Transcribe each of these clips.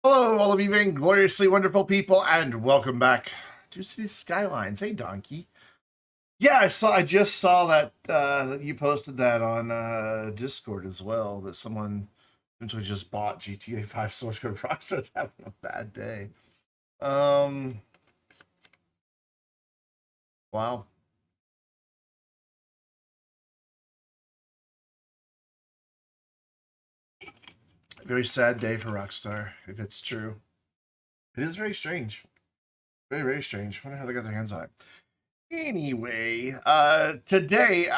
Hello, all of you vaingloriously wonderful people, and welcome back to City Skylines. Hey, Donkey. Yeah, I just saw that you posted that on Discord as well. That someone eventually just bought GTA 5 source code. Rockstar's having a bad day. Um, wow, very sad day for Rockstar if it's true. It is very strange, very strange. Wonder how they got their hands on it. Anyway, today,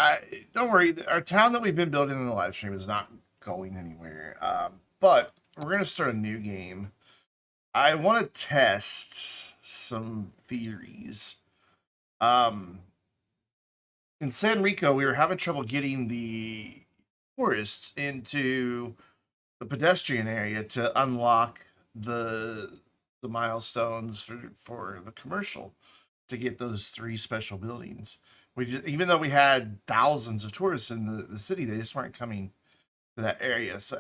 don't worry, our town that we've been building in the live stream is not going anywhere. But we're gonna start a new game. I want to test some theories. Um, in San Rico, we were having trouble getting the tourists into the pedestrian area to unlock the milestones for the commercial to get those three special buildings. We just, even though we had thousands of tourists in the city, they just weren't coming to that area. So,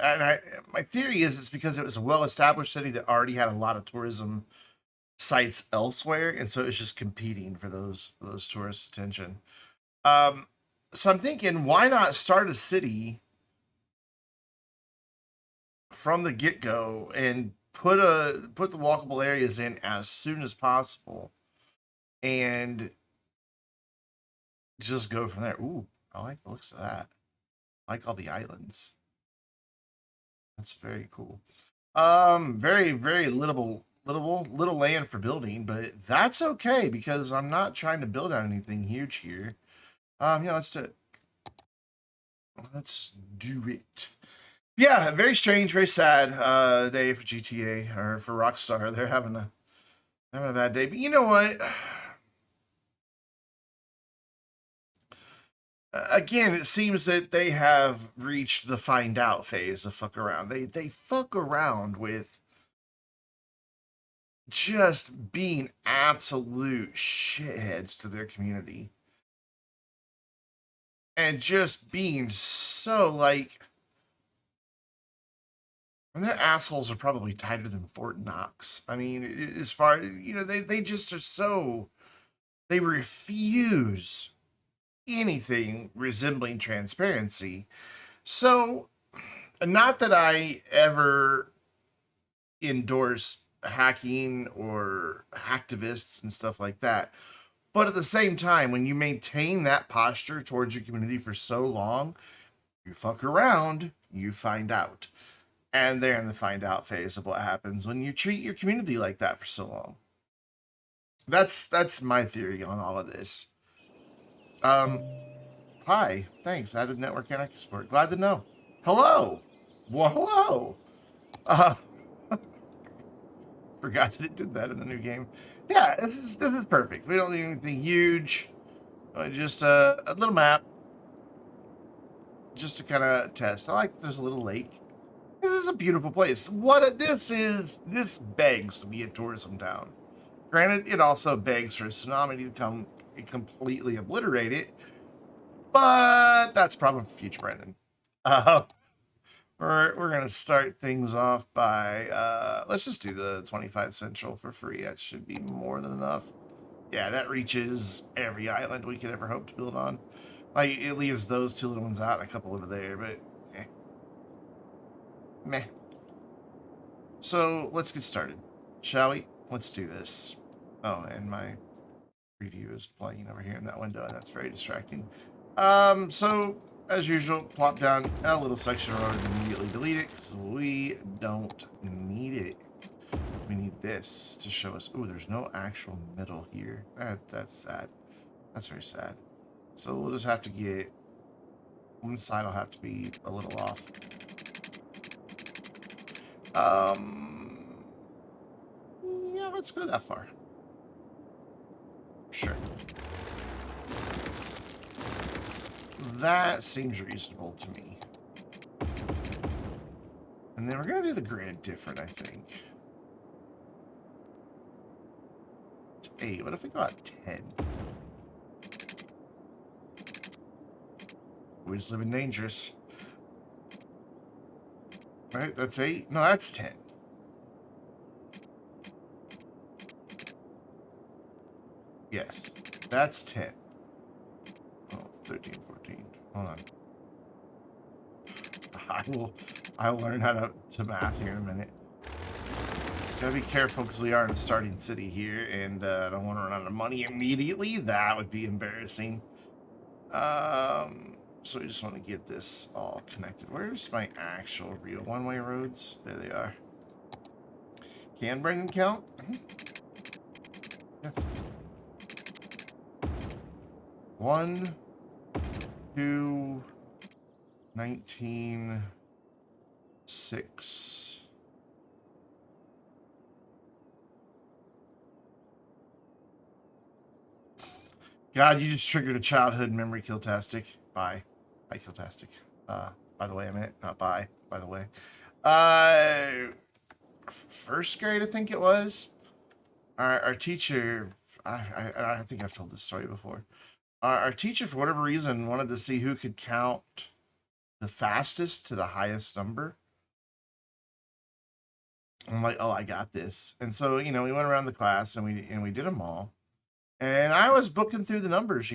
my theory is it's because it was a well-established city that already had a lot of tourism sites elsewhere, and so it's just competing for those tourist attention. Um, so I'm thinking, why not start a city from the get go and put the walkable areas in as soon as possible, and just go from there. Ooh, I like the looks of that. I like all the islands. That's very cool. Very little land for building, but that's okay because I'm not trying to build out anything huge here. Yeah, let's do it. Let's do it. Yeah, very strange, very sad day for GTA or for Rockstar. They're having a bad day. But you know what? Again, it seems that they have reached the find out phase of fuck around. They fuck around with just being absolute shitheads to their community and just being so like, and their assholes are probably tighter than Fort Knox. I mean, as far they just are so, they refuse anything resembling transparency. So, not that I ever endorse hacking or hacktivists and stuff like that. But at the same time, when you maintain that posture towards your community for so long, you fuck around, you find out. And they're in the find out phase of what happens when you treat your community like that for so long. That's my theory on all of this. Um, Hi, thanks. Added network anarchy support. Glad to know. Hello. Well, hello. Uh, Forgot that it did that in the new game. Yeah, this is perfect. We don't need anything huge. Just a little map, just to kind of test. I like that there's a little lake. This is a beautiful place. This begs to be a tourism town. Granted, it also begs for a tsunami to come and completely obliterate it, but that's a problem for future Brendan. Uh, we're gonna start things off by let's just do the 25 central for free. That should be more than enough. Yeah, that reaches every island we could ever hope to build on. Like it leaves those two little ones out and a couple over there, but meh. So let's get started, shall we? Let's do this. Oh, and my preview is playing over here in that window, and that's very distracting. So as usual, plop down a little section in order to immediately delete it because we don't need it. We need this to show us. Oh, there's no actual middle here. That's sad. That's very sad. So we'll just have to get one side. Will have to be a little off. Yeah, let's go that far. Sure. That seems reasonable to me. And then we're going to do the grid different, I think. It's 8. What if we got 10? We're just living dangerous. Right, that's 8. No, that's 10. Yes, that's 10. Oh, 13, 14. Hold on. I'll learn how to math here in a minute. Gotta be careful because we are in a starting city here, and I don't want to run out of money immediately. That would be embarrassing. So we just want to get this all connected. Where's my actual real one-way roads? There they are. Can Brendan count? Yes. 1, 2, 19, 6. God, you just triggered a childhood memory, Killtastic. Bye. Bye, Killtastic. By the way, I meant not bye, by the way. First grade, I think it was. Our teacher, I think I've told this story before. Our teacher, for whatever reason, wanted to see who could count the fastest to the highest number. I'm like, oh, I got this. And so, we went around the class and we did them all. And I was booking through the numbers,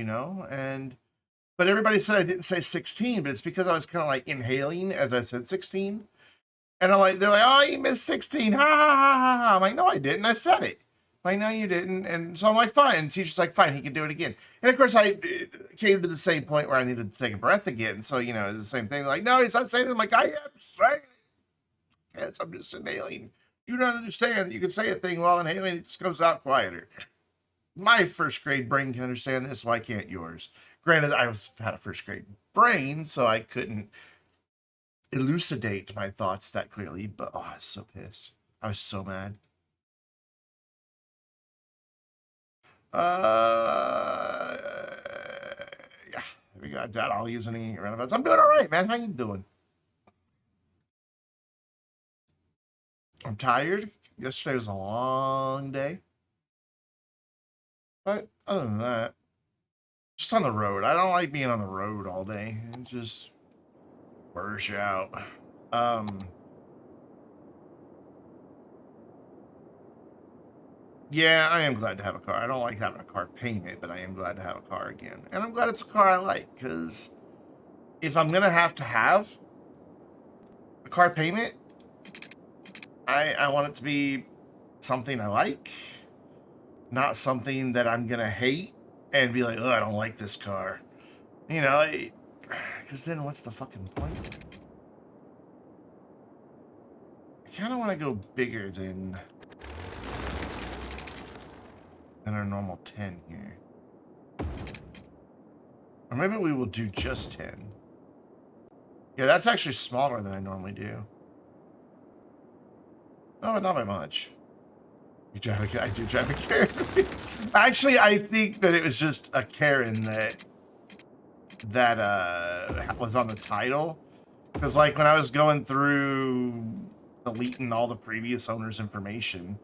but everybody said I didn't say 16, but it's because I was kind of like inhaling as I said 16. And they're like, oh, you missed 16. Ha ha ha ha ha. I'm like, no, I didn't. I said it. Like, no, you didn't. And so I'm like, fine. And the teacher's like, fine, he can do it again. And of course, I came to the same point where I needed to take a breath again. So, it's the same thing. Like, no, he's not saying it. I'm like, I am saying it. Yes, I'm just inhaling. You don't understand that you can say a thing while inhaling, it just comes out quieter. My first grade brain can understand this. Why can't yours? Granted, I had a first grade brain, so I couldn't elucidate my thoughts that clearly, but oh, I was so pissed. I was so mad. Yeah, we got that. I'll use any roundabouts. I'm doing all right, man. How you doing? I'm tired. Yesterday was a long day. But other than that, just on the road. I don't like being on the road all day. It just wears you out. Yeah, I am glad to have a car. I don't like having a car payment, but I am glad to have a car again. And I'm glad it's a car I like, because if I'm going to have a car payment, I want it to be something I like, not something that I'm going to hate and be like, oh, I don't like this car. Because then what's the fucking point? I kind of want to go bigger than our normal 10 here. Or maybe we will do just 10. Yeah, that's actually smaller than I normally do. No, not by much. I do drive a Karen. Actually, I think that it was just a Karen that was on the title. Because, like, when I was going through deleting all the previous owner's information,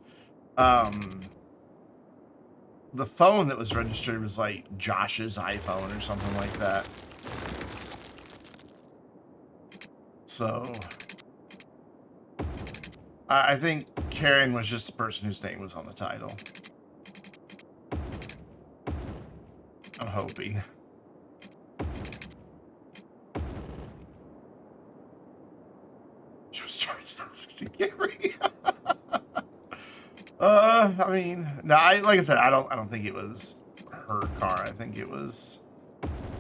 the phone that was registered was, like, Josh's iPhone or something like that. So I think Karen was just the person whose name was on the title. I'm hoping. She was charged at 60 Camry. I mean, no, like I said, I don't think it was her car. I think it was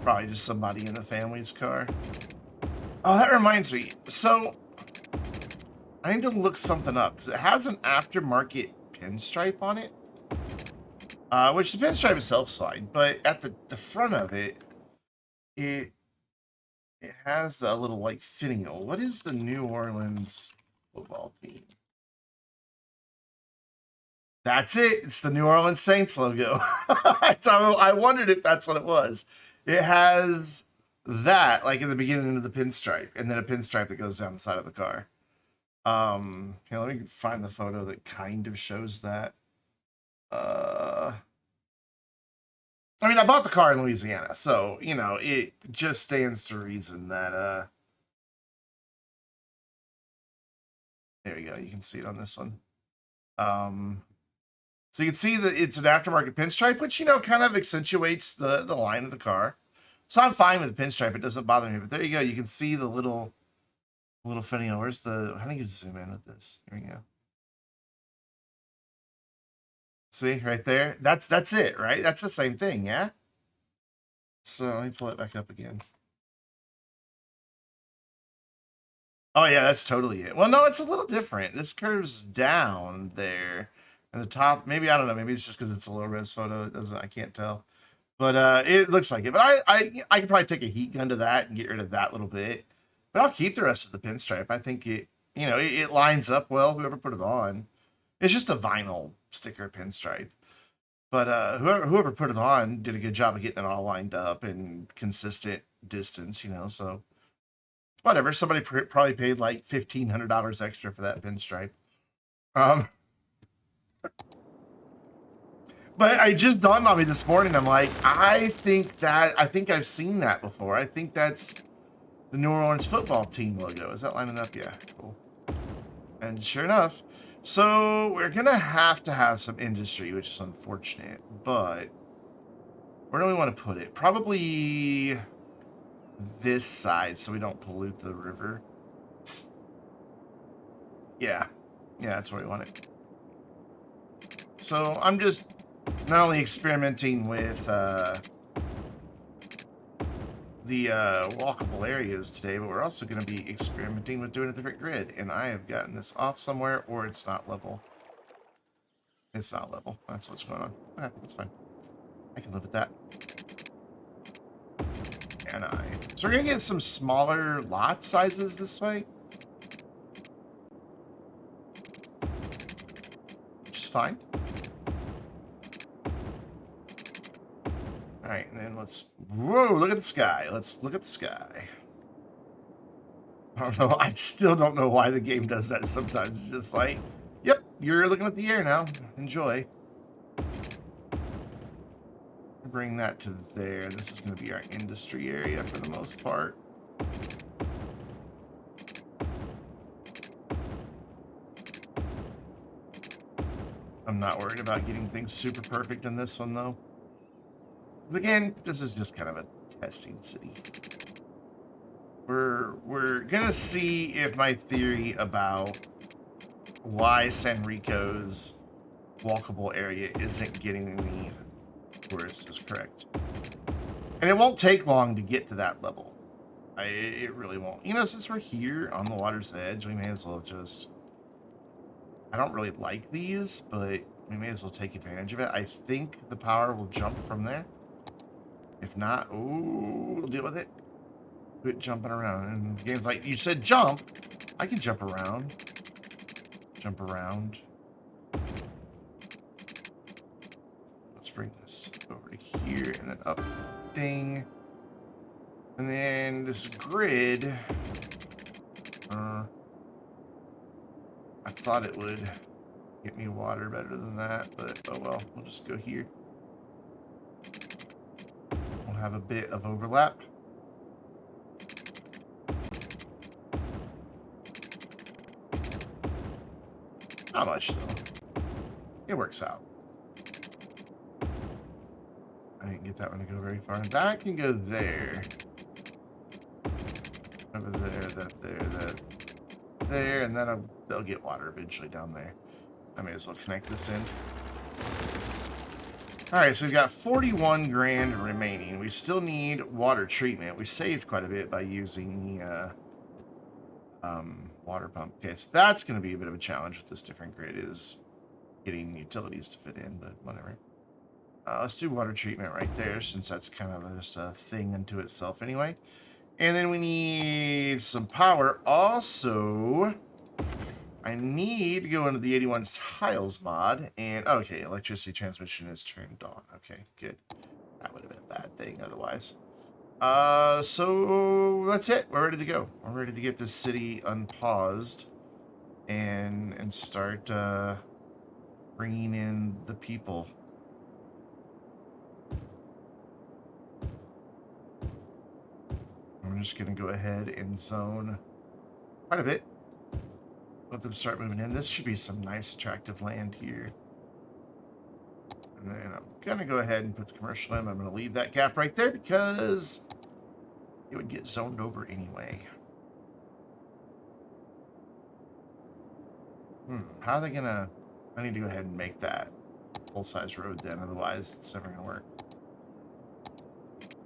probably just somebody in the family's car. Oh, that reminds me. So I need to look something up because it has an aftermarket pinstripe on it. Which the pinstripe itself is fine, but at the front of it, it has a little like finial. What is the New Orleans football team? That's it. It's the New Orleans Saints logo. I wondered if that's what it was. It has that like in the beginning of the pinstripe, and then a pinstripe that goes down the side of the car. Here, let me find the photo that kind of shows that. I mean, I bought the car in Louisiana, so, it just stands to reason that, there you go, you can see it on this one. So you can see that it's an aftermarket pinstripe, which, you know, kind of accentuates the line of the car. So I'm fine with the pinstripe. It doesn't bother me. But there you go. You can see the little finial. Where's the... How do you zoom in with this? Here we go. See, right there? That's it, right? That's the same thing, yeah? So let me pull it back up again. Oh, yeah, that's totally it. Well, no, it's a little different. This curves down there. And the top, maybe, I don't know. Maybe it's just because it's a low res photo. It doesn't, I can't tell. But it looks like it. But I could probably take a heat gun to that and get rid of that little bit. But I'll keep the rest of the pinstripe. I think it, you know, it lines up well, whoever put it on. It's just a vinyl sticker pinstripe. But whoever put it on did a good job of getting it all lined up and consistent distance, you know, so whatever. Somebody probably paid like $1,500 extra for that pinstripe. But I just dawned on me this morning. I'm like, I think I've seen that before. I think that's the New Orleans football team logo. Is that lining up? Yeah, cool. And sure enough, so we're gonna have to have some industry, which is unfortunate, but where do we want to put it? Probably this side so we don't pollute the river. Yeah, that's where we want it. So I'm just not only experimenting with the walkable areas today, but we're also going to be experimenting with doing a different grid. And I have gotten this off somewhere, or it's not level. It's not level. That's what's going on. Okay, that's fine. I can live with that. And so we're going to get some smaller lot sizes this way. Which is fine. All right, and then let's... Whoa, look at the sky. Let's look at the sky. I don't know. I still don't know why the game does that sometimes. It's just like, yep, you're looking at the air now. Enjoy. Bring that to there. This is going to be our industry area for the most part. I'm not worried about getting things super perfect in this one, though. Because again, this is just kind of a testing city. We're gonna see if my theory about why San Rico's walkable area isn't getting any tourists is correct. And it won't take long to get to that level. It really won't. You know, since we're here on the water's edge, we may as well just... I don't really like these, but we may as well take advantage of it. I think the power will jump from there. If not, ooh, we'll deal with it. Quit jumping around. And the game's like, you said jump. I can jump around. Jump around. Let's bring this over to here and then up. Ding. And then this grid. I thought it would get me water better than that, but oh well. We'll just go here. We'll have a bit of overlap. Not much, though. It works out. I didn't get that one to go very far. That can go there. Over there, that there, that there, and then they'll get water eventually down there. I may as well connect this in. Alright, so we've got 41 grand remaining. We still need water treatment. We saved quite a bit by using the water pump. Okay, so that's going to be a bit of a challenge with this different grid, is getting utilities to fit in, but whatever. Let's do water treatment right there, since that's kind of just a thing unto itself anyway. And then we need some power. Also, I need to go into the 81 tiles mod, and okay, electricity transmission is turned on. Okay, good. That would have been a bad thing otherwise. So that's it. We're ready to go. We're ready to get this city unpaused and start bringing in the people. I'm just gonna go ahead and zone quite a bit. Let them start moving in. This should be some nice, attractive land here. And then I'm going to go ahead and put the commercial in. I'm going to leave that gap right there because it would get zoned over anyway. How are they going to... I need to go ahead and make that full-size road then, otherwise it's never going to work.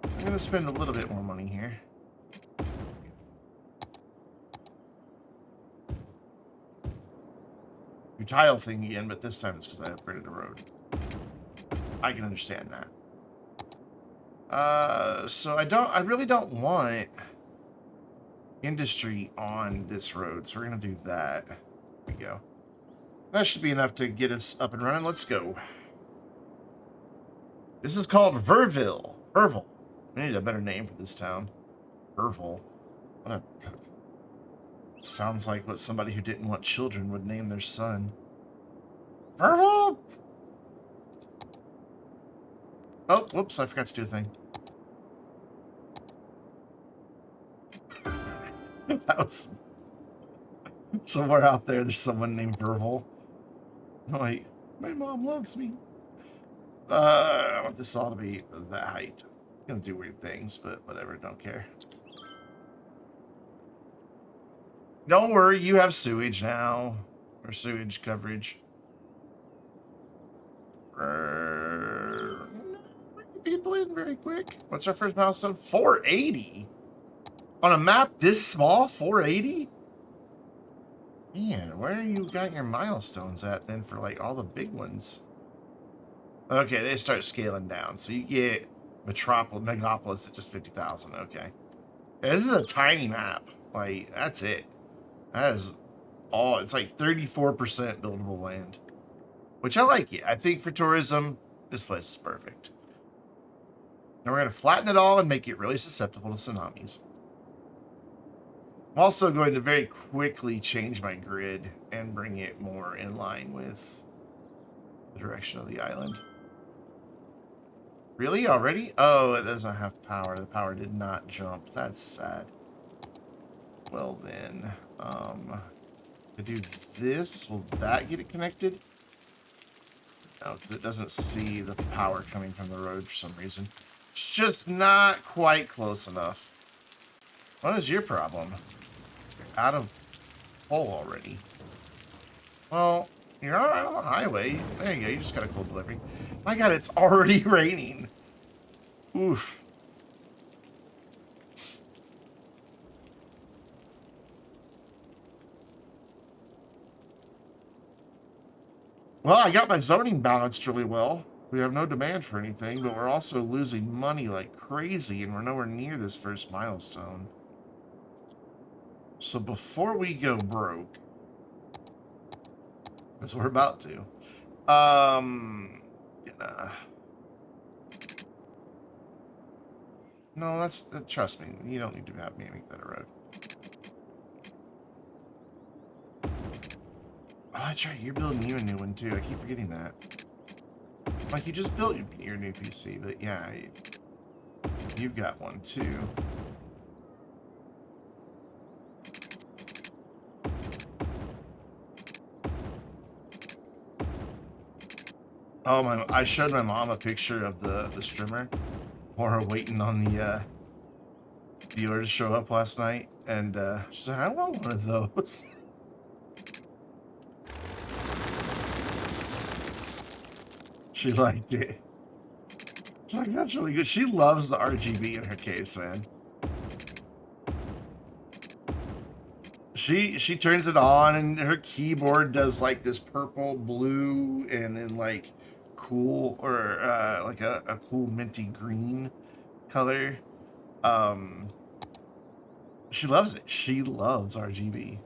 I'm going to spend a little bit more money here. Your tile thing again, but this time it's because I upgraded the road. I can understand that. So I really don't want industry on this road, so we're going to do that. There we go. That should be enough to get us up and running. Let's go. This is called Verville. Verville. We need a better name for this town. Verville. What a... Sounds like what somebody who didn't want children would name their son. Verville! Oh, whoops, I forgot to do a thing. That was... Somewhere out there's someone named Verville. Like, my mom loves me. I want this all to be that height. It's gonna do weird things, but whatever, don't care. Don't worry, you have sewage now. Or sewage coverage. People in very quick. What's our first milestone? 480? On a map this small? 480? Man, where you got your milestones at then for like all the big ones? Okay, they start scaling down. So you get Megapolis at just 50,000. Okay. Yeah, this is a tiny map. Like, that's it. That is all. It's like 34% buildable land. Which I like it. I think for tourism, this place is perfect. Now we're going to flatten it all and make it really susceptible to tsunamis. I'm also going to very quickly change my grid and bring it more in line with the direction of the island. Really? Already? Oh, it doesn't have power. The power did not jump. That's sad. Well then, to do this, will that get it connected? No, because it doesn't see the power coming from the road for some reason. It's just not quite close enough. What is your problem? You're out of hole already. Well, you're alright on the highway. There you go. You just got a cold delivery. My God, it's already raining. Oof. Well, I got my zoning balanced really well. We have no demand for anything, but we're also losing money like crazy, and we're nowhere near this first milestone. So before we go broke, as we're about to, no, trust me, you don't need to have me make that a road. Oh, that's right, you're building you a new one too. I keep forgetting that. Like, you just built your new PC, but yeah, you've got one too. Oh, I showed my mom a picture of the streamer while we're waiting on the dealer to show up last night, and she's like, I want one of those. She liked it. She's like, that's really good. She loves the RGB in her case, man. She turns it on, and her keyboard does like this purple, blue, and then like cool, or like a cool minty green color. She loves it. She loves RGB.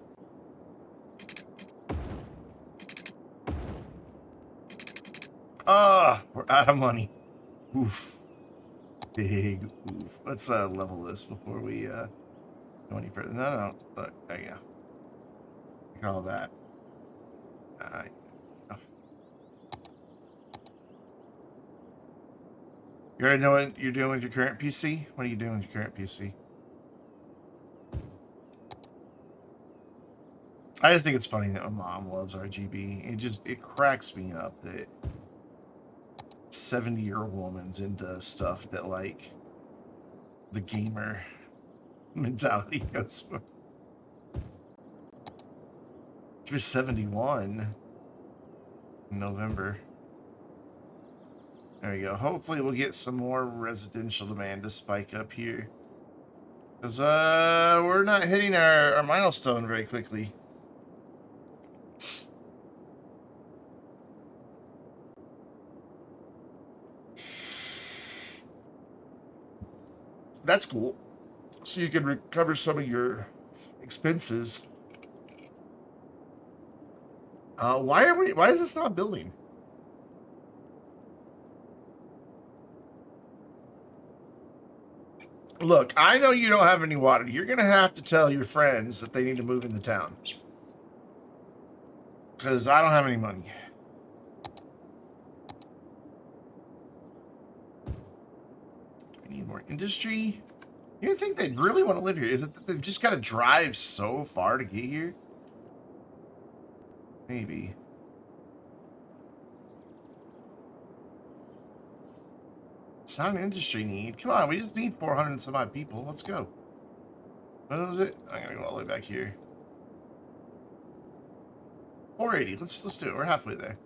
Ah, we're out of money. Oof. Big oof. Let's level this before we go any further. No. Look, there you go. Look at all that. Oh. You already know what you're doing with your current PC? What are you doing with your current PC? I just think it's funny that my mom loves RGB. It cracks me up that 70-year-old woman's into stuff that, like, the gamer mentality goes for. She was 71 in November. There we go. Hopefully we'll get some more residential demand to spike up here. Because we're not hitting our milestone very quickly. That's cool. So you can recover some of your expenses. Why is this not building? Look, I know you don't have any water. You're going to have to tell your friends that they need to move into town. Because I don't have any money. We need more industry. You don't think they'd really want to live here? Is it that they've just got to drive so far to get here? Maybe. It's not an industry need. Come on, we just need 400 and some odd people. Let's go. What is it? I'm gonna go all the way back here. 480. Let's do it. We're halfway there.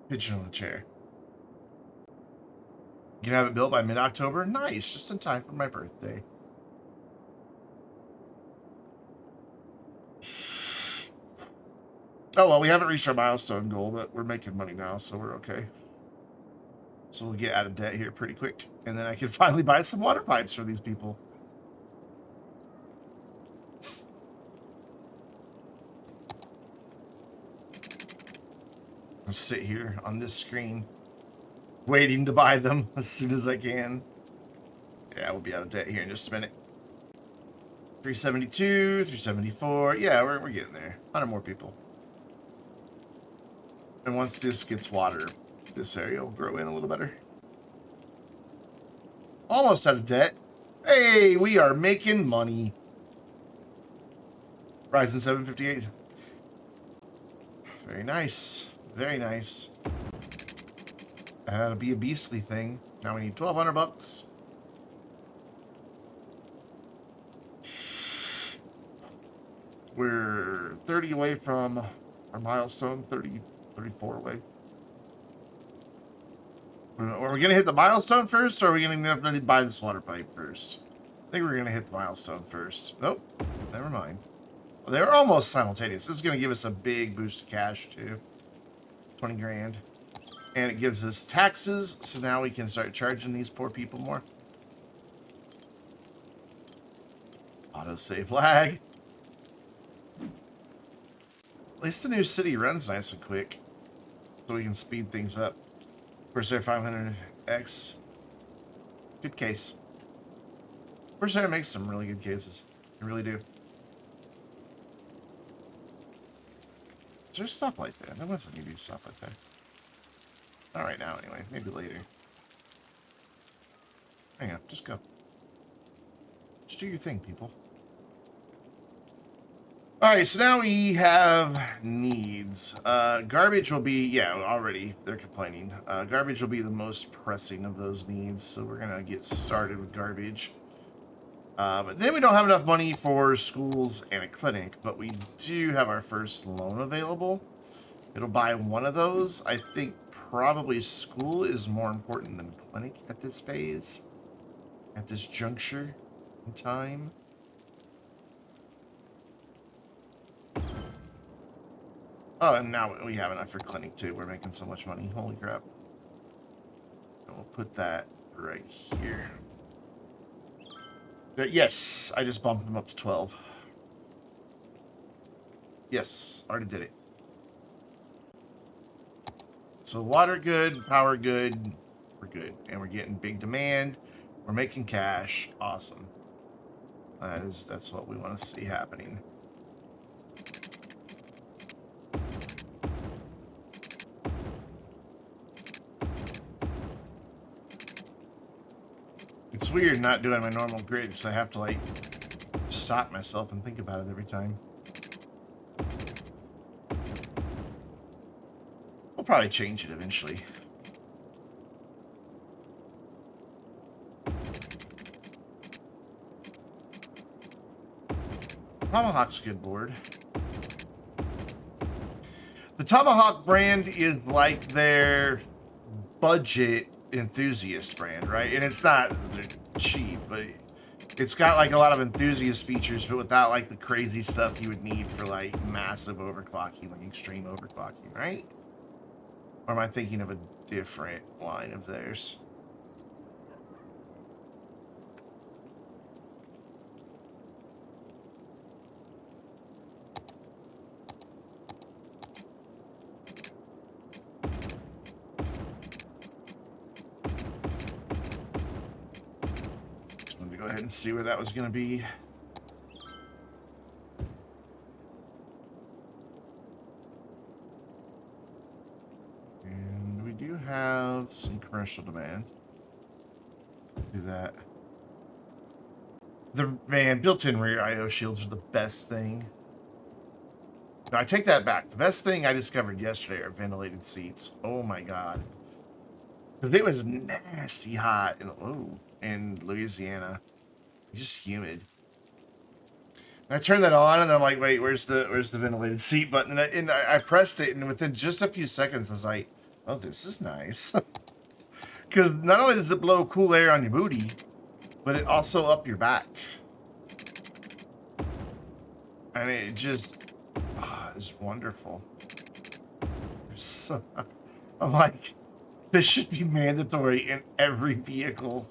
Pigeon on the chair. You can have it built by mid-October. Nice, just in time for my birthday. Oh well, we haven't reached our milestone goal, but we're making money now, so we're okay. So we'll get out of debt here pretty quick, and then I can finally buy some water pipes for these people. I'll sit here on this screen, waiting to buy them as soon as I can. Yeah, we'll be out of debt here in just a minute. 372, 374. Yeah, we're getting there. 100 more people. And once this gets water, this area will grow in a little better. Almost out of debt. Hey, we are making money. Ryzen 758. Very nice. Very nice. That'll be a beastly thing. Now we need 1,200 bucks. We're 30 away from our milestone. 34 away. Are we going to hit the milestone first, or are we going to have to buy this water pipe first? I think we're going to hit the milestone first. Nope. Never mind. Well, they were almost simultaneous. This is going to give us a big boost of cash, too. 20 grand. And it gives us taxes, so now we can start charging these poor people more. Autosave lag. At least the new city runs nice and quick, so we can speed things up. Corsair 500X. Good case. Corsair makes some really good cases. They really do. Is there a stoplight there? There wasn't need to be a stoplight there. Not right now, anyway. Maybe later. Hang on. Just go. Just do your thing, people. Alright, so now we have needs. Garbage will be, yeah, already they're complaining. Garbage will be the most pressing of those needs, so we're going to get started with garbage. But then we don't have enough money for schools and a clinic, but we do have our first loan available. It'll buy one of those. I think probably school is more important than clinic at this phase, at this juncture in time. Oh, and now we have enough for clinic too. We're making so much money. Holy crap. And we'll put that right here. Yes, I just bumped them up to 12. Yes, already did it. So water good, power good, we're good. And we're getting big demand. We're making cash. Awesome. That's what we want to see happening. It's weird not doing my normal grid, because I have to, like, stop myself and think about it every time. We'll probably change it eventually. Tomahawk's a good board. The Tomahawk brand is like their budget enthusiast brand, right? And it's not cheap, but it's got like a lot of enthusiast features, but without like the crazy stuff you would need for like massive overclocking, like extreme overclocking, right? Or am I thinking of a different line of theirs? Just wanted to go ahead and see where that was going to be. And we do have some commercial demand. Do that. Man, built-in rear I/O shields are the best thing. No, I take that back. The best thing I discovered yesterday are ventilated seats. Oh my god. Because it was nasty hot in Louisiana. Just humid. And I turned that on and I'm like, wait, where's the ventilated seat button? And I pressed it, and within just a few seconds I was like, oh, this is nice. Because not only does it blow cool air on your booty, but it also up your back. And it just is wonderful. So, I'm like, this should be mandatory in every vehicle.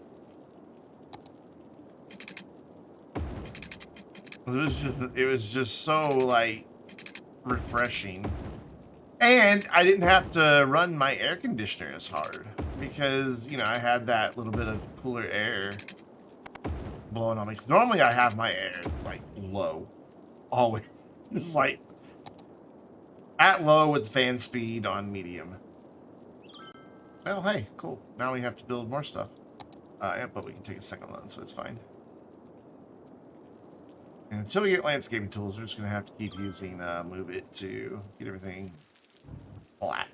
It was just so like refreshing. And I didn't have to run my air conditioner as hard because, you know, I had that little bit of cooler air blowing on me. Because normally I have my air like low, always, just like at low with fan speed on medium. Oh, hey, cool. Now we have to build more stuff. Yeah, but we can take a second loan, so it's fine. And until we get landscaping tools, we're just going to have to keep using Move It to get everything flat.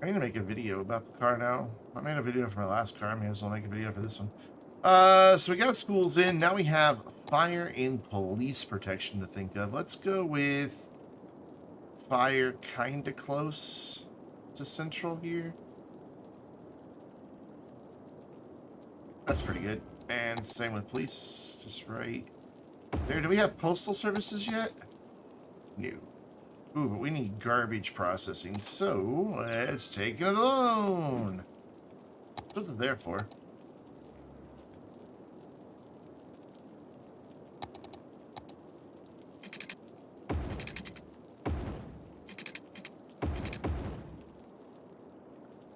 I need to make a video about the car now. I made a video for my last car. I may as well make a video for this one. So we got schools in. Now we have fire and police protection to think of. Let's go with fire kind of close to central here. That's pretty good. And same with police, just right there. Do we have postal services yet? No. Ooh, but we need garbage processing, so let's take it alone. What's it there for?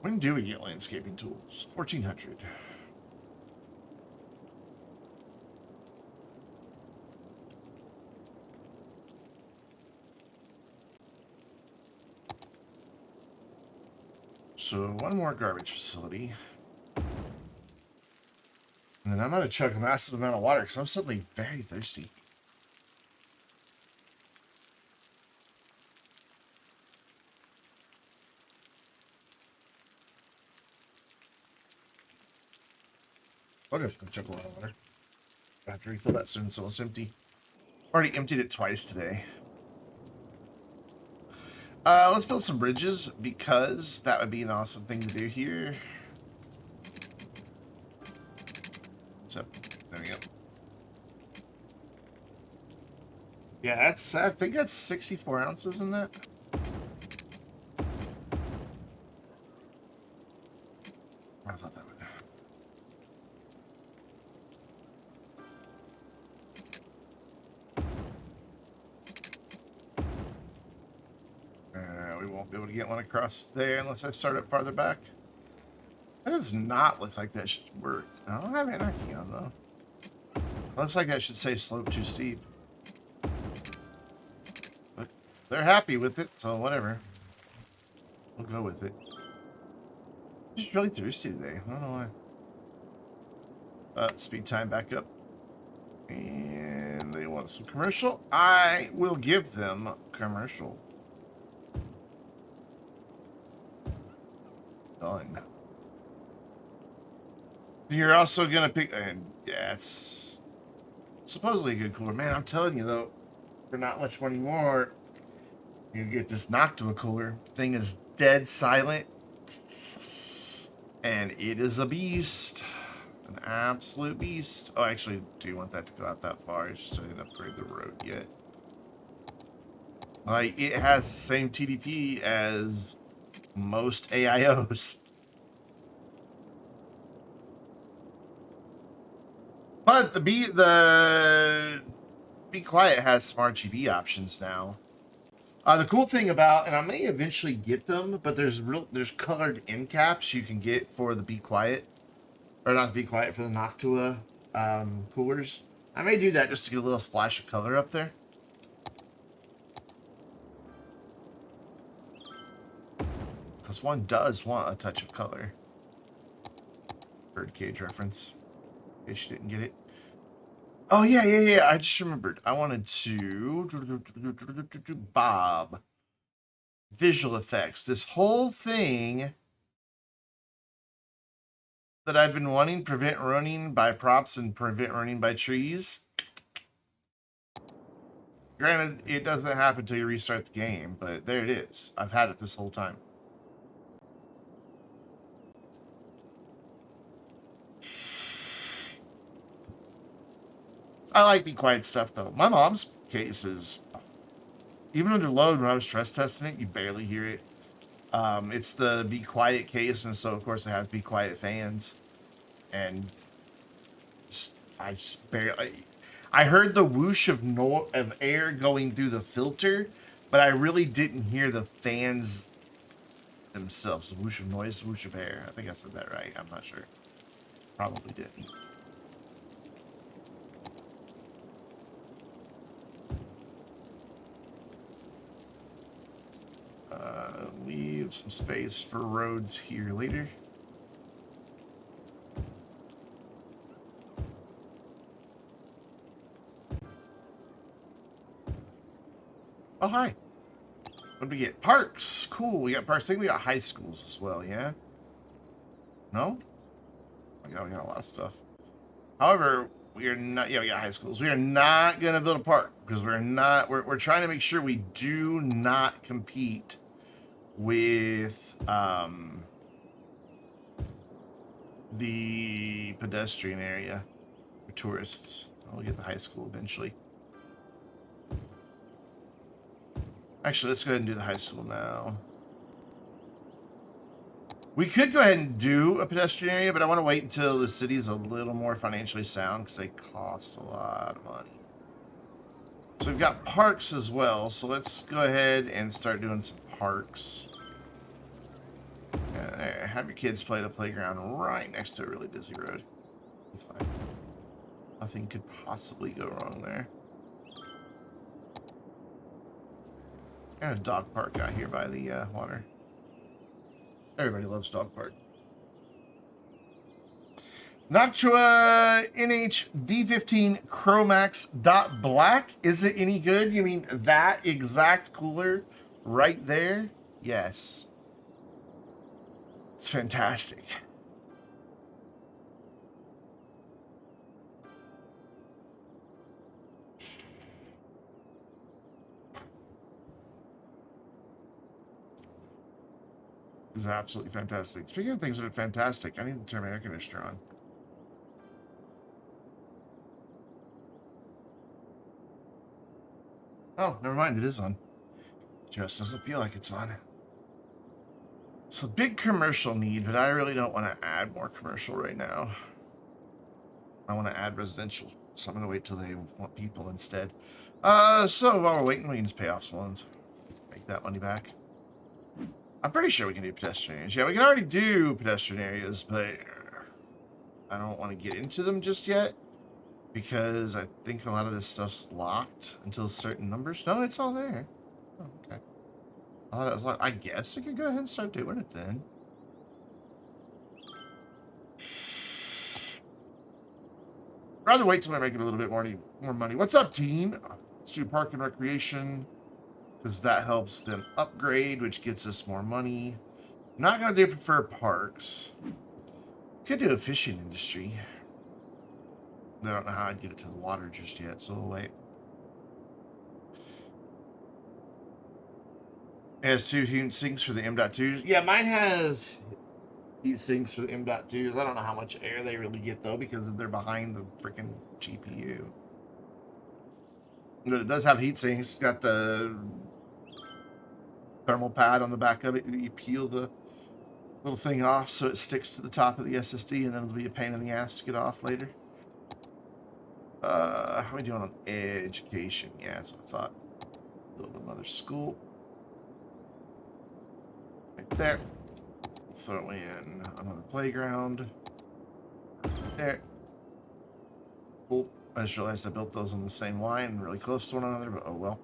When do we get landscaping tools? 1400. So one more garbage facility. And then I'm going to chug a massive amount of water because I'm suddenly very thirsty. I'll just go chug a lot of water. I have to refill that soon, so it's empty. Already emptied it twice today. Let's build some bridges because that would be an awesome thing to do here. So, there we go. Yeah, I think that's 64 ounces in that. I thought that would. We won't be able to get one across there unless I start it farther back. That does not look like that should work. I don't have anarchy on though. Looks like that should say slope too steep. But they're happy with it, so whatever. We'll go with it. I'm just really thirsty today. I don't know why. Speed time back up. And they want some commercial. I will give them commercial. Done. You're also gonna pick. Yeah, it's supposedly a good cooler. Man, I'm telling you though, for not much money more, you get this Noctua cooler. Thing is dead silent, and it is a beast. An absolute beast. Oh, I actually do want that to go out that far. I just didn't upgrade the road yet. Like, it has the same TDP as most AIOs. But the Be Quiet has some RGB options now. The cool thing about, and I may eventually get them, but there's colored end caps you can get for the Be Quiet, or not the Be Quiet, for the Noctua coolers. I may do that just to get a little splash of color up there. Because one does want a touch of color. Birdcage reference. In case you didn't get it. Oh, yeah. I just remembered. I wanted to... Bob. Visual effects. This whole thing that I've been wanting, prevent running by props and prevent running by trees. Granted, it doesn't happen until you restart the game, but there it is. I've had it this whole time. I like Be Quiet stuff, though. My mom's case is, even under load, when I was stress testing it, you barely hear it. It's the Be Quiet case, and so, of course, it has Be Quiet fans. And I just barely... I heard the whoosh of air going through the filter, but I really didn't hear the fans themselves. The whoosh of noise, whoosh of air. I think I said that right. I'm not sure. Probably didn't. Leave some space for roads here later. Oh, hi. What did we get? Parks. Cool. We got parks. I think we got high schools as well, yeah? No? We got a lot of stuff. However, we are not... Yeah, we got high schools. We are not going to build a park because we're not... We're trying to make sure we do not compete with the pedestrian area for tourists. I'll get the high school eventually. Actually, let's go ahead and do the high school now. We could go ahead and do a pedestrian area, but I want to wait until the city's a little more financially sound because they cost a lot of money. So we've got parks as well. So let's go ahead and start doing some parks. Yeah, there. Have your kids play at a playground right next to a really busy road. Fine. Nothing could possibly go wrong there. And a dog park out here by the water. Everybody loves dog park. Noctua NH D15 Chromax dot black. Is it any good? You mean that exact cooler right there? Yes. It's fantastic. It's absolutely fantastic. Speaking of things that are fantastic, I need to turn my air conditioner on. Oh, never mind. It is on. Just doesn't feel like it's on. It's a big commercial need, but I really don't want to add more commercial right now. I want to add residential, so I'm going to wait till they want people instead. So while we're waiting, we can just pay off some loans. Make that money back. I'm pretty sure we can do pedestrian areas. Yeah, we can already do pedestrian areas, but I don't want to get into them just yet because I think a lot of this stuff's locked until certain numbers. No, it's all there. Oh, okay. I thought it was like, I guess I could go ahead and start doing it then. Rather wait till I make it a little bit more money. What's up, team? Let's do park and recreation because that helps them upgrade, which gets us more money. Not gonna do prefer parks. Could do a fishing industry. I don't know how I'd get it to the water just yet, so we'll wait. It has 2 heat sinks for the M.2s. Yeah, mine has heat sinks for the M.2s. I don't know how much air they really get, though, because they're behind the freaking GPU. But it does have heat sinks. It's got the thermal pad on the back of it. You peel the little thing off so it sticks to the top of the SSD, and then it'll be a pain in the ass to get off later. How are we doing on education? Yeah, that's what I thought. Build another school. Right there. Throw in another playground. There. Cool. I just realized I built those on the same line, really close to one another, but oh well.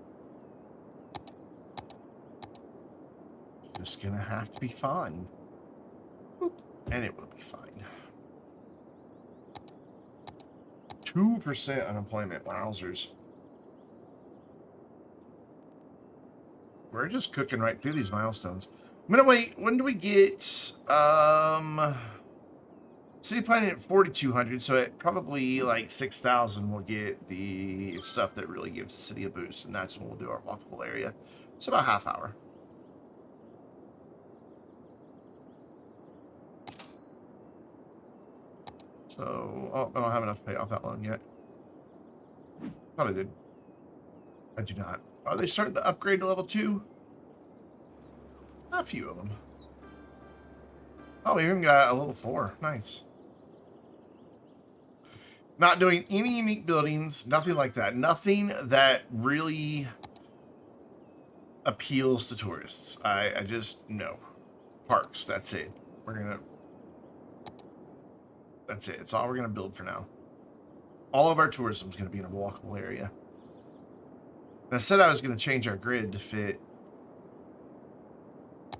Just gonna have to be fine. Boop. And it will be fine. 2% unemployment. Wowzers. We're just cooking right through these milestones. I'm gonna wait. When do we get city planning at 4,200? So at probably like 6,000, we'll get the stuff that really gives the city a boost, and that's when we'll do our walkable area. So about half hour. So, oh, I don't have enough to pay off that loan yet. Thought I did. I do not. Are they starting to upgrade to level 2? A few of them. Oh, we even got a level 4. Nice. Not doing any unique buildings. Nothing like that. Nothing that really appeals to tourists. I just, no. Parks, that's it. We're gonna... That's it. It's all we're gonna build for now. All of our tourism is gonna be in a walkable area. And I said I was gonna change our grid to fit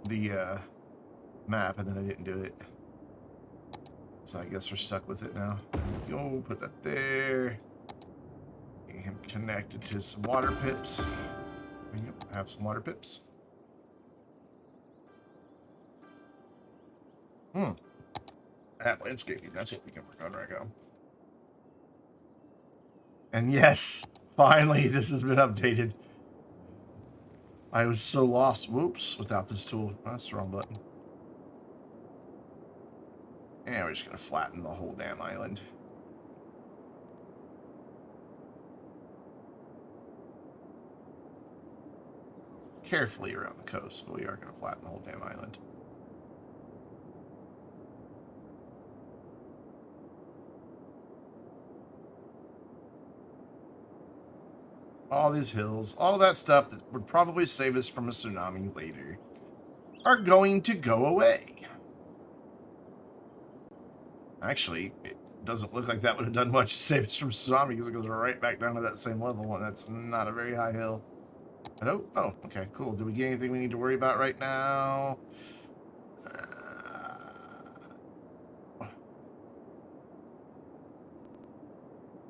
the map, and then I didn't do it. So I guess we're stuck with it now. Go put that there. Get him connected to some water pips. Yep, have some water pips. I have landscaping. That's what we can work on right now. And yes, finally, this has been updated. I was so lost. Whoops, without this tool. That's the wrong button. And we're just going to flatten the whole damn island. Carefully around the coast, but we are going to flatten the whole damn island. All these hills, all that stuff that would probably save us from a tsunami later, are going to go away. Actually, it doesn't look like that would have done much to save us from tsunami, because it goes right back down to that same level, and that's not a very high hill. Oh, okay, cool. Do we get anything we need to worry about right now?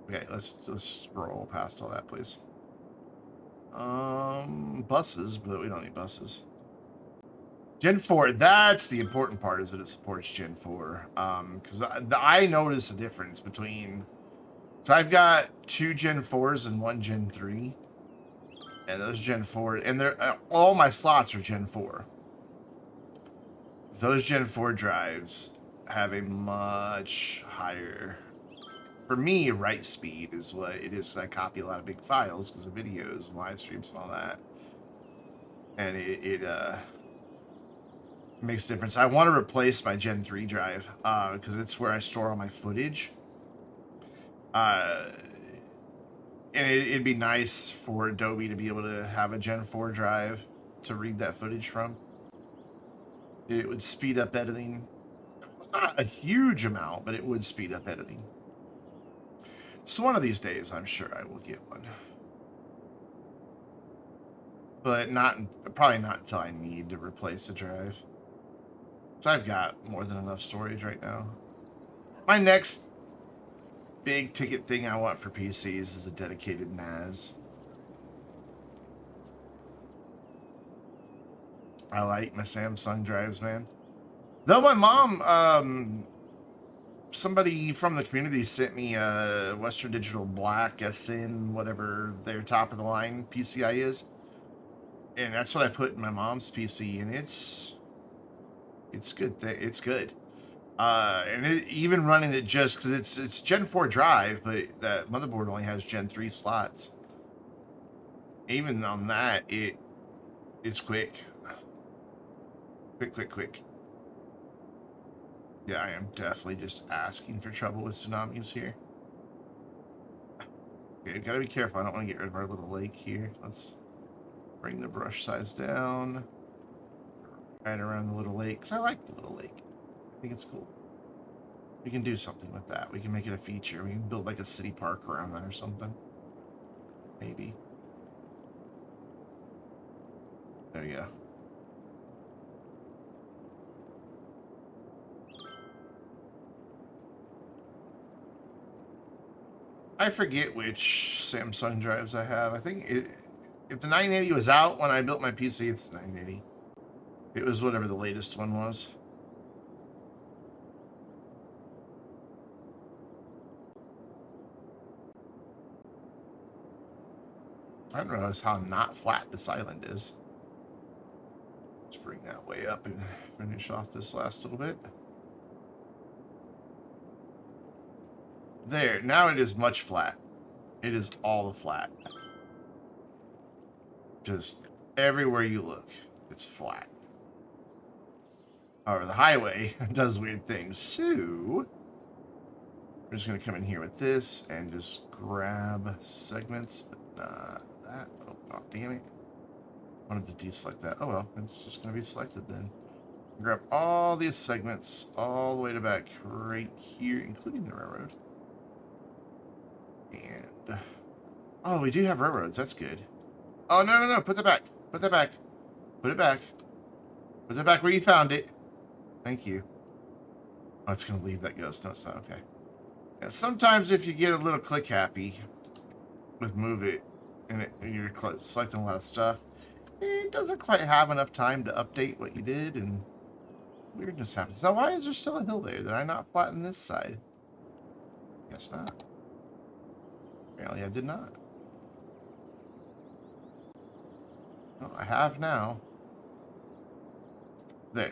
Okay, let's just scroll past all that, please. Buses, but we don't need buses. Gen 4, that's the important part, is that it supports Gen 4. Because I notice a difference between... So I've got 2 Gen 4s and 1 Gen 3. And those Gen 4... And they're all my slots are Gen 4. Those Gen 4 drives have a much higher... For me, write speed is what it is, because I copy a lot of big files because of videos and live streams and all that. And it makes a difference. I want to replace my Gen 3 drive because it's where I store all my footage. And it'd be nice for Adobe to be able to have a Gen 4 drive to read that footage from. It would speed up editing. Not a huge amount, but it would speed up editing. So one of these days, I'm sure I will get one. But probably not until I need to replace the drive. So I've got more than enough storage right now. My next big ticket thing I want for PCs is a dedicated NAS. I like my Samsung drives, man. Though my mom, somebody from the community sent me a Western Digital Black SN, whatever their top of the line PCI is, and that's what I put in my mom's PC, and it's good. It's good. And even running it just because it's Gen 4 drive, but that motherboard only has Gen 3 slots. Even on that, it's quick. Quick. Yeah, I am definitely just asking for trouble with tsunamis here. Okay, gotta be careful. I don't want to get rid of our little lake here. Let's bring the brush size down. Right around the little lake, because I like the little lake. I think it's cool. We can do something with that. We can make it a feature. We can build like a city park around that or something. Maybe. There you go. I forget which Samsung drives I have. I think if the 980 was out when I built my PC, it's 980. It was whatever the latest one was. I didn't realize how not flat this island is. Let's bring that way up and finish off this last little bit. There, now it is much flat. It is all flat. Just everywhere you look, it's flat. However, the highway does weird things. So, we're just going to come in here with this and just grab segments, but not that. Oh, damn it. I wanted to deselect that. Oh, well, it's just going to be selected then. Grab all these segments all the way to back right here, including the railroad. And, oh, we do have railroads. That's good. Oh, no. Put that back. Put that back. Put it back. Put that back where you found it. Thank you. Oh, it's going to leave that ghost. No, it's not. Okay. Yeah, sometimes if you get a little click happy with move it, and you're selecting a lot of stuff, it doesn't quite have enough time to update what you did, and weirdness happens. Now, why is there still a hill there? Did I not flatten this side? Guess not. Apparently I did not. Well, I have now. There.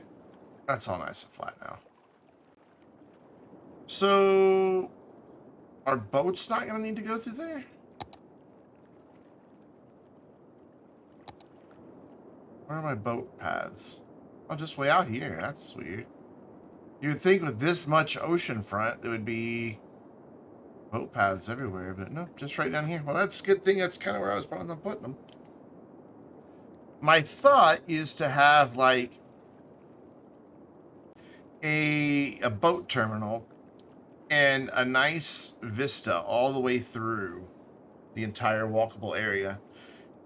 That's all nice and flat now. So, are boats not going to need to go through there? Where are my boat paths? Oh, just way out here. That's weird. You would think with this much ocean front, there would be boat paths everywhere, but no, just right down here. Well, that's a good thing. That's kind of where I was planning on putting them. My thought is to have, like, a boat terminal and a nice vista all the way through the entire walkable area.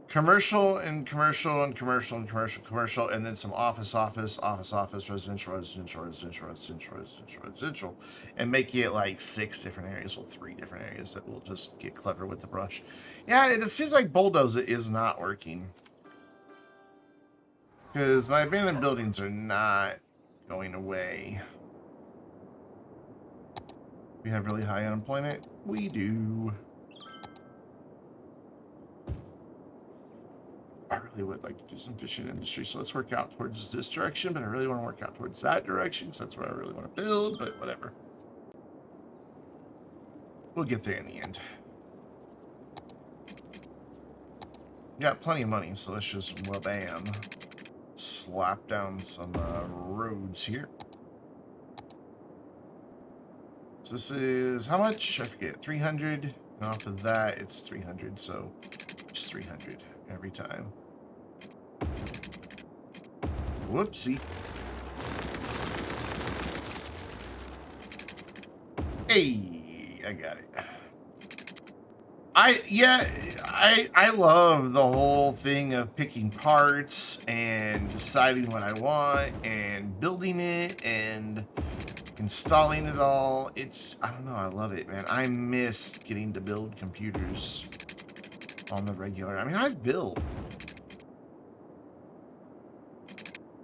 Commercial, and then some office, residential, and make it like 6 different areas, well, 3 different areas that will just get clever with the brush. Yeah, it seems like Bulldoze is not working. Because my abandoned buildings are not going away. We have really high unemployment? We do. I really would like to do some fishing industry, so let's work out towards this direction, but I really want to work out towards that direction, because that's where I really want to build, but whatever. We'll get there in the end. Got plenty of money, so let's just, well, bam, slap down some roads here. So this is, how much? I forget, 300, and off of that, it's 300, so just 300 every time. Whoopsie. Hey, I got it. I love the whole thing of picking parts and deciding what I want and building it and installing it all. I don't know, I love it, man. I miss getting to build computers on the regular. I mean, I've built,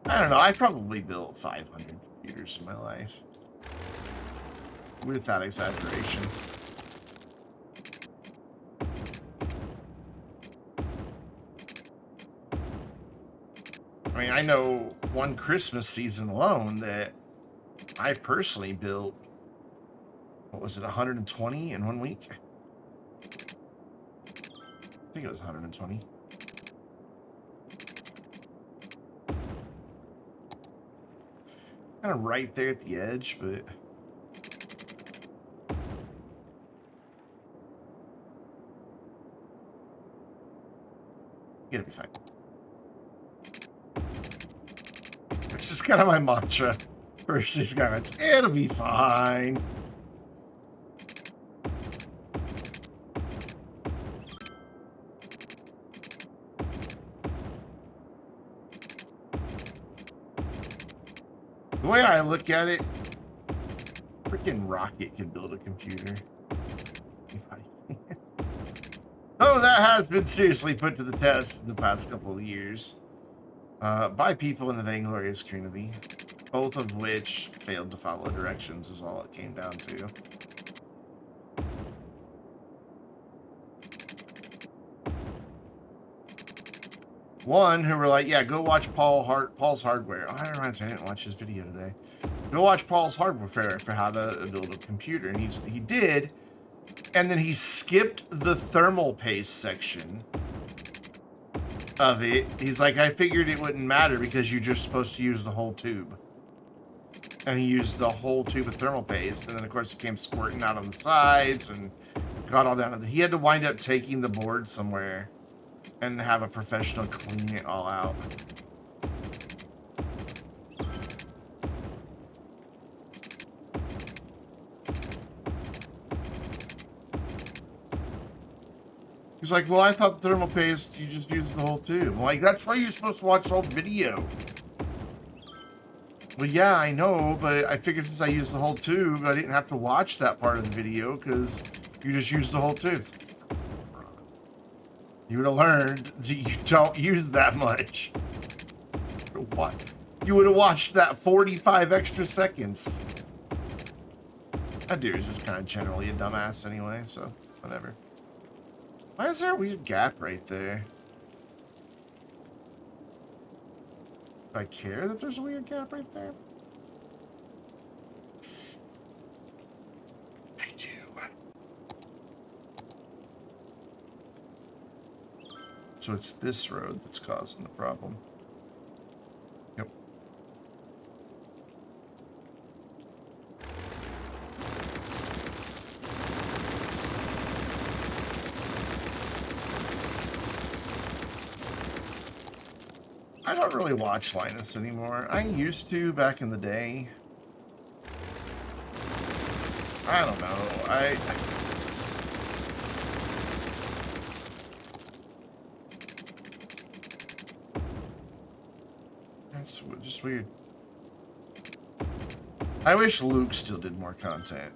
I don't know, I probably built 500 computers in my life. Without exaggeration. I mean, I know one Christmas season alone that I personally built, what was it, 120 in 1 week? I think it was 120. Kind of right there at the edge, but it'll be fine. It's just kind of my mantra for these comments. It'll be fine. The way I look at it, freaking Rocket can build a computer. Oh, that has been seriously put to the test in the past couple of years by people in the Vainglorious community, both of which failed to follow directions is all it came down to. One who were like, yeah, go watch Paul's Hardware. Oh, that reminds me, I didn't watch his video today. Go watch Paul's Hardware for how to build a computer. And he did, and then he skipped the thermal paste section of it. He's like, I figured it wouldn't matter because you're just supposed to use the whole tube. And he used the whole tube of thermal paste, and then of course it came squirting out on the sides and got all down. He had to wind up taking the board somewhere and have a professional clean it all out. He's like, well, I thought thermal paste, you just use the whole tube. I'm like, that's why you're supposed to watch the whole video. Well, yeah, I know, but I figured since I used the whole tube, I didn't have to watch that part of the video because you just use the whole tube. You would have learned that you don't use that much. What? You would have watched that 45 extra seconds. That dude is just kind of generally a dumbass anyway, so whatever. Why is there a weird gap right there? Do I care that there's a weird gap right there? I do. So it's this road that's causing the problem. Yep. I don't really watch Linus anymore. I used to back in the day. I don't know. That's just weird. I wish Luke still did more content.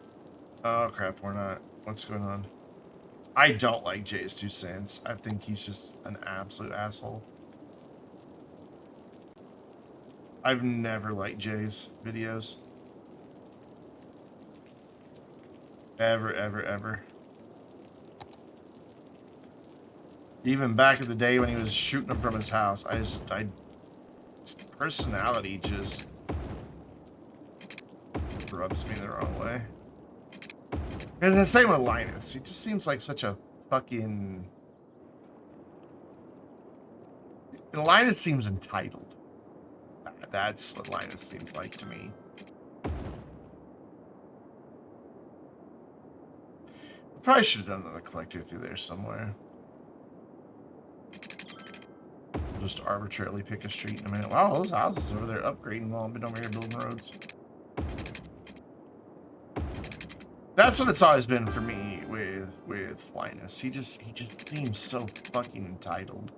Oh crap, we're not. What's going on? I don't like Jay's 2 cents. I think he's just an absolute asshole. I've never liked Jay's videos. Ever, ever, ever. Even back in the day when he was shooting them from his house, his personality just rubs me the wrong way. And the same with Linus. He just seems like such a fucking... Linus seems entitled. That's what Linus seems like to me. Probably should have done another collector through there somewhere. Just arbitrarily pick a street in a minute. Wow, those houses over there upgrading while I've been over here building roads. That's what it's always been for me with Linus. He just seems so fucking entitled.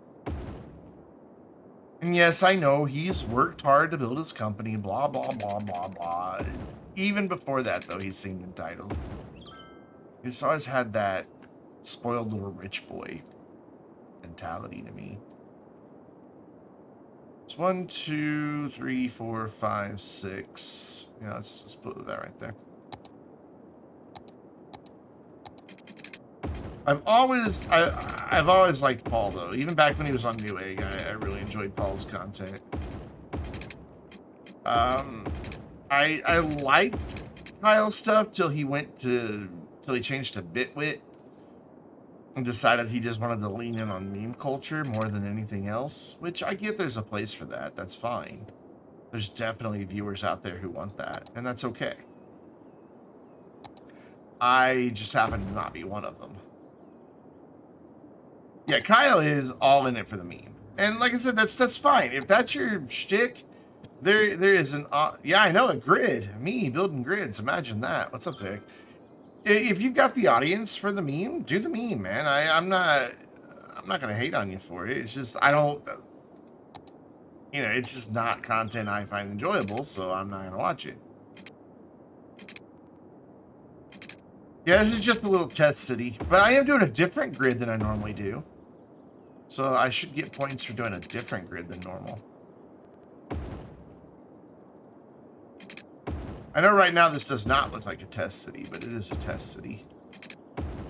And yes, I know he's worked hard to build his company, blah, blah, blah, blah, blah. Even before that, though, he seemed entitled. He's always had that spoiled little rich boy mentality to me. It's 1, 2, 3, 4, 5, 6. Yeah, let's just put that right there. I've always liked Paul though. Even back when he was on Newegg, I really enjoyed Paul's content. I liked Kyle's stuff till he changed to Bitwit and decided he just wanted to lean in on meme culture more than anything else. Which I get, there's a place for that. That's fine. There's definitely viewers out there who want that, and that's okay. I just happen to not be one of them. Yeah, Kyle is all in it for the meme. And like I said, that's fine. If that's your shtick, there is an... yeah, I know, a grid. Me, building grids. Imagine that. What's up, Vic? If you've got the audience for the meme, do the meme, man. I'm not going to hate on you for it. It's just, I don't... You know, it's just not content I find enjoyable, so I'm not going to watch it. Yeah, this is just a little test city. But I am doing a different grid than I normally do. So I should get points for doing a different grid than normal. I know right now this does not look like a test city, but it is a test city.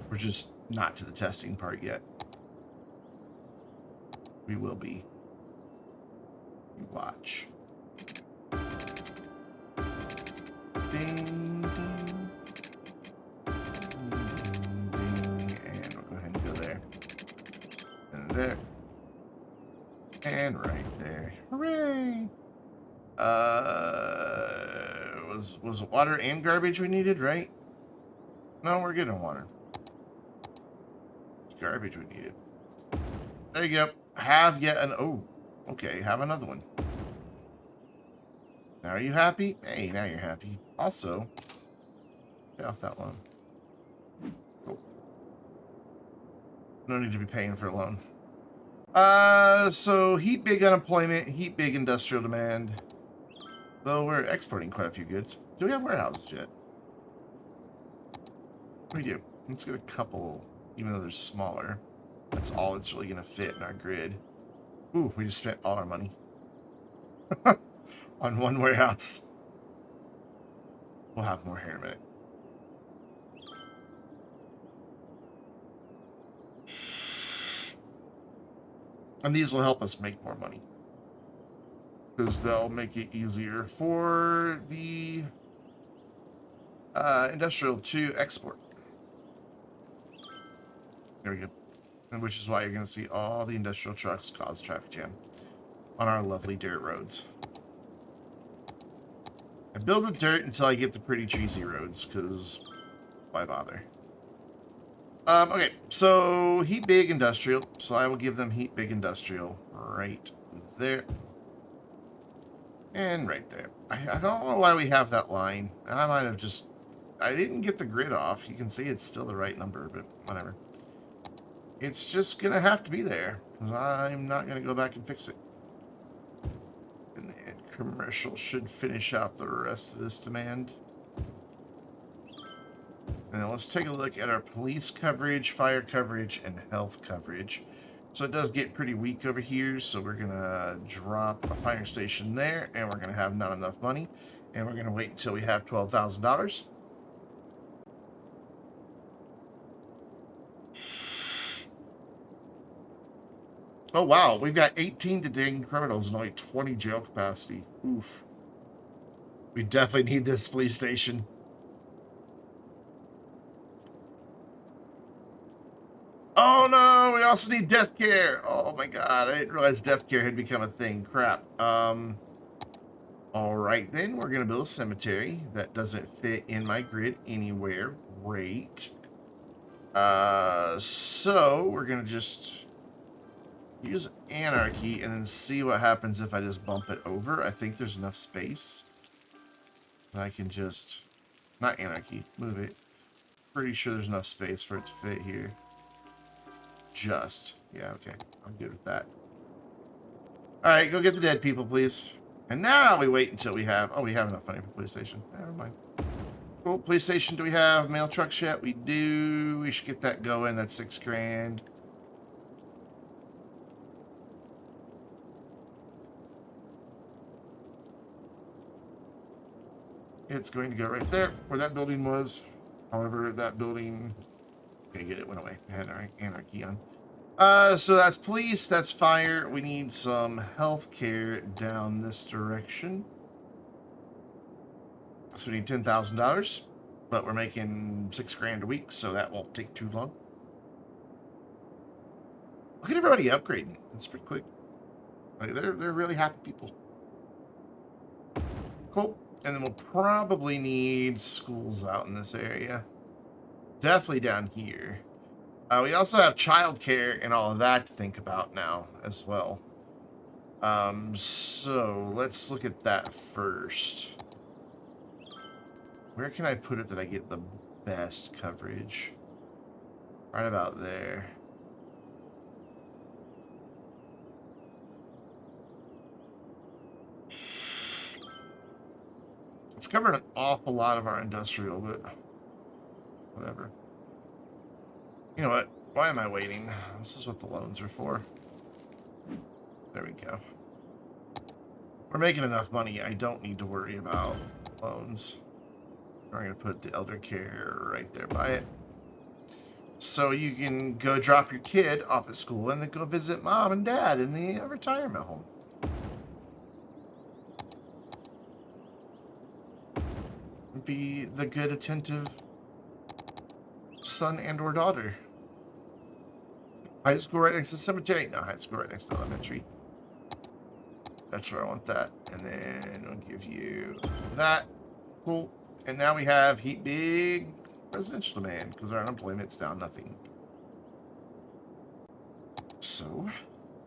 We're just not to the testing part yet. We will be. You watch. Ding, ding. Ding, and we'll go ahead and go there. And there. And right there. Hooray! Was water and garbage we needed, right? No, we're good on water. It's garbage we needed. There you go. Have yet an... Oh, okay. Have another one. Now are you happy? Hey, now you're happy. Also, pay off that loan. Cool. No need to be paying for a loan. So heat big unemployment, heat big industrial demand. Though we're exporting quite a few goods. Do we have warehouses yet? What do we do? Let's get a couple, even though they're smaller. That's all that's really going to fit in our grid. Ooh, we just spent all our money on one warehouse. We'll have more here in a minute. And these will help us make more money. Because they'll make it easier for the industrial to export. There we go. And which is why you're going to see all the industrial trucks cause traffic jam on our lovely dirt roads. I build with dirt until I get the pretty cheesy roads, because why bother? Okay, so heat big industrial. So I will give them heat big industrial right there. And right there. I don't know why we have that line. I might have just... I didn't get the grid off. You can see it's still the right number, but whatever. It's just going to have to be there, because I'm not going to go back and fix it. And then commercial should finish out the rest of this demand. And then let's take a look at our police coverage, fire coverage, and health coverage. So it does get pretty weak over here, so we're going to drop a fire station there, and we're going to have not enough money. And we're going to wait until we have $12,000. Oh, wow. We've got 18 detained criminals and only 20 jail capacity. Oof. We definitely need this police station. Oh, no. We also need death care. Oh, my God. I didn't realize death care had become a thing. Crap. All right, then. We're going to build a cemetery. That doesn't fit in my grid anywhere. Great. So we're going to just... use anarchy and then see what happens if I just bump it over. I think there's enough space. And I can just... not anarchy. Move it. Pretty sure there's enough space for it to fit here. Just. Yeah, okay. I'm good with that. Alright, go get the dead people, please. And now we wait until we have... oh, we have enough money for police station. Never mind. Cool. Police station, do we have mail trucks yet? We do. We should get that going. That's $6 grand. it's going to go right there where that building was. However, that building, okay, get it went away. I had anarchy on. So that's police, that's fire. We need some healthcare down this direction. So we need $10,000, but we're making $6,000 a week, so that won't take too long. Look at everybody upgrading. It's pretty quick. Like, they're really happy people. Cool. And then we'll probably need schools out in this area. Definitely down here. We also have childcare and all of that to think about now as well. So let's look at that first. Where can I put it that I get the best coverage? Right about there. It's covered an awful lot of our industrial, but whatever. You know what? Why am I waiting? This is what the loans are for. There we go. We're making enough money. I don't need to worry about loans. We're going to put the elder care right there by it. So you can go drop your kid off at school and then go visit mom and dad in the retirement home. Be the good, attentive son and or daughter. High school right next to the cemetery. No, high school right next to elementary. That's where I want that. And then I'll give you that. Cool. And now we have heat big residential demand because our unemployment's down nothing. So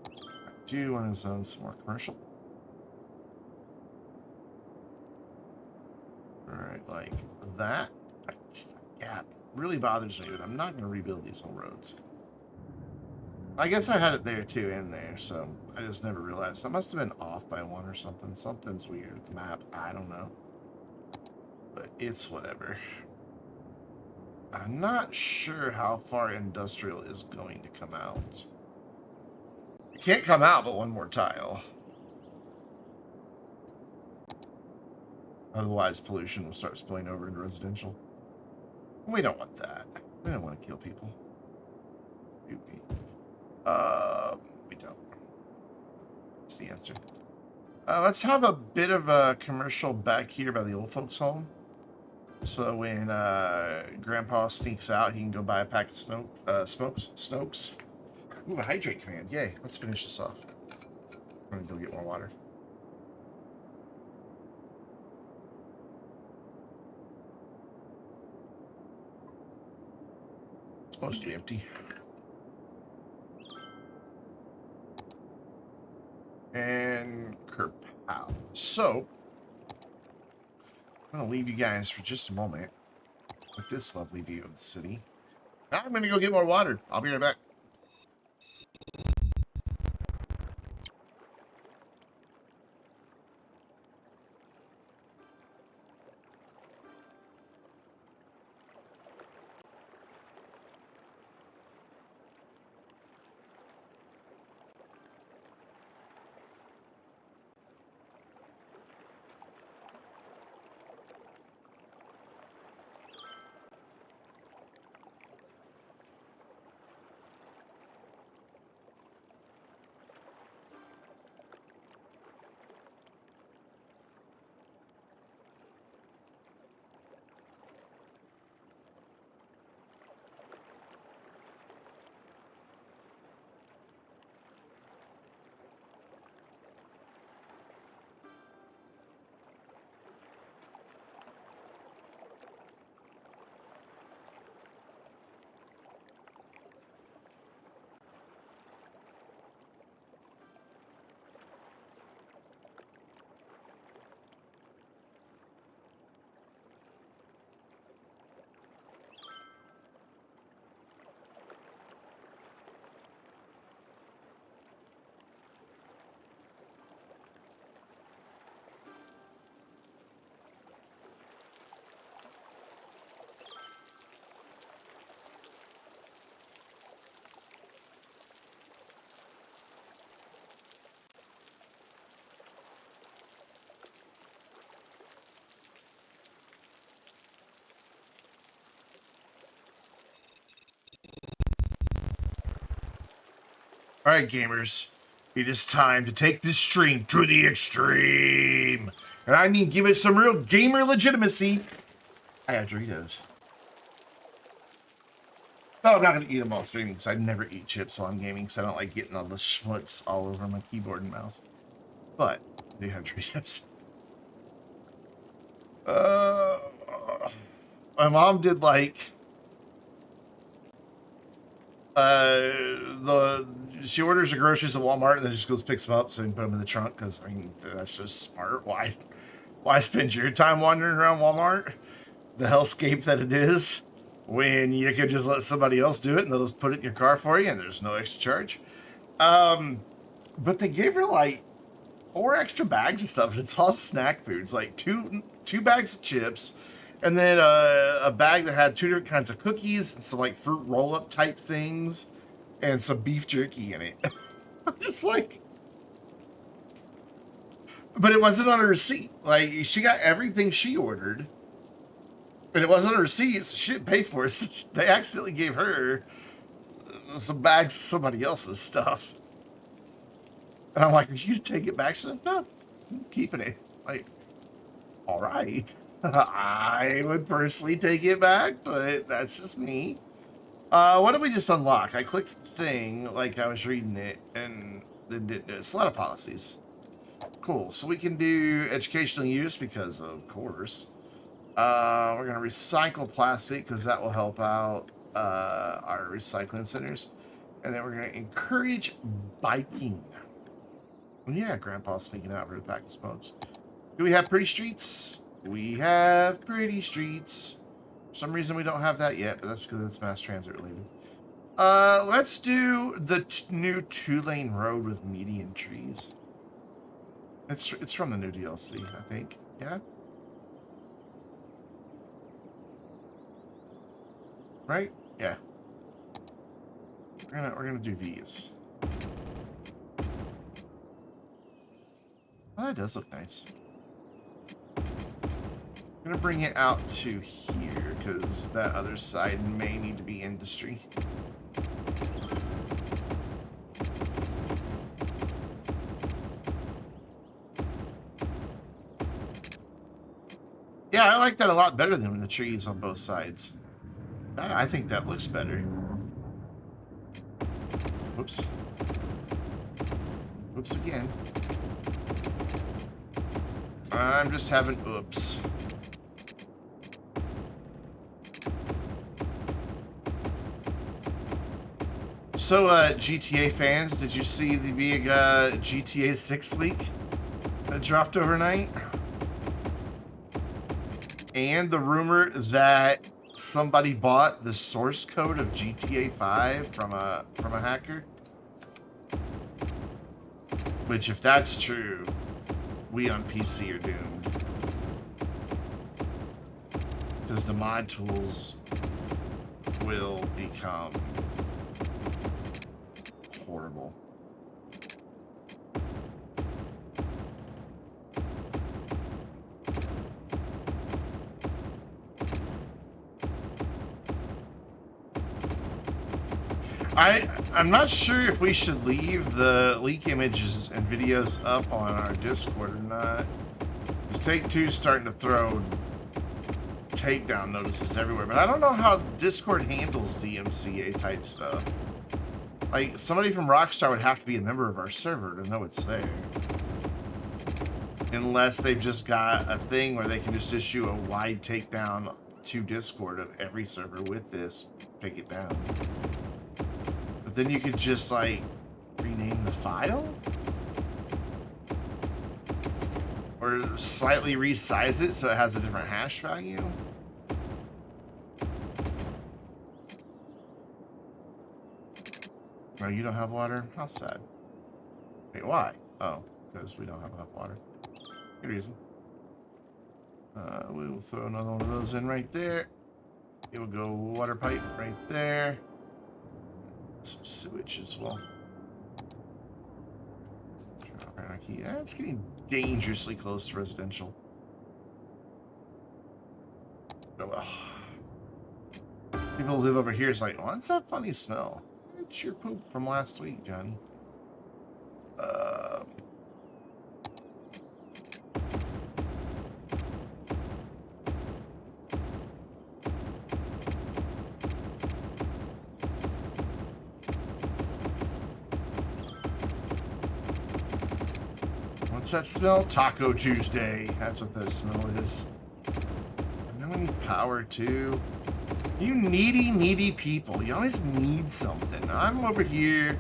I do want to zone some more commercial. Alright, like that. Just that gap really bothers me, but I'm not going to rebuild these whole roads. I guess I had it there too, in there, so I just never realized. I must have been off by one or something. Something's weird with the map. I don't know. But it's whatever. I'm not sure how far industrial is going to come out. It can't come out but one more tile. Otherwise, pollution will start spilling over into residential. We don't want that. We don't want to kill people. Do we? We don't. That's the answer. Let's have a bit of a commercial back here by the old folks' home. So when Grandpa sneaks out, he can go buy a pack of Snokes. Ooh, a hydrate command. Yay. Let's finish this off. I'm going to go get more water. It's mostly empty. And Kerpow. So, I'm going to leave you guys for just a moment with this lovely view of the city. Now I'm going to go get more water. I'll be right back. All right, gamers. It is time to take this stream to the extreme. And I mean, give it some real gamer legitimacy. I have Doritos. No, I'm not going to eat them while streaming because I never eat chips while I'm gaming because I don't like getting all the schmutz all over my keyboard and mouse. But I do have Doritos. My mom did like she orders the groceries at Walmart and then just goes picks them up so you can put them in the trunk because I mean that's just smart. Why spend your time wandering around Walmart, the hellscape that it is, when you could just let somebody else do it and they'll just put it in your car for you and there's no extra charge. But they gave her like 4 extra bags of stuff and it's all snack foods, like two bags of chips. And then a bag that had 2 different kinds of cookies and some like fruit roll-up type things and some beef jerky in it. I'm just like... But it wasn't on her receipt. Like, she got everything she ordered. But it wasn't on her receipt, so she didn't pay for it. So they accidentally gave her some bags of somebody else's stuff. And I'm like, are you going to take it back? She said, no, I'm keeping it. Like, all right. I would personally take it back, but that's just me. What did we just unlock? I clicked the thing like I was reading it, and then did this. A lot of policies. Cool. So we can do educational use because, of course. We're going to recycle plastic because that will help out our recycling centers. And then we're going to encourage biking. And yeah, Grandpa's sneaking out for a pack of smokes. Do we have pretty streets? We have pretty streets. For some reason we don't have that yet, but that's because it's mass transit related. Let's do the new 2-lane road with median trees. It's from the new DLC, I think. Yeah. Right? Yeah. We're gonna do these. Oh, that does look nice. I'm gonna bring it out to here because that other side may need to be industry. Yeah, I like that a lot better than the trees on both sides. I think that looks better. Whoops. Oops again. I'm just having oops. So, GTA fans, did you see the big GTA 6 leak that dropped overnight? And the rumor that somebody bought the source code of GTA 5 from a hacker? Which, if that's true, we on PC are doomed. Because the mod tools will become horrible. I'm not sure if we should leave the leak images and videos up on our Discord or not. Because Take-Two's starting to throw takedown notices everywhere, but I don't know how Discord handles DMCA type stuff. Like, somebody from Rockstar would have to be a member of our server to know it's there. Unless they've just got a thing where they can just issue a wide takedown to Discord of every server with this, take it down. But then you could just, like, rename the file? Or slightly resize it so it has a different hash value? Oh, you don't have water? How sad. Wait, why? Oh, because we don't have enough water. Good reason. We will throw another one of those in right there. It will go water pipe right there. Some sewage as well. Yeah, it's getting dangerously close to residential. Oh well. People who live over here is like, what's that funny smell? It's your poop from last week, Johnny. What's that smell? Taco Tuesday. That's what that smell is. And then we need power too. You needy people. You always need something. I'm over here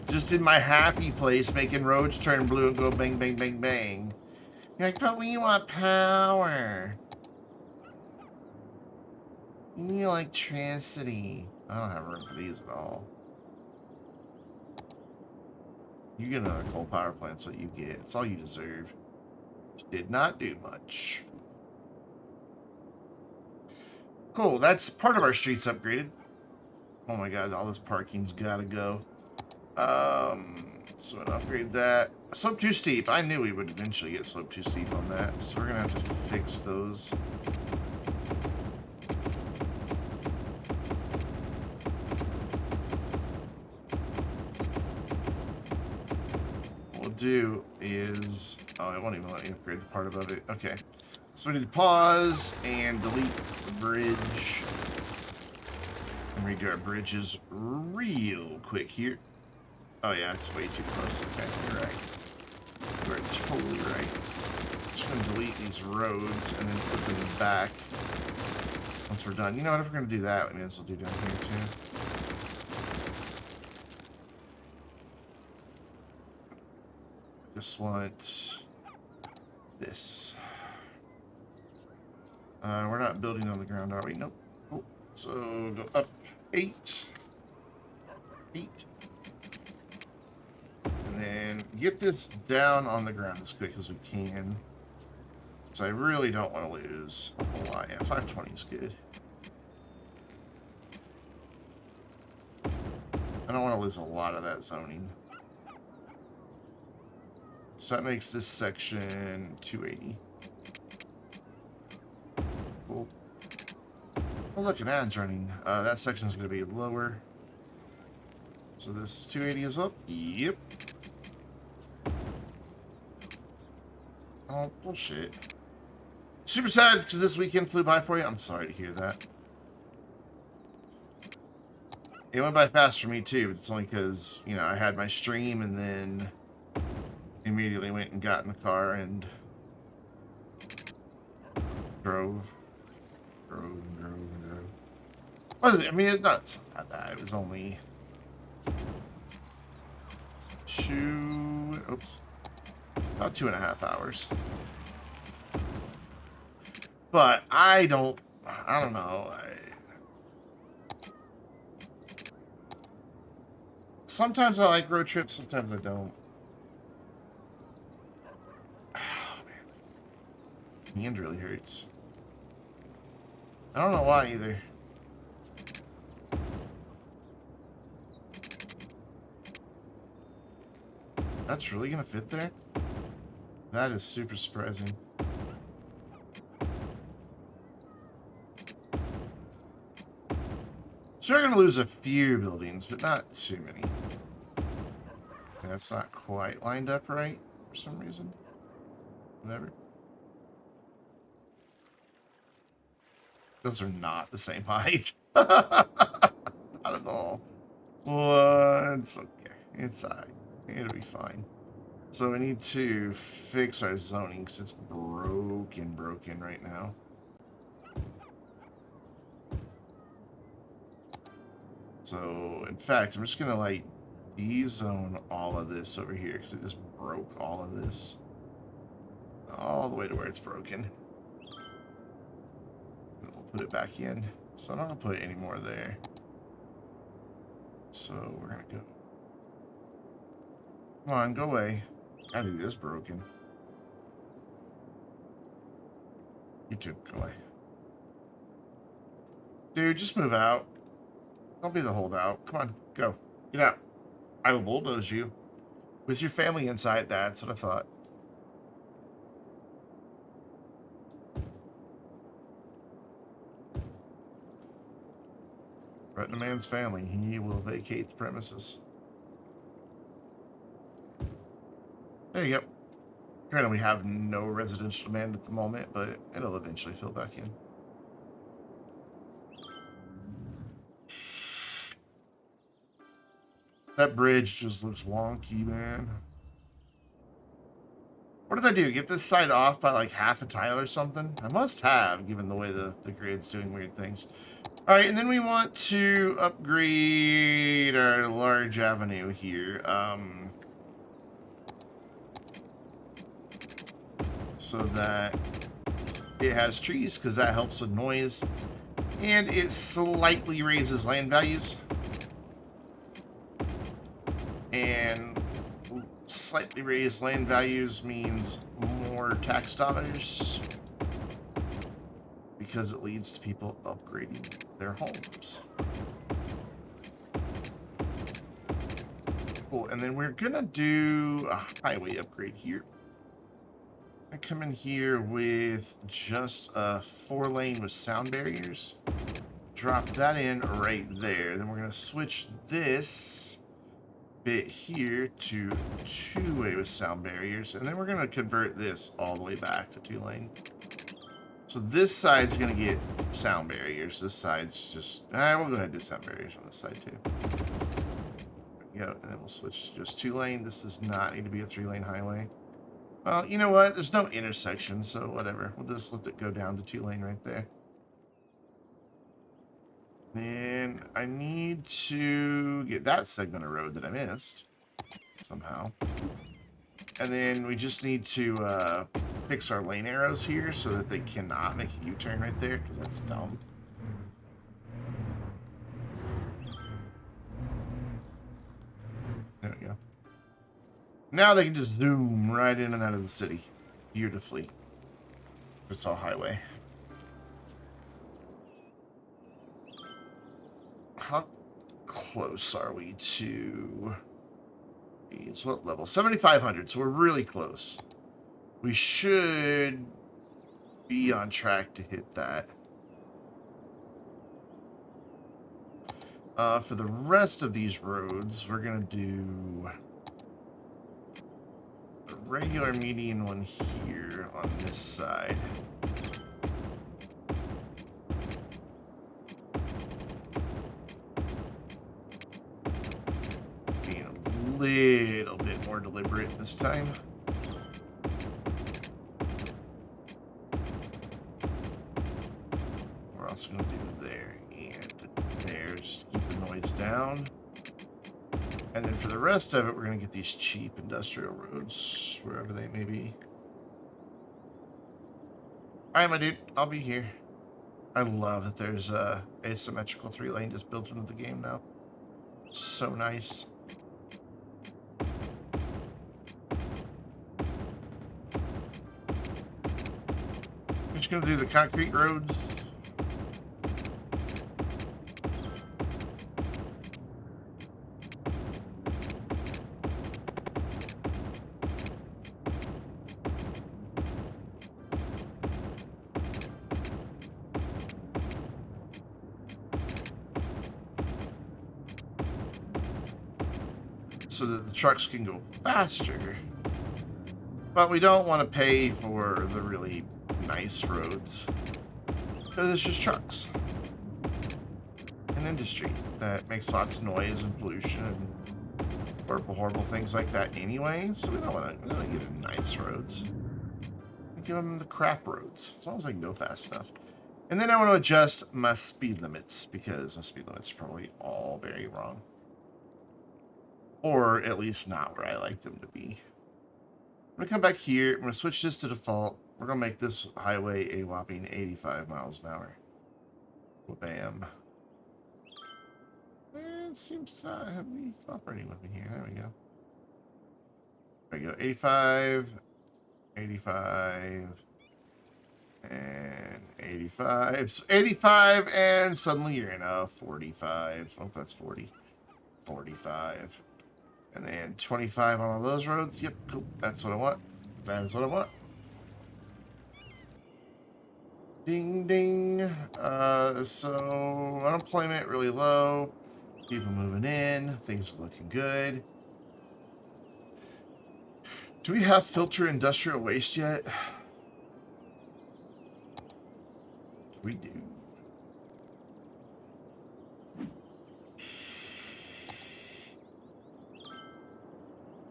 just in my happy place making roads turn blue and go bang, bang, bang, bang. You're like, but we want power. You need electricity. I don't have room for these at all. You get another coal power plant, so you get. It's all you deserve. Which did not do much. Cool, that's part of our streets upgraded. Oh my god, all this parking's gotta go. So I'm gonna upgrade that. Slope too steep. I knew we would eventually get slope too steep on that, so we're gonna have to fix those. What we'll do is, oh, I won't even let me upgrade the part above it. Okay, so we need to pause and delete the bridge and redo our bridges real quick here. Oh yeah, it's way too close. Okay, you're right. You're totally right. Just gonna delete these roads and then put them back once we're done. You know what? If we're gonna do that, we may as well do down here too. Just want this. We're not building on the ground, are we? Nope. Cool. So go up 8. 8. And then get this down on the ground as quick as we can. So I really don't want to lose a whole lot. Yeah, 520 is good. I don't want to lose a lot of that zoning. So that makes this section 280. Cool. Oh, look, an ad's running. That section is going to be lower. So this is 280 as well. Yep. Oh, bullshit. Super sad because this weekend flew by for you. I'm sorry to hear that. It went by fast for me too, but it's only because, you know, I had my stream and then immediately went and got in the car and drove. What is it? I mean, it's not that bad. It was only about 2.5 hours. But I don't know. Sometimes I like road trips, sometimes I don't. Oh, man. My hand really hurts. I don't know why either. That's really gonna fit there? That is super surprising. So we're gonna lose a few buildings, but not too many. That's not quite lined up right for some reason. Whatever. Those are not the same height. Not at all. Well, it's okay. It's alright. It'll be fine. So we need to fix our zoning because it's broken right now. So, in fact, I'm just going to, like, de-zone all of this over here because it just broke all of this. All the way to where it's broken. And we'll put it back in. So I'm not going to put any more there. So we're going to go. Come on, go away. I think this broken. You too, go away. Dude, just move out. Don't be the holdout. Come on, go. Get out. I will bulldoze you. With your family inside, that's what I thought. Threaten a man's family. He will vacate the premises. There you go. Granted, we have no residential demand at the moment, but it'll eventually fill back in. That bridge just looks wonky, man. What did I do? Get this side off by like half a tile or something? I must have, given the way the grid's doing weird things. All right, and then we want to upgrade our large avenue here. So that it has trees, because that helps with noise. And it slightly raises land values. And slightly raised land values means more tax dollars, because it leads to people upgrading their homes. Cool, and then we're gonna do a highway upgrade here. I come in here with just a 4-lane with sound barriers. Drop that in right there. Then we're gonna switch this bit here to 2-way with sound barriers, and then we're gonna convert this all the way back to 2-lane. So this side's gonna get sound barriers. This side's just we'll go ahead and do sound barriers on this side too. There we go, and then we'll switch to just 2-lane. This does not need to be a 3-lane highway. Well, you know what? There's no intersection, so whatever. We'll just let it go down to 2-lane right there. Then I need to get that segment of road that I missed somehow. And then we just need to fix our lane arrows here so that they cannot make a U-turn right there, because that's dumb. There we go. Now they can just zoom right in and out of the city beautifully. It's all highway. How close are we to these? What level? 7,500, so we're really close. We should be on track to hit that. For the rest of these roads, we're going to do a regular median one here on this side. Being a little bit more deliberate this time. We're also going to do there and there, just to keep the noise down. And then for the rest of it, we're going to get these cheap industrial roads, wherever they may be. Alright, my dude, I'll be here. I love that there's a asymmetrical 3-lane just built into the game now. So nice. I'm just going to do the concrete roads. So that the trucks can go faster. But we don't want to pay for the really nice roads, because it's just trucks. An industry that makes lots of noise and pollution and horrible things like that anyway. So we don't want to give them nice roads. We give them the crap roads, as long as I can go fast enough. And then I want to adjust my speed limits, because my speed limits are probably all very wrong. Or at least not where I like them to be. I'm going to come back here. I'm going to switch this to default. We're going to make this highway a whopping 85 miles an hour. Bam. It seems to not have me operating with me here. There we go. There we go. 85. 85. And 85. So 85, and suddenly you're in a 45. Oh, that's 40. 45. And then 25 on all those roads. Yep, cool. That's what I want. That is what I want. Ding, ding. So unemployment really low. People moving in. Things are looking good. Do we have filter industrial waste yet? We do.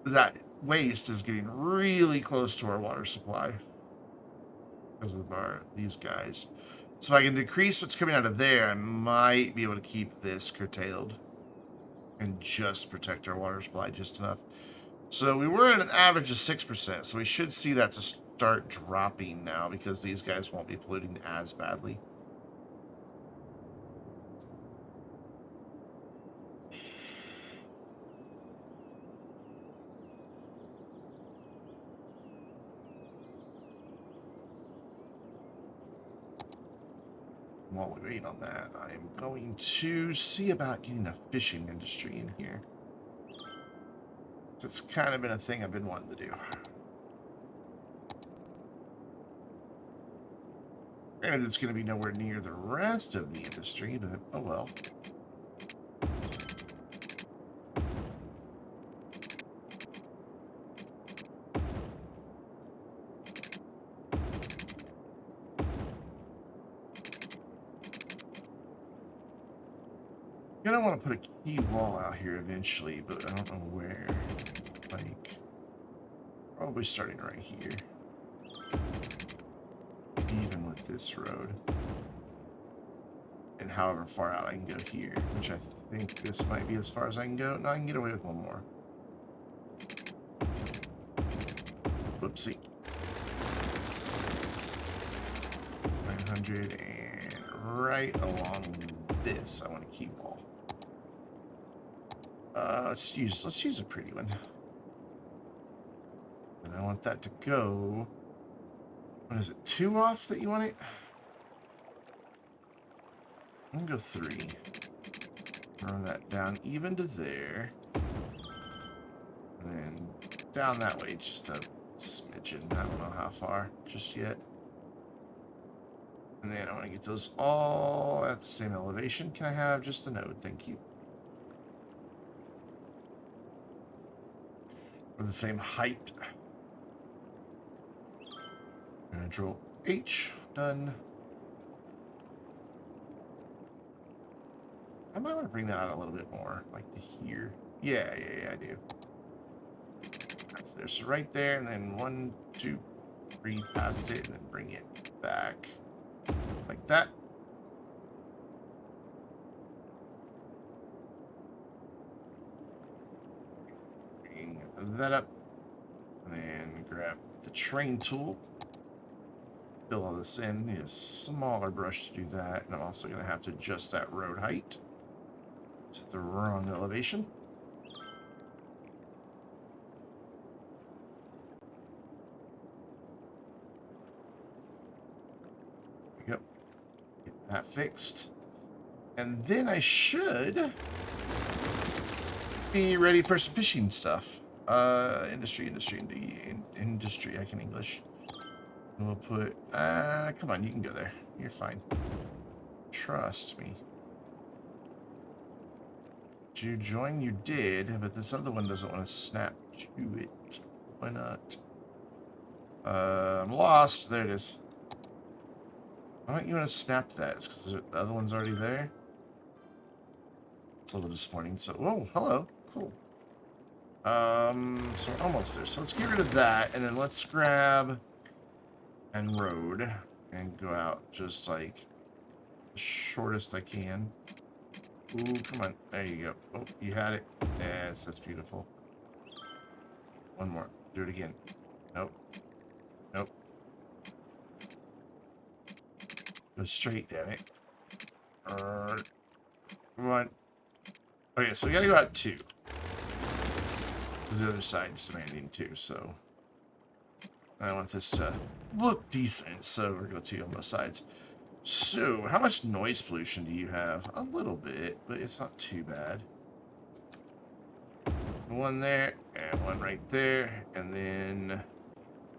Is that waste is getting really close to our water supply because of these guys. So if I can decrease what's coming out of there, I might be able to keep this curtailed and just protect our water supply just enough. So we were at an average of 6%, so we should see that to start dropping now because these guys won't be polluting as badly. While we wait on that, I'm going to see about getting a fishing industry in here. That's kind of been a thing I've been wanting to do. Granted, it's going to be nowhere near the rest of the industry, but oh well. I'm gonna want to put a key wall out here eventually, but I don't know where. Like, probably starting right here. Even with this road. And however far out I can go here, which I think this might be as far as I can go. No, I can get away with one more. Whoopsie. 900, and right along this, I want to keep all. Let's use a pretty one. And I want that to go. What is it? 2 off that you want it? I'm gonna go 3. Run that down even to there. And then down that way just a smidgen. I don't know how far just yet. And then I want to get those all at the same elevation. Can I have just a node? Thank you. Or the same height. Control H. Done. I might want to bring that out a little bit more, like to here. Yeah, I do. That's there. So right there, and then 1, 2, 3 past it, and then bring it back. Like that. Bring that up. And then grab the train tool. Fill all this in. Need a smaller brush to do that. And I'm also going to have to adjust that road height. It's at the wrong elevation. There we go. Get that fixed. And then I should be ready for some fishing stuff. Industry. I can English. And we'll put, come on, you can go there. You're fine. Trust me. Did you join? You did, but this other one doesn't want to snap to it. Why not? I'm lost. There it is. Why don't you want to snap to that? It's because the other one's already there. It's a little disappointing. So, whoa, hello. Cool. So we're almost there. So let's get rid of that, and then let's grab and road and go out just like the shortest I can. Ooh, come on. There you go. Oh, you had it. Yes, that's beautiful. One more. Do it again. Nope. Nope. Go straight, damn it. Come on. Okay, so we gotta go out 2. The other side's demanding 2, so I want this to look decent, so we're going to 2 on both sides. So, how much noise pollution do you have? A little bit, but it's not too bad. One there, and one right there, and then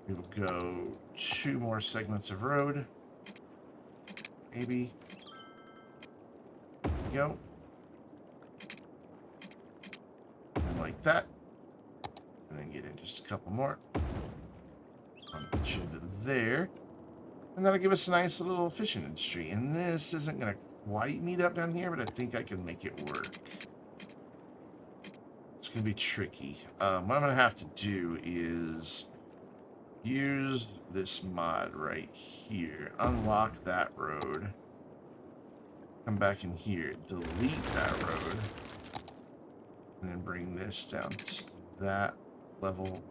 we will go 2 more segments of road. Maybe. Go. And like that. And then get in just a couple more. I'll put you into there. And that'll give us a nice little fishing industry. And this isn't going to quite meet up down here, but I think I can make it work. Let's going to be tricky. What I'm going to have to do is use this mod right here. Unlock that road. Come back in here. Delete that road. And then bring this down to that level.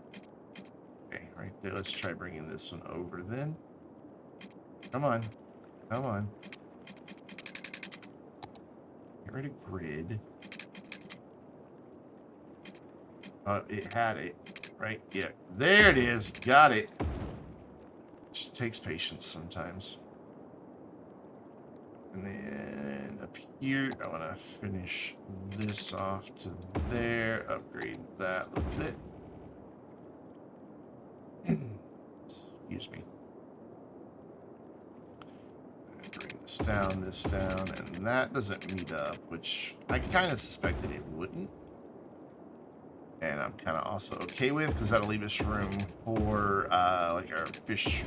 Okay, right there. Let's try bringing this one over then. Come on. Come on. Get rid of grid. It had it. Right? Yeah. There it is. Got it. Just takes patience sometimes. And then up here, I want to finish this off to there. Upgrade that a little bit. Excuse me. Bring this down, and that doesn't meet up, which I kind of suspected it wouldn't. And I'm kind of also okay with, because that'll leave us room for like our fish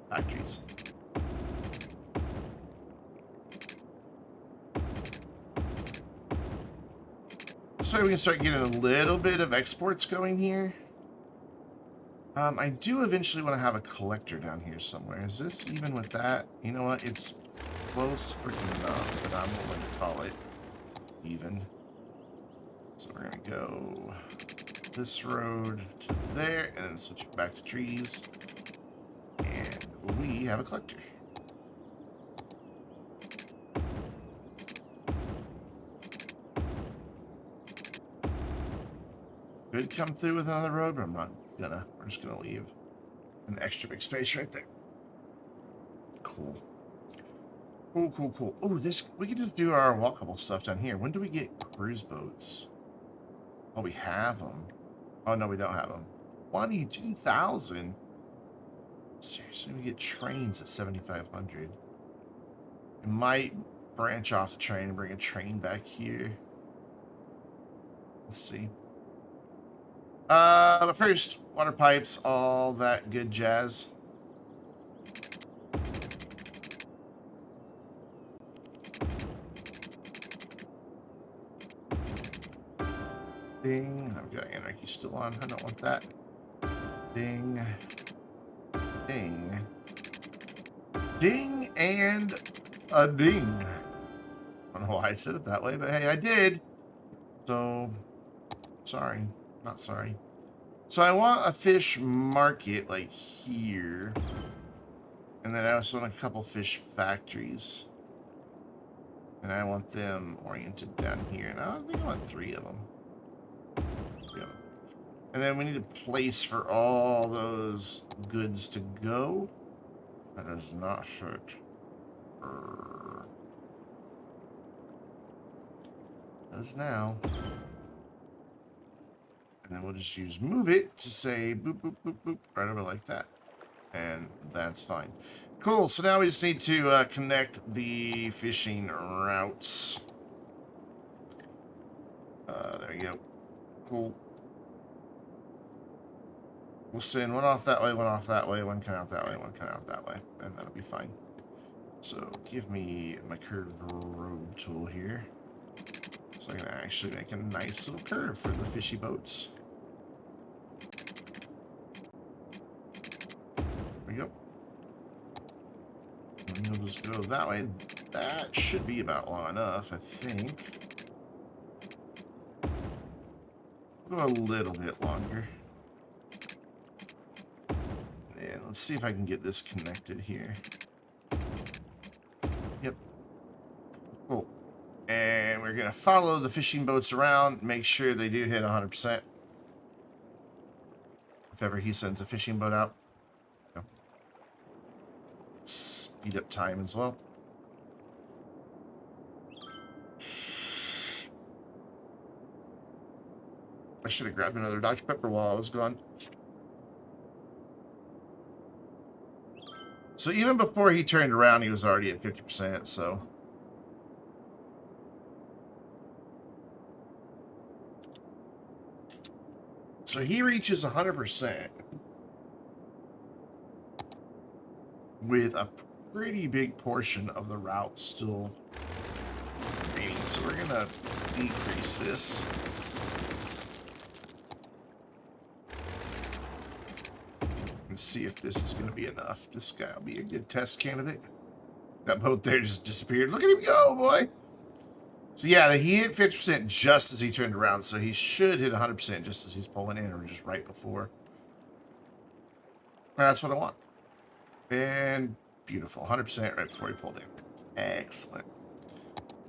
factories. So we can start getting a little bit of exports going here. I do eventually want to have a collector down here somewhere. Is this even with that? You know what? It's close freaking enough that I'm willing to call it even. So we're going to go this road to there, and then switch it back to trees. And we have a collector. Could come through with another road, but I'm not gonna. We're just gonna leave an extra big space right there. Cool. Cool. Oh, we could just do our walkable stuff down here. When do we get cruise boats? Oh, we have them. Oh, no, we don't have them. 22,000. Seriously, we get trains at 7,500. We might branch off the train and bring a train back here. Let's see. But first, water pipes, all that good jazz. Ding. I've got anarchy still on. I don't want that. Ding. Ding. Ding and a ding. I don't know why I said it that way, but hey, I did. So, sorry. Not sorry. So I want a fish market like here. And then I also want a couple fish factories. And I want them oriented down here. And I think I want 3 of them. Yeah. And then we need a place for all those goods to go. That does not hurt. Does now. And then we'll just use move it to say boop, boop, boop, boop, right over like that. And that's fine. Cool, so now we just need to connect the fishing routes. There you go. Cool. We'll send one off that way, one off that way, one come out that way, one come out that way. And that'll be fine. So give me my curved road tool here. So I can actually make a nice little curve for the fishy boats. There we go. And we'll just go that way. That should be about long enough, I think. We'll go a little bit longer. And let's see if I can get this connected here. Yep. Cool. And we're going to follow the fishing boats around, make sure they do hit 100%. If ever he sends a fishing boat out. You know. Speed up time as well. I should have grabbed another Dr. Pepper while I was gone. So even before he turned around, he was already at 50%, so... So he reaches 100% with a pretty big portion of the route still raining, so we're gonna decrease this. And see if this is gonna be enough. This guy will be a good test candidate. That boat there just disappeared. Look at him go, boy! So yeah, he hit 50% just as he turned around, so he should hit 100% just as he's pulling in, or just right before. That's what I want. And beautiful, 100% right before he pulled in. Excellent.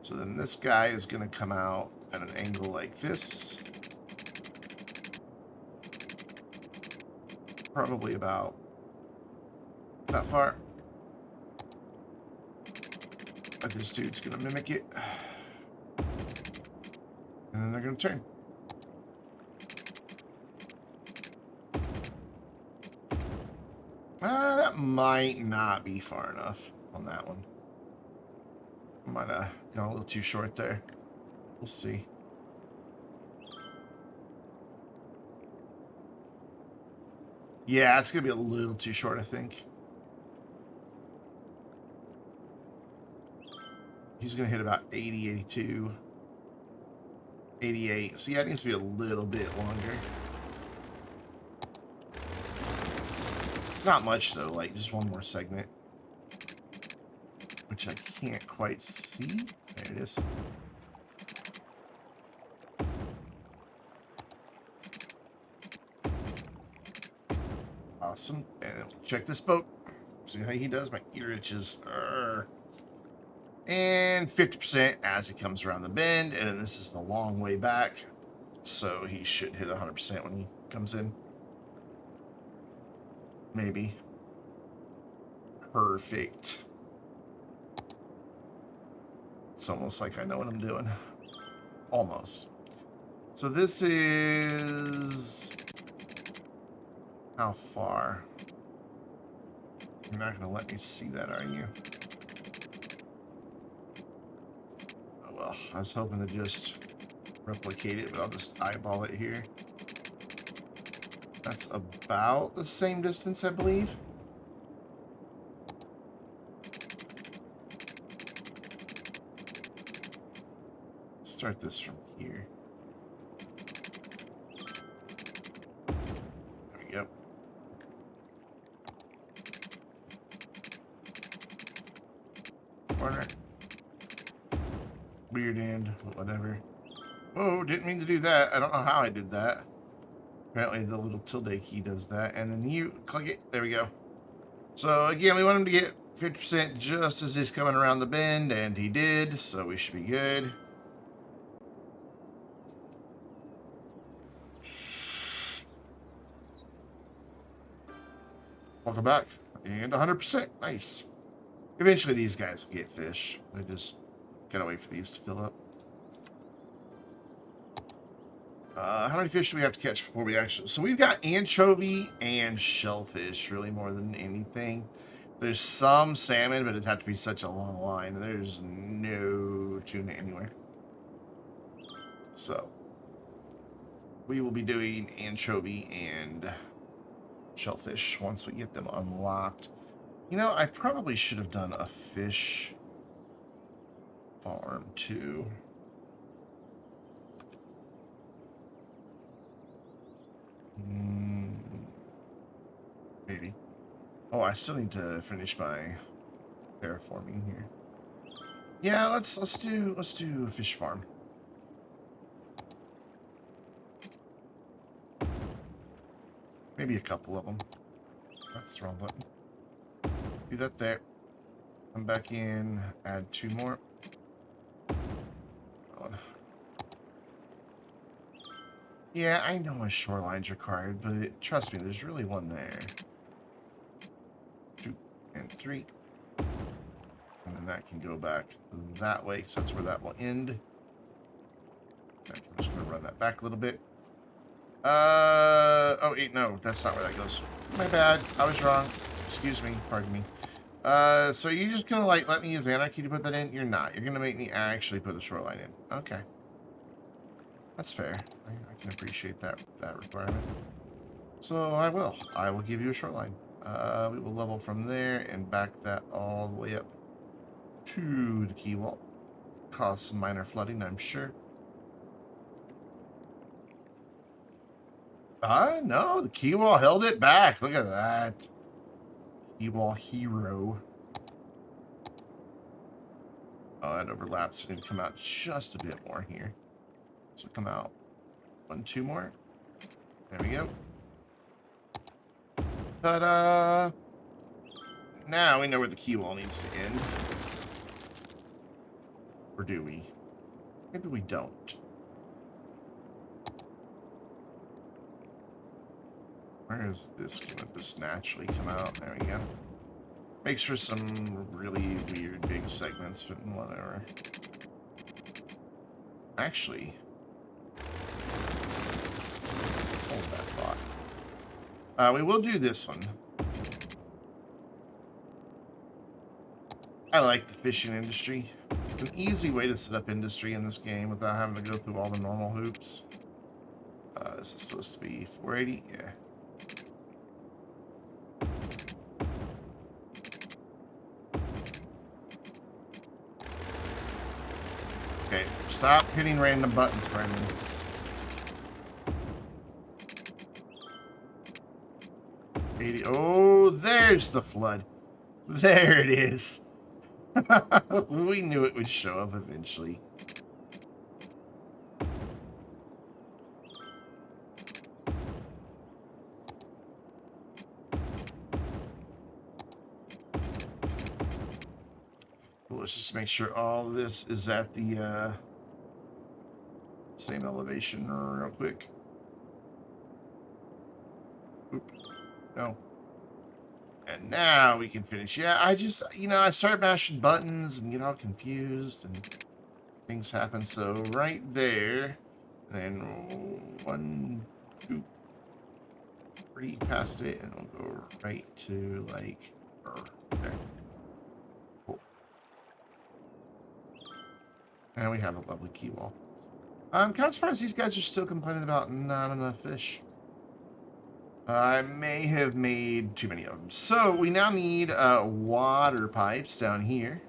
So then this guy is going to come out at an angle like this. Probably about that far. But this dude's going to mimic it. And then they're going to turn. That might not be far enough on that one. Might have gone a little too short there. We'll see. Yeah, it's going to be a little too short, I think. He's going to hit about 80, 82, 88. So yeah, it needs to be a little bit longer. Not much, though. Like, just one more segment. Which I can't quite see. There it is. Awesome. And check this boat. See how he does? My ear itches. And 50% as he comes around the bend. And then this is the long way back. So he should hit 100% when he comes in. Maybe. Perfect. It's almost like I know what I'm doing. Almost. So this is... How far? You're not going to let me see that, are you? Oh, well, I was hoping to just replicate it, but I'll just eyeball it here. That's about the same distance, I believe. Start this from here. There we go. Corner. Weird end, whatever. Oh, didn't mean to do that. I don't know how I did that. Apparently the little tilde key does that. And then you click it. There we go. So again, we want him to get 50% just as he's coming around the bend, and he did, so we should be good. Welcome back. And 100%. Nice. Eventually these guys will get fish. They just gotta wait for these to fill up. How many fish do we have to catch before we actually... So we've got anchovy and shellfish, really, more than anything. There's some salmon, but it'd have to be such a long line. There's no tuna anywhere. So we will be doing anchovy and shellfish once we get them unlocked. You know, I probably should have done a fish farm too. Maybe. Oh, I still need to finish my terraforming here. Yeah, let's do a fish farm. Maybe a couple of them. That's the wrong button. Do that there. Come back in, add 2 more. Yeah, I know a shoreline's required, but trust me, there's really one there. 2 and 3. And then that can go back that way, because that's where that will end. I'm just going to run that back a little bit. Oh, wait, no, that's not where that goes. My bad. I was wrong. Excuse me. Pardon me. So you're just going to, like, let me use Anarchy to put that in? You're not. You're going to make me actually put the shoreline in. Okay. That's fair. I can appreciate that requirement. So I will. I will give you a shoreline. We will level from there and back that all the way up to the quay wall. cause some minor flooding, I'm sure. No, the key wall held it back. Look at that. Key wall hero. Oh, that overlaps. So going to come out just a bit more here. So come out 1, 2 more. There we go. Ta-da! Now we know where the key wall needs to end. Or do we? Maybe we don't. Where is this going to just naturally come out? There we go. Makes for some really weird big segments, but whatever. Actually, hold that thought. We will do this one. I like the fishing industry. An easy way to set up industry in this game without having to go through all the normal hoops. This is supposed to be 480? Yeah. Okay, stop hitting random buttons, Brendan. Oh, there's the flood. There it is. We knew it would show up eventually. Well, let's just make sure all of this is at the same elevation real quick. Oop. No. And now we can finish. Yeah, I just, I start mashing buttons and get all confused and things happen. So right there, then 1, 2, 3 past it, and we'll go right to like there. Cool. And we have a lovely key wall. I'm kind of surprised these guys are still complaining about not enough fish. I may have made too many of them. So we now need water pipes down here.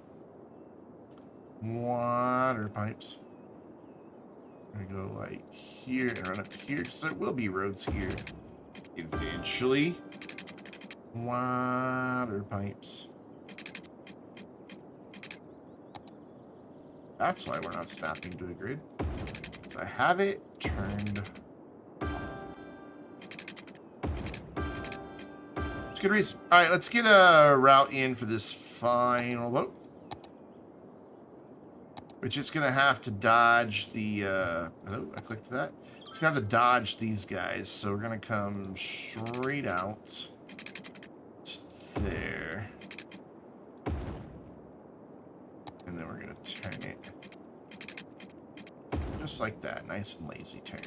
Water pipes. I'm gonna go like here and run up to here because there will be roads here eventually. Water pipes. That's why we're not snapping to a grid. Because I have it turned. Good reason. All right, let's get a route in for this final boat, which is gonna have to dodge the. Oh, I clicked that. It's gonna have to dodge these guys. So we're gonna come straight out there, and then we're gonna turn it just like that, nice and lazy turn.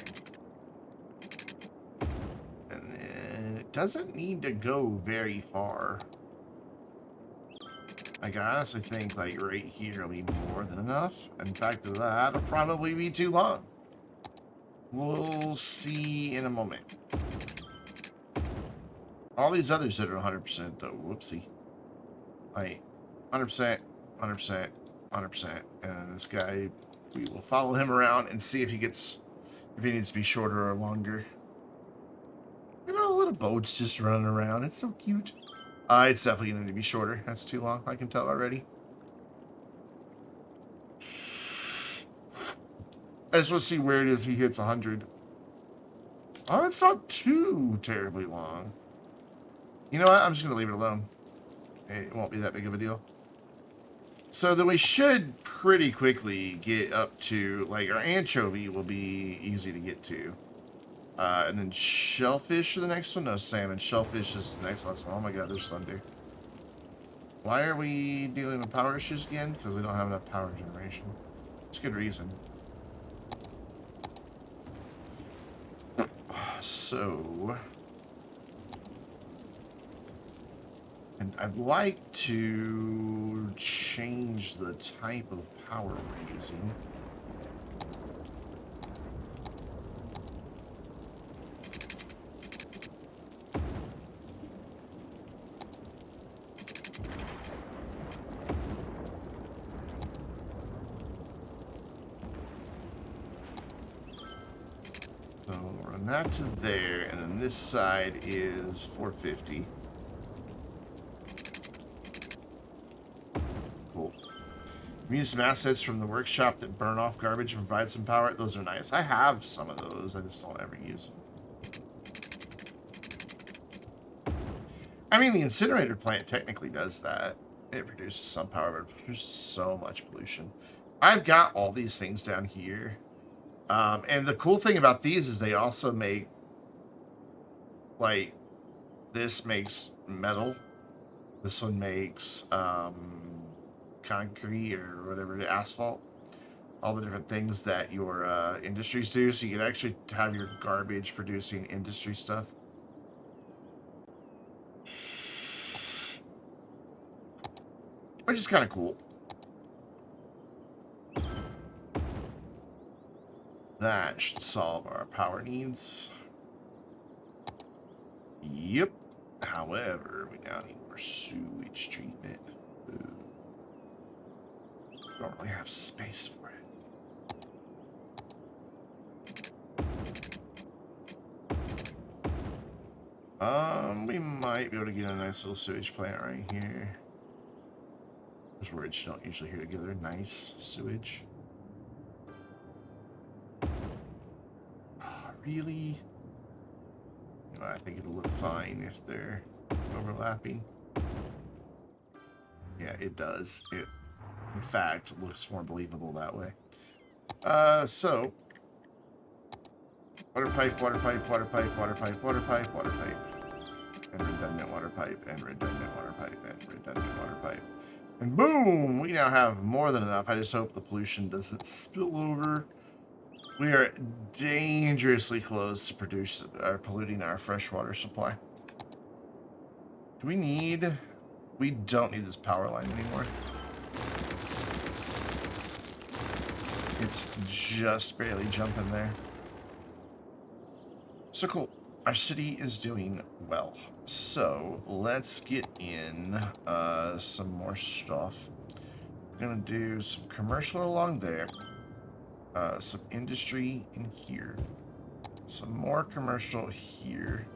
Doesn't need to go very far. Like, I honestly think, like, right here will be more than enough. In fact, that'll probably be too long. We'll see in a moment. All these others that are 100%, though, whoopsie. Like, 100%, 100%, 100%. And this guy, we will follow him around and see if he needs to be shorter or longer. Little boats just running around. It's so cute. It's definitely going to be shorter. That's too long. I can tell already. I just want to see where it is he hits 100. Oh, it's not too terribly long. You know what? I'm just going to leave it alone. It won't be that big of a deal. So then we should pretty quickly get up to, like, our anchovy will be easy to get to. And then shellfish are the next one? No, salmon. Shellfish is the next one. Oh my god, there's thunder. Why are we dealing with power issues again? Because we don't have enough power generation. It's a good reason. So... and I'd like to change the type of power we're using. from that to there, and then this side is 450. Cool. We use some assets from the workshop that burn off garbage and provide some power. Those are nice. I have some of those. I just don't ever use them. I mean, the incinerator plant technically does that. It produces some power, but it produces so much pollution. I've got all these things down here. And the cool thing about these is they also make, like, this makes metal. This one makes concrete or whatever, asphalt. All the different things that your industries do. So you can actually have your garbage producing industry stuff. Which is kind of cool. That should solve our power needs. Yep. However, we now need more sewage treatment. Ooh. Don't really have space for it. We might be able to get a nice little sewage plant right here. Those words you don't usually hear together. Nice sewage. Really? You know, I think it'll look fine if they're overlapping. Yeah, it does. It, in fact, looks more believable that way. So water pipe, water pipe, water pipe, water pipe, water pipe, water pipe, and redundant water pipe, and redundant water pipe, and redundant water pipe. And boom! We now have more than enough. I just hope the pollution doesn't spill over. We are dangerously close to polluting our freshwater supply. Do we need... We don't need this power line anymore. It's just barely jumping there. So cool. Our city is doing well. So let's get in some more stuff. I'm going to do some commercial along there. Some industry in here. Some more commercial here.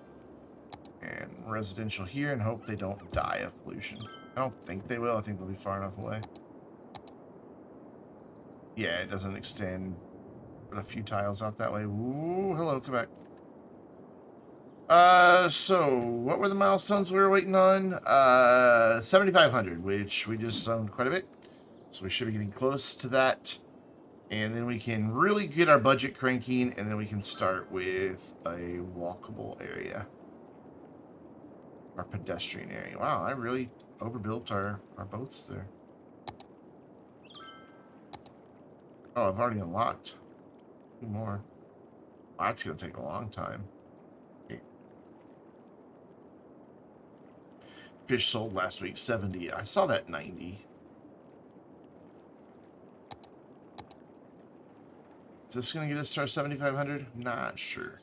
And residential here, and hope they don't die of pollution. I don't think they will. I think they'll be far enough away. Yeah, it doesn't extend but a few tiles out that way. Ooh, hello, come back. So what were the milestones we were waiting on? 7,500, which we just zoned quite a bit. So we should be getting close to that. And then we can really get our budget cranking, and then we can start with a walkable area. Our pedestrian area. Wow, I really overbuilt our boats there. Oh, I've already unlocked 2 more. Oh, that's going to take a long time. Okay. Fish sold last week, 70. I saw that 90. Is this going to get us to our 7,500? Not sure.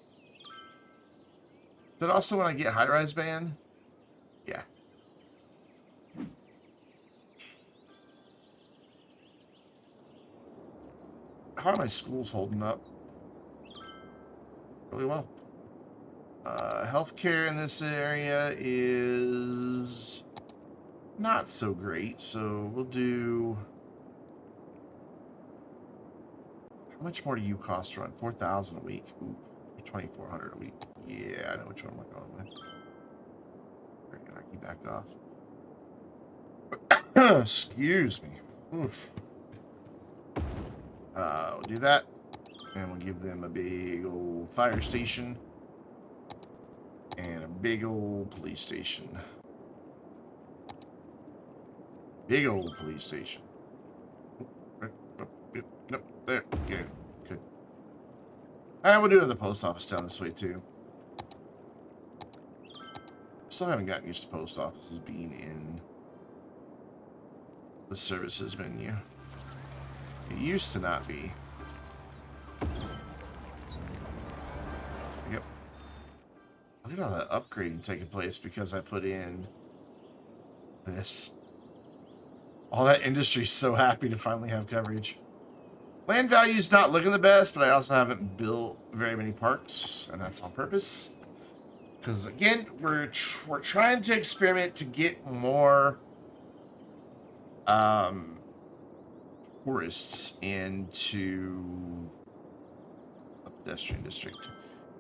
Did also when I get high-rise ban? Yeah. How are my schools holding up? Really well. Healthcare in this area is not so great, so we'll do... How much more do you cost to run? 4,000 a week. Ooh, 2,400 a week. Yeah, I know which one we're going with. We're gonna keep back off. Excuse me. Oof. We'll do that, and we'll give them a big old fire station and a big old police station. Big old police station. Nope, there. Good. Good. And we'll do it in the post office down this way, too. Still haven't gotten used to post offices being in the services menu. It used to not be. Yep. Look at all that upgrading taking place because I put in this. All that industry's so happy to finally have coverage. Land value's not looking the best, but I also haven't built very many parks, and that's on purpose. Because again, we're trying to experiment to get more tourists into a pedestrian district.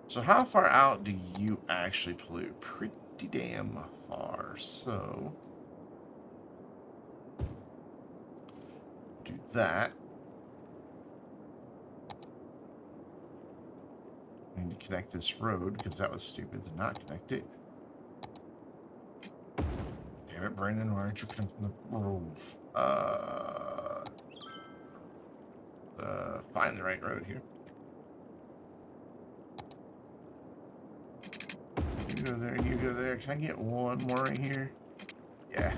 So how far out do you actually pollute? Pretty damn far. So do that. I need to connect this road because that was stupid to not connect it. Damn it, Brandon, why aren't you connecting the road? Find the right road here. You go there, you go there. Can I get one more right here? Yeah.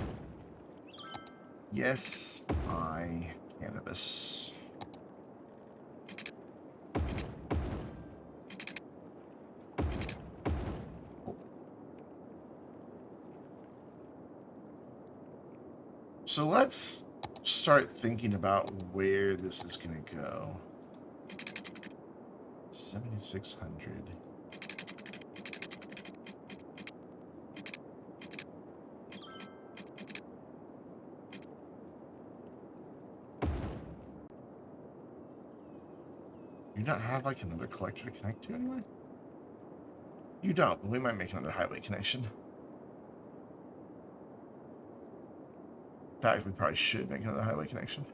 Yes, cannabis. So let's start thinking about where this is going to go. 7,600. Do you not have like another collector to connect to anyway? You don't, but we might make another highway connection. In fact, we probably should make another highway connection.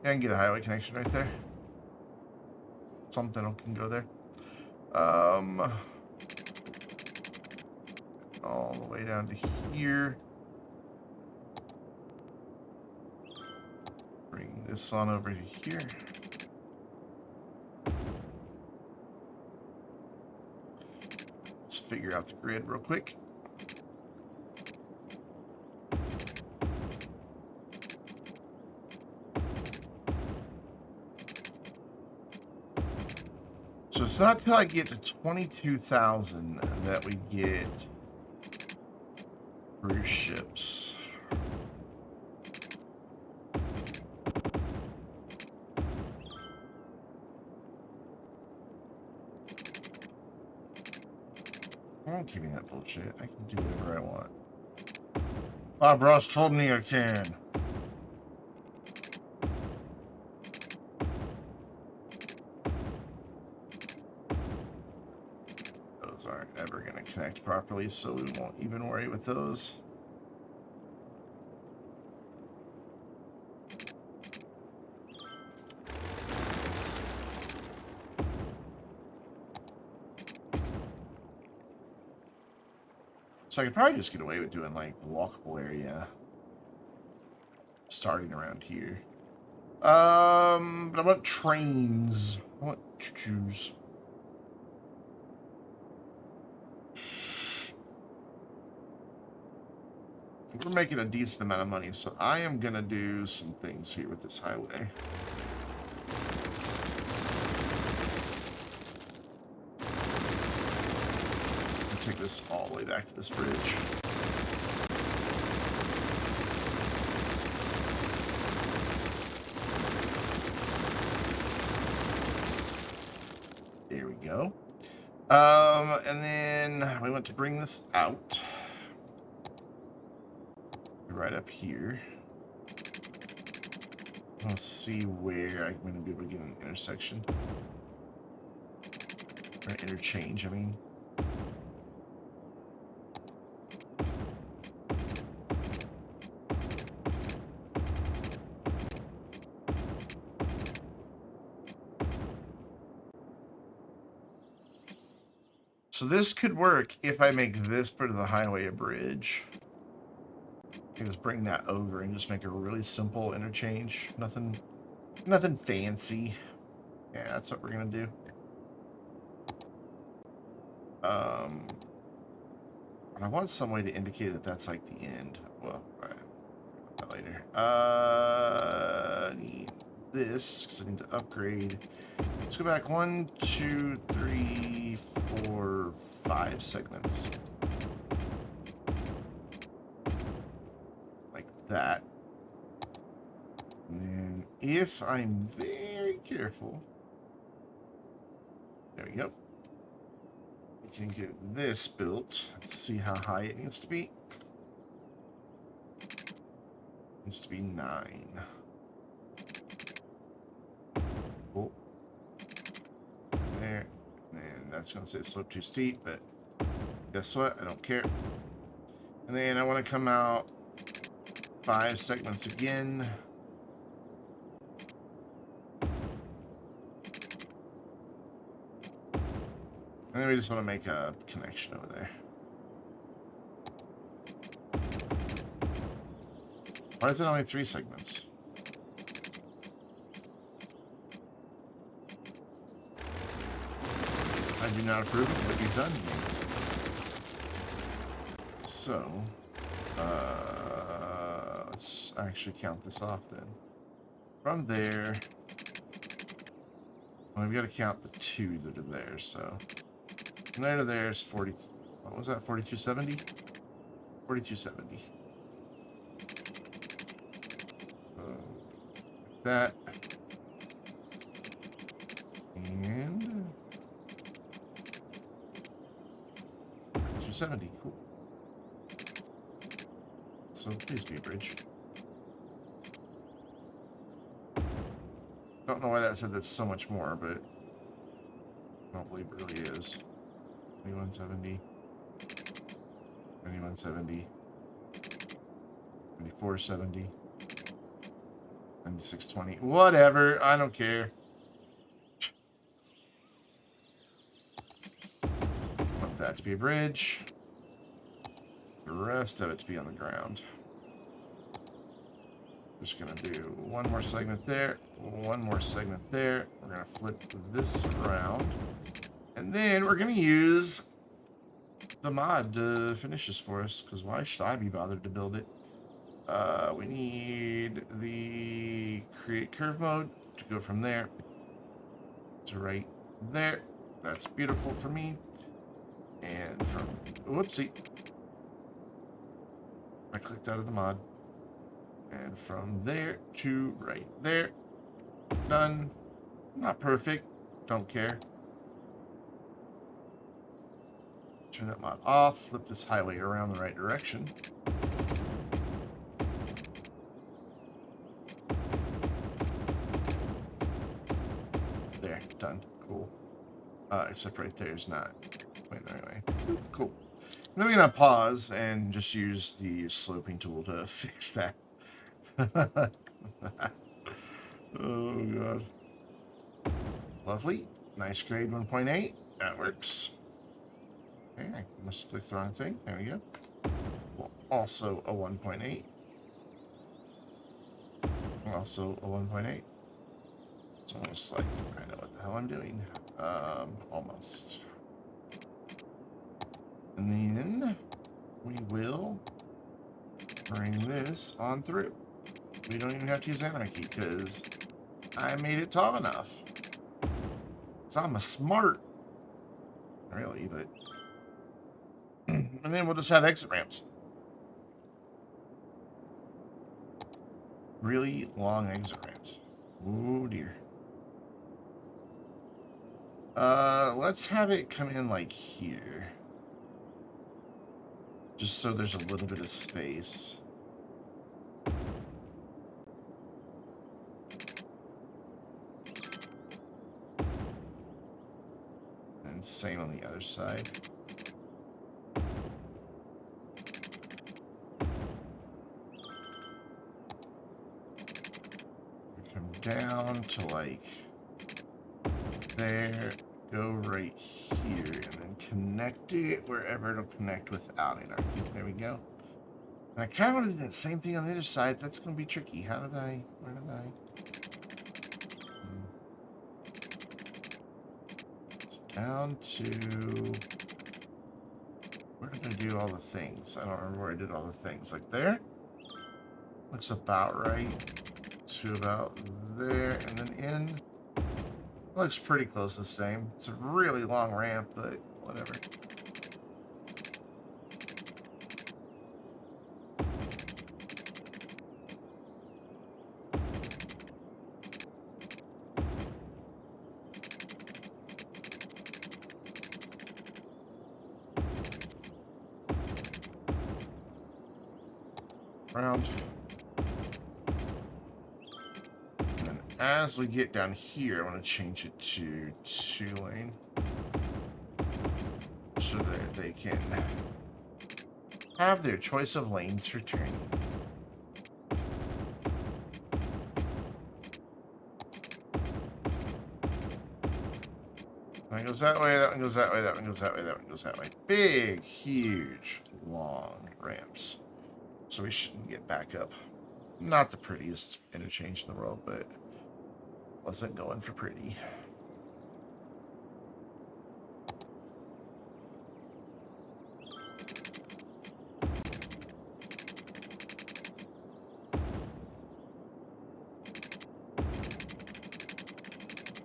Yeah, I can get a highway connection right there. Something can go there. All the way down to here. Bring this on over to here. Let's figure out the grid real quick. So it's not till I get to 22,000 that we get cruise ships. Don't give me that bullshit. I can do whatever I want. Bob Ross told me I can. Those aren't ever going to connect properly, so we won't even worry with those. So I could probably just get away with doing like the walkable area starting around here. But I want trains. I want choo-choos. We're making a decent amount of money, so I am gonna do some things here with this highway. I'll take this all the way back to this bridge. There we go. And then we want to bring this out. Right up here. Let's see where I'm going to be able to get an intersection. Or an interchange, I mean. So this could work if I make this part of the highway a bridge. I can just bring that over and just make a really simple interchange. Nothing fancy. Yeah, that's what we're gonna do. I want some way to indicate that that's like the end. Well, all right, that later. Need this because I need to upgrade Let's go back 1, 2, 3, 4, 5 segments. Like that. And then if I'm very careful, there we go. We can get this built. Let's see how high it needs to be. It needs to be 9. Cool. There. And that's going to say slope too steep, but guess what? I don't care. And then I want to come out 5 segments again. And then we just want to make a connection over there. Why is it only 3 segments? I do not approve of what you've done here. So, let's actually count this off then. From there, well, we've got to count the 2 that are there, so from there to there is 40. What was that? 4270? 4270. Like that. And 270. Cool. So please be a bridge. Don't know why that said that's so much more, but I don't believe it really is. 2170, 2170, 2470, 9620. Whatever, I don't care. Want that to be a bridge. The rest of it to be on the ground. Just gonna do one more segment there, one more segment there. We're gonna flip this around. And then we're going to use the mod to finish this for us, because why should I be bothered to build it? We need the create curve mode to go from there to right there. That's beautiful for me. And from, whoopsie, I clicked out of the mod. And from there to right there. Done. Not perfect. Don't care. Turn that mod off, flip this highway around the right direction. There, done. Cool. Except right there is not. Wait, anyway. Cool. And then we're going to pause and just use the sloping tool to fix that. Oh, God. Lovely. Nice grade 1.8. That works. Okay, I must have clicked the wrong thing. There we go. Well, also a 1.8. Also a 1.8. It's almost like I know what the hell I'm doing. Almost. And then we will bring this on through. We don't even have to use anarchy because I made it tall enough. Because I'm a smart. Really, but... And then we'll just have exit ramps. Really long exit ramps. Oh dear. Let's have it come in like here. Just so there's a little bit of space. And same on the other side. Down to like there, go right here, and then connect it wherever it'll connect without anarchy. There we go. And I kind of want to do that same thing on the other side. That's going to be tricky. How did I? Where did I? Down to where did I do all the things? I don't remember where I did all the things. Like there? Looks about right. To about there, and then in Looks pretty close to the same. It's a really long ramp, but whatever. Round. And then as we get down here, I want to change it to 2-lane so that they can have their choice of lanes for turning. That one goes that way, that one goes that way, that one goes that way, that one goes that way. Big, huge, long ramps. So we shouldn't get back up. Not the prettiest interchange in the world, but wasn't going for pretty.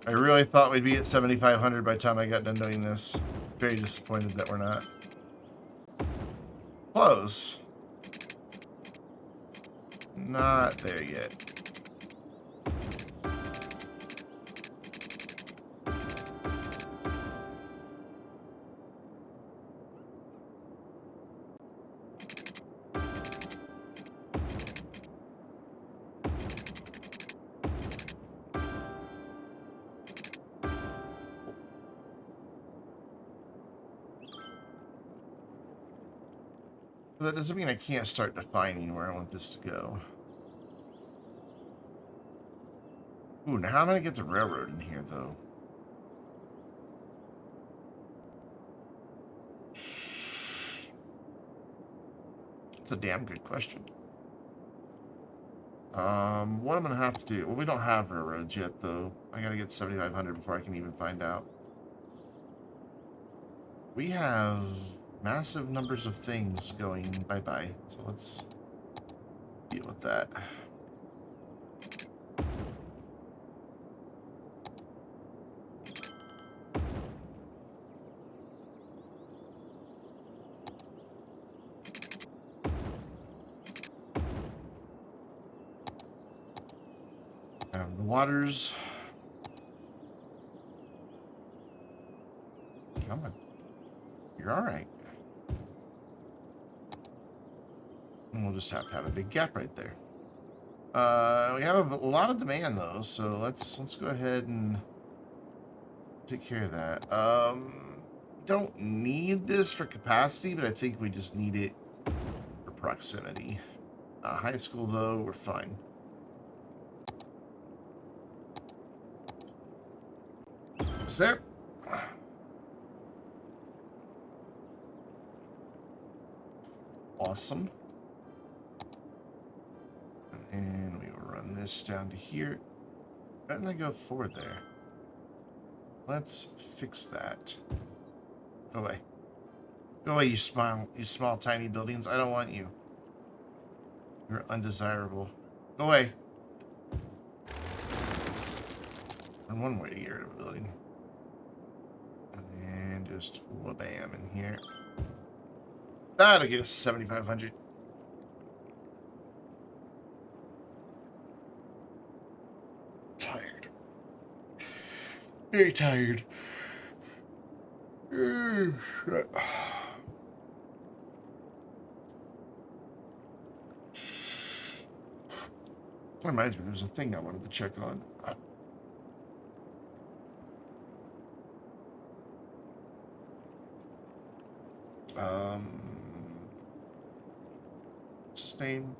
I really thought we'd be at 7,500 by the time I got done doing this. Very disappointed that we're not. Close. Not there yet. But that doesn't mean I can't start defining where I want this to go. Ooh, now how am I going to get the railroad in here, though? It's a damn good question. What I'm going to have to do... Well, we don't have railroads yet, though. I got to get 7,500 before I can even find out. We have massive numbers of things going bye-bye, so let's deal with that. The waters. Come on. You're alright. And we'll just have to have a big gap right there. We have a lot of demand though, so let's go ahead and take care of that. Don't need this for capacity, but I think we just need it for proximity. High school though, we're fine. Is there? Awesome. And we will run this down to here. Why didn't I go forward there? Let's fix that. Go away. Go away, you small, tiny buildings. I don't want you. You're undesirable. Go away. And one way to get rid of a building. And just wha-bam in here. That'll get us 7,500. Tired. Very tired. That reminds me, there's a thing I wanted to check on. What's his name?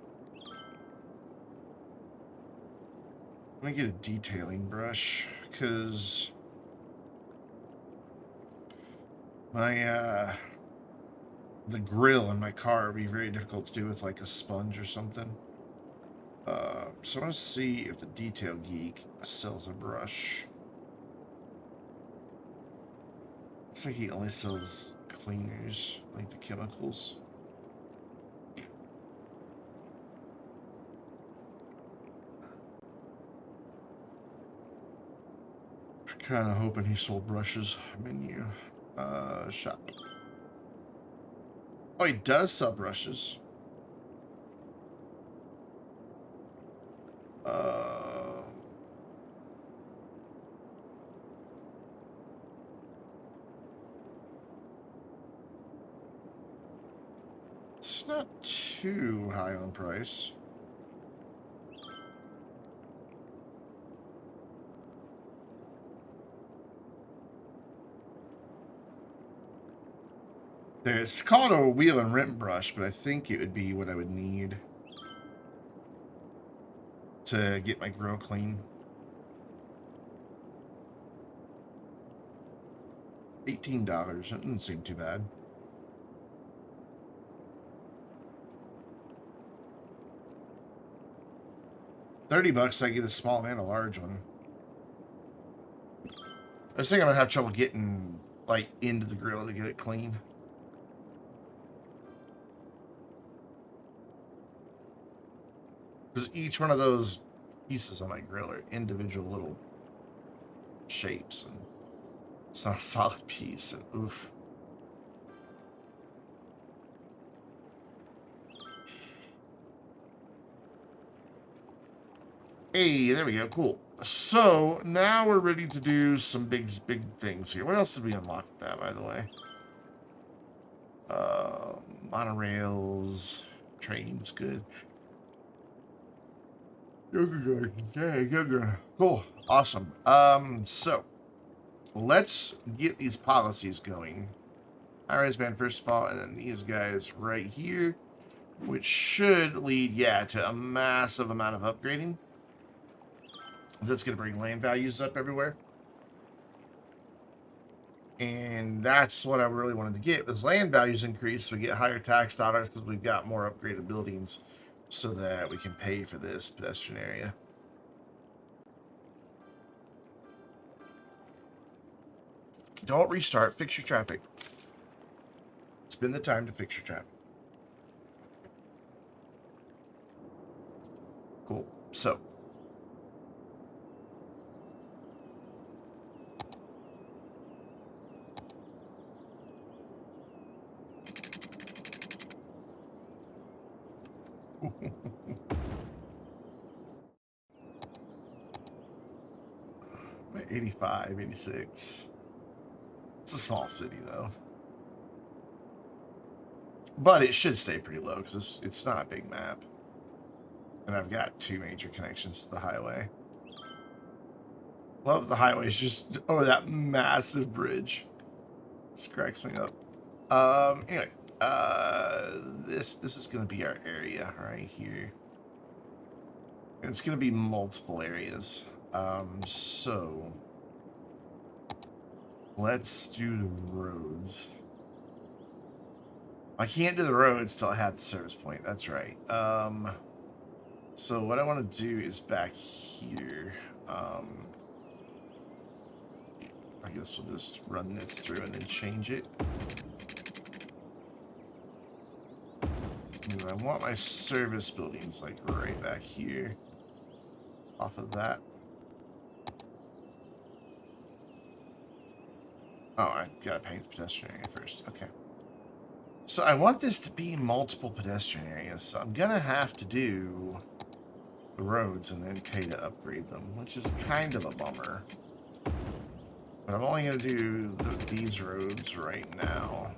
Let me get a detailing brush, because my the grill in my car would be very difficult to do with like a sponge or something. So I want to see if the Detail Geek sells a brush. Looks like he only sells cleaners, like the chemicals. Kind of hoping he sold brushes. Menu. Shop. Oh, he does sell brushes. It's not too high on price. It's called a wheel and rim brush, but I think it would be what I would need to get my grill clean. $18. That doesn't seem too bad. $30, I get a small and a large one. I was thinking I'm gonna have trouble getting like into the grill to get it clean. Because each one of those pieces on my grill are individual little shapes, and it's not a solid piece. And oof. Hey, there we go. Cool. So now we're ready to do some big things here. What else did we unlock with that, by the way? Monorails, trains, good. Cool. Awesome. So let's get these policies going. High-rise band first of all, and then these guys right here, which should lead, yeah, to a massive amount of upgrading. That's going to bring land values up everywhere. And that's what I really wanted to get, was land values increase, so we get higher tax dollars because we've got more upgraded buildings so that we can pay for this pedestrian area. Don't restart, fix your traffic. Spend the time to fix your traffic. Cool. So $85, $86. It's a small city, though. But it should stay pretty low, because it's not a big map. And I've got 2 major connections to the highway. Love the highways just over that massive bridge. This cracks me up. Anyway, this is going to be our area right here. And it's going to be multiple areas. So let's do the roads. I can't do the roads till I have the service point. That's right. So what I want to do is back here. I guess we'll just run this through and then change it. And I want my service buildings like right back here. Off of that. Oh, I gotta paint the pedestrian area first. Okay. So I want this to be multiple pedestrian areas, so I'm gonna have to do the roads and then pay to upgrade them, which is kind of a bummer. But I'm only gonna do these roads right now.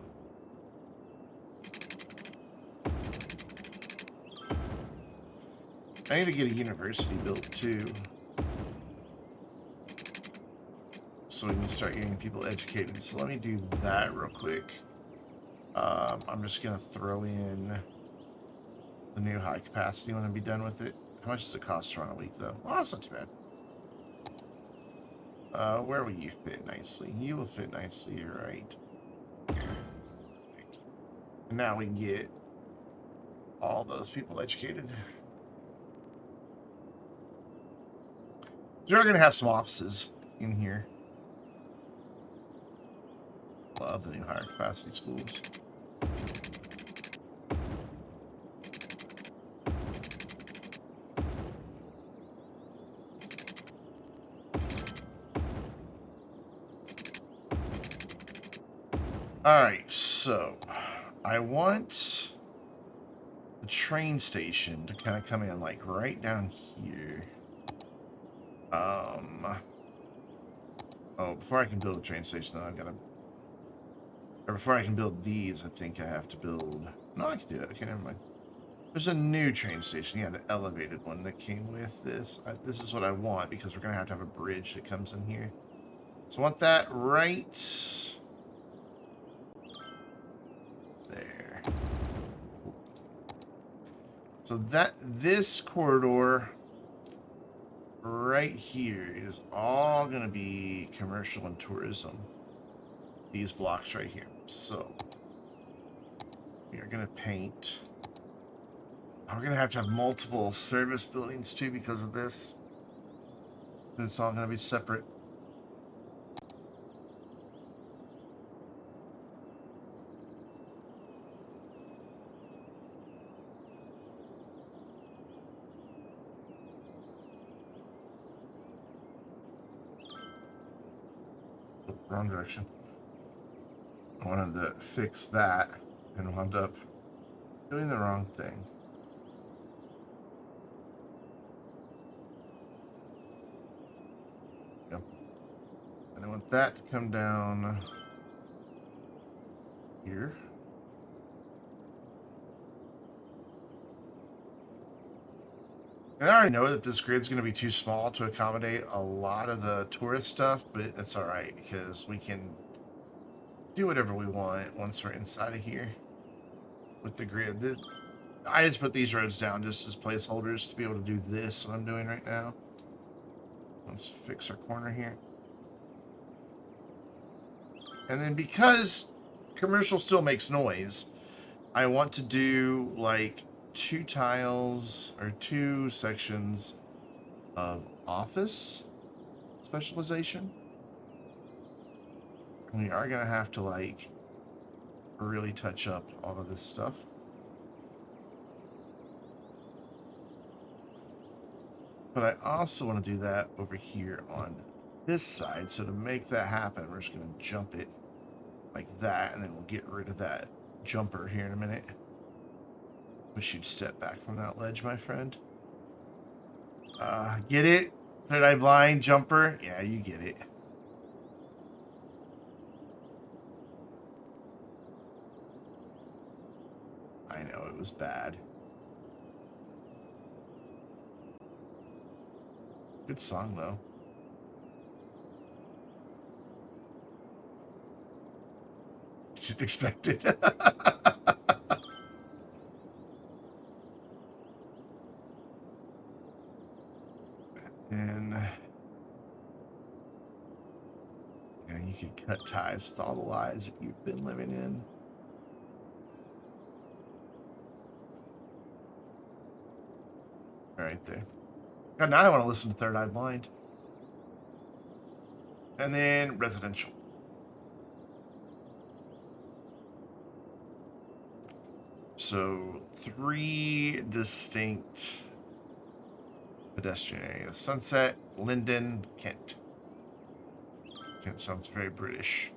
I need to get a university built too, so we can start getting people educated. So let me do that real quick. I'm just gonna throw in the new high capacity when I be done with it. How much does it cost to run a week, though? Oh, that's not too bad. Where will you fit nicely? You will fit nicely, right here. And now we can get all those people educated. They're going to have some offices in here. Love the new higher capacity schools. Alright, so I want the train station to kind of come in like right down here. Oh, before I can build a train station, though, I've got to... Or before I can build these, I think I have to build... No, I can do it. Okay, never mind. There's a new train station. Yeah, the elevated one that came with this. This is what I want, because we're going to have a bridge that comes in here. So I want that right... there. So this corridor right here is all going to be commercial and tourism. These blocks right here. So we are going to paint. We're going to have multiple service buildings too because of this. It's all going to be separate. Wrong direction. I wanted to fix that and wound up doing the wrong thing. Yep. And I want that to come down here. And I already know that this grid's going to be too small to accommodate a lot of the tourist stuff, but that's all right because we can do whatever we want once we're inside of here with the grid. I just put these roads down just as placeholders to be able to do this, what I'm doing right now. Let's fix our corner here. And then because commercial still makes noise, I want to do like 2 tiles or 2 sections of office specialization. We are going to have to like really touch up all of this stuff. But I also want to do that over here on this side. So to make that happen, we're just going to jump it like that, and then we'll get rid of that jumper here in a minute. Wish you'd step back from that ledge, my friend. Get it? Third eye blind jumper? Yeah, you get it. I know, it was bad. Good song, though. Should expect it. And you know, you could cut ties with all the lies that you've been living in. Right there. God, now I want to listen to Third Eye Blind. And then residential. So 3 distinct pedestrian areas. Sunset, Linden, Kent. Kent sounds very British.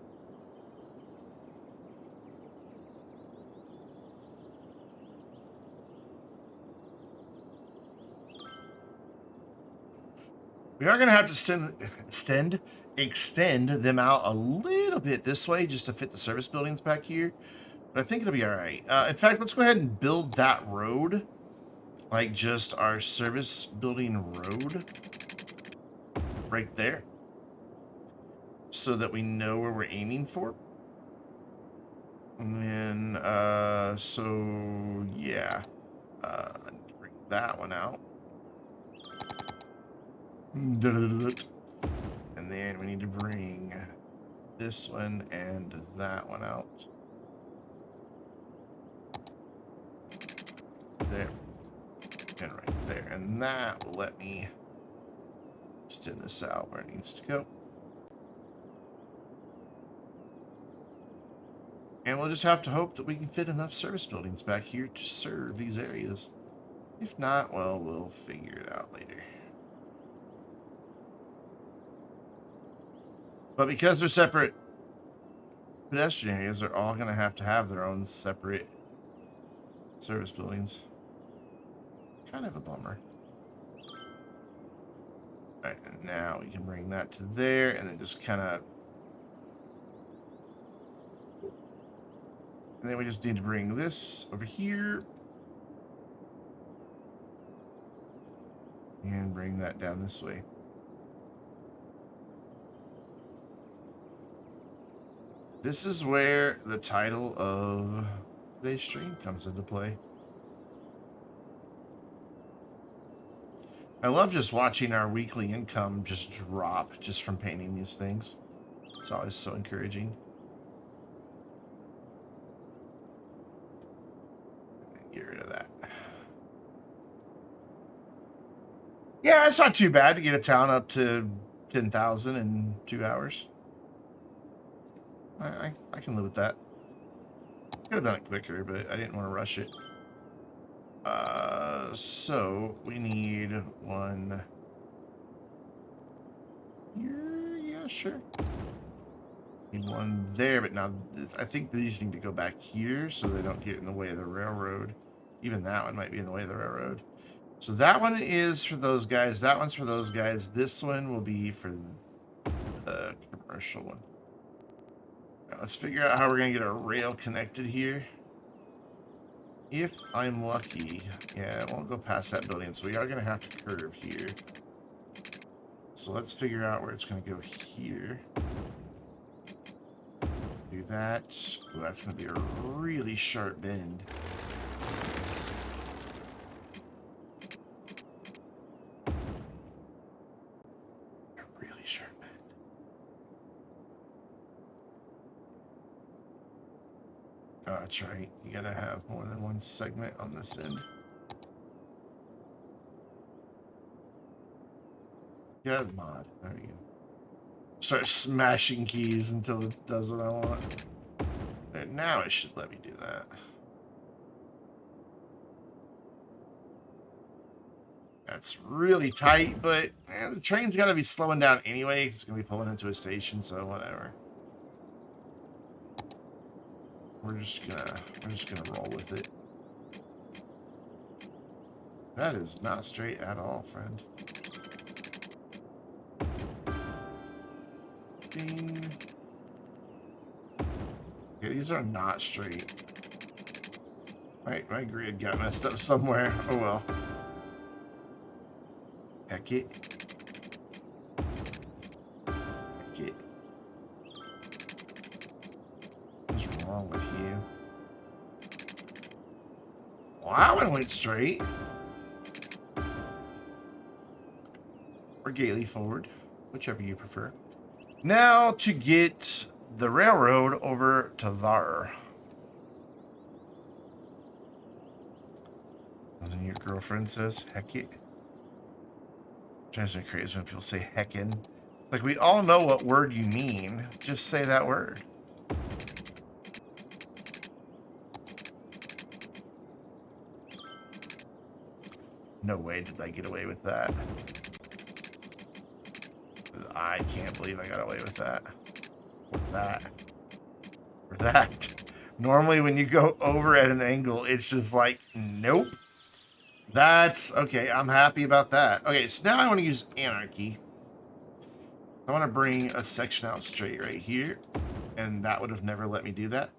We are going to have to extend them out a little bit this way just to fit the service buildings back here. But I think it'll be all right. In fact, let's go ahead and build that road. Like just our service building road. Right there. So that we know where we're aiming for. And then, so, yeah. Bring that one out. And then we need to bring this one and that one out. There. And right there. And that will let me extend this out where it needs to go. And we'll just have to hope that we can fit enough service buildings back here to serve these areas. If not, well, we'll figure it out later. But because they're separate pedestrian areas are all going to have their own separate service buildings. Kind of a bummer. All right, and now we can bring that to there, and then just kind of... And then we just need to bring this over here. And bring that down this way. This is where the title of today's stream comes into play. I love just watching our weekly income just drop just from painting these things. It's always so encouraging. Get rid of that. Yeah, it's not too bad to get a town up to 10,000 in 2 hours. I can live with that. Could have done it quicker, but I didn't want to rush it. So we need one here. Yeah, sure. Need one there, but now I think these need to go back here so they don't get in the way of the railroad. Even that one might be in the way of the railroad. So that one is for those guys. That one's for those guys. This one will be for the commercial one. Now let's figure out how we're going to get our rail connected here. If I'm lucky, yeah, it won't go past that building, so we are going to have to curve here. So let's figure out where it's going to go here. Do that. Ooh, that's going to be a really sharp bend. A really sharp bend. Oh, that's right. You got to have more than one segment on this end. Yeah, mod. There you go. Start smashing keys until it does what I want. And now it should let me do that. That's really tight, but the train's got to be slowing down anyway. It's going to be pulling into a station, so whatever. We're just gonna roll with it. That is not straight at all, friend. Ding. Okay, these are not straight. My grid got messed up somewhere. Oh well. Heck it. Heck it. What's wrong with you? Well, that one went straight. Or gaily forward, whichever you prefer. Now to get the railroad over to there. And then your girlfriend says, heck it. Drives me crazy when people say heckin'. It's like, we all know what word you mean. Just say that word. No way did I get away with that. I can't believe I got away with that. With that. Or that. Normally when you go over at an angle, it's just like, nope. That's, okay, I'm happy about that. Okay, so now I want to use anarchy. I want to bring a section out straight right here. And that would have never let me do that.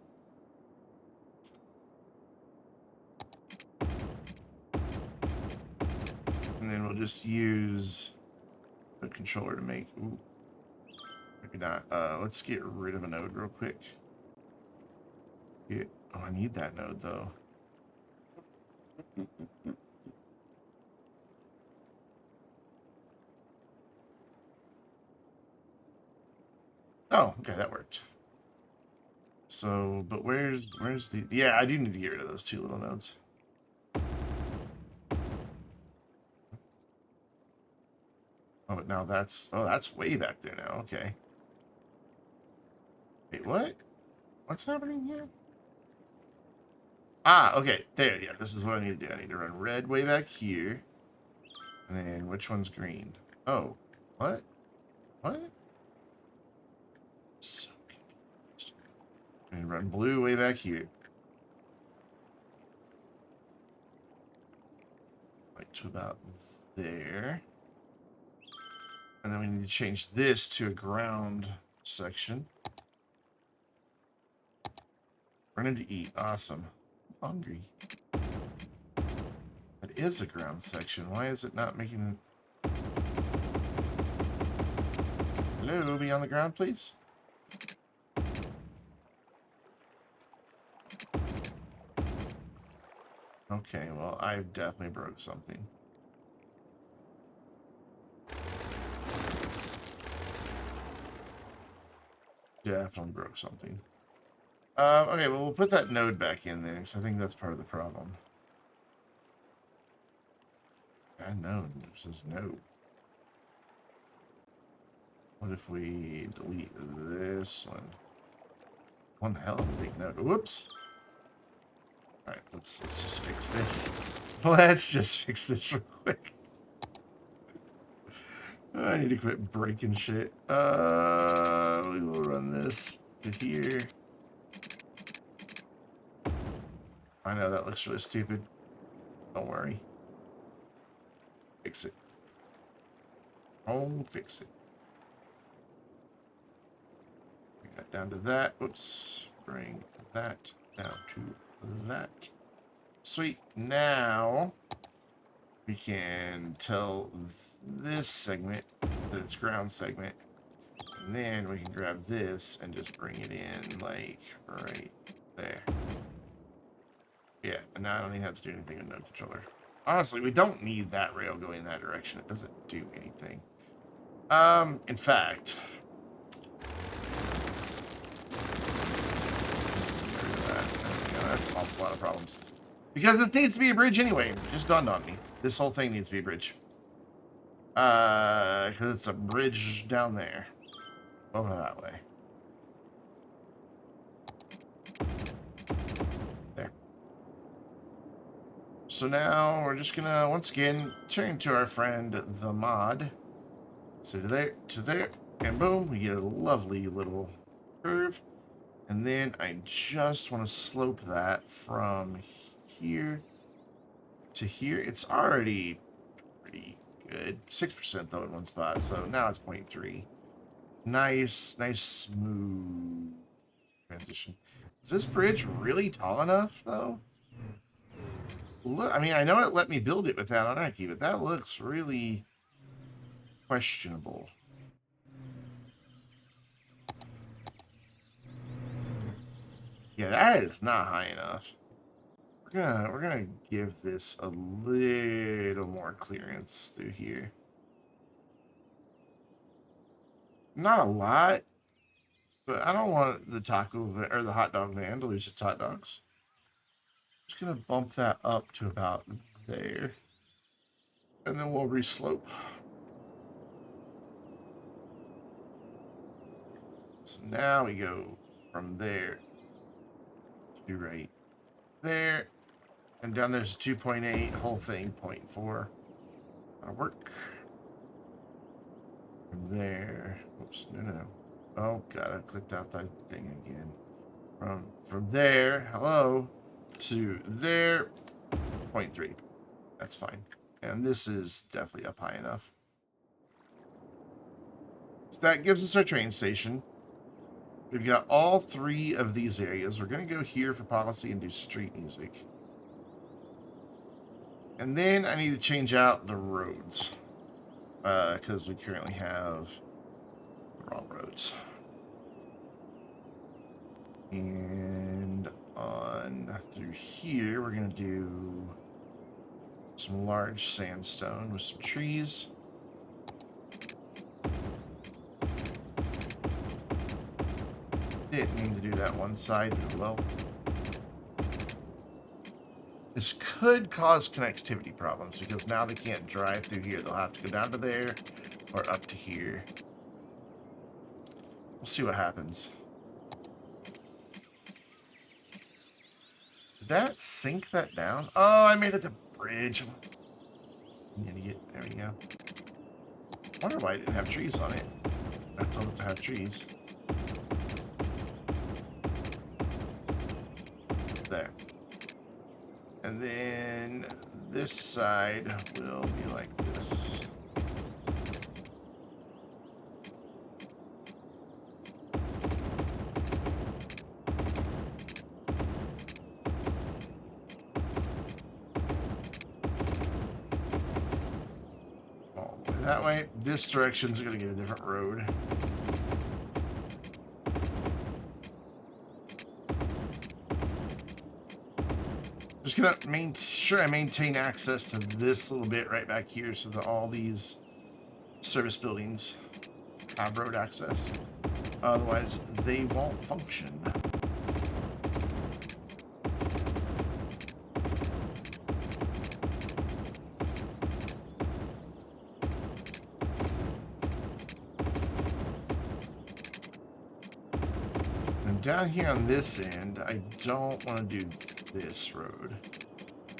And then we'll just use the controller to make, ooh, maybe not. Let's get rid of a node real quick. Oh, I need that node though. Oh, okay, that worked. So, but where's the, yeah, I do need to get rid of those two little nodes. Oh, but now that's, oh, that's way back there now, okay. Wait, what? What's happening here? Ah, okay, there, yeah, this is what I need to do. I need to run red way back here. And then, which one's green? Oh, what? What? So confused. And run blue way back here. Like to about there. And then we need to change this to a ground section. Running to eat. Awesome. I'm hungry. That is a ground section. Why is it not making it? Hello, be on the ground, please. Okay, well, I've definitely broke something. Definitely broke something. Okay, well, we'll put that node back in there, because I think that's part of the problem. Add node. It says no. What if we delete this one? One hell of a big node. Whoops. Alright, let's just fix this. Let's just fix this real quick. I need to quit breaking shit. We will run this to here. I know that looks really stupid. Don't worry. Fix it. Oh, fix it. Bring that down to that. Oops. Bring that down to that. Sweet. Now we can tell this segment that it's ground segment. And then we can grab this and just bring it in like right there. Yeah, and now I don't even have to do anything with node controller. Honestly, we don't need that rail going in that direction. It doesn't do anything. In fact, that solves a lot of problems. Because this needs to be a bridge anyway. It just dawned on me. This whole thing needs to be a bridge. Because it's a bridge down there. Over that way. There. So now we're just gonna, once again, turn to our friend, the mod. So to there, and boom, we get a lovely little curve. And then I just want to slope that from here to here. It's already pretty good. 6% though in one spot, so now it's 0.3. Nice, smooth transition. Is this bridge really tall enough, though? Look, I mean, I know it let me build it with that anarchy, but that looks really questionable. Yeah, that is not high enough. We're gonna give this a little more clearance through here. Not a lot, but I don't want the taco or the hot dog van to lose its hot dogs. Just gonna bump that up to about there, and then we'll reslope. So now we go from there to right there, and down there's 2.8, whole thing 0.4. That'll work. From there, oops, no. Oh god, I clicked out that thing again. From there, hello, to there, 0.3. That's fine. And this is definitely up high enough. So that gives us our train station. We've got all three of these areas. We're going to go here for policy and do street music. And then I need to change out the roads. Because we currently have the wrong roads. And on through here, we're going to do some large sandstone with some trees. Didn't mean to do that one side, but well. This could cause connectivity problems because now they can't drive through here. They'll have to go down to there or up to here. We'll see what happens. Did that sink that down? Oh, I made it the bridge. I'm an idiot. There we go. I wonder why I didn't have trees on it. I told it to have trees. There. And then this side will be like this. All the way that way. This direction's going to get a different road. Just gonna make sure I maintain access to this little bit right back here so that all these service buildings have road access. Otherwise, they won't function. And down here on this end, I don't want to do this road.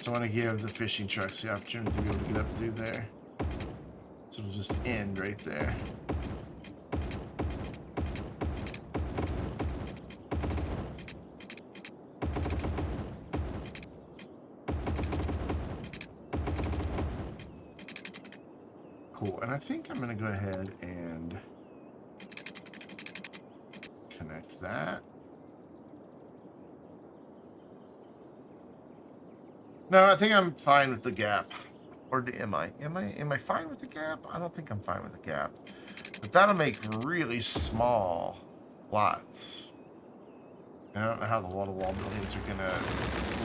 So I want to give the fishing trucks the opportunity to be able to get up through there. So it'll just end right there. Cool, and I think I'm going to go ahead and connect that. No, I think I'm fine with the gap. Or am I? Am I fine with the gap? I don't think I'm fine with the gap. But that'll make really small lots. I don't know how the wall-to-wall buildings are gonna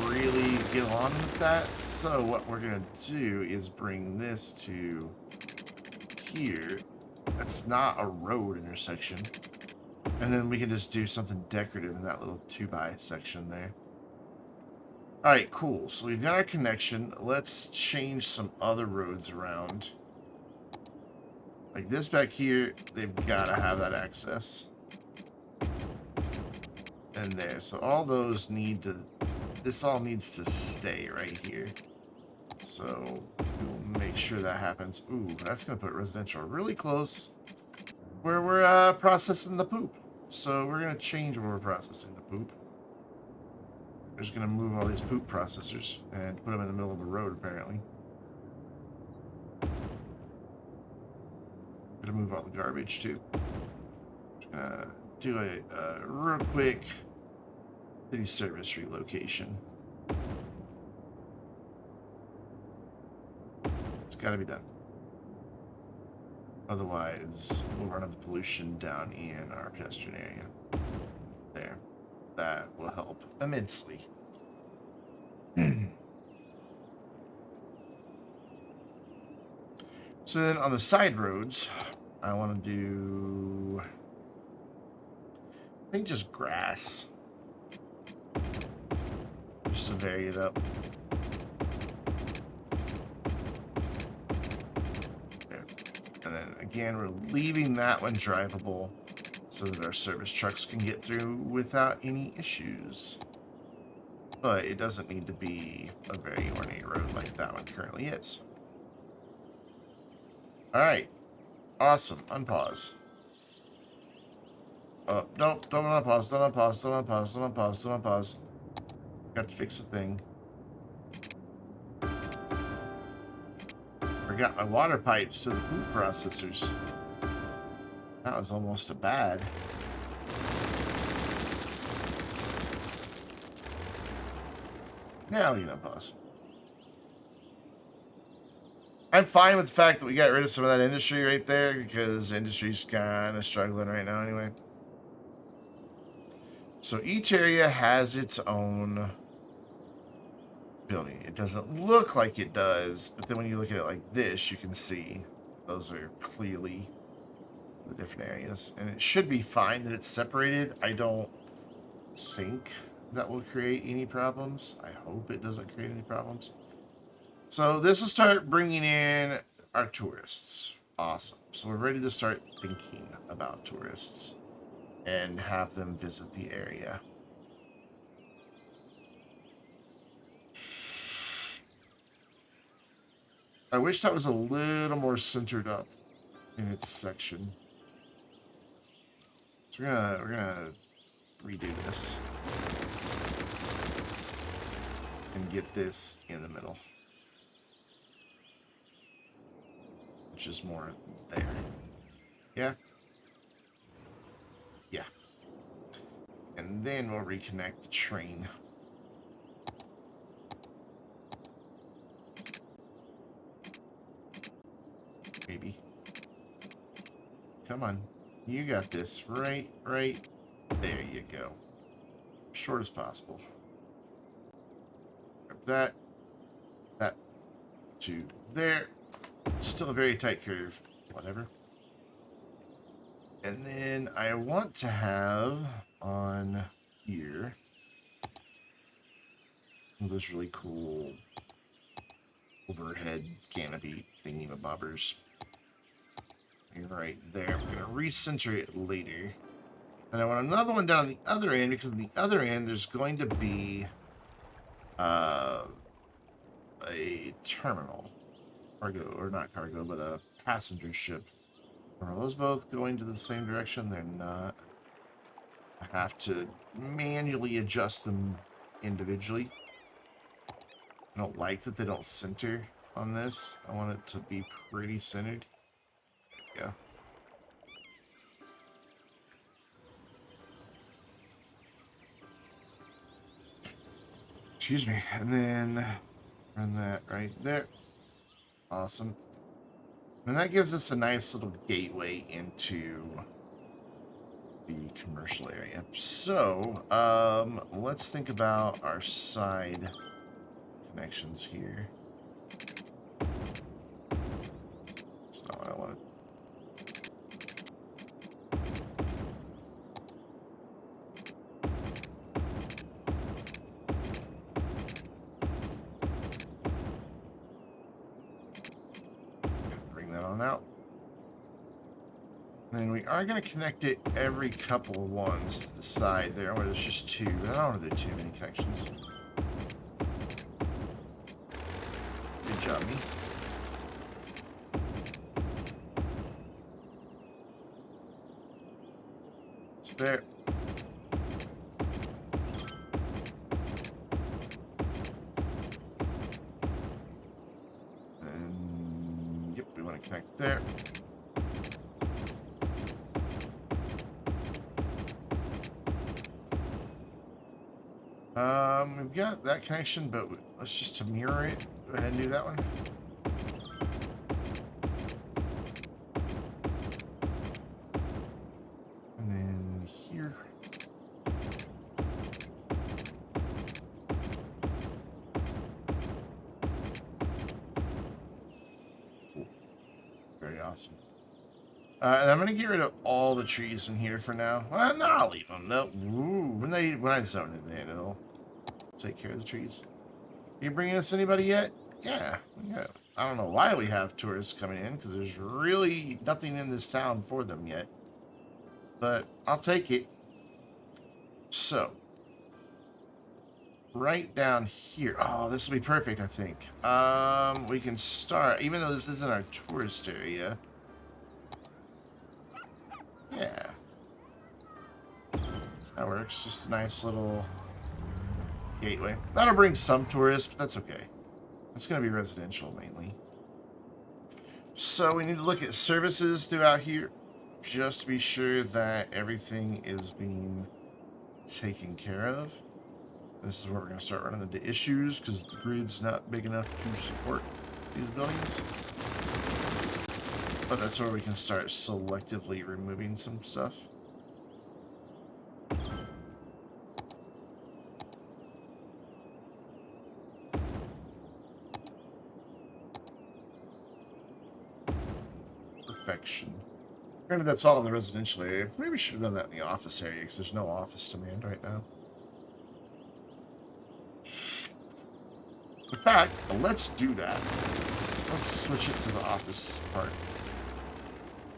really get on with that. So what we're gonna do is bring this to here. That's not a road intersection. And then we can just do something decorative in that little 2x section there. Alright, cool. So we've got our connection. Let's change some other roads around. Like this back here, they've got to have that access. And there. So all those need to... This all needs to stay right here. So we'll make sure that happens. Ooh, that's going to put residential really close where we're processing the poop. So we're going to change where we're processing the poop. We're just going to move all these poop processors and put them in the middle of the road, apparently. Going to move all the garbage, too. Just going to do a real quick city service relocation. It's got to be done. Otherwise, we'll run into pollution down in our pedestrian area. There. That will help immensely. So then on the side roads, I want to do, I think, just grass. Just to vary it up. There. And then again, we're leaving that one drivable, so that our service trucks can get through without any issues. But it doesn't need to be a very ornate road like that one currently is. Alright. Awesome. Unpause. Oh, don't unpause, don't unpause, don't unpause, don't unpause, don't unpause. Got to fix the thing. Forgot my water pipes to the food processors. That was almost a bad. Now we can unpause. I'm fine with the fact that we got rid of some of that industry right there, because industry's kind of struggling right now anyway. So each area has its own building. It doesn't look like it does, but then when you look at it like this, you can see those are clearly the different areas. And it should be fine that it's separated. I don't think that will create any problems. I hope it doesn't create any problems. So this will start bringing in our tourists. Awesome. So we're ready to start thinking about tourists and have them visit the area. I wish that was a little more centered up in its section. So we're gonna redo this. and get this in the middle. Which is more there. Yeah? Yeah. And then we'll reconnect the train. Maybe. Come on. You got this. Right there you go. Short as possible. Grab that to there. Still a very tight curve. Whatever. And then I want to have on here those really cool overhead canopy thingy-mabobbers. Right there. I'm going to recenter it later. And I want another one down on the other end, because on the other end there's going to be a terminal. Cargo, or not cargo, but a passenger ship. Are those both going to the same direction? They're not. I have to manually adjust them individually. I don't like that they don't center on this. I want it to be pretty centered. There we go. Excuse me. And then run that right there. Awesome. And that gives us a nice little gateway into the commercial area. So, let's think about our side connections here. That's not what I wanted. Bring that on out. And then we are going to connect it every couple of ones to the side there, where there's just two. But I don't want to do too many connections. Good job, me. It's there. And yep, we want to connect there. We've got that connection, but let's just to mirror it. Go ahead and do that one. And then here. Cool. Very awesome. And I'm going to get rid of all the trees in here for now. Well, no, I'll leave them. No. Ooh, when I zone it in, it'll take care of the trees. Are you bringing us anybody yet? Yeah. I don't know why we have tourists coming in, because there's really nothing in this town for them yet. But I'll take it. So, right down here. Oh, this will be perfect, I think. We can start, even though this isn't our tourist area. Yeah. That works. Just a nice little gateway. That'll bring some tourists, but that's okay. It's going to be residential mainly. So we need to look at services throughout here, just to be sure that everything is being taken care of. This is where we're going to start running into issues, because the grid's not big enough to support these buildings. But that's where we can start selectively removing some stuff. Perfection. Granted, that's all in the residential area. Maybe we should have done that in the office area, because there's no office demand right now. In fact, let's do that. Let's switch it to the office part.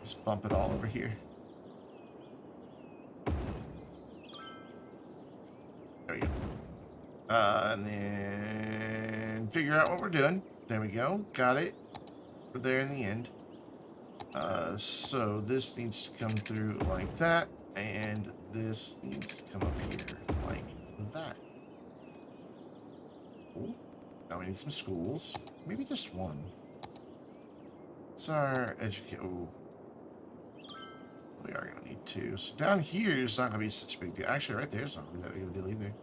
Just bump it all over here. There we go. And then figure out what we're doing. There we go. Got it. We're there in the end. So this needs to come through like that, and this needs to come up here like that. Cool. Now we need some schools. Maybe just one. What's our educate? Oh, we are going to need two. So down here is not going to be such a big deal. Actually, right there is not going to be that big of a deal either.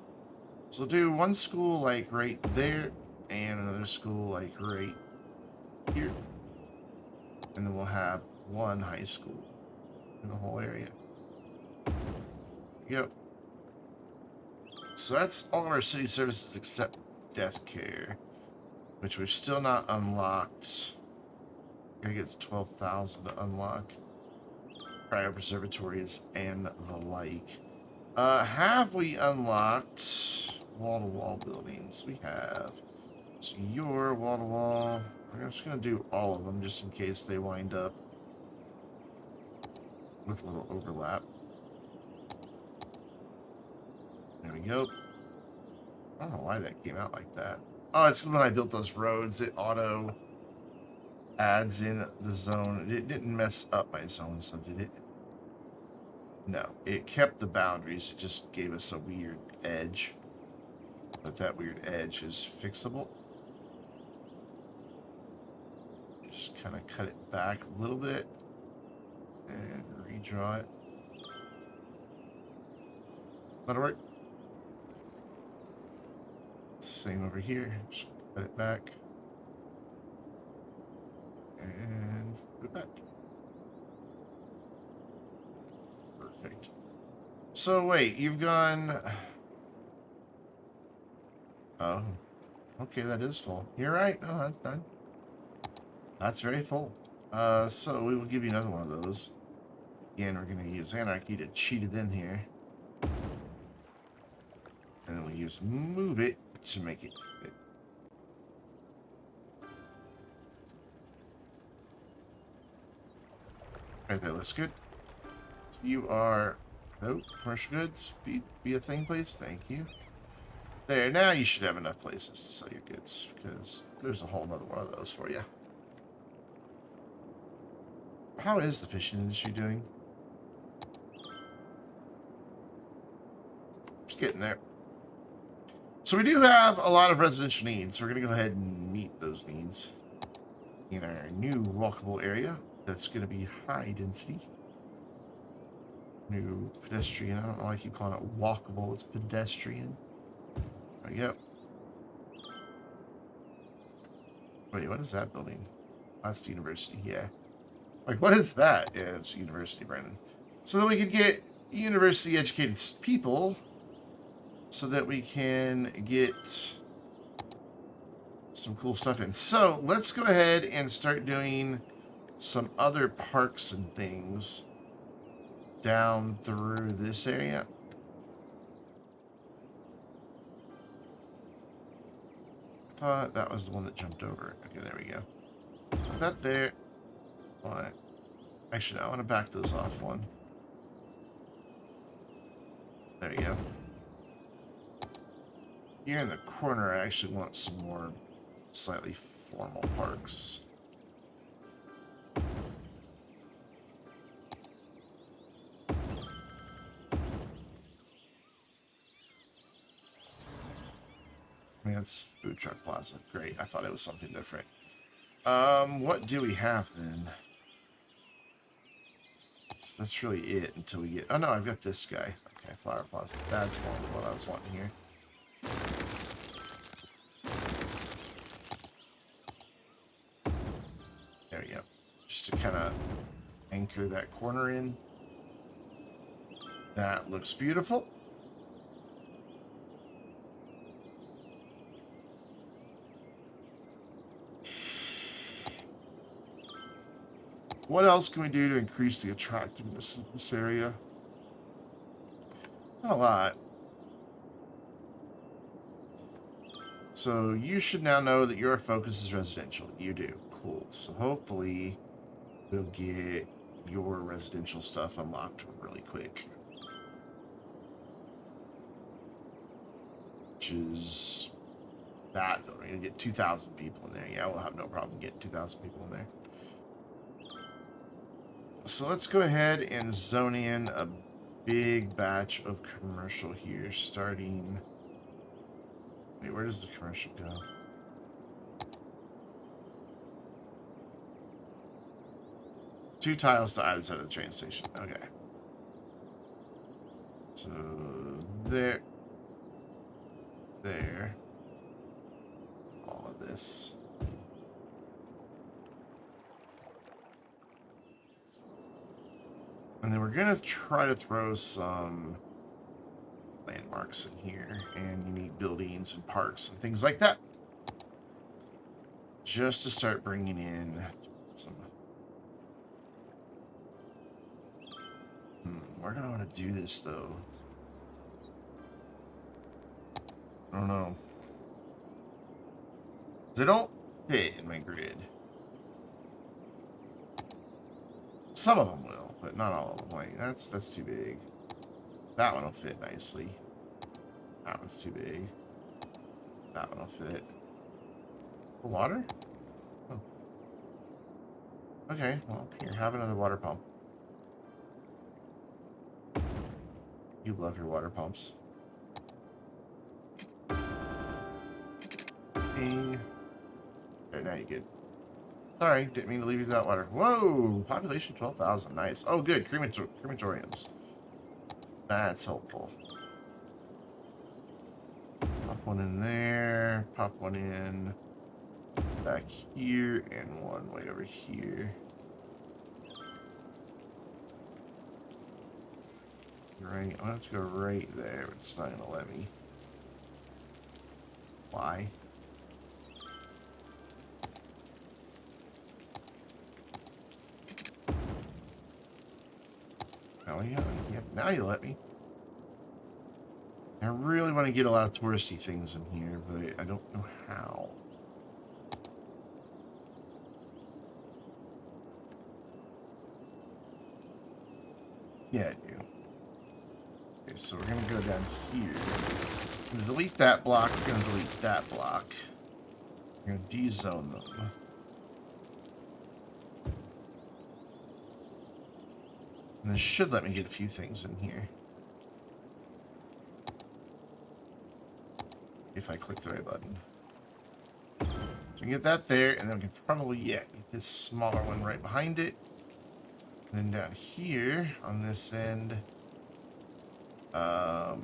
So we'll do one school like right there, and another school like right here. And then we'll have one high school in the whole area. Yep. So that's all of our city services except death care, which we've still not unlocked. I get 12,000 to unlock. Cryopreservatories and the like. Have we unlocked wall-to-wall buildings? We have. So your wall-to-wall. We're just going to do all of them just in case they wind up with a little overlap. There we go. I don't know why that came out like that. Oh, it's when I built those roads. It auto adds in the zone. It didn't mess up my zone, so did it? No, it kept the boundaries. It just gave us a weird edge. But that weird edge is fixable. Just kind of cut it back a little bit. And redraw it. That'll work. Same over here. Just cut it back. And put it back. Perfect. So wait, you've gone... Oh. Okay, that is full. You're right. Oh, that's done. That's very full. So we will give you another one of those. Again, we're going to use Anarchy to cheat it in here. And then we'll use Move It to make it fit. Right there, looks good. So you are... Nope, commercial goods. Be a thing, please. Thank you. There, now you should have enough places to sell your goods, because there's a whole nother one of those for you. How is the fishing industry doing? Just getting there. So we do have a lot of residential needs. We're going to go ahead and meet those needs in our new walkable area. That's going to be high density. New pedestrian. I don't know why I keep calling it walkable. It's pedestrian. There we go. Wait, what is that building? That's the university, yeah. Like, what is that? Yeah, it's university, Brandon. So that we could get university-educated people so that we can get some cool stuff in. So, let's go ahead and start doing some other parks and things down through this area. I thought that was the one that jumped over. Okay, there we go. Put that there. Alright. Actually, no, I want to back those off one. There you go. Here in the corner, I actually want some more slightly formal parks. I mean, it's Food Truck Plaza. Great. I thought it was something different. What do we have then? So that's really it until we get... Oh, no, I've got this guy. Okay, Flower Plaza. That's more than what I was wanting here. There we go. Just to kind of anchor that corner in. That looks beautiful. What else can we do to increase the attractiveness of this area? Not a lot. So you should now know that your focus is residential. You do. Cool. So hopefully we'll get your residential stuff unlocked really quick. Which is that, though. We're going to get 2,000 people in there. Yeah, we'll have no problem getting 2,000 people in there. So let's go ahead and zone in a big batch of commercial here, starting Wait, where does the commercial go? Two tiles to either side of the train station. Okay. So there. There. All of this. And then we're going to try to throw some landmarks in here and unique buildings and parks and things like that. Just to start bringing in some... where do I want to do this, though? I don't know. They don't fit in my grid. Some of them will, but not all of them. Like, that's too big. That one will fit nicely. That one's too big. That one will fit. The water? Oh. Okay, well, here, have another water pump. You love your water pumps. Ding. Okay, now you're good. Sorry, didn't mean to leave you without water. Whoa! Population 12,000. Nice. Oh, good. Crematoriums. That's helpful. Pop one in there. Pop one in back here. And one way over here. Right. I'm going to have to go right there. But it's not going to let me. Why? Oh, yeah. Yep. Now you let me. I really want to get a lot of touristy things in here, but I don't know how. Yeah, I do. Okay, so we're going to go down here. I'm going to delete that block. We're going to delete that block. We're going to de-zone them. And this should let me get a few things in here. If I click the right button. So we can get that there, and then we can probably, get this smaller one right behind it. And then down here, on this end, I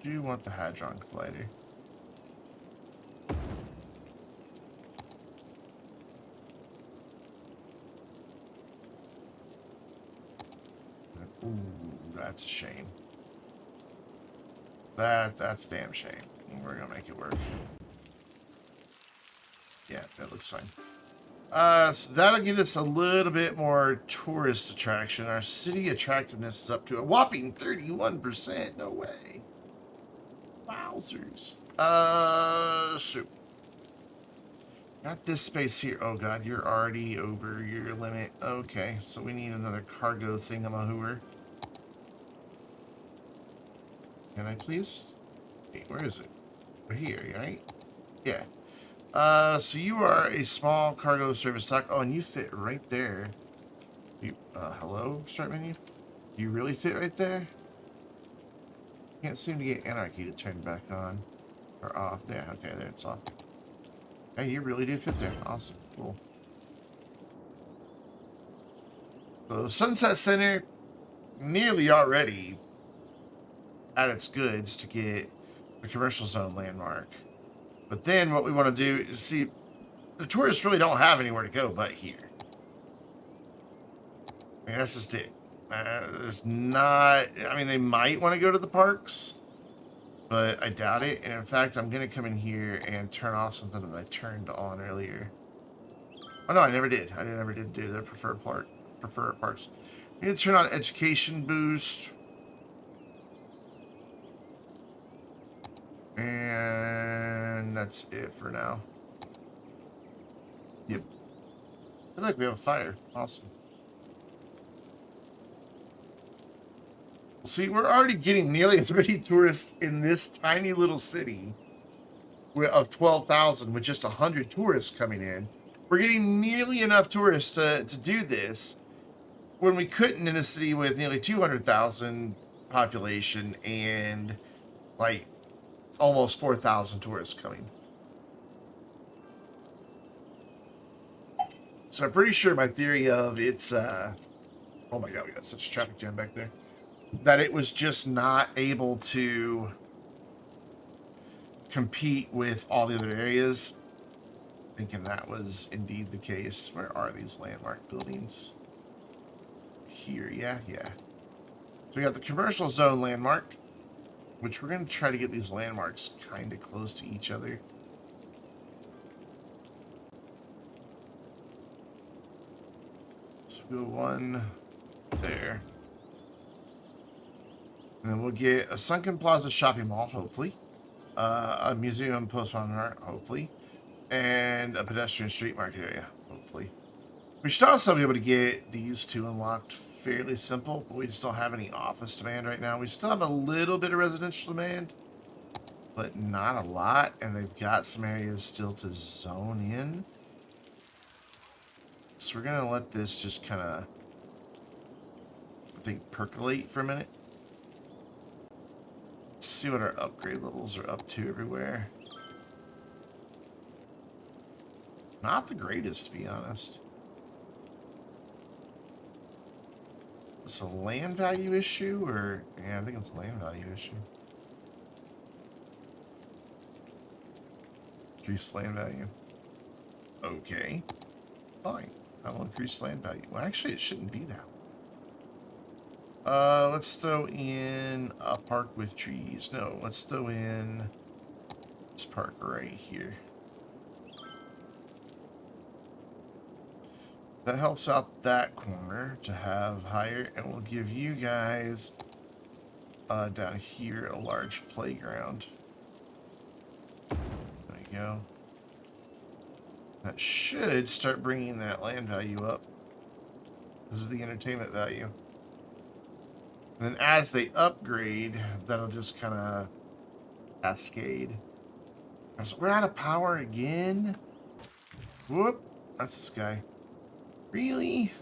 do want the Hadron Collider. Ooh, that's a shame. That's a damn shame. We're gonna make it work. Yeah, that looks fine. So that'll get us a little bit more tourist attraction. Our city attractiveness is up to a whopping 31%. No way. Wowzers. So got this space here. Oh god, you're already over your limit. Okay, so we need another cargo thingamahooer. Can I please? Wait, where is it? Right here, right? Yeah. So you are a small cargo service dock. Oh, and you fit right there. You, hello, start menu? Do you really fit right there? Can't seem to get Anarchy to turn back on. Or off. There, okay, there, it's off. Hey, you really do fit there. Awesome, cool. So Sunset Center, nearly already at its goods to get the commercial zone landmark. But then what we want to do is see, the tourists really don't have anywhere to go but here. I mean, that's just it. There's not, I mean, they might want to go to the parks, but I doubt it. And in fact, I'm going to come in here and turn off something that I turned on earlier. Oh no, I never did. I never did do the preferred parks. I need to turn on education boost. And that's it for now. Yep. Hey, look, we have a fire. Awesome. See, we're already getting nearly as many tourists in this tiny little city of 12,000 with just 100 tourists coming in. We're getting nearly enough tourists to do this when we couldn't in a city with nearly 200,000 population and like almost 4,000 tourists coming. So I'm pretty sure my theory of it's, oh my god, we got such a traffic jam back there, that it was just not able to compete with all the other areas. Thinking that was indeed the case. Where are these landmark buildings? Here, yeah. So we got the commercial zone landmark, which we're going to try to get these landmarks kind of close to each other. So we'll go one there. And then we'll get a Sunken Plaza shopping mall, hopefully. A museum postmodern art, hopefully. And a pedestrian street market area, hopefully. We should also be able to get these two unlocked fairly simple, but we just don't have any office demand right now. We still have a little bit of residential demand, but not a lot, and they've got some areas still to zone in. So we're going to let this just kind of, I think, percolate for a minute. See what our upgrade levels are up to everywhere. Not the greatest, to be honest. It's a land value issue, or... Yeah, I think it's a land value issue. Increase land value. Okay. Fine. I will increase land value. Well, actually, it shouldn't be that. Let's throw in a park with trees. No, let's throw in this park right here. That helps out that corner to have higher, and we'll give you guys down here a large playground. There you go. That should start bringing that land value up. This is the entertainment value. And then as they upgrade, that'll just kind of cascade. We're out of power again? Whoop. That's this guy. Really?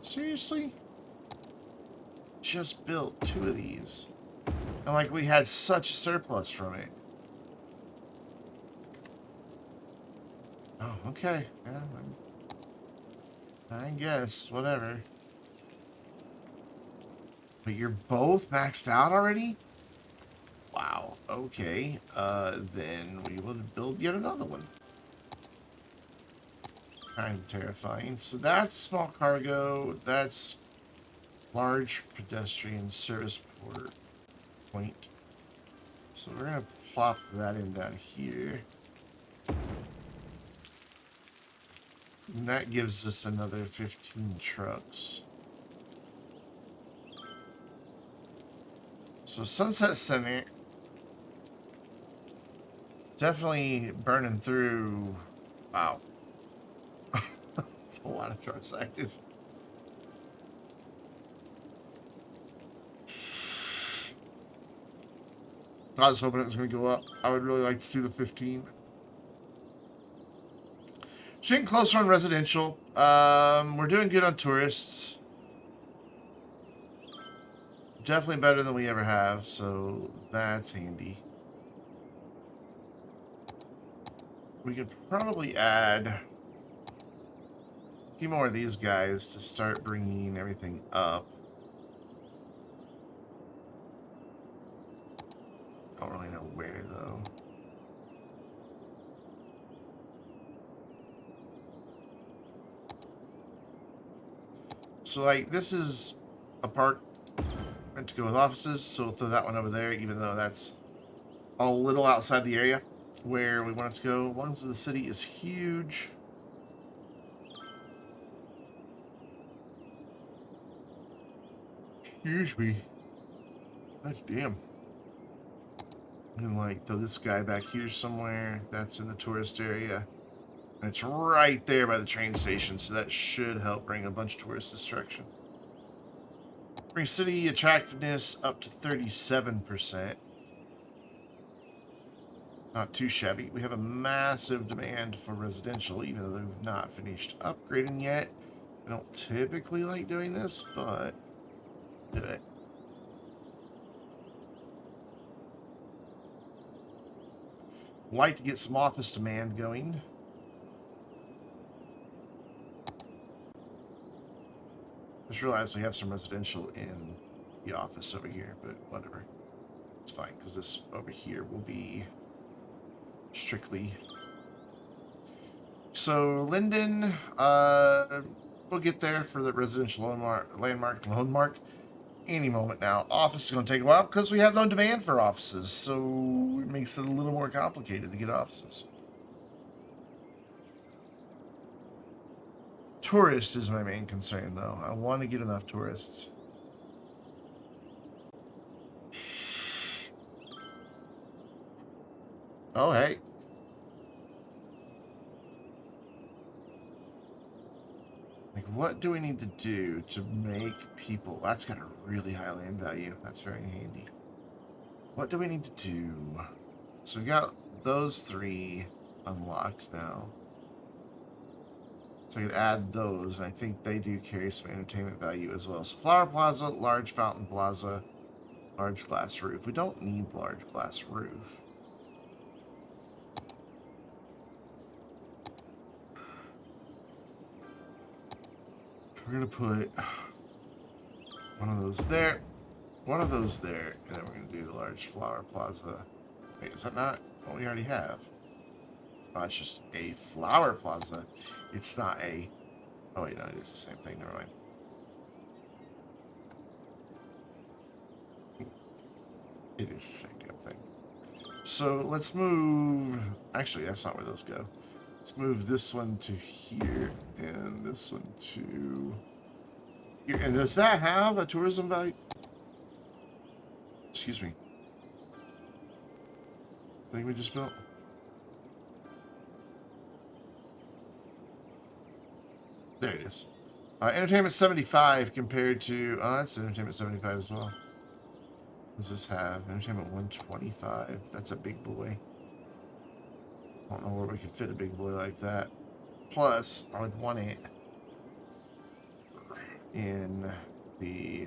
Seriously? Just built 2 of these. And like we had such a surplus from it. Oh, okay. Yeah, I guess. Whatever. But you're both maxed out already? Wow. Okay. Then we will build yet another one. Kind of terrifying. So that's small cargo. That's large pedestrian service port point. So we're going to plop that in down here. And that gives us another 15 trucks. So Sunset Center, definitely burning through. Wow. That's a lot of trucks active. I was hoping it was going to go up. I would really like to see the 15. Getting closer on residential. We're doing good on tourists. Definitely better than we ever have, so that's handy. We could probably add a few more of these guys to start bringing everything up. Don't really know where, though. So, like, this is a park meant to go with offices, so we'll throw that one over there, even though that's a little outside the area where we want it to go. Lungs of the City is huge. Excuse me. That's damn. And, like, throw this guy back here somewhere. That's in the tourist area. And it's right there by the train station, so that should help bring a bunch of tourist distraction. Bring city attractiveness up to 37%. Not too shabby. We have a massive demand for residential, even though we've not finished upgrading yet. I don't typically like doing this, but do it. like to get some office demand going. Just realized we have some residential in the office over here, but whatever. It's fine, because this over here will be strictly. So, Linden, we'll get there for the residential landmark any moment now. Office is going to take a while because we have no demand for offices, so it makes it a little more complicated to get offices. Tourist is my main concern, though. I want to get enough tourists. Oh, hey. Like, what do we need to do to make people... That's got a really high land value. That's very handy. What do we need to do? So we got those 3 unlocked now. So I could add those, and I think they do carry some entertainment value as well. So Flower Plaza, large fountain plaza, large glass roof. We don't need large glass roof. We're going to put one of those there, one of those there, and then we're going to do the large flower plaza. Wait, is that not what we already have? Oh, it's just a flower plaza. It's not a... Oh, wait, no, it is the same thing. Never mind. It is the same damn thing. So let's move... Actually, that's not where those go. Let's move this one to here, and this one to here. And does that have a tourism value? Excuse me. Thing we just built? There it is. Entertainment 75 compared to... that's entertainment 75 as well. What does this have? Entertainment 125. That's a big boy. I don't know where we could fit a big boy like that. Plus, I would want it in the...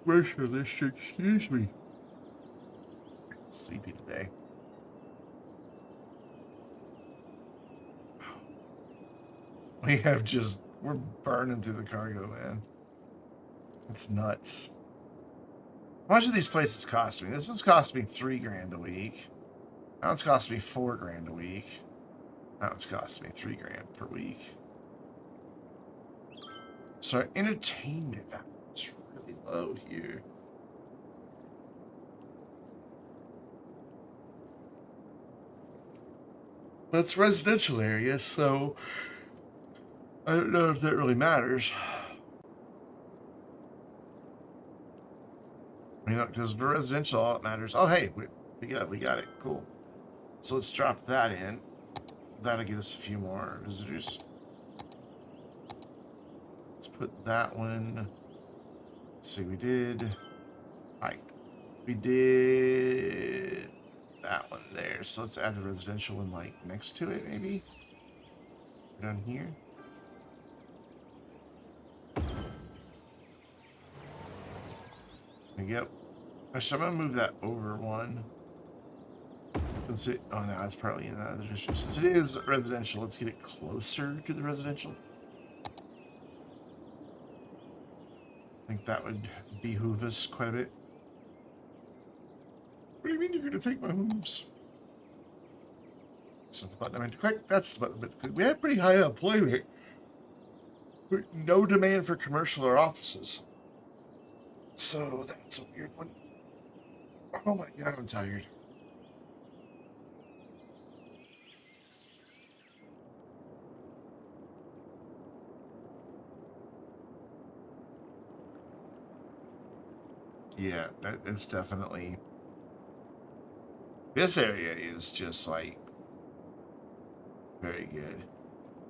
commercial district, excuse me. Sleepy today. We have just... We're burning through the cargo, man. It's nuts. How much do these places cost me? This has cost me $3 grand a week. That one's cost me $4 grand a week. That one's cost me $3 grand per week. So our entertainment value is really low here. But it's residential area, so I don't know if that really matters. You know, because for residential, all it matters. Oh, hey, we got it. Cool. So let's drop that in. That'll get us a few more visitors. Let's put that one. Let's see, we did. We did that one there. So let's add the residential one like next to it, maybe. Down here. Yep. Actually, I'm gonna move that over one. Let's see. Oh no, it's probably in that other district. Since it is residential, let's get it closer to the residential. I think that would behoove us quite a bit. What do you mean you're gonna take my moves? That's not the button I meant to click. That's the button I meant to click. We had pretty high unemployment. No demand for commercial or offices. So that's a weird one. Oh my god, I'm tired. Yeah, it's definitely... This area is just, like, very good.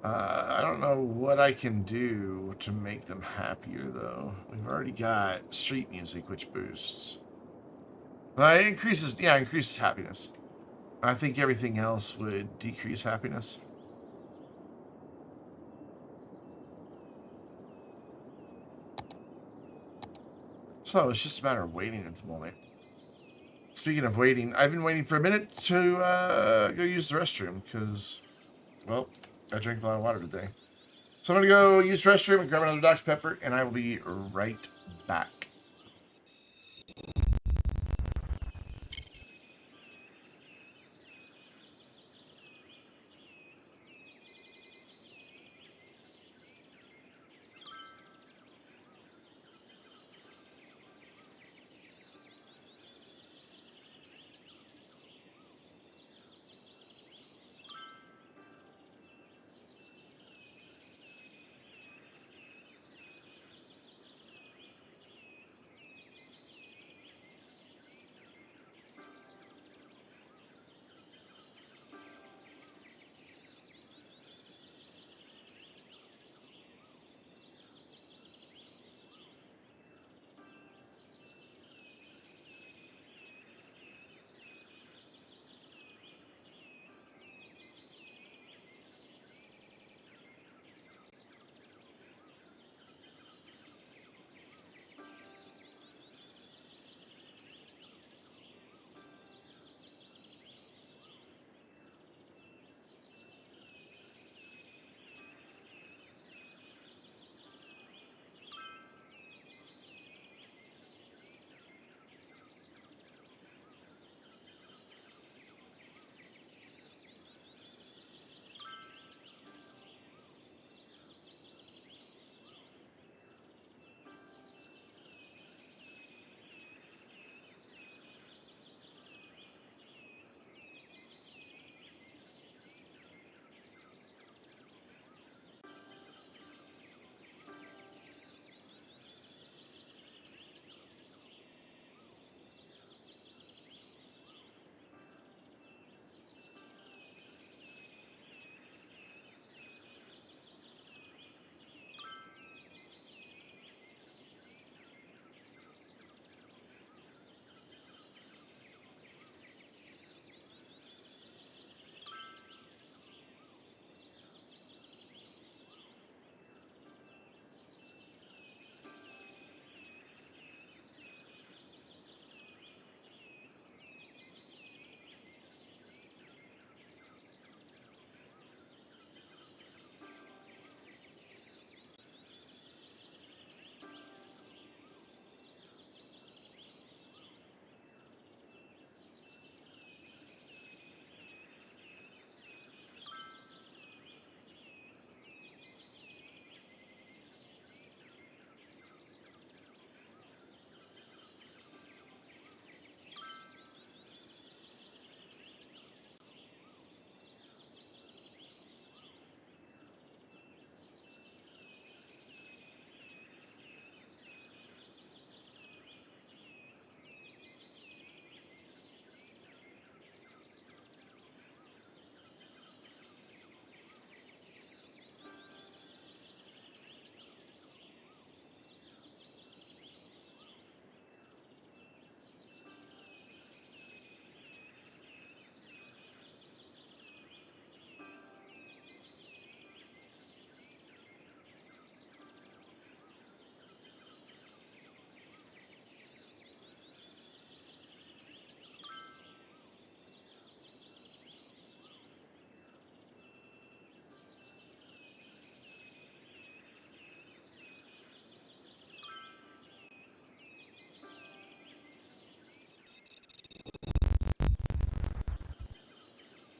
I don't know what I can do to make them happier, though. We've already got street music, which boosts. It increases, yeah, increases happiness. I think everything else would decrease happiness. So So it's just a matter of waiting at the moment. Speaking of waiting, I've been waiting for a minute to go use the restroom because, well, I drank a lot of water today. So I'm going to go use the restroom and grab another Dr. Pepper, and I will be right back.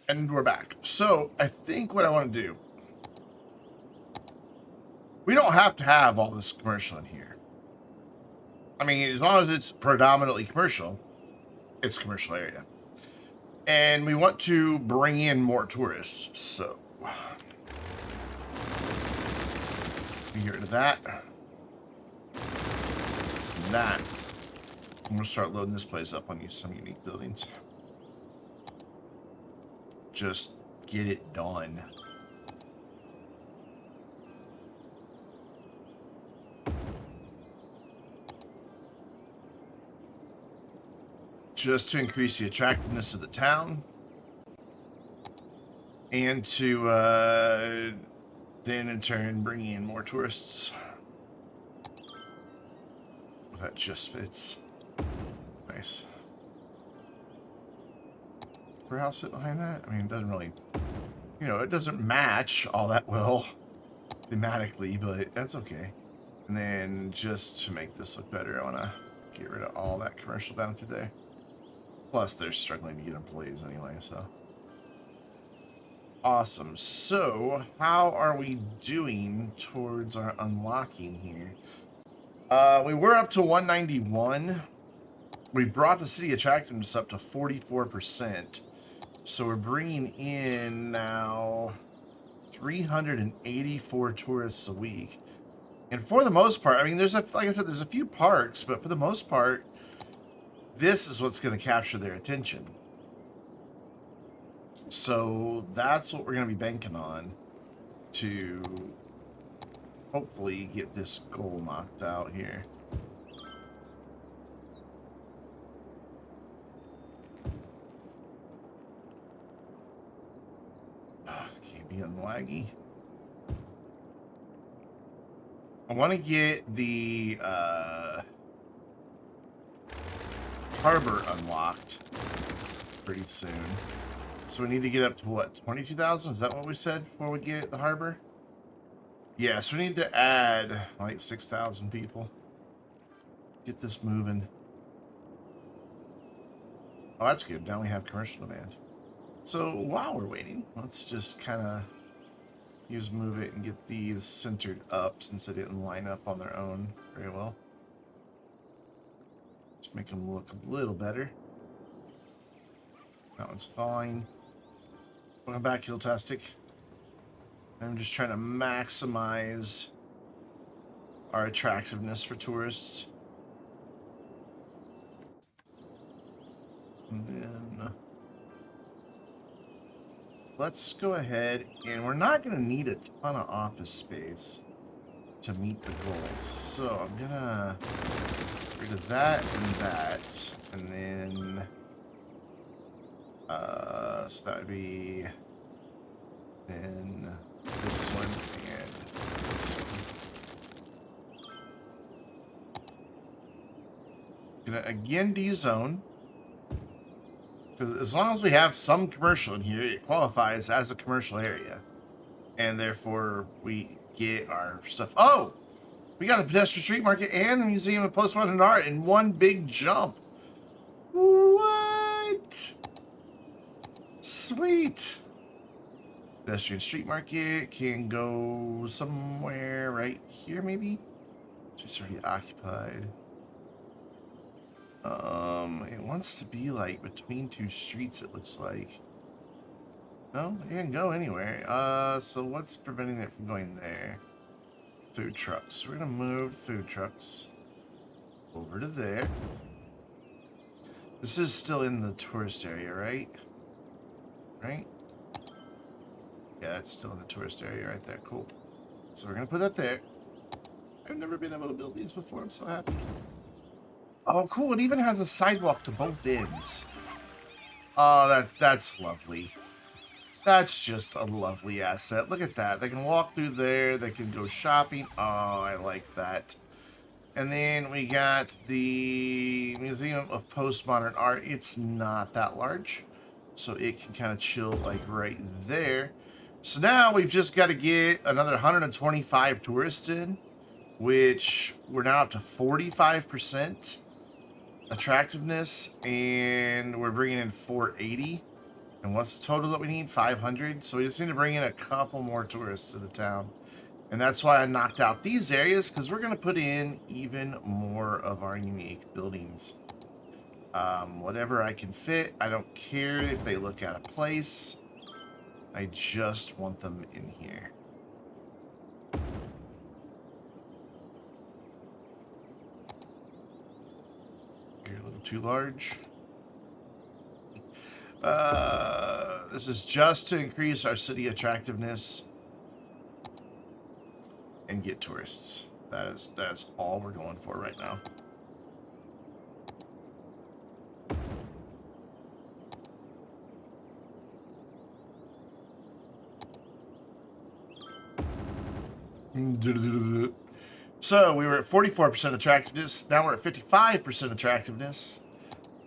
And we're back. So I think what I want to do, we don't have to have all this commercial in here. I mean, as long as it's predominantly commercial, it's a commercial area. And we want to bring in more tourists. So we get rid of that. And that. I'm going to start loading this place up on some unique buildings. Just get it done. Just to increase the attractiveness of the town. And to then in turn bring in more tourists. That just fits. Nice. House fit behind that? I mean, it doesn't really, you know, it doesn't match all that well thematically, but that's okay. And then just to make this look better, I want to get rid of all that commercial down to there. Plus, they're struggling to get employees anyway, so. Awesome. So, how are we doing towards our unlocking here? We were up to 191. We brought the city attractiveness up to 44%. So we're bringing in now 384 tourists a week. And for the most part, I mean, like I said, there's a few parks, but for the most part, this is what's going to capture their attention. So that's what we're going to be banking on to hopefully get this goal knocked out here. Can't be unlaggy. I want to get the harbor unlocked pretty soon. So we need to get up to what, 22,000? Is that what we said before we get the harbor? Yes, we need to add like 6,000 people. Get this moving. Oh, that's good. Now we have commercial demand. So while we're waiting, let's just kind of move it and get these centered up since they didn't line up on their own very well. Just make them look a little better. That one's fine. Welcome back, Hilltastic. I'm just trying to maximize our attractiveness for tourists. And then let's go ahead, and we're not going to need a ton of office space to meet the goals. So I'm going to get rid of that and that, and then so that would be then this one and this one. Gonna again dezone, because as long as we have some commercial in here, it qualifies as a commercial area, and therefore we get our stuff. Oh, we got the pedestrian street market and the museum of postmodern art in one big jump. What? Sweet. Pedestrian street market can go somewhere right here, maybe. It's already occupied. It wants to be like between two streets, it looks like. No, it can go anywhere. So what's preventing it from going there? Food trucks. We're gonna move food trucks over to there. This is still in the tourist area, right? Right? Yeah, it's still in the tourist area right there. Cool. So we're gonna put that there. I've never been able to build these before. I'm so happy. Oh, cool. It even has a sidewalk to both ends. Oh, that's lovely. That's just a lovely asset. Look at that. They can walk through there. They can go shopping. Oh, I like that. And then we got the Museum of Postmodern Art. It's not that large, so it can kind of chill like right there. So now we've just got to get another 125 tourists in, which we're now up to 45% attractiveness, and we're bringing in 480. And what's the total that we need? 500. So we just need to bring in a couple more tourists to the town. And that's why I knocked out these areas, because we're going to put in even more of our unique buildings. Whatever I can fit. I don't care if they look out of place. I just want them in here. You're a little too large. This is just to increase our city attractiveness and get tourists. That's all we're going for right now. So we were at 44% attractiveness. Now we're at 55% attractiveness.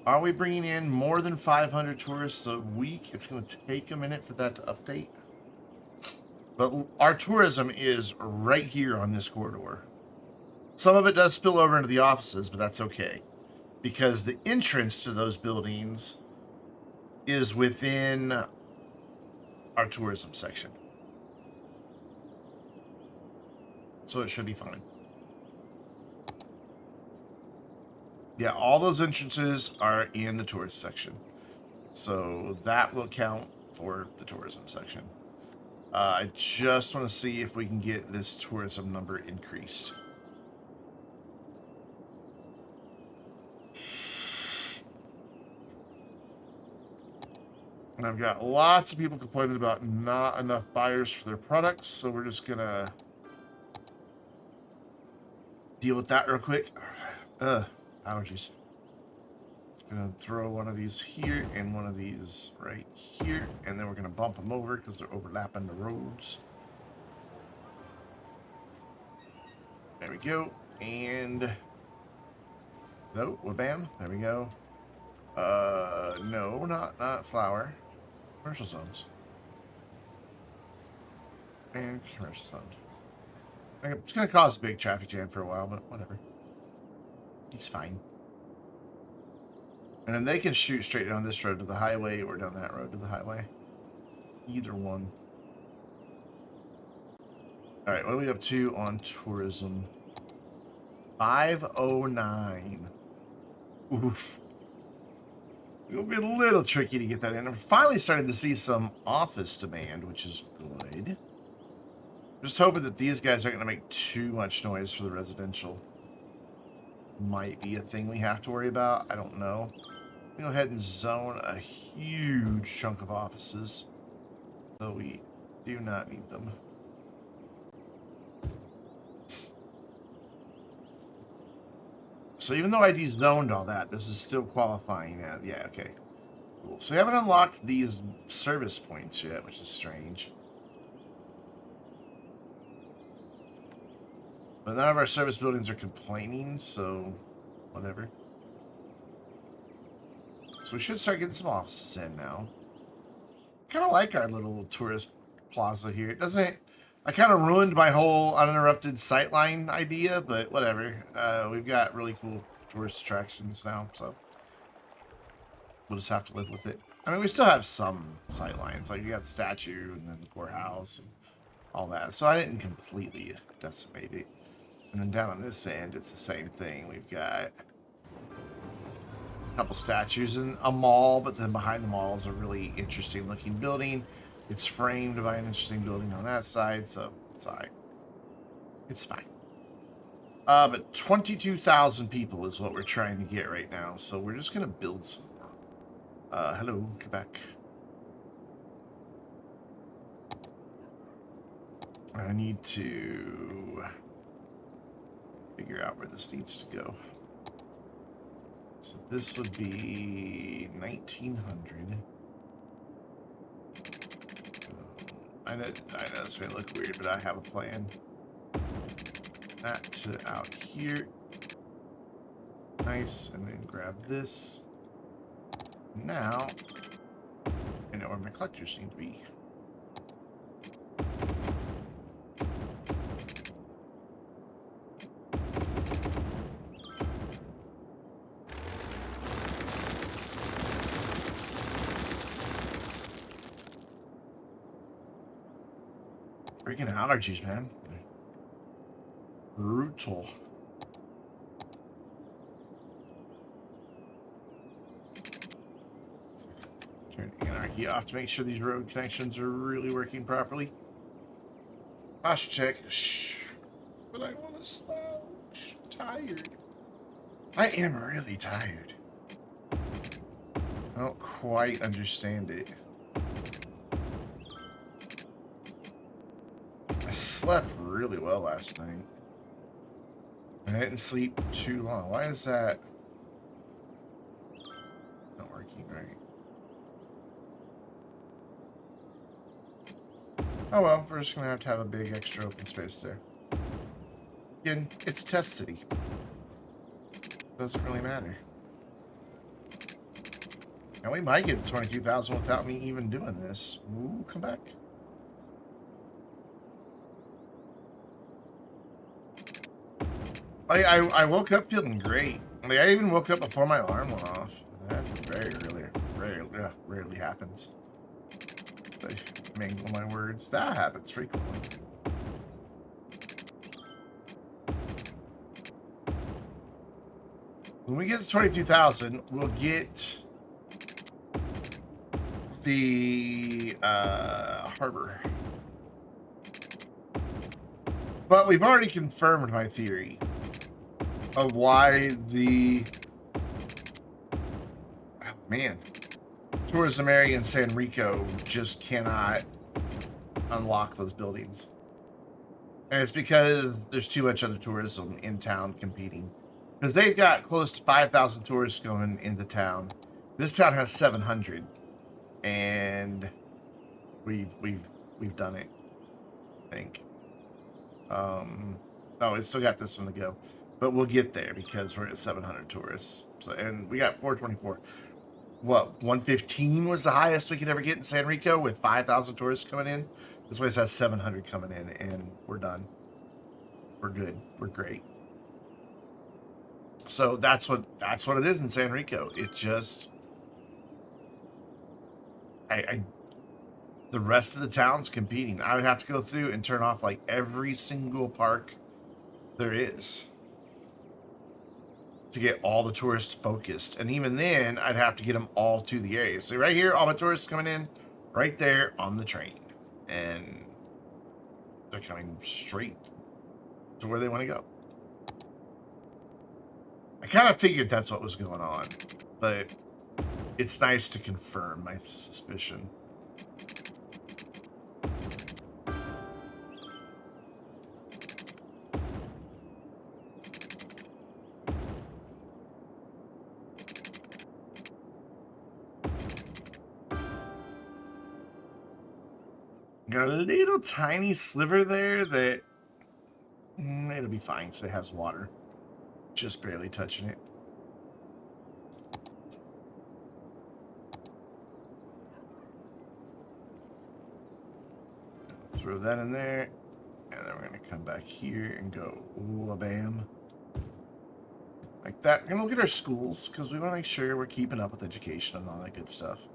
Are we bringing in more than 500 tourists a week? It's going to take a minute for that to update. But our tourism is right here on this corridor. Some of it does spill over into the offices, but that's okay. Because the entrance to those buildings is within our tourism section. So it should be fine. Yeah, all those entrances are in the tourist section. So that will count for the tourism section. I just want to see if we can get this tourism number increased. And I've got lots of people complaining about not enough buyers for their products, so we're just going to deal with that real quick. Allergies. Gonna throw one of these here and one of these right here, and then we're gonna bump them over because they're overlapping the roads. There we go. And no, bam. There we go. No, not flower. Commercial zones. And commercial zones. It's gonna cause a big traffic jam for a while, but whatever. He's fine. And then they can shoot straight down this road to the highway or down that road to the highway. Either one. Alright, what are we up to on tourism? 509. Oof. It'll be a little tricky to get that in. I'm finally starting to see some office demand, which is good. Just hoping that these guys aren't going to make too much noise for the residential. Might be a thing we have to worry about. I don't know. Go ahead and zone a huge chunk of offices, though we do not need them. So even though I de-zoned all that, this is still qualifying. Yeah, okay. Cool. So we haven't unlocked these service points yet, which is strange. But none of our service buildings are complaining, so whatever. So we should start getting some offices in now. Kind of like our little tourist plaza here. It doesn't... I kind of ruined my whole uninterrupted sightline idea, but whatever. We've got really cool tourist attractions now, so we'll just have to live with it. I mean, we still have some sightlines. Like, you got the statue and then the courthouse and all that. So I didn't completely decimate it. And then down on this end, it's the same thing. We've got couple statues and a mall, but then behind the mall is a really interesting looking building. It's framed by an interesting building on that side, so it's alright. It's fine. But 22,000 people is what we're trying to get right now, so we're just gonna build some. Hello, Quebec. I need to figure out where this needs to go. So this would be 1900. I know it's going to look weird, but I have a plan. That to out here. Nice, and then grab this. Now, I know where my collectors need to be. Freaking allergies, man. Brutal. Turn anarchy off to make sure these road connections are really working properly. Posture check. Shh. But I want to slouch. Tired. I am really tired. I don't quite understand it. I slept really well last night. I didn't sleep too long. Why is that not working right? Oh well, we're just gonna have to have a big extra open space there. Again, it's a test city. Doesn't really matter. And we might get to 22,000 without me even doing this. Ooh, come back. I woke up feeling great. Like, I even woke up before my alarm went off. That rarely happens. I mangle my words. That happens frequently. When we get to 22,000, we'll get the harbor. But we've already confirmed my theory of why the tourism area in San Rico just cannot unlock those buildings. And it's because there's too much other tourism in town competing. Because they've got close to 5,000 tourists going into town. This town has 700, and we've done it, I think. Oh, we still got this one to go, but we'll get there because we're at 700 tourists. So, and we got 424. What, 115 was the highest we could ever get in San Rico with 5,000 tourists coming in. This place has 700 coming in, and we're done. We're good. We're great. So that's what it is in San Rico. It just the rest of the town's competing. I would have to go through and turn off like every single park there is to get all the tourists focused. And even then, I'd have to get them all to the area. So right here, all my tourists coming in right there on the train. And they're coming straight to where they want to go. I kind of figured that's what was going on, but it's nice to confirm my suspicion. Got a little tiny sliver there that it'll be fine because it has water. Just barely touching it. Throw that in there. And then we're going to come back here and go wha-bam. Like that. We're going to look at our schools because we want to make sure we're keeping up with education and all that good stuff.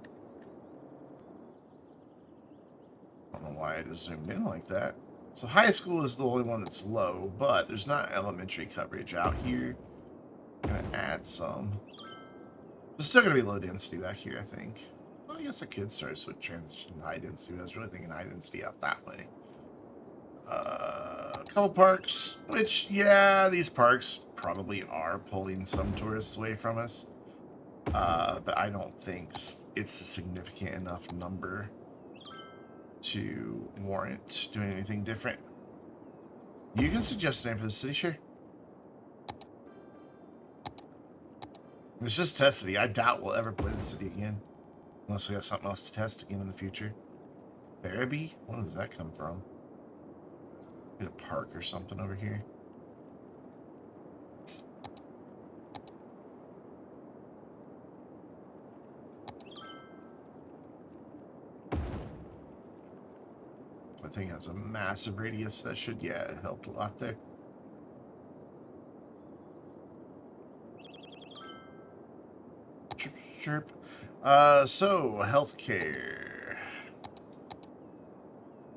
I don't know why I just zoomed in like that. So high school is the only one that's low, but there's not elementary coverage out here. I'm going to add some. There's still going to be low density back here, I think. Well, I guess I could start with transition to high density. I was really thinking high density out that way. A couple parks, which, yeah, these parks probably are pulling some tourists away from us. But I don't think it's a significant enough number to warrant doing anything different. You can suggest a name for the city, sure. It's just test city. I doubt we'll ever play the city again. Unless we have something else to test again in the future. Barabee? Where does that come from? Get a park or something over here. I think it has a massive radius. That should, yeah, it helped a lot there. Chirp, chirp. So, healthcare.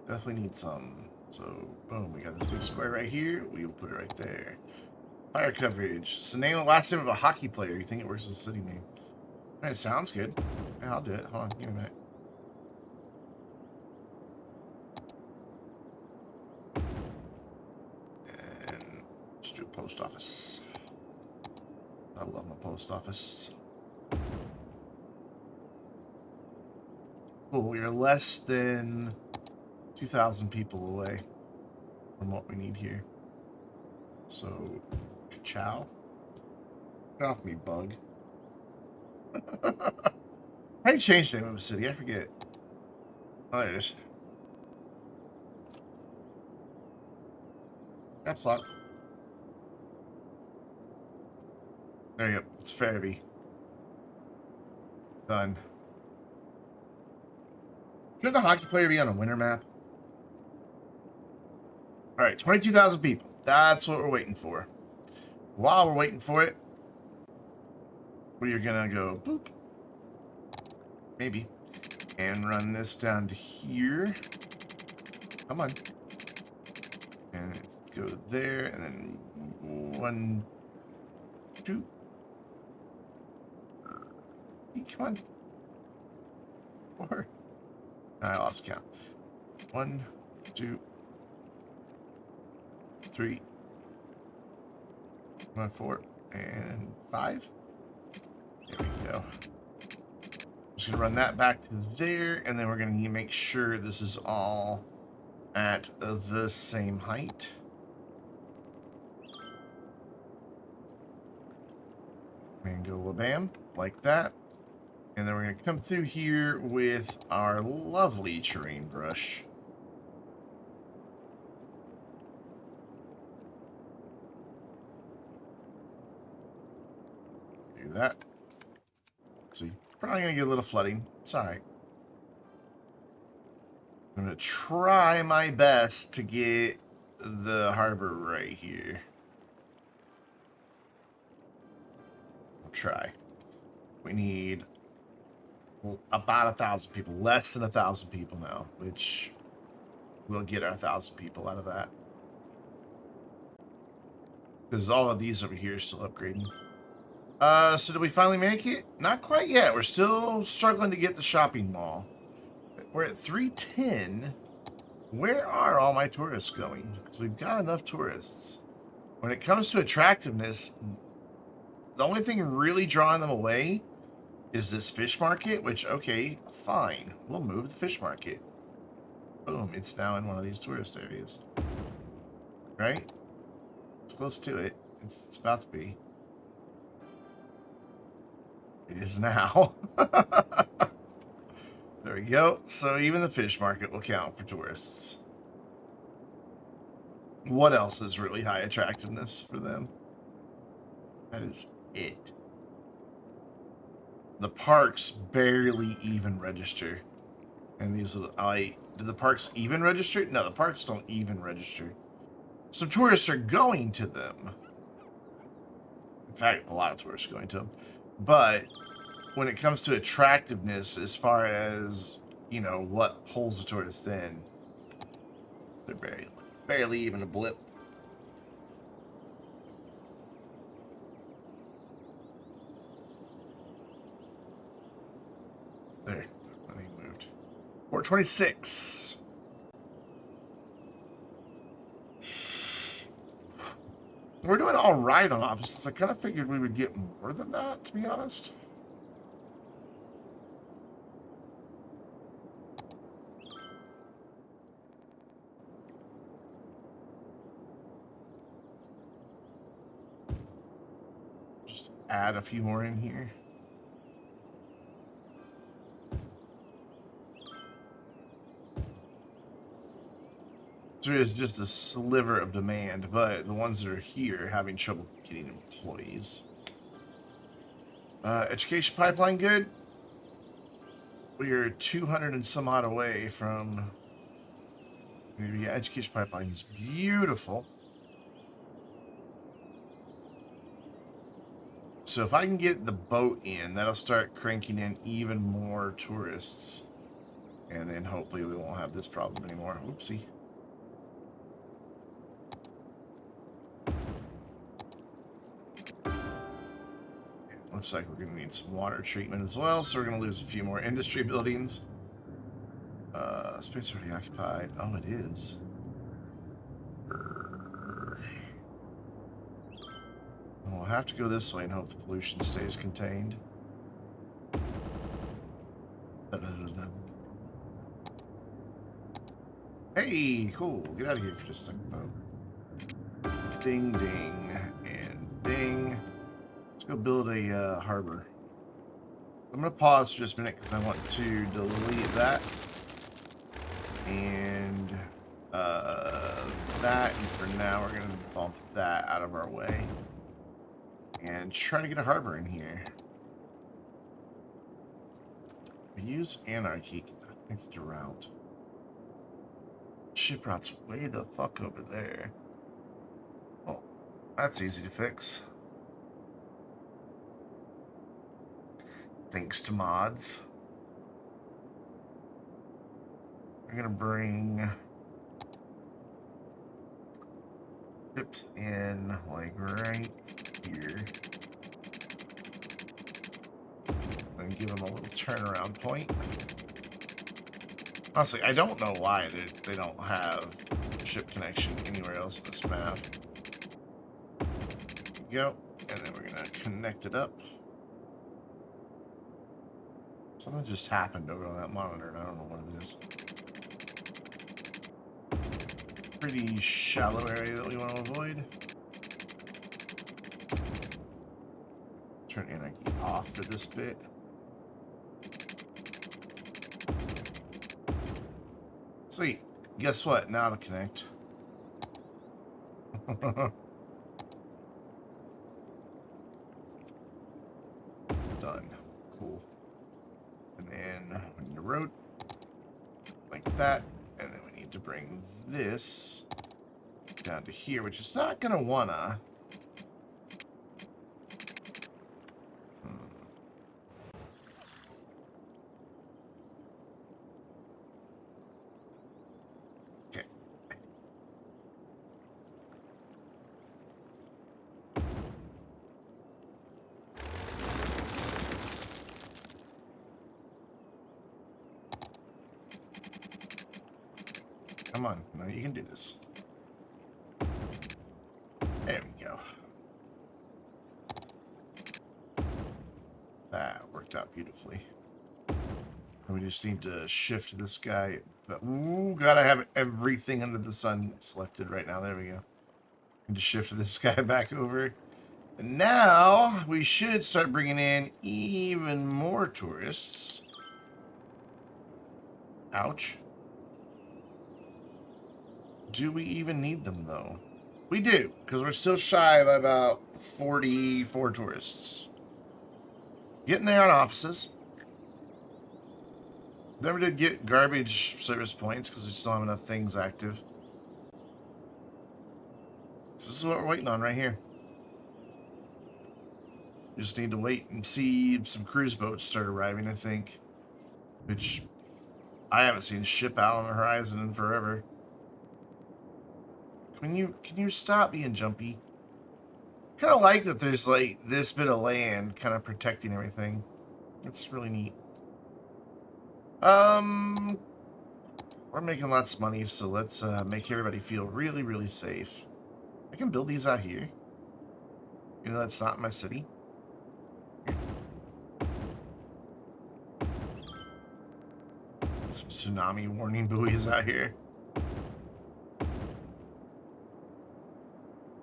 Definitely need some. So, boom, we got this big square right here. We'll put it right there. Fire coverage. So, name the last name of a hockey player. You think it works as a city name? Alright, sounds good. Yeah, I'll do it. Hold on, give me a minute. And let's do post office. I love my post office. Cool, we are less than 2,000 people away from what we need here. So, ka-chow. Get off me, bug. How do you change the name of a city? I forget. Oh, there it is. Caps lock. There you go. It's Fairby. Done. Shouldn't a hockey player be on a winter map? All right, 22,000 people. That's what we're waiting for. While we're waiting for it, we're gonna go boop. Maybe. And run this down to here. Come on. And let's go there, and then 1, 2. Come on. 4. I lost count. 1, 2, 3, 4, and 5. There we go. Just gonna run that back to there, and then we're gonna make sure this is all at the same height. And go wha-bam, like that. And then we're gonna come through here with our lovely terrain brush. Do that. See, probably gonna get a little flooding. It's alright. I'm gonna try my best to get the harbor right here. We'll try. We need about 1,000 people, less than 1,000 people now, which we'll get our 1,000 people out of that. Because all of these over here are still upgrading. So did we finally make it? Not quite yet. We're still struggling to get the shopping mall. We're at 310. Where are all my tourists going? Because we've got enough tourists. When it comes to attractiveness, the only thing really drawing them away is this fish market, which, okay, fine. We'll move the fish market. Boom, it's now in one of these tourist areas. Right? It's close to it. It's about to be. It is now. There we go. So even the fish market will count for tourists. What else is really high attractiveness for them? That is it. The parks barely even register. And these are, do the parks even register? No, the parks don't even register. Some tourists are going to them. In fact, a lot of tourists are going to them. But when it comes to attractiveness, as far as, you know, what pulls the tourists in, they're barely even a blip. There, money moved. 426. We're doing all right on offices. I kind of figured we would get more than that, to be honest. Just add a few more in here. There is just a sliver of demand, but the ones that are here are having trouble getting employees. Education pipeline good. We are 200 and some odd away from. Yeah, education pipeline is beautiful. So if I can get the boat in, that'll start cranking in even more tourists, and then hopefully we won't have this problem anymore. Oopsie. Looks like we're going to need some water treatment as well, so we're going to lose a few more industry buildings. Space already occupied. Oh, it is. We'll have to go this way and hope the pollution stays contained. Hey, cool. Get out of here for just a second, though. Ding, ding, and ding. Let's go build a harbor. I'm going to pause for just a minute because I want to delete that. And that. And for now, we're going to bump that out of our way. and try to get a harbor in here. We use anarchy. Next to route. Ship route's way the fuck over there. Oh, that's easy to fix. Thanks to mods. We're gonna bring ships in like right here. And give them a little turnaround point. Honestly, I don't know why they don't have ship connection anywhere else in this map. Go, and then we're gonna connect it up. Something just happened over on that monitor, and I don't know what it is. Pretty shallow area that we want to avoid. Turn anarchy off for this bit. Sweet. Guess what? Now to connect. Done. Cool. And then we need a road like that. And then we need to bring this down to here, which is not going to wanna. Okay. Come on. No, you can do this. There we go. That worked out beautifully. We just need to shift this guy. But, ooh, gotta have everything under the sun selected right now. There we go. Need to shift this guy back over. And now we should start bringing in even more tourists. Ouch. Do we even need them, though? We do, because we're still shy of about 44 tourists. Getting there on offices. Never did get garbage service points because we just don't have enough things active. This is what we're waiting on right here. We just need to wait and see some cruise boats start arriving, I think. Which I haven't seen ship out on the horizon in forever. Can you stop being jumpy? Kind of like that there's like this bit of land kind of protecting everything. It's really neat. We're making lots of money, so let's make everybody feel really, really safe. I can build these out here. You know, that's not my city. Some tsunami warning buoys out here.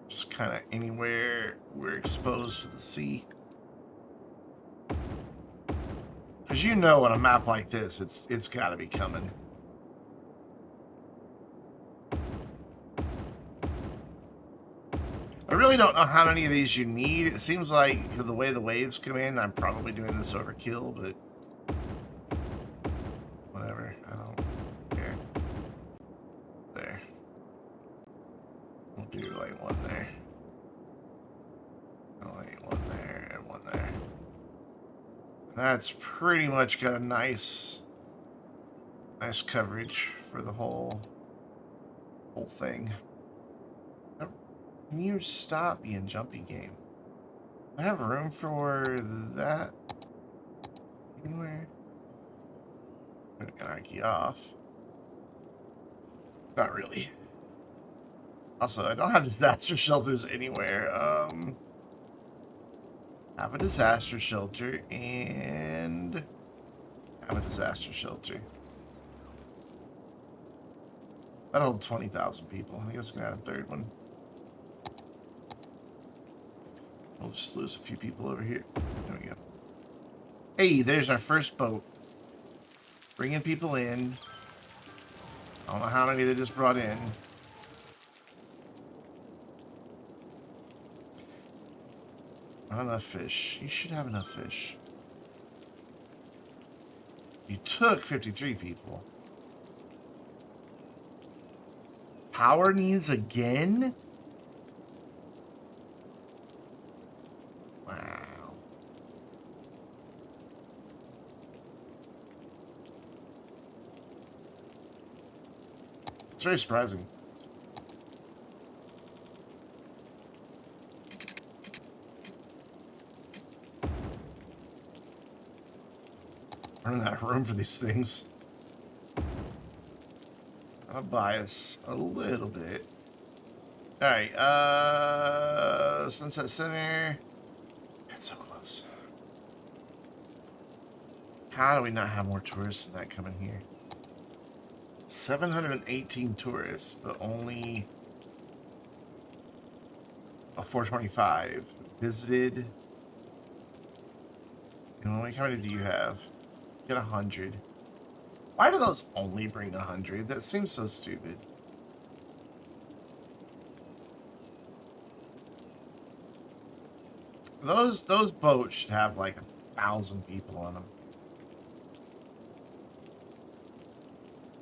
Just kind of anywhere we're exposed to the sea. Because you know on a map like this, it's got to be coming. I really don't know how many of these you need. It seems like the way the waves come in, I'm probably doing this overkill, but whatever. I don't care. There. We'll do like one there. Like one there and one there. That's pretty much got a nice coverage for the whole thing. Can you stop being jumpy, game? I have room for that anywhere. I'm gonna key off. Not really. Also, I don't have disaster shelters anywhere. Have a disaster shelter and have a disaster shelter. That'll hold 20,000 people. I guess I'm gonna add a third one. We'll just lose a few people over here. There we go. Hey, there's our first boat. Bringing people in. I don't know how many they just brought in. Not enough fish. You should have enough fish. You took 53 people. Power needs again? Wow. It's very surprising. Running out of room for these things. I'll bias a little bit. Alright, Sunset Center. That's so close. How do we not have more tourists than that coming here? 718 tourists, but only a 425 visited. And how many do you have? Get 100. Why do those only bring 100? That seems so stupid. Those boats should have like 1,000 people on them.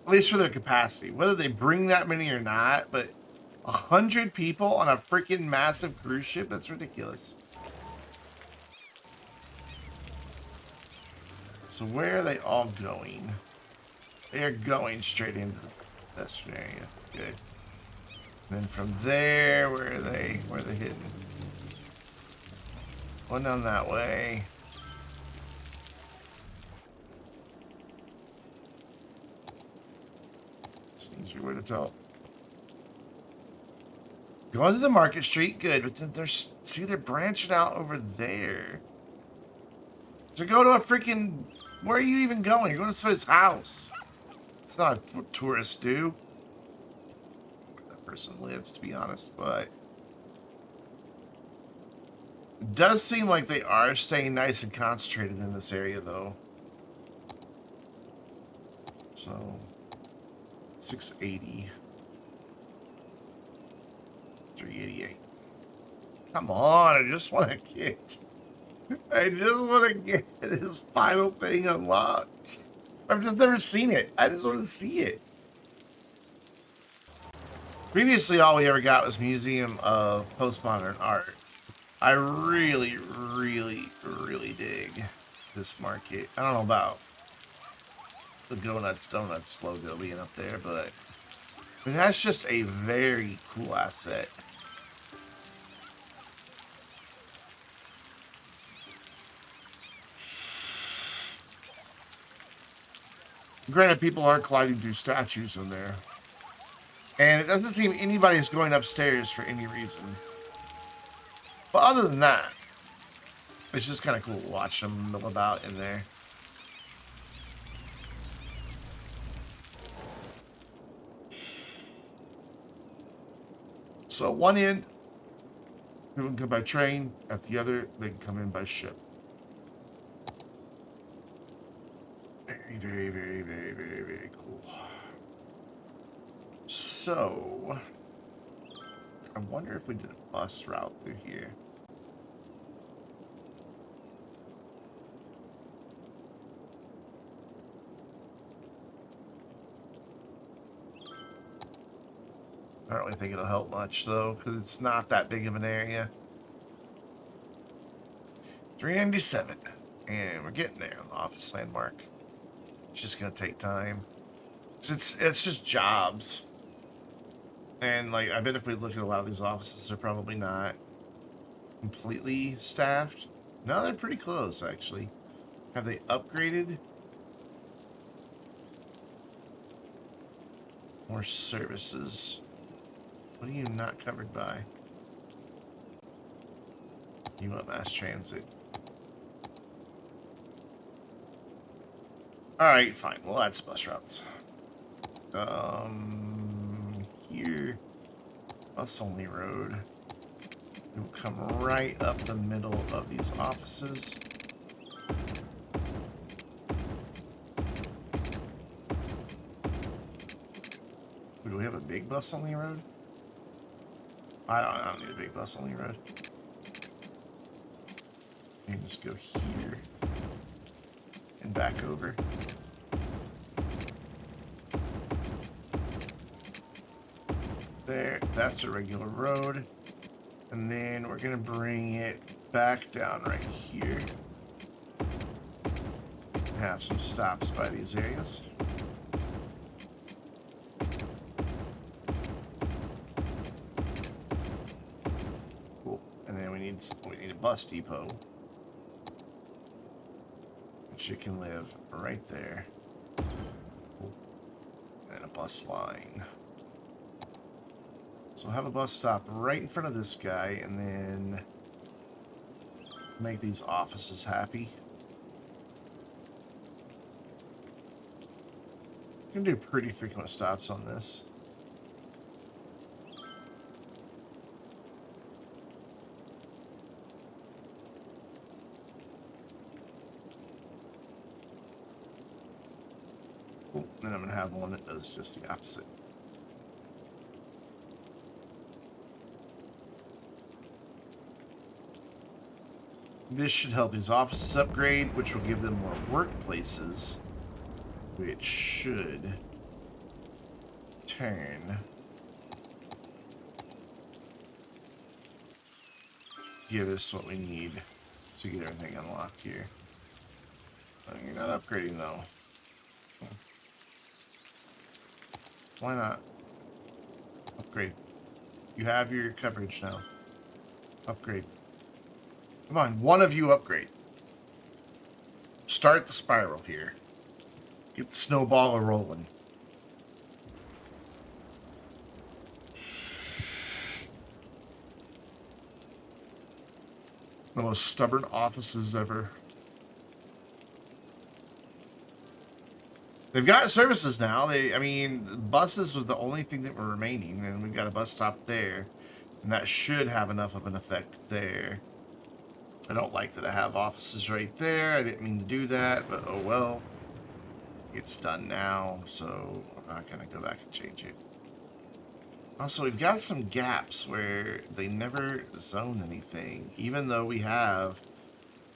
At least for their capacity. Whether they bring that many or not, but 100 people on a freaking massive cruise ship? That's ridiculous. So where are they all going? They are going straight into the pedestrian area. Good. And then from there, where are they? Where are they hitting? One down that way. It's an easier way to tell. Going to the Market Street, good. But then there's, see, they're branching out over there. So go to a freaking, where are you even going? You're going to somebody's house. It's not what tourists do. Where that person lives, to be honest, but it does seem like they are staying nice and concentrated in this area, though. So, 680. 388. Come on, I just want to get... I just want to get his final thing unlocked. I've just never seen it. I just want to see it. Previously, all we ever got was Museum of Postmodern Art. I really, really, really dig this market. I don't know about the Go Nuts Donuts logo being up there, but I mean, that's just a very cool asset. Granted, people are colliding through statues in there. And it doesn't seem anybody's going upstairs for any reason. But other than that, it's just kind of cool to watch them mill about in there. So at one end, people can come by train. At the other, they can come in by ship. Very, very, very, very, very, very cool. So, I wonder if we did a bus route through here. I don't really think it'll help much, though, because it's not that big of an area. 397. And we're getting there on the office landmark. It's just going to take time. It's just jobs. And, like, I bet if we look at a lot of these offices, they're probably not completely staffed. No, they're pretty close, actually. Have they upgraded? More services. What are you not covered by? You want mass transit. Alright, fine. Well, that's bus routes. Here. Bus only road. It will come right up the middle of these offices. Do we have a big bus only road? I don't need a big bus only road. And just go here and back over. There, that's a regular road. And then we're gonna bring it back down right here. Have some stops by these areas. Cool. And then we need a bus depot. Which you can live right there. Cool. And a bus line. So we'll have a bus stop right in front of this guy, and then make these offices happy. You can do pretty frequent stops on this. Cool. Then I'm going to have one that does just the opposite. This should help these offices upgrade, which will give them more workplaces, which should turn give us what we need to get everything unlocked here. You're not upgrading though. Why not? Upgrade. You have your coverage now. Upgrade. Come on, one of you upgrade. Start the spiral here. Get the snowball rolling. The most stubborn offices ever. They've got services now. I mean, buses was the only thing that were remaining, and we've got a bus stop there. And that should have enough of an effect there. I don't like that I have offices right there. I didn't mean to do that, but oh well. It's done now, so I'm not going to go back and change it. Also, we've got some gaps where they never zone anything, even though we have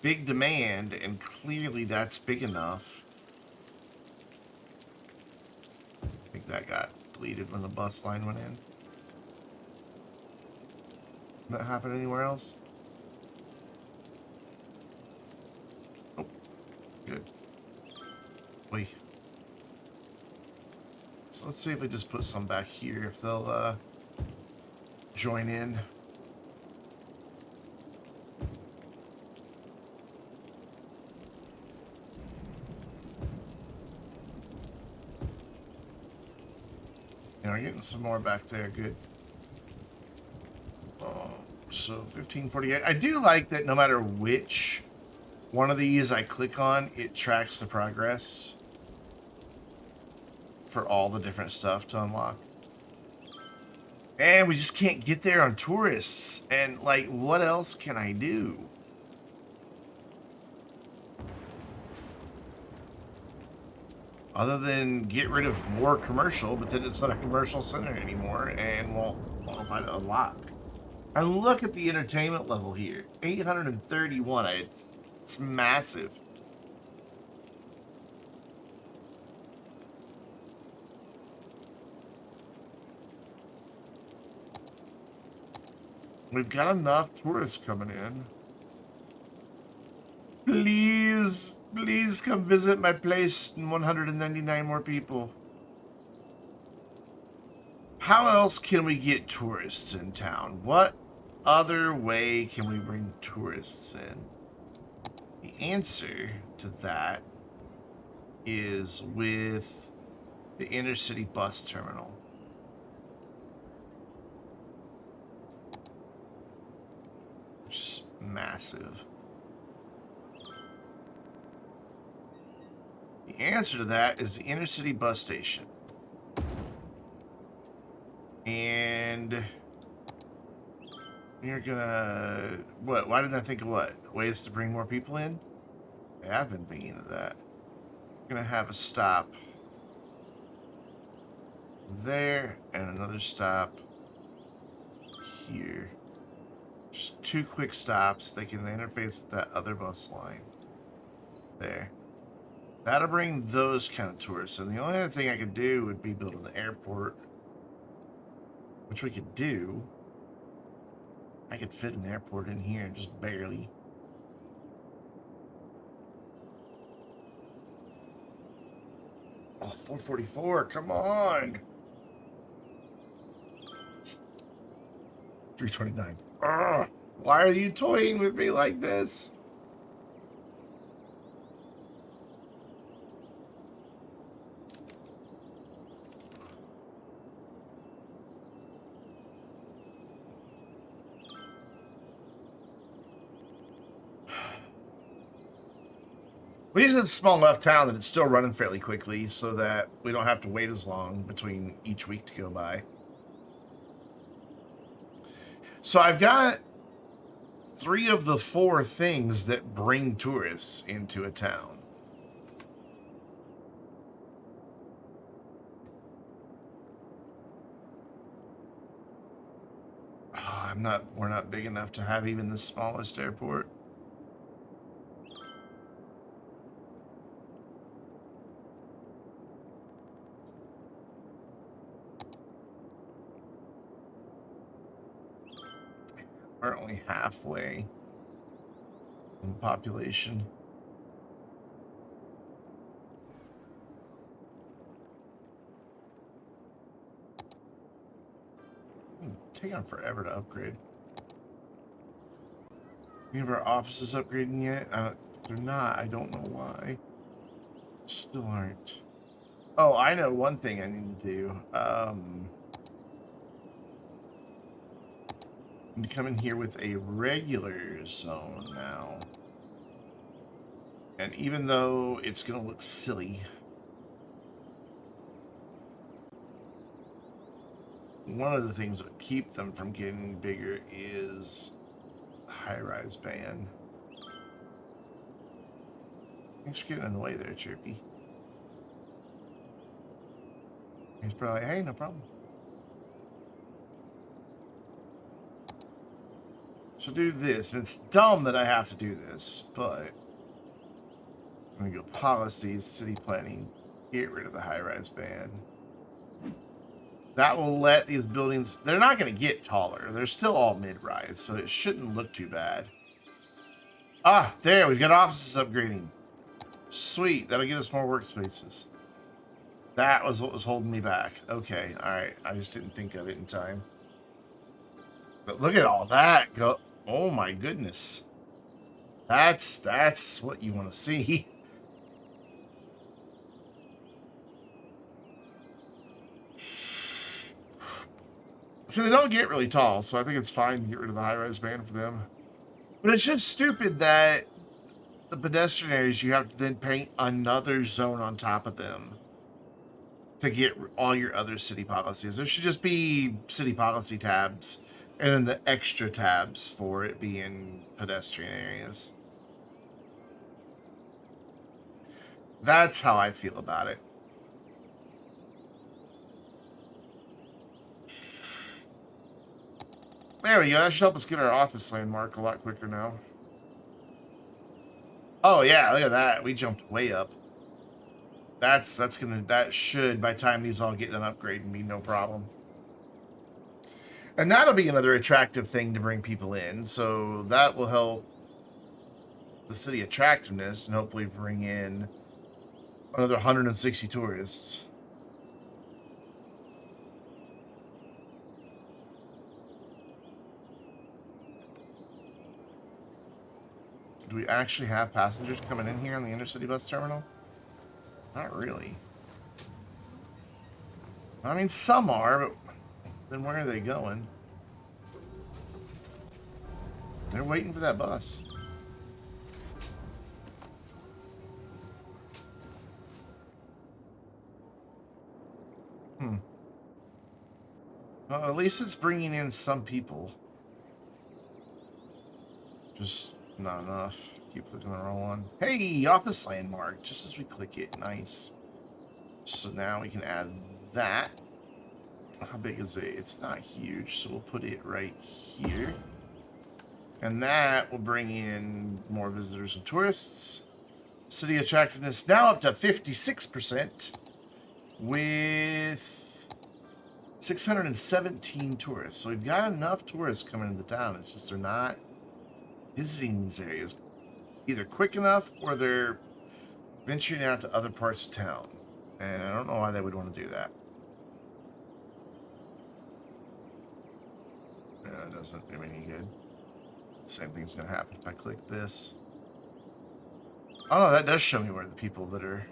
big demand, and clearly that's big enough. I think that got deleted when the bus line went in. Did that happen anywhere else? Oh, good. Wait. So let's see if we just put some back here, if they'll join in. Yeah, we're getting some more back there, good. So 1548. I do like that no matter which one of these I click on, it tracks the progress for all the different stuff to unlock. And we just can't get there on tourists. And, like, what else can I do? Other than get rid of more commercial, but then it's not a commercial center anymore and won't qualify to unlock. And look at the entertainment level here. 831. It's massive. We've got enough tourists coming in. Please, please come visit my place and 199 more people. How else can we get tourists in town? What other way can we bring tourists in? The answer to that is with the inner city bus terminal. Which is massive. The answer to that is the inner city bus station. And you're gonna... What? Why didn't I think of what? Ways to bring more people in? Yeah, I've been thinking of that. We're gonna have a stop there and another stop here. Just 2 quick stops. They can interface with that other bus line. There. That'll bring those kind of tourists. And the only other thing I could do would be build an airport. Which we could do. I could fit an airport in here, just barely. Oh, 444, come on! 329. Ugh, why are you toying with me like this? At least it's a small enough town that it's still running fairly quickly so that we don't have to wait as long between each week to go by. So I've got 3 of the 4 things that bring tourists into a town. Oh, we're not big enough to have even the smallest airport. We're only halfway in population. Take on forever to upgrade. Any of our offices upgrading yet? They're not. I don't know why. Still aren't. Oh, I know one thing I need to do. I need to come in here with a regular zone now. And even though it's going to look silly, one of the things that keep them from getting bigger is the high-rise ban. Thanks for getting in the way there, Chirpy. He's probably like, hey, no problem. So do this, and it's dumb that I have to do this, but I'm gonna go policies, city planning, get rid of the high-rise ban. That will let these buildings, they're not gonna get taller. They're still all mid-rise, so it shouldn't look too bad. Ah, there, we've got offices upgrading. Sweet, that'll get us more workspaces. That was what was holding me back. Okay, alright, I just didn't think of it in time. But look at all that go. Oh my goodness. That's what you want to see. So they don't get really tall, so I think it's fine to get rid of the high-rise ban for them. But it's just stupid that the pedestrian areas, you have to then paint another zone on top of them to get all your other city policies. There should just be city policy tabs and then the extra tabs for it being pedestrian areas. That's how I feel about it. There we go. That should help us get our office landmark a lot quicker now. Oh yeah, look at that. We jumped way up. That should, by the time these all get done upgrading, be no problem. And that'll be another attractive thing to bring people in. So that will help the city attractiveness and hopefully bring in another 160 tourists. Do we actually have passengers coming in here on the intercity bus terminal? Not really. I mean, some are, but then where are they going? They're waiting for that bus. Well, at least it's bringing in some people. Just not enough. Keep clicking the wrong one. Hey, office landmark. Just as we click it. Nice. So now we can add that. How big is it? It's not huge, so we'll put it right here. And that will bring in more visitors and tourists. City attractiveness now up to 56% with 617 tourists. So we've got enough tourists coming into town. It's just they're not visiting these areas either quick enough or they're venturing out to other parts of town. And I don't know why they would want to do that. Yeah, it doesn't do me any good. Same thing's going to happen if I click this. Oh, no, that does show me where the people that are...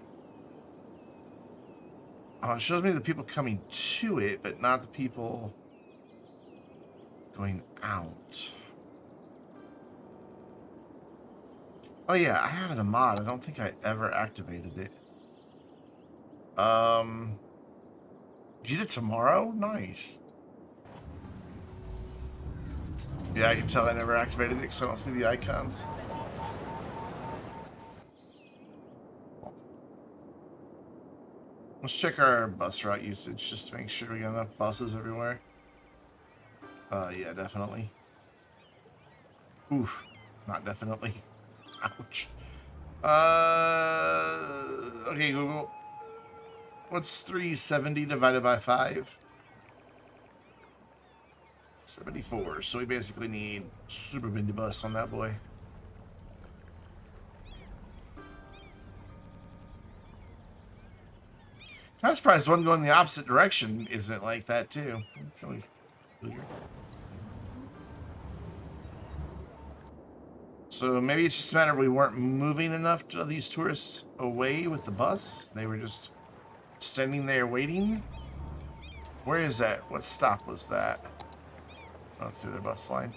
Oh, it shows me the people coming to it, but not the people going out. Oh, yeah, I added a mod. I don't think I ever activated it. You did it tomorrow? Nice. Yeah, I can tell I never activated it because I don't see the icons. Let's check our bus route usage just to make sure we got enough buses everywhere. Yeah, definitely. Oof, not definitely. Ouch. Okay, Google. What's 370 divided by 5? 74. So we basically need super bendy bus on that boy. I'm surprised one going the opposite direction isn't like that too. So maybe it's just a matter of we weren't moving enough of these tourists away with the bus. They were just standing there waiting. Where is that? What stop was that? Let's see their bus line.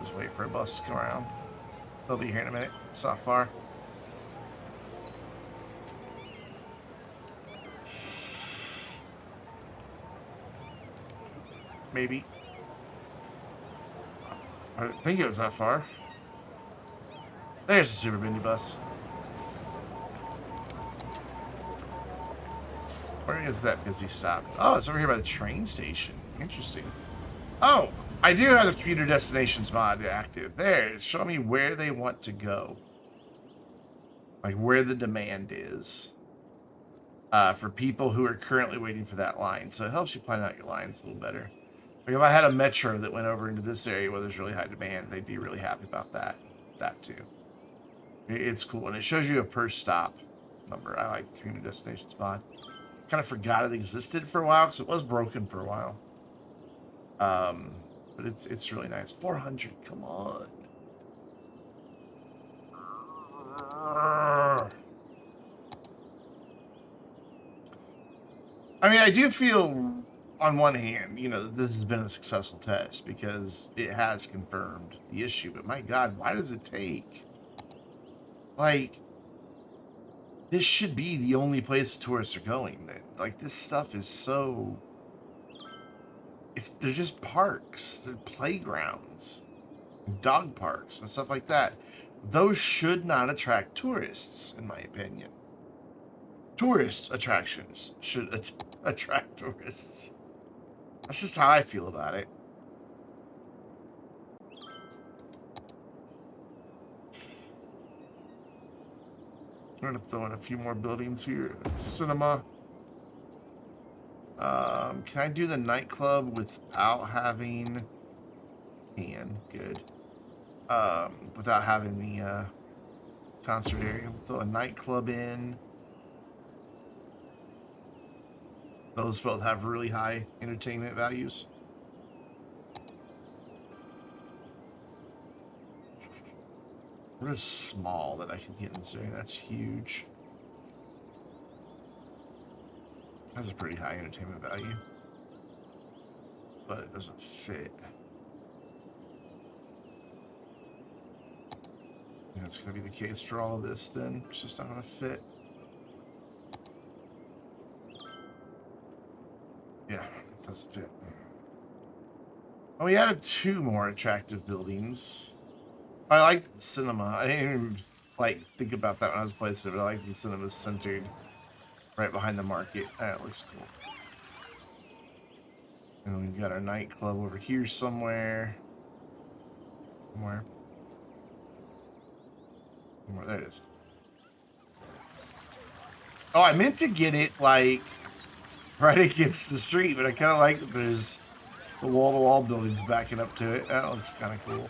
Just wait for a bus to come around. They'll be here in a minute. It's not far. Maybe. I didn't think it was that far. There's a super bendy bus. Where is that busy stop? Oh, it's over here by the train station. Interesting. Oh, I do have the commuter destinations mod active. There, it's showing me where they want to go. Like where the demand is. For people who are currently waiting for that line. So it helps you plan out your lines a little better. Like if I had a metro that went over into this area where there's really high demand, they'd be really happy about that. That too. It's cool. And it shows you a per stop number. I like the community destinations mod. Kind of forgot it existed for a while because it was broken for a while. But it's really nice. 400, come on. I mean, I do feel, on one hand, you know, that this has been a successful test because it has confirmed the issue. But my God, why does it take? Like, this should be the only place the tourists are going. Like, this stuff is so... They're just parks. They're playgrounds. Dog parks and stuff like that. Those should not attract tourists, in my opinion. Tourist attractions should attract tourists. That's just how I feel about it. I'm going to throw in a few more buildings here. Cinema. Can I do the nightclub without having... Good. Without having the concert area. We'll throw a nightclub in. Those both have really high entertainment values. What is small that I can get in this area? That's huge. That's a pretty high entertainment value. But it doesn't fit. That's going to be the case for all of this then. It's just not going to fit. Yeah, it doesn't fit. Oh, we added 2 more attractive buildings. I like the cinema. I didn't even like think about that when I was placing it, but I like the cinema centered right behind the market. That looks cool. And we've got our nightclub over here somewhere. Somewhere. Somewhere. There it is. Oh, I meant to get it, like, right against the street, but I kind of like that there's the wall-to-wall buildings backing up to it. That looks kind of cool.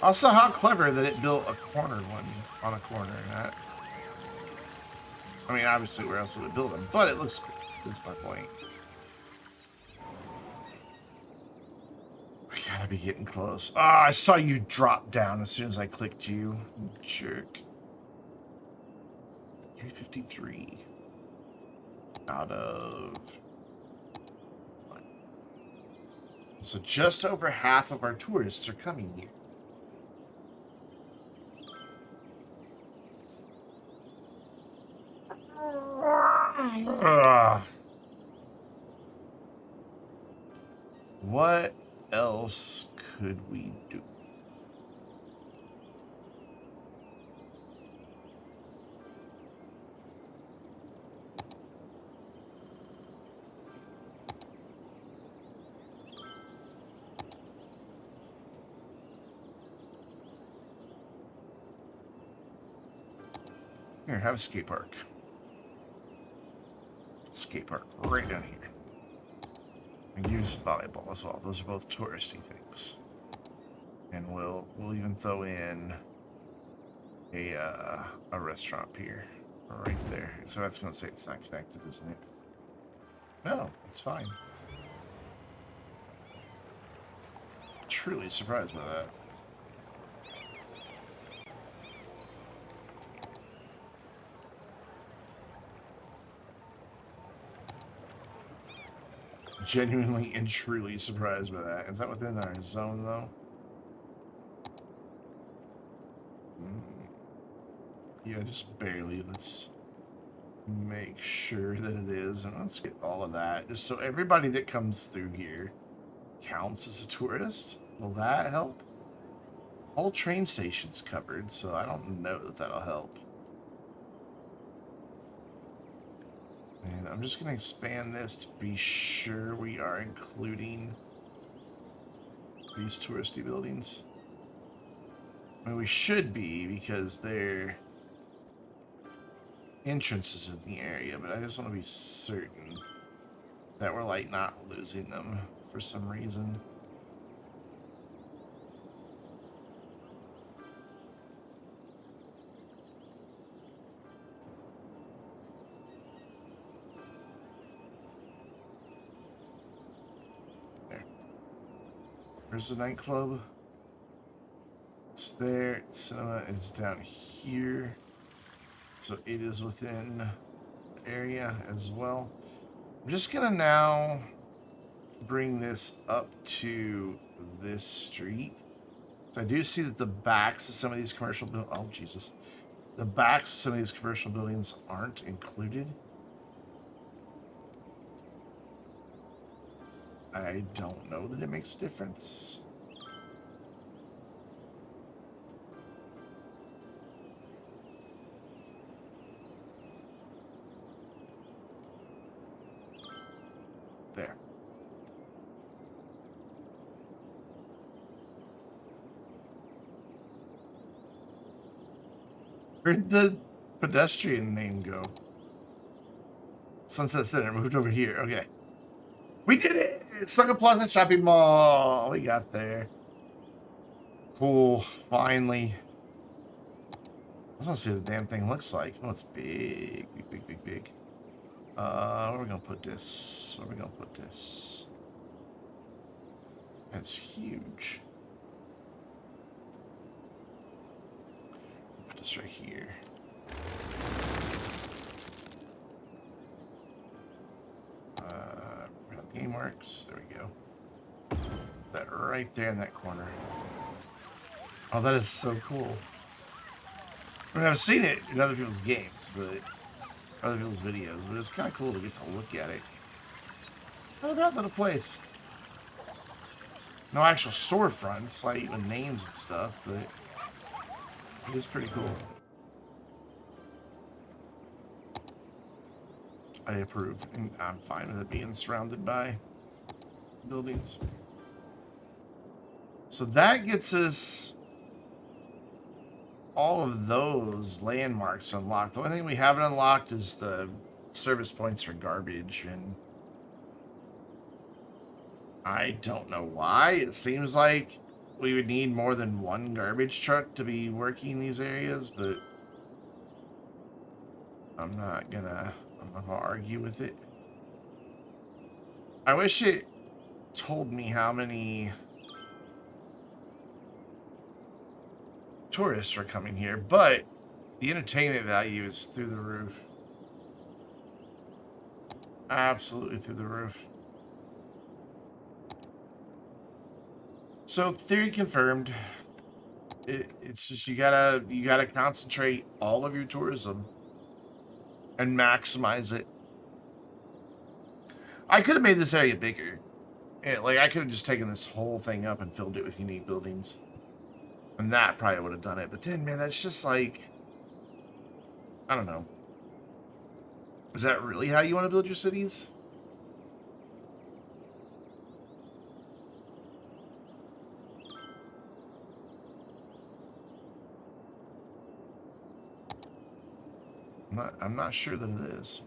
Also, how clever that it built a cornered one on a corner. I mean, obviously, where else would it build them? But it looks cool. That's my point. We gotta be getting close. Ah, I saw you drop down as soon as I clicked you. Jerk. 353. Out of... So just over half of our tourists are coming here. What else could we do? Here, have a skate park. Skate park right down here. And use volleyball as well. Those are both touristy things. And we'll even throw in a restaurant here, right there. So that's going to say it's not connected, isn't it? No, it's fine. Truly surprised by that. Genuinely and truly surprised by that. Is that within our zone, though? Yeah, just barely. Let's make sure that it is. And let's get all of that. Just so everybody that comes through here counts as a tourist. Will that help? Whole train station's covered, so I don't know that that'll help. And I'm just going to expand this to be sure we are including these touristy buildings. I mean, we should be because they're entrances in the area, but I just want to be certain that we're, like, not losing them for some reason. There's the nightclub. It's there. Cinema is down here. So it is within the area as well. I'm just going to now bring this up to this street. So I do see that the backs of some of these commercial buildings... Oh, Jesus. The backs of some of these commercial buildings aren't included. I don't know that it makes a difference. There. Where'd the pedestrian name go? Sunset Center moved over here. Okay. We did it! Sucker Plaza Shopping Mall. We got there. Cool. Finally. I just want to see what the damn thing looks like. Oh, it's big. Big, big, big, big. Where are we going to put this? Where are we going to put this? That's huge. Put this right here. Game Works. There we go. That right there in that corner. Oh, that is so cool. I mean, I've seen it in other people's games, but other people's videos, but it's kind of cool to get to look at it. What about little place? No actual storefronts, like with names and stuff, but it is pretty cool. I approve, and I'm fine with it being surrounded by buildings. So that gets us all of those landmarks unlocked. The only thing we haven't unlocked is the service points for garbage, and I don't know why. It seems like we would need more than one garbage truck to be working these areas, but I'm not gonna argue with it. I wish it told me how many tourists are coming here, but the entertainment value is through the roof. Absolutely through the roof. So theory confirmed. It's just you gotta concentrate all of your tourism and maximize it. I could have made this area bigger. Like I could have just taken this whole thing up and filled it with unique buildings. And that probably would have done it. But then, man, that's just like, I don't know. Is that really how you want to build your cities? I'm not sure that it is.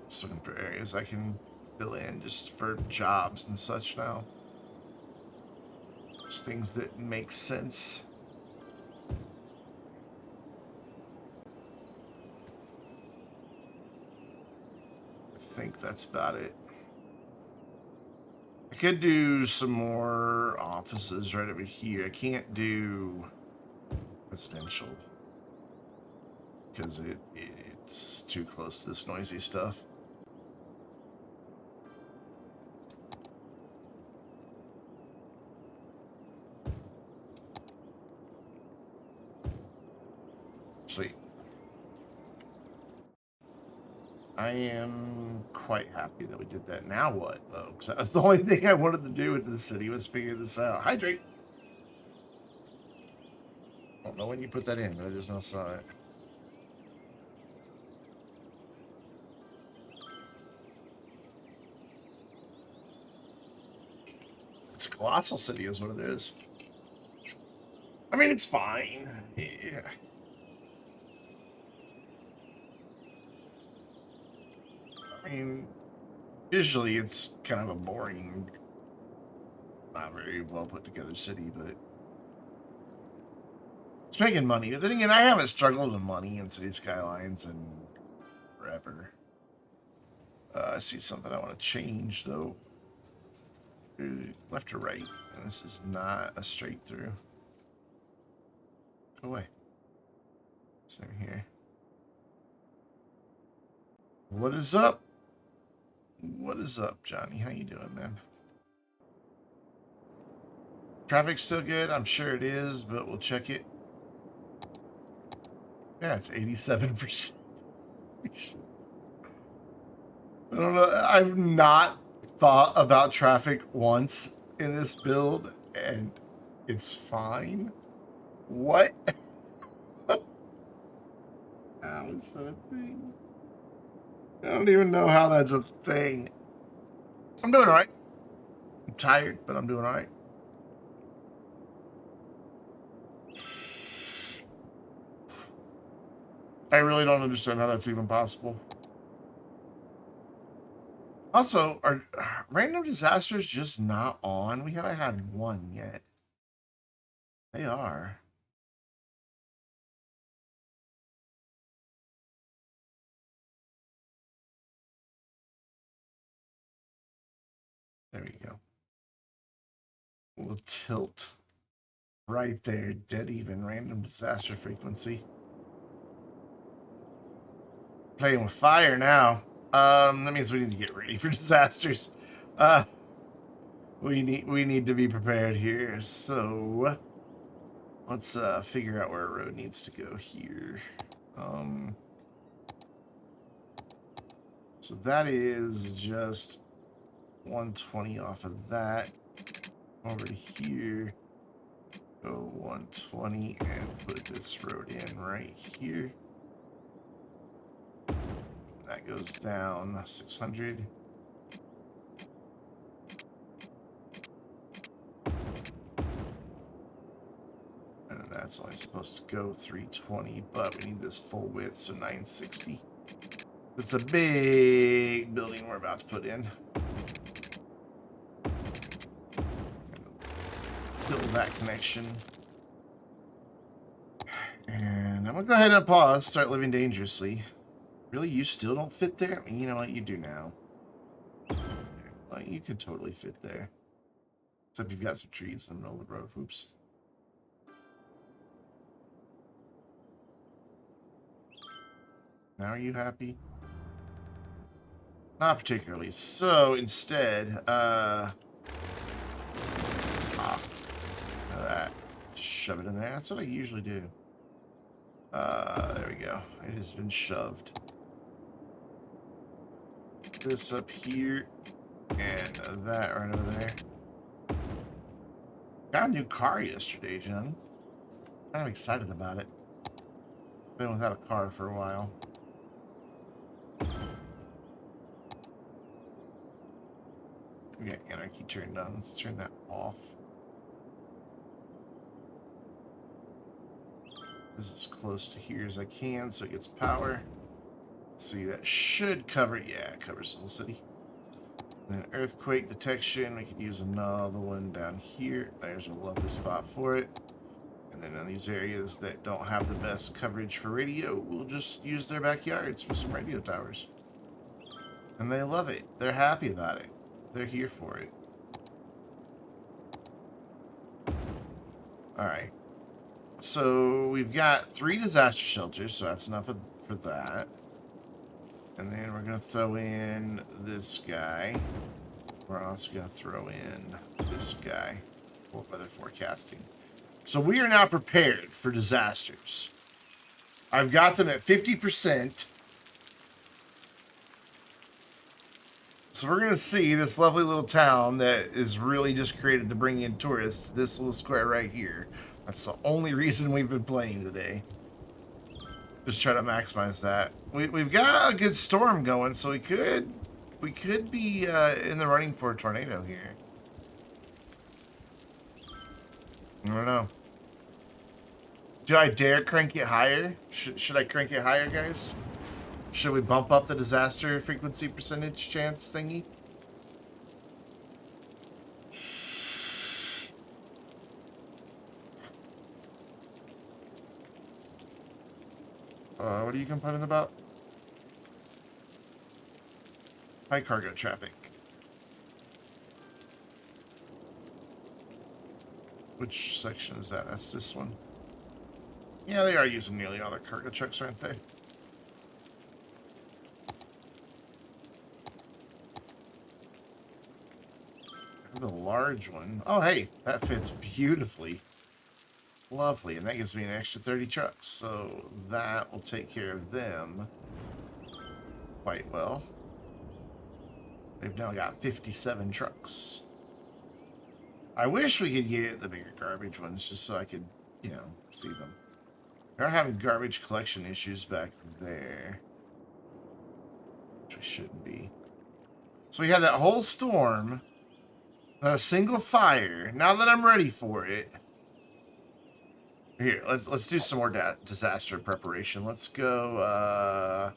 Just looking for areas I can fill in just for jobs and such now. Just things that make sense. I think that's about it. I could do some more offices right over here. I can't do residential because it's too close to this noisy stuff. Sweet. I am quite happy that we did that. Now what, though? Because that's the only thing I wanted to do with this city was figure this out. Hydrate. I don't know when you put that in, but I just now saw it. It's a colossal city is what it is. I mean, it's fine. Yeah. I mean, visually, it's kind of a boring, not very well put together city, but it's making money. But then again, I haven't struggled with money in City Skylines and forever. I see something I want to change, though. Left or right? And this is not a straight through. Go away. Same here. What is up? What is up, Johnny? How you doing, man? Traffic's still good? I'm sure it is, but we'll check it. Yeah, it's 87%. I don't know. I've not thought about traffic once in this build, and it's fine. What? How is that a thing? I don't even know how that's a thing. I'm doing all right. I'm tired, but I'm doing all right. I really don't understand how that's even possible. Also, are random disasters just not on? We haven't had one yet. They are. There we go. We'll tilt right there. Dead even. Random disaster frequency. Playing with fire now. That means we need to get ready for disasters. We need to be prepared here. So let's figure out where a road needs to go here. So that is just 120 off of that. Over to here. Go 120 and put this road in right here. That goes down 600. And then that's only supposed to go 320, but we need this full width, so 960. It's a big building we're about to put in. Build that connection. And I'm going to go ahead and pause, start living dangerously. Really, you still don't fit there? You know what, you do now. Well, you could totally fit there. Except you've got some trees in the middle of the road. Oops. Now are you happy? Not particularly. So instead, just shove it in there. That's what I usually do. There we go. It has been shoved. This up here, and that right over there. Got a new car yesterday, John. I'm excited about it. Been without a car for a while. We got anarchy turned on. Let's turn that off. This is as close to here as I can, so it gets power. Let's see, that should cover. Yeah, it covers the whole city. Then earthquake detection. We could use another one down here. There's a lovely spot for it. And then in these areas that don't have the best coverage for radio, we'll just use their backyards for some radio towers. And they love it. They're happy about it. They're here for it. Alright. So we've got 3 disaster shelters, so that's enough for that. And then we're going to throw in this guy. We're also going to throw in this guy for weather forecasting. So we are now prepared for disasters. I've got them at 50%. So we're going to see this lovely little town that is really just created to bring in tourists. This little square right here. That's the only reason we've been playing today. Just try to maximize that. We've got a good storm going, so we could be in the running for a tornado here. I don't know. Do I dare crank it higher? Should I crank it higher, guys? Should we bump up the disaster frequency percentage chance thingy? What are you complaining about? High cargo traffic. Which section is that? That's this one. Yeah, they are using nearly all their cargo trucks, aren't they? The large one. Oh, hey, that fits beautifully. Lovely, and that gives me an extra 30 trucks, so that will take care of them quite well. They've now got 57 trucks. I wish we could get the bigger garbage ones just so I could, you know, see them. They're having garbage collection issues back there, which we shouldn't be. So we had that whole storm, not a single fire. Now that I'm ready for it, here, let's do some more disaster preparation. Let's go,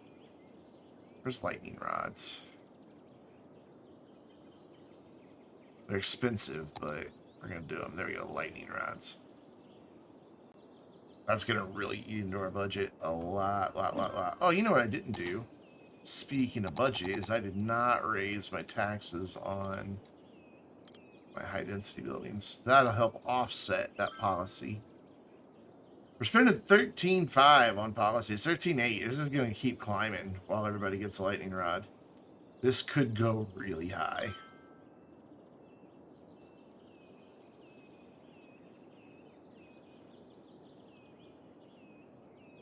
where's lightning rods? They're expensive, but we're going to do them. There we go, lightning rods. That's going to really eat into our budget a lot. Oh, you know what I didn't do? Speaking of budget, is I did not raise my taxes on my high-density buildings. That'll help offset that policy. We're spending 13.5 on policies. 13.8. This is going to keep climbing while everybody gets a lightning rod. This could go really high.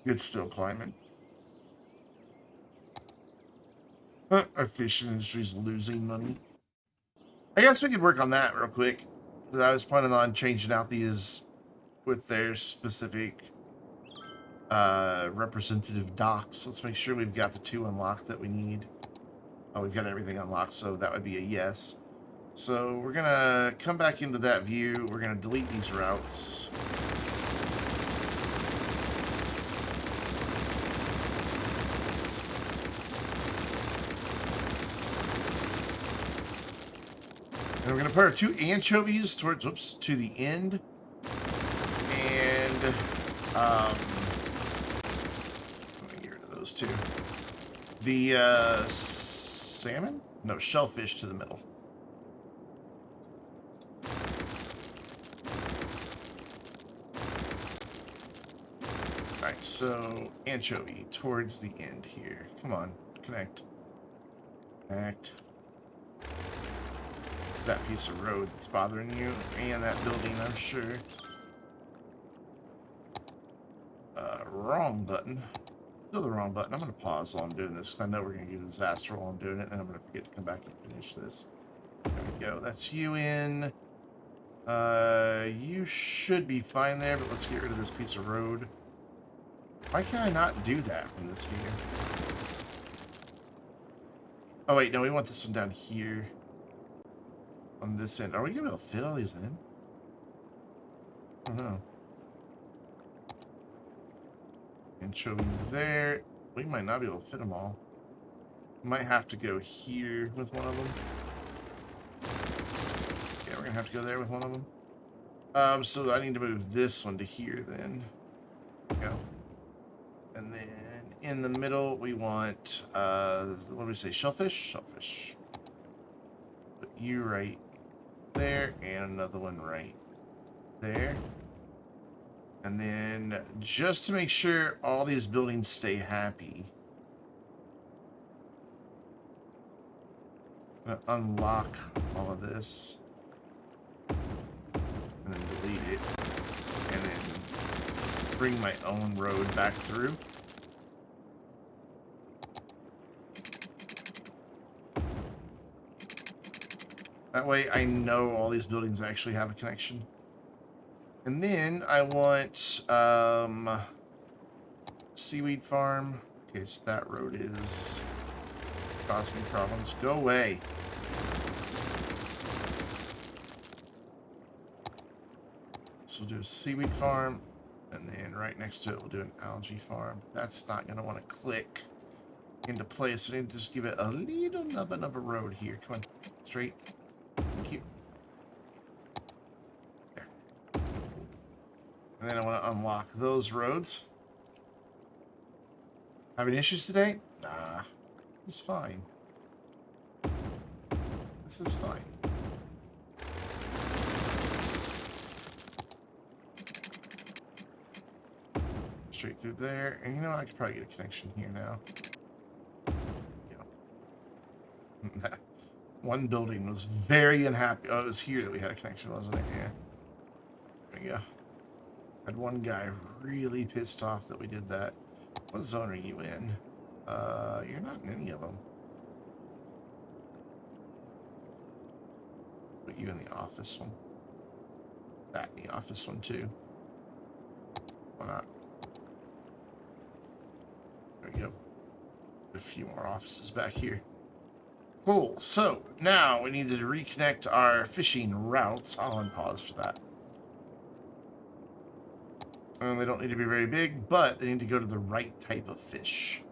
It's still climbing. Our fishing industry's losing money. I guess we could work on that real quick. I was planning on changing out these with their specific representative docks. Let's make sure we've got the 2 unlocked that we need. Oh, we've got everything unlocked, so that would be a yes. So we're gonna come back into that view. We're gonna delete these routes. And we're gonna put our 2 anchovies towards, to the end. And, let me get rid of those 2. The, salmon? No, shellfish to the middle. Alright, so anchovy towards the end here. Come on, connect. Connect. It's that piece of road that's bothering you, and that building, I'm sure. Wrong button. Still the wrong button. I'm going to pause while I'm doing this, because I know we're going to get a disaster while I'm doing it, and I'm going to forget to come back and finish this. There we go. That's you in. You should be fine there, but let's get rid of this piece of road. Why can I not do that from this view? Oh, wait, no, we want this one down here. On this end. Are we going to be able to fit all these in? I don't know. Anchovy there. We might not be able to fit them all. Might have to go here with one of them. Yeah, we're going to have to go there with one of them. So I need to move this one to here then. There we go. And then in the middle, we want, what do we say? Shellfish? Shellfish. Put you right there, and another one right there. And then, just to make sure all these buildings stay happy, I'm gonna unlock all of this, and then delete it, and then bring my own road back through. That way I know all these buildings actually have a connection. And then I want seaweed farm. Okay, so that road is causing me problems. Go away. So we'll do a seaweed farm, and then right next to it we'll do an algae farm. That's not going to want to click into place, so I need to just give it a little nubbin of a road here. Come on, straight. Thank you. There. And then I want to unlock those roads. Having issues today? Nah, it's fine. This is fine. Straight through there, and you know, I could probably get a connection here now. Yeah. One building was very unhappy. Oh, it was here that we had a connection, wasn't it? Yeah. There we go. Had one guy really pissed off that we did that. What zone are you in? You're not in any of them. Put you in the office one. That in the office one too. Why not? There we go. A few more offices back here. Cool. So now we need to reconnect our fishing routes. I'll unpause for that. And they don't need to be very big, but they need to go to the right type of fish.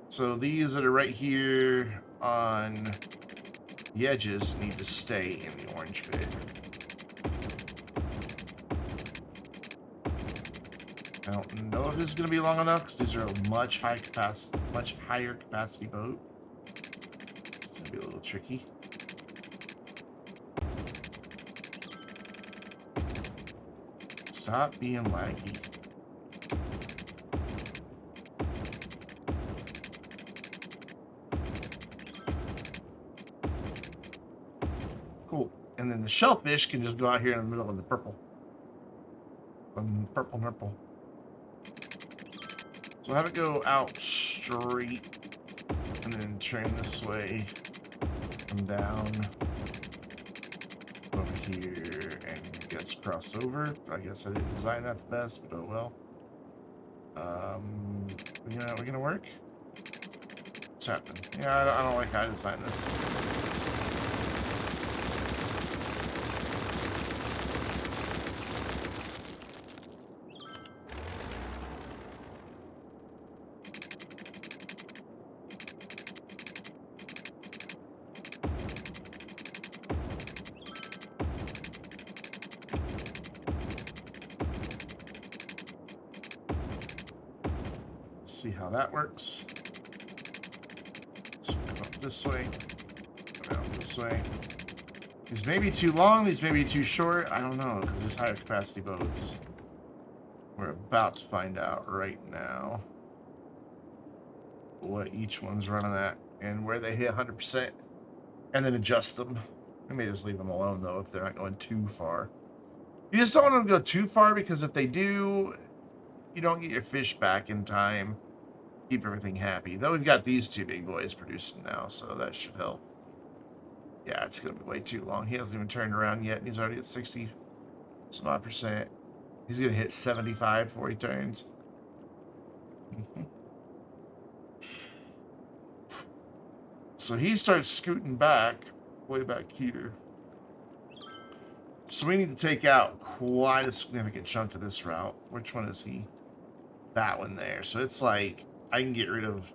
So these that are right here on the edges need to stay in the orange bed. I don't know if this is going to be long enough because these are a much higher capacity boat. It's going to be a little tricky. Stop being laggy. Cool. And then the shellfish can just go out here in the middle of the purple. Purple. So have it go out straight and then turn this way, come down over here, and I guess cross over. I guess I didn't design that the best, but oh well. We gonna work? What's happening? Yeah, I don't like how I designed this. See how that works. So come up this way, come out this way. These may be too long, these may be too short. I don't know, because there's higher capacity boats. We're about to find out right now what each one's running at and where they hit 100%, and then adjust them. We may just leave them alone, though, if they're not going too far. You just don't want them to go too far, because if they do, you don't get your fish back in time. Keep everything happy. Though we've got these two big boys producing now, so that should help. Yeah, it's going to be way too long. He hasn't even turned around yet, and he's already at 60 some odd percent. He's going to hit 75 before he turns. So he starts scooting back, way back here. So we need to take out quite a significant chunk of this route. Which one is he? That one there. So it's like, I can get rid of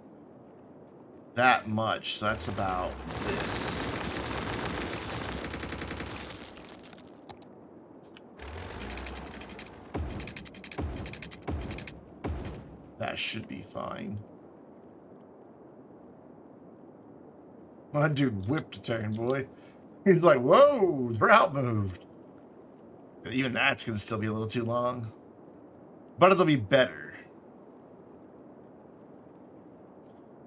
that much. So that's about this. That should be fine. My dude whipped a turn, boy. He's like, whoa, the route moved. Even that's going to still be a little too long. But it'll be better.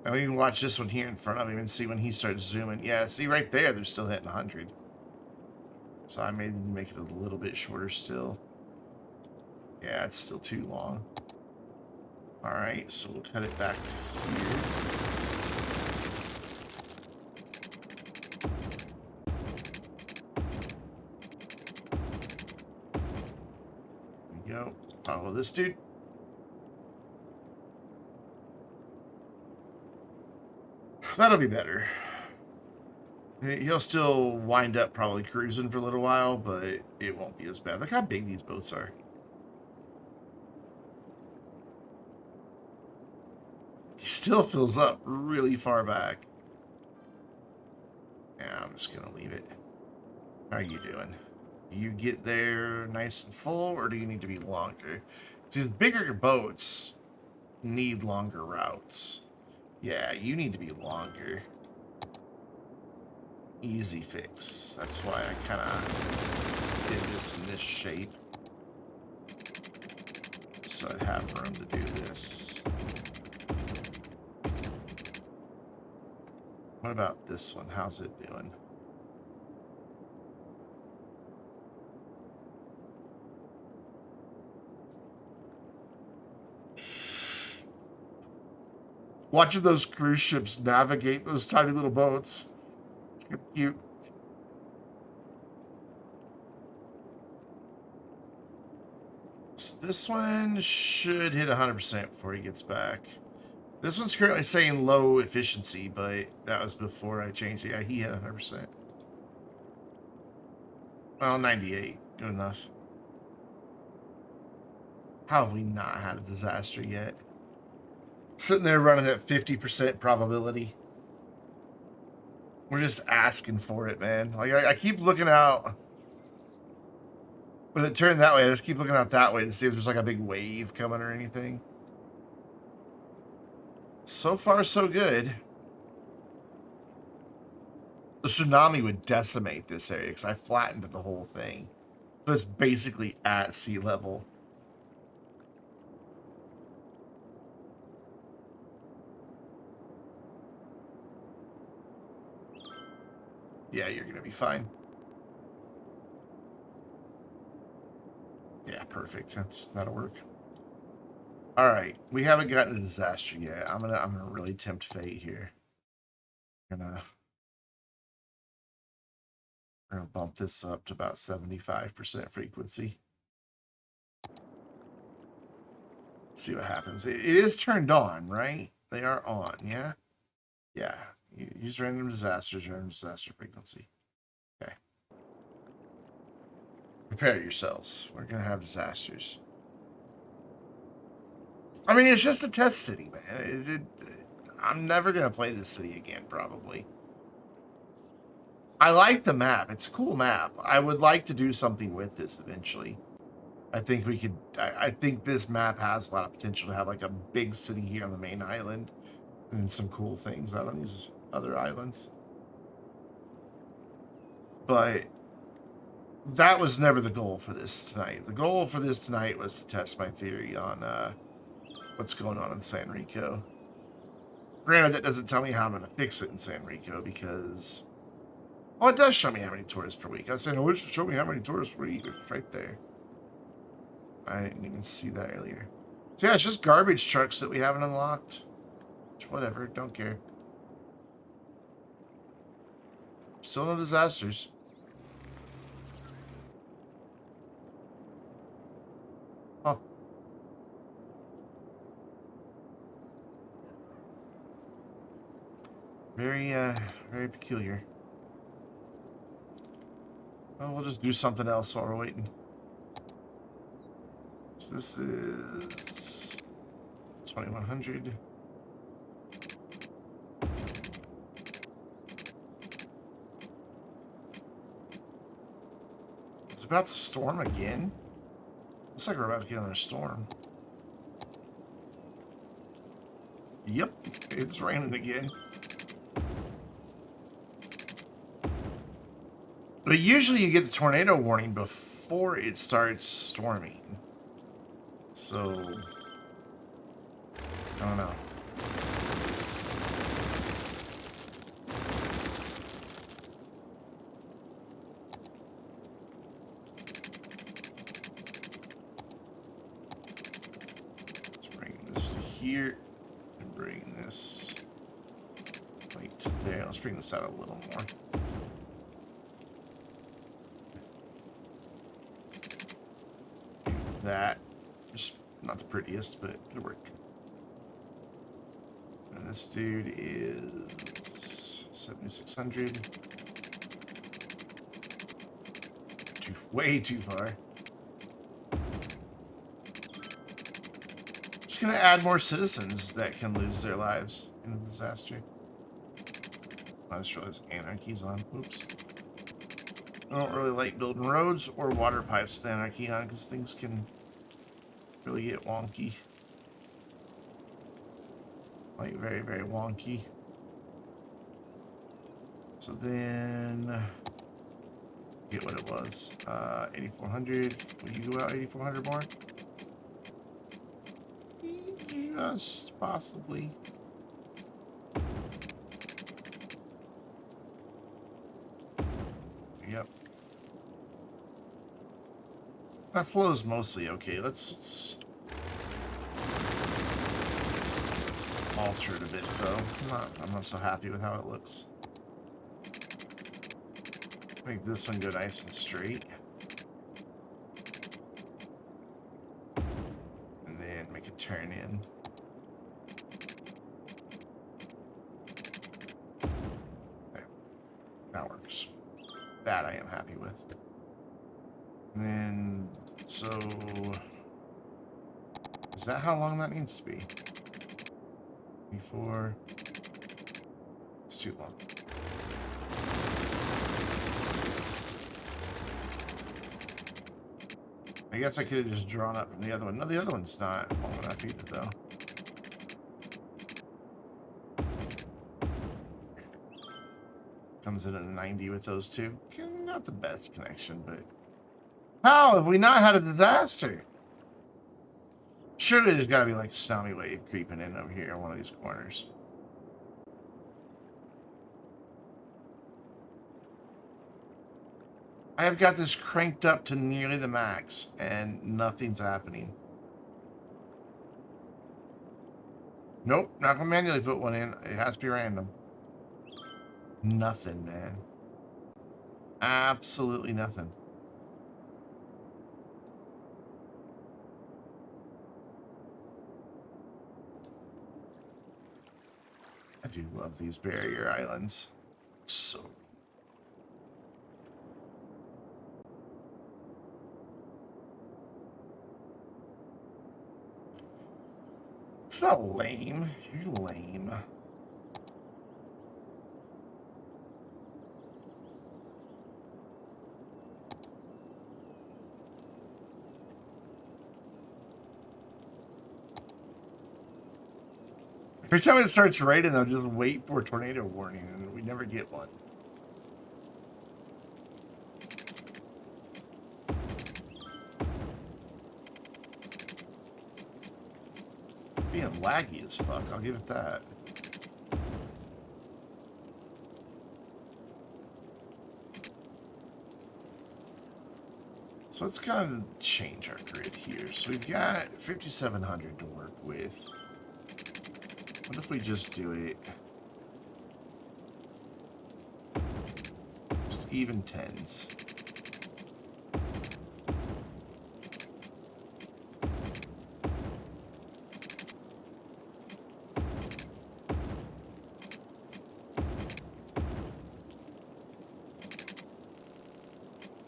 And we can watch this one here in front of him and see when he starts zooming. Yeah, see right there, they're still hitting 100. So I may make it a little bit shorter still. Yeah, it's still too long. Alright, so we'll cut it back to here. There we go. Follow this dude. That'll be better. He'll still wind up probably cruising for a little while, but it won't be as bad. Look how big these boats are. He still fills up really far back. Yeah, I'm just going to leave it. How are you doing? Do you get there nice and full, or do you need to be longer? These bigger boats need longer routes. Yeah, you need to be longer. Easy fix. That's why I kind of did this in this shape. So I'd have room to do this. What about this one? How's it doing? Watching those cruise ships navigate those tiny little boats. It's cute. So this one should hit 100% before he gets back. This one's currently saying low efficiency, but that was before I changed it. Yeah, he hit 100%. Well, 98. Good enough. How have we not had a disaster yet? Sitting there running at 50% probability. We're just asking for it, man. Like, I keep looking out. With it turned that way, I just keep looking out that way to see if there's like a big wave coming or anything. So far, so good. The tsunami would decimate this area because I flattened the whole thing. So it's basically at sea level. Yeah, you're going to be fine. Yeah, perfect. That'll work. All right, we haven't gotten a disaster yet. I'm gonna really tempt fate here. We're gonna bump this up to about 75% frequency. see what happens. It is turned on, right? They are on, yeah? Yeah. Use random disasters, random disaster frequency. Okay. Prepare yourselves. We're going to have disasters. I mean, it's just a test city, man. I'm never going to play this city again, probably. I like the map. It's a cool map. I would like to do something with this eventually. I think we could... I think this map has a lot of potential to have like a big city here on the main island. And then some cool things out on these other islands. But that was never the goal for this tonight. The goal for this tonight was to test my theory on what's going on in San Rico. Granted, that doesn't tell me how I'm going to fix it in San Rico because... Oh, it does show me how many tourists per week. I was saying, oh, it should show me how many tourists per week. It's right there. I didn't even see that earlier. So yeah, it's just garbage trucks that we haven't unlocked. Whatever, don't care. Still no disasters. Oh. Very peculiar. Well, we'll just do something else while we're waiting. So this is 2100. It's about to storm again. Looks like we're about to get another storm. Yep, it's raining again. But usually you get the tornado warning before it starts storming. So, I don't know. Let's bring this to here and bring this right to there. Let's bring this out a little more. That just not the prettiest, but it'll work. And this dude is 7600. Way too far. Just gonna add more citizens that can lose their lives in a disaster. I just realized anarchy's on. Oops. I don't really like building roads or water pipes with anarchy on because things can really get wonky. Like very, very wonky. So then, get what it was. 8400. Will you go out 8400 more? Just possibly. Yep. That flow's mostly okay. Let's alter it a bit though. I'm not so happy with how it looks. Make this one go nice and straight. And then make a turn in. Okay. That works. That I am happy with. And then, so... Is that how long that needs to be? Before... It's too long. I guess I could have just drawn up from the other one. No, the other one's not long enough either, though. Comes in at 90 with those two. Not the best connection, but... How have we not had a disaster? Surely there's got to be like a tsunami wave creeping in over here in one of these corners. I have got this cranked up to nearly the max, and nothing's happening. Nope, not gonna manually put one in. It has to be random. Nothing, man. Absolutely nothing. do love these barrier islands. So it's not lame. You're lame. Every time it starts raining, I'll just wait for a tornado warning, and we never get one. Being laggy as fuck, I'll give it that. So let's kind of change our grid here. So we've got 5,700 to work with. What if we just do it just even tens?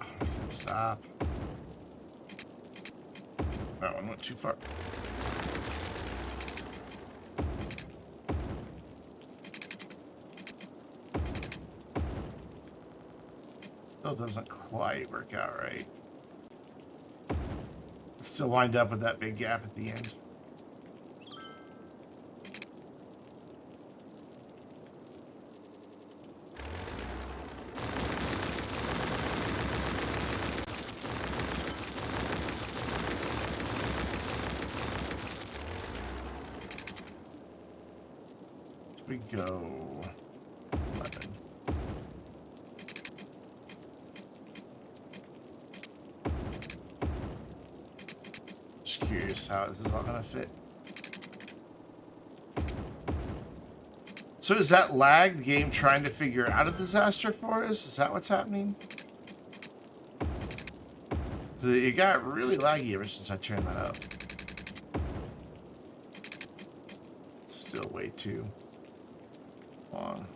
Oh, I can't stop. That one went too far. Still doesn't quite work out right. Still wind up with that big gap at the end. We go 11. Just curious, how is this all gonna fit? So is that lagged game trying to figure out a disaster for us? Is that what's happening? It got really laggy ever since I turned that up. It's still way too long.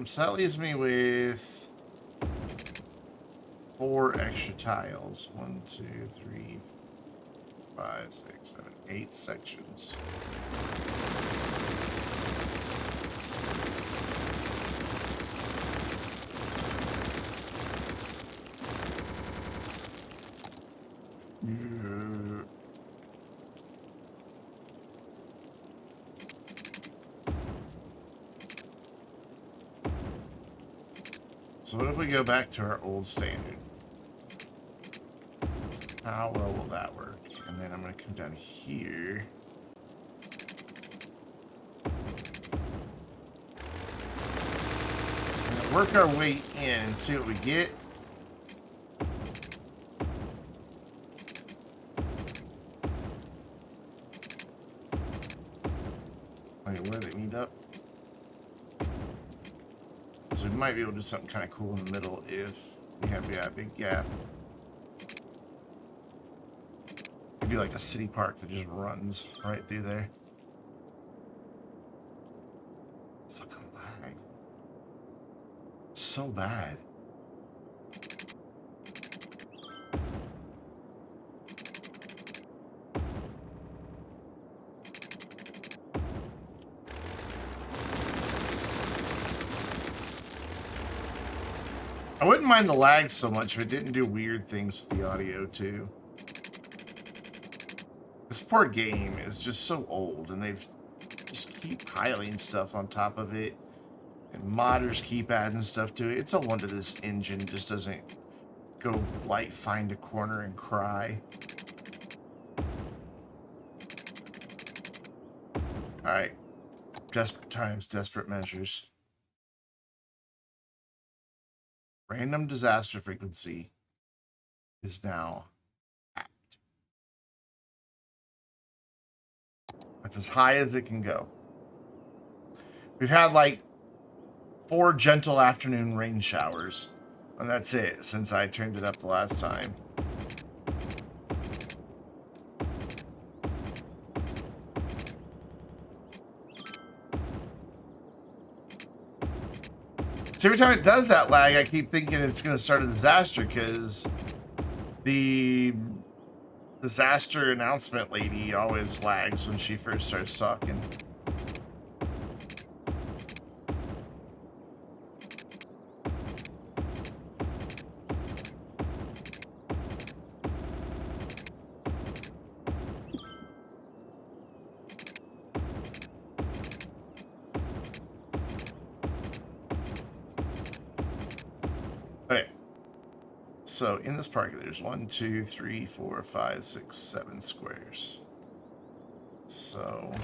So that leaves me with 4 extra tiles. 1, 2, 3, 5, 6, 7, 8 sections. So what if we go back to our old standard? How well will that work? And then I'm going to come down here. And work our way in and see what we get. Wait, where do they meet up? So we might be able to do something kind of cool in the middle if we have a big gap. Maybe like a city park that just runs right through there. Fucking lag. So bad. I wouldn't mind the lag so much if it didn't do weird things to the audio too. This poor game is just so old, and they've just keep piling stuff on top of it, and modders keep adding stuff to it. It's a wonder this engine just doesn't go like find a corner and cry. All right, desperate times, desperate measures. Random disaster frequency is now capped. That's as high as it can go. We've had like 4 gentle afternoon rain showers, and that's it since I turned it up the last time. So every time it does that lag, I keep thinking it's going to start a disaster because the disaster announcement lady always lags when she first starts talking. Okay. So in this park, there's 1, 2, 3, 4, 5, 6, 7 squares. So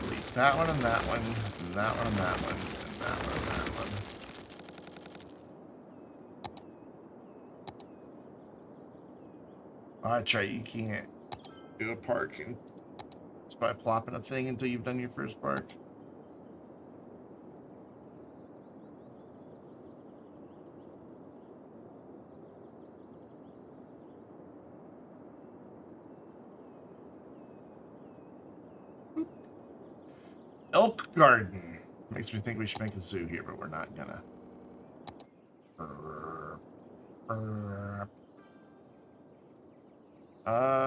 delete that one and that one, and that one and that one, and that one and that one. That's right, you can't do a park and just by plopping a thing until you've done your first park. Elk Garden. Makes me think we should make a zoo here, but we're not gonna.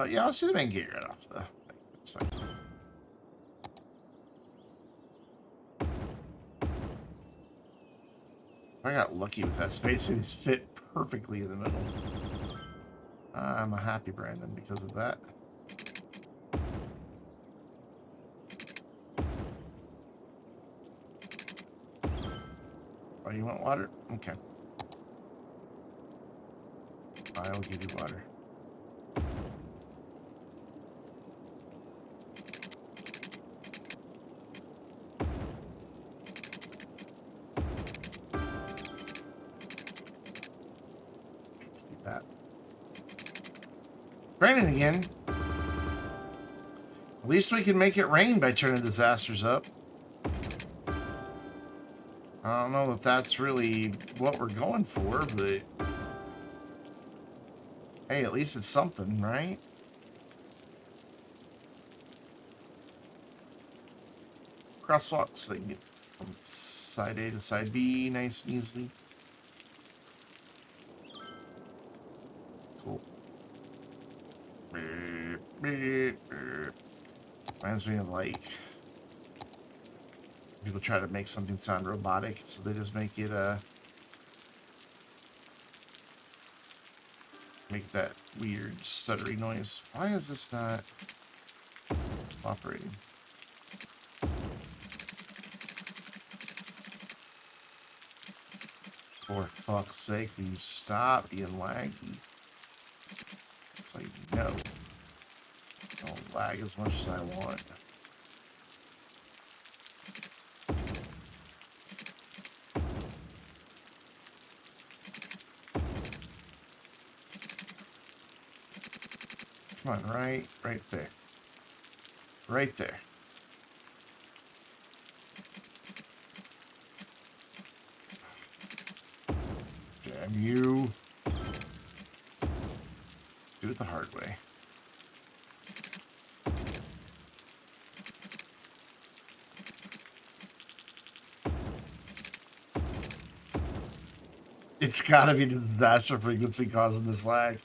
Yeah, let's do the main gate right off the thing. That's fine. I got lucky with that space. It fit perfectly in the middle. I'm a happy Brandon because of that. Oh, you want water? Okay. I will give you water. Keep that. Raining again. At least we can make it rain by turning disasters up. I don't know if that's really what we're going for, but hey, at least it's something, right? Crosswalks, so they can get from side A to side B nice and easily. Cool. Reminds me of like people try to make something sound robotic, so they just make it make that weird stuttery noise. Why is this not operating? For fuck's sake, will you stop being laggy? So you know. Don't lag as much as I want. Come on, right there. Right there. Damn you. Do it the hard way. It's gotta be the disaster frequency causing this lag.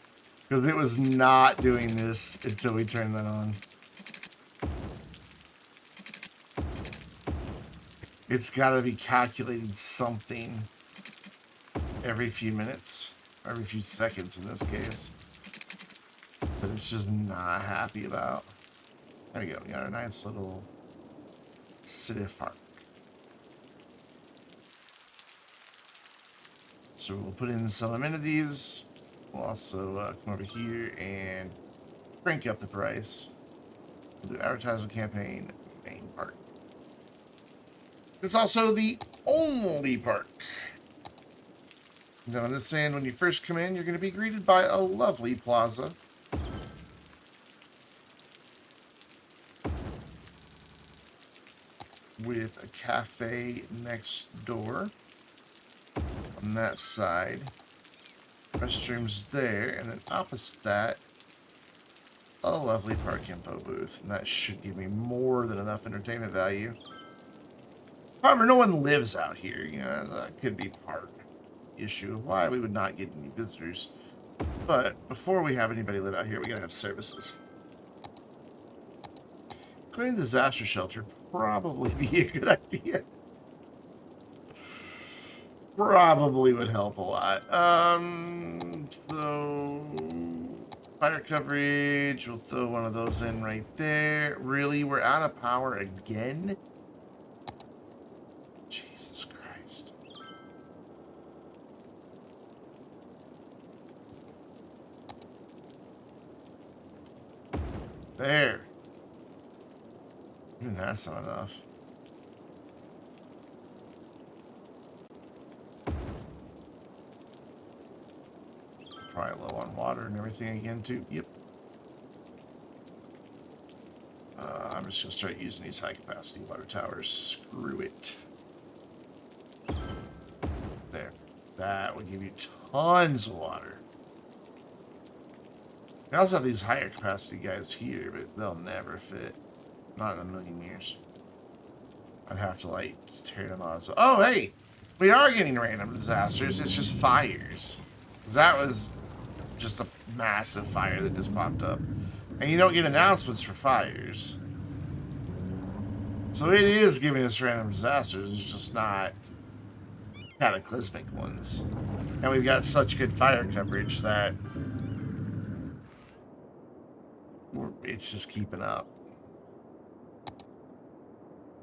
Because it was not doing this until we turned that on. It's gotta be calculating something every few minutes. Every few seconds in this case. But it's just not happy about. There we go. We got a nice little city park. So we'll put in some amenities. We'll also come over here and crank up the price. We'll do advertisement campaign, main park. It's also the only park. Now on this end, when you first come in, you're going to be greeted by a lovely plaza. With a cafe next door. On that side. Restrooms there, and then opposite that, a lovely park info booth. And that should give me more than enough entertainment value. However, no one lives out here. You know, that could be part of the issue of why we would not get any visitors. But before we have anybody live out here, we gotta have services. Going to disaster shelter probably be a good idea. Probably would help a lot. So fire coverage, we'll throw one of those in right there. Really, we're out of power again? Jesus Christ. There. Even that's not enough. Probably low on water and everything again, too. Yep. I'm just going to start using these high-capacity water towers. Screw it. There. That will give you tons of water. I also have these higher capacity guys here, but they'll never fit. Not in a million years. I'd have to, like, just tear them out. So, oh, hey! We are getting random disasters. It's just fires. Because that was just a massive fire that just popped up. And you don't get announcements for fires. So it is giving us random disasters. It's just not cataclysmic ones. And we've got such good fire coverage that it's just keeping up.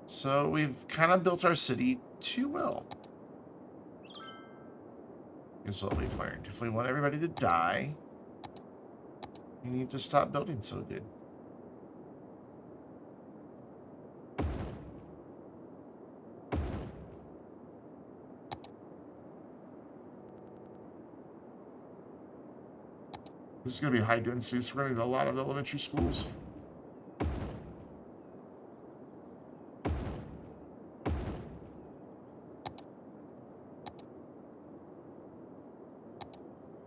So we've kind of built our city too well. Is what we've learned. If we want everybody to die, we need to stop building so good. This is going to be high density, so we're going to need a lot of elementary schools.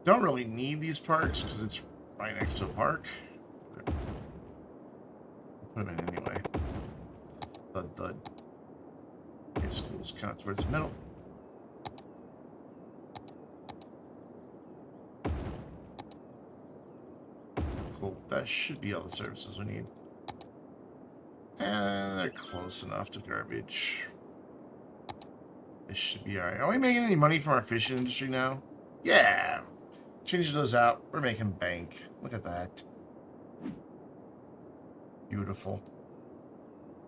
Don't really need these parks because it's right next to a park. Put them in anyway. Thud, thud. Okay, school's kind of towards the middle. Cool. That should be all the services we need. And they're close enough to garbage. This should be alright. Are we making any money from our fishing industry now? Yeah. Changing those out. We're making bank. Look at that. Beautiful.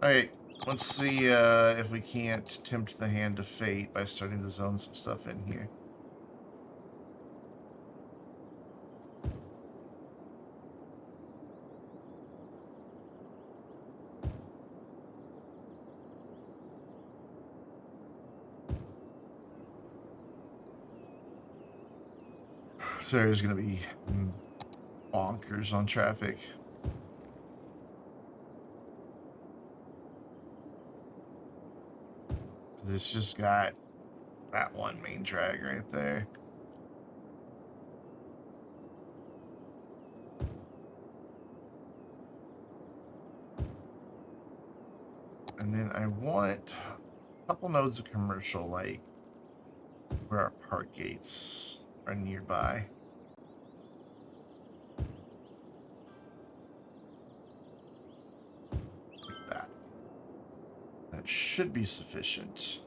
Alright. Let's see if we can't tempt the hand of fate by starting to zone some stuff in here. So there's going to be bonkers on traffic. This just got that one main drag right there. And then I want a couple nodes of commercial, like where our park gates are nearby. Like that. That should be sufficient.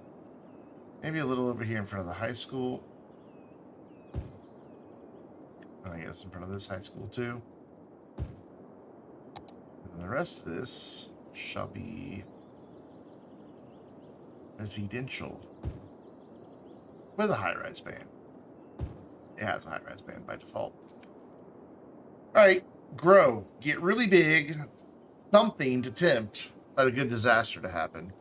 Maybe a little over here in front of the high school. And I guess in front of this high school too. And the rest of this shall be residential with a high-rise band. It has a high-rise band by default. Alright, grow. Get really big. Something to tempt a good disaster to happen.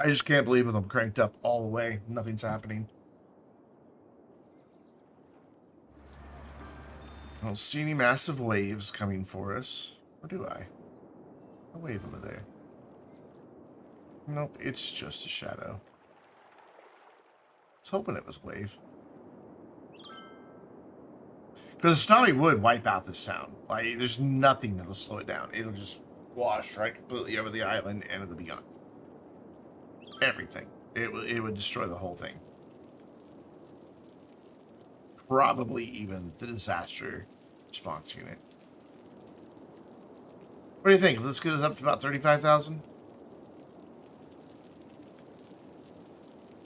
I just can't believe with them cranked up all the way, nothing's happening. I don't see any massive waves coming for us. Or do I? A wave over there. Nope, it's just a shadow. I was hoping it was a wave. Because the tsunami would wipe out this town. Like, there's nothing that'll slow it down. It'll just wash right completely over the island and it'll be gone. Everything. It would destroy the whole thing. Probably even the disaster response unit. What do you think? Let's get us up to about 35,000?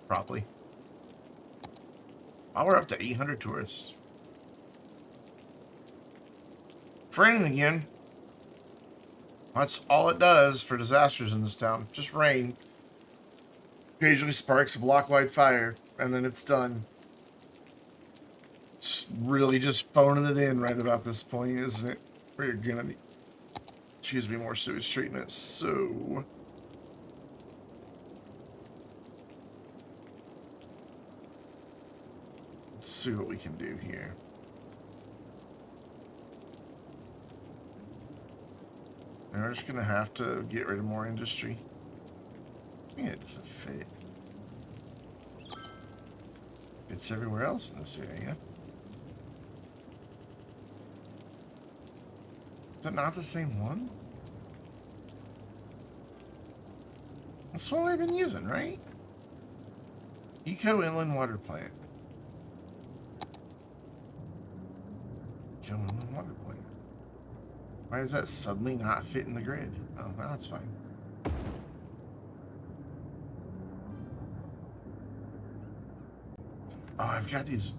Probably. Oh, we're up to 800 tourists. It's raining again. That's all it does for disasters in this town. Just rain. Occasionally sparks a block-wide fire, and then it's done. It's really just phoning it in right about this point, isn't it? We're gonna need, excuse me, more sewage treatment. So let's see what we can do here. And we're just gonna have to get rid of more industry. Yeah, it doesn't fit. It's everywhere else in this area. Is that not the same one? That's the one we've been using, right? Eco Inland Water Plant. Eco Inland Water Plant. Why does that suddenly not fit in the grid? Oh, now it's fine. Oh, I've got these.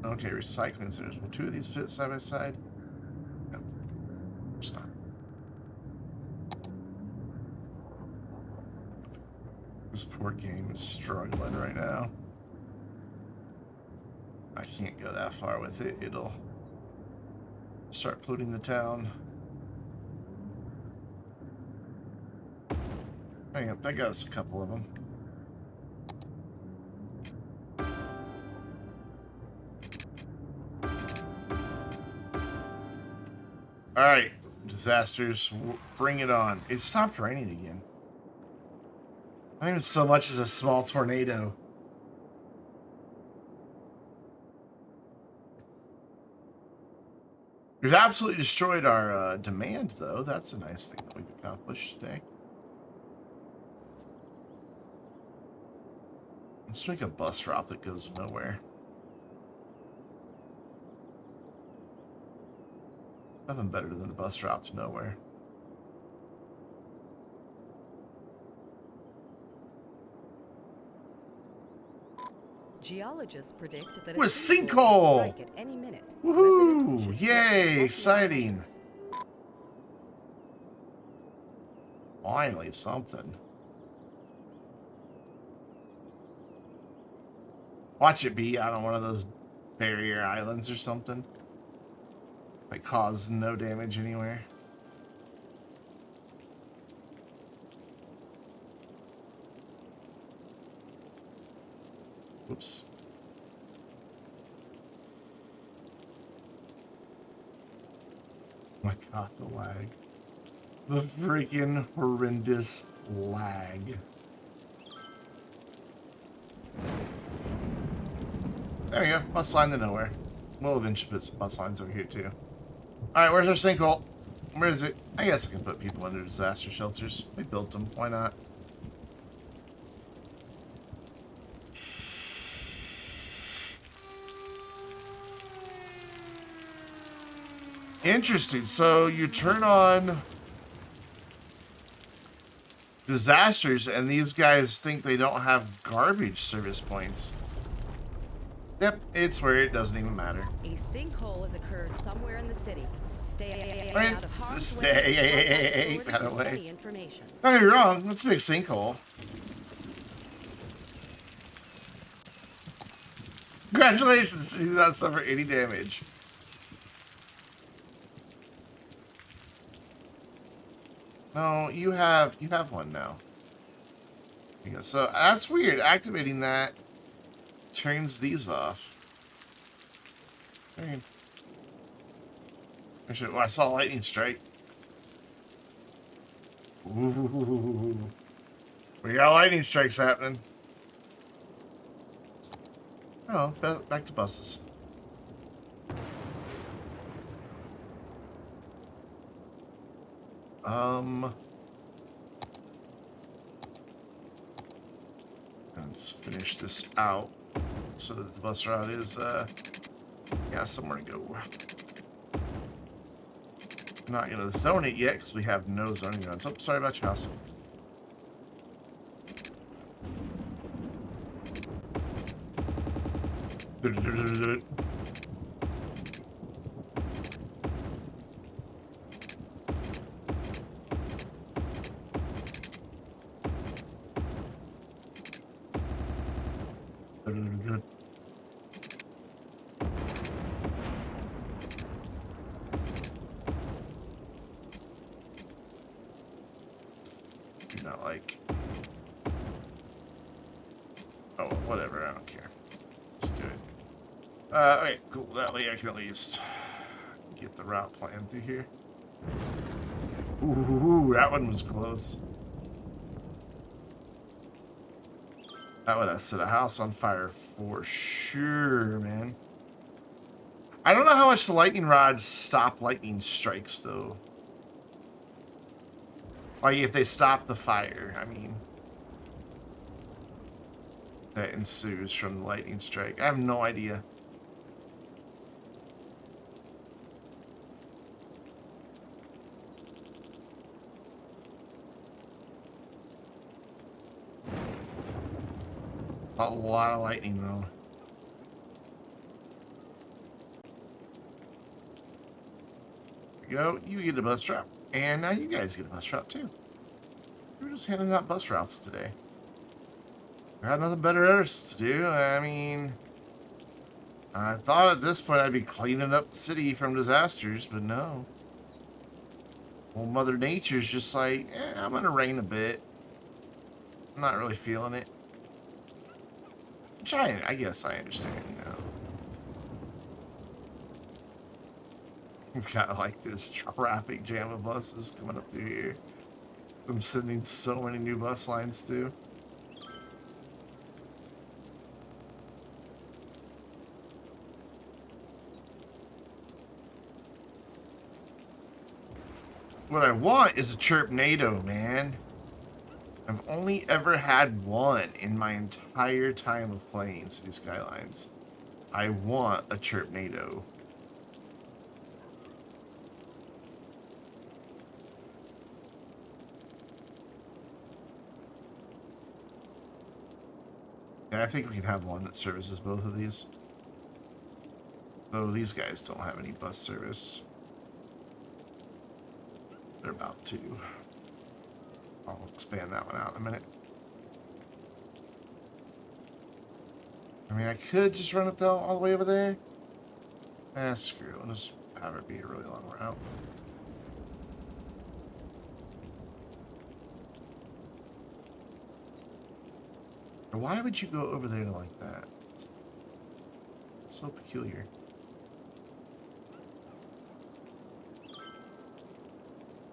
Okay, recycling centers. Will two of these fit side by side? No, it's not. This poor game is struggling right now. I can't go that far with it. It'll start polluting the town. Hang on, that got us a couple of them. Alright, disasters, bring it on. It stopped raining again. Not even so much as a small tornado. We've absolutely destroyed our demand, though. That's a nice thing that we've accomplished today. Let's make a bus route that goes nowhere. Nothing better than a bus route to nowhere. Geologists predict that a sinkhole at any minute. Woohoo! Yay! Exciting! Finally, something. Watch it be out on one of those barrier islands or something that cause no damage anywhere. Oops. My God, the lag. The freaking horrendous lag. There we go. Bus line to nowhere. We'll eventually put some bus lines over here, too. Alright, where's our sinkhole? Where is it? I guess I can put people under disaster shelters. We built them. Why not? Interesting. So you turn on disasters and these guys think they don't have garbage service points. Yep, it's where it doesn't even matter. A sinkhole has occurred somewhere in the city. Stay Right. out of harm's Stay way. out of the way. Information. Don't get me wrong, that's a big sinkhole. Congratulations, you did not suffer any damage. No, you have one now. So that's weird. Activating that turns these off. Oh, I saw lightning strike. Ooh, we got lightning strikes happening. Oh, back to buses. And just finish this out so that the bus route is, yeah, somewhere to go. I'm not going to zone it yet because we have no zoning roads. Oh, sorry about your house. Do not like. Oh, whatever. I don't care. Just do it. Okay, cool. That way I can at least get the route planned through here. Ooh, that one was close. That would have set a house on fire for sure, man. I don't know how much the lightning rods stop lightning strikes, though. Like, if they stop the fire, I mean, that ensues from the lightning strike. I have no idea. A lot of lightning, though. There you go. You get a bus route. And now you guys get a bus route, too. We're just handing out bus routes today. I had nothing better else to do. I mean, I thought at this point I'd be cleaning up the city from disasters, but no. Well, Mother Nature's just like, I'm gonna rain a bit. I'm not really feeling it. Which I guess I understand, you know. We've got like this traffic jam of buses coming up through here. I'm sending so many new bus lines too. What I want is a Chirpnado, man. I've only ever had one in my entire time of playing City Skylines. I want a Chirpnado. Yeah, I think we can have one that services both of these. Though these guys don't have any bus service. They're about to. I'll expand that one out in a minute. I mean, I could just run it though all the way over there. Screw it. I'll just have it be a really long route. Why would you go over there like that? It's so peculiar.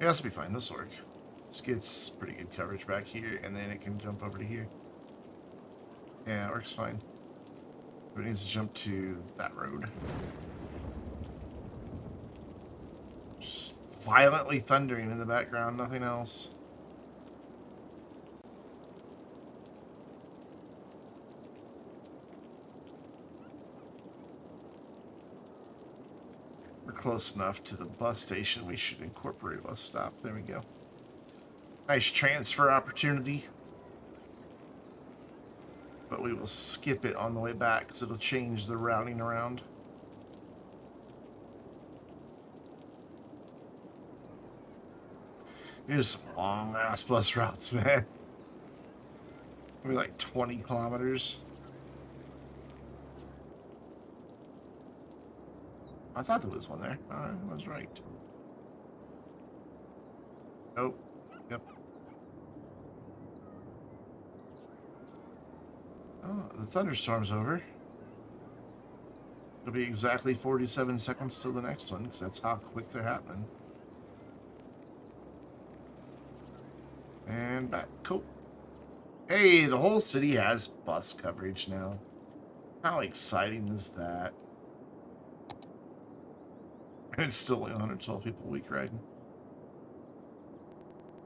Yeah, this will be fine. This will work. This gets pretty good coverage back here, and then it can jump over to here. Yeah, it works fine. But it needs to jump to that road. Just violently thundering in the background, nothing else. We're close enough to the bus station. We should incorporate a bus stop. There we go. Nice transfer opportunity. But we will skip it on the way back because it'll change the routing around. Here's some long ass bus routes, man. Maybe like 20 kilometers. I thought there was one there. I was right. Nope. Yep. Oh, the thunderstorm's over. It'll be exactly 47 seconds till the next one, because that's how quick they're happening. And back. Cool. Hey, the whole city has bus coverage now. How exciting is that? And it's still only 112 people a week riding.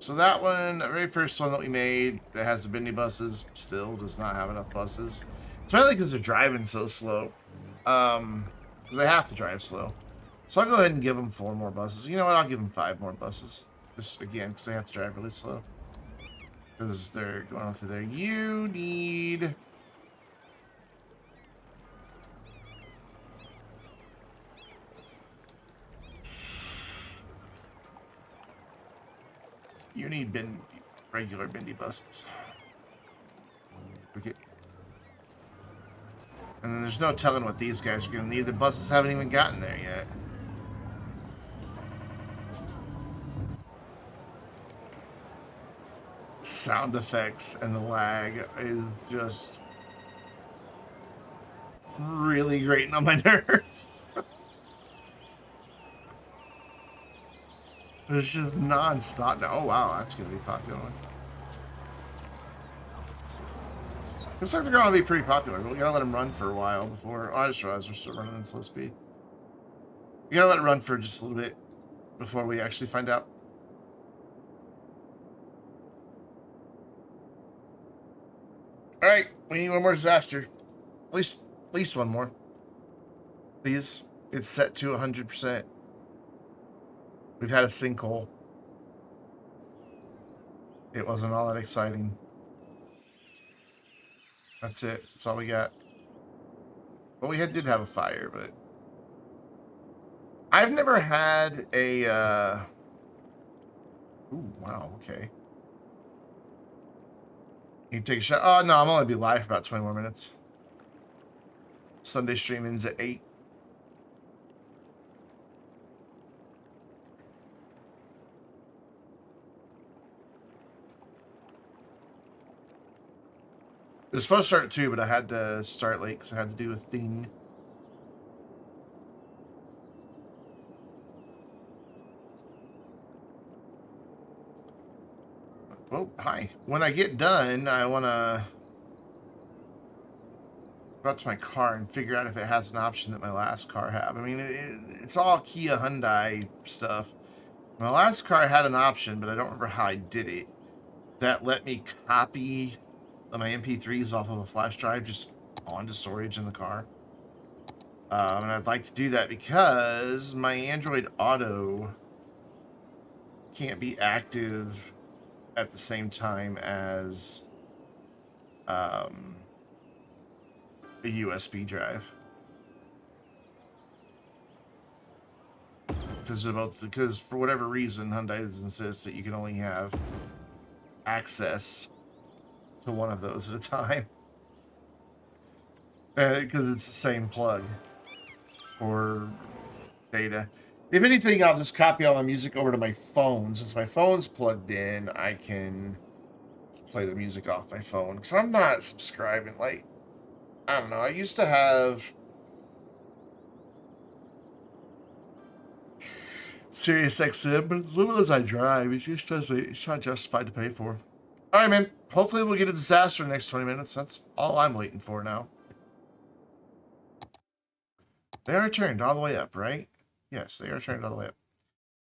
So that one, the very first one that we made that has the bendy buses, still does not have enough buses. It's mainly because they're driving so slow. Because they have to drive slow. So I'll go ahead and give them 4 more buses. You know what? I'll give them 5 more buses. Just again, because they have to drive really slow. Because they're going on through there. You need... You need regular bendy buses. Okay. And then there's no telling what these guys are going to need. The buses haven't even gotten there yet. Sound effects and the lag is just really grating on my nerves. It's just non-stop now. Oh wow, that's gonna be a popular one. Looks like they're gonna be pretty popular, but we gotta let them run for a while before. Oh, I just realized we're still running in slow speed. You gotta let it run for just a little bit before we actually find out. All right, we need one more disaster. At least one more. Please. It's set to 100%. We've had a sinkhole. It wasn't all that exciting. That's it. That's all we got. Well, did have a fire, but I've never had a. Ooh, wow. Okay. You take a shot. Oh no, I'm only be live for about 20 more minutes. Sunday streaming's at 8. It was supposed to start at 2, but I had to start late because I had to do a thing. Oh, hi. When I get done, I want to go out to my car and figure out if it has an option that my last car had. I mean, it's all Kia Hyundai stuff. My last car had an option, but I don't remember how I did it. That let me copy my MP3s off of a flash drive just onto storage in the car. And I'd like to do that because my Android Auto can't be active at the same time as a USB drive. Because for whatever reason, Hyundai insists that you can only have access to one of those at a time. Because it's the same plug for data. If anything, I'll just copy all my music over to my phone. Since my phone's plugged in, I can play the music off my phone. Because I'm not subscribing. Like, I don't know. I used to have Sirius XM, but as little as I drive, it's not justified to pay for. All right, man. Hopefully we'll get a disaster in the next 20 minutes. That's all I'm waiting for now. They are turned all the way up, right? Yes, they are turned all the way up.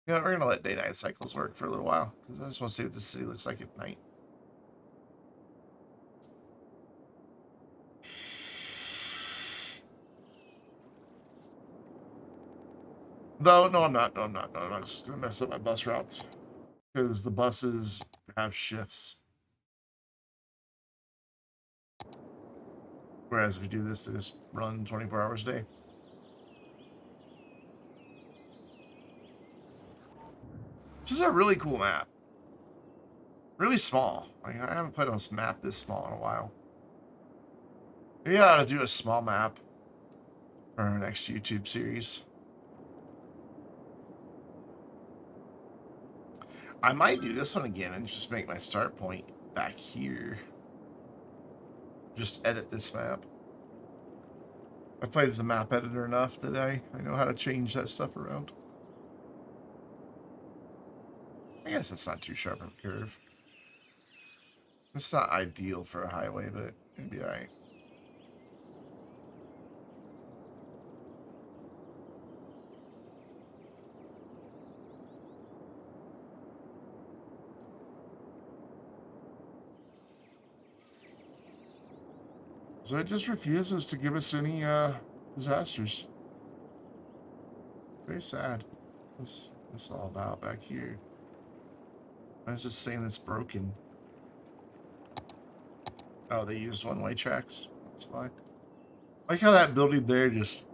You know, we're going to let day-night cycles work for a little while. I just want to see what the city looks like at night. No, I'm not. No, I'm not. No, I'm not just going to mess up my bus routes. Because the buses have shifts. Whereas if you do this, they just run 24 hours a day. Which is a really cool map. Really small. Like, I haven't played on this map this small in a while. Maybe I ought to do a small map for our next YouTube series. I might do this one again and just make my start point back here. Just edit this map. I've played with the map editor enough that I know how to change that stuff around. I guess it's not too sharp of a curve. It's not ideal for a highway, but it'd be alright. So it just refuses to give us any disasters. Very sad. What's this all about back here? I was just saying it's broken. Oh, they use one-way tracks. That's fine. I like how that building there just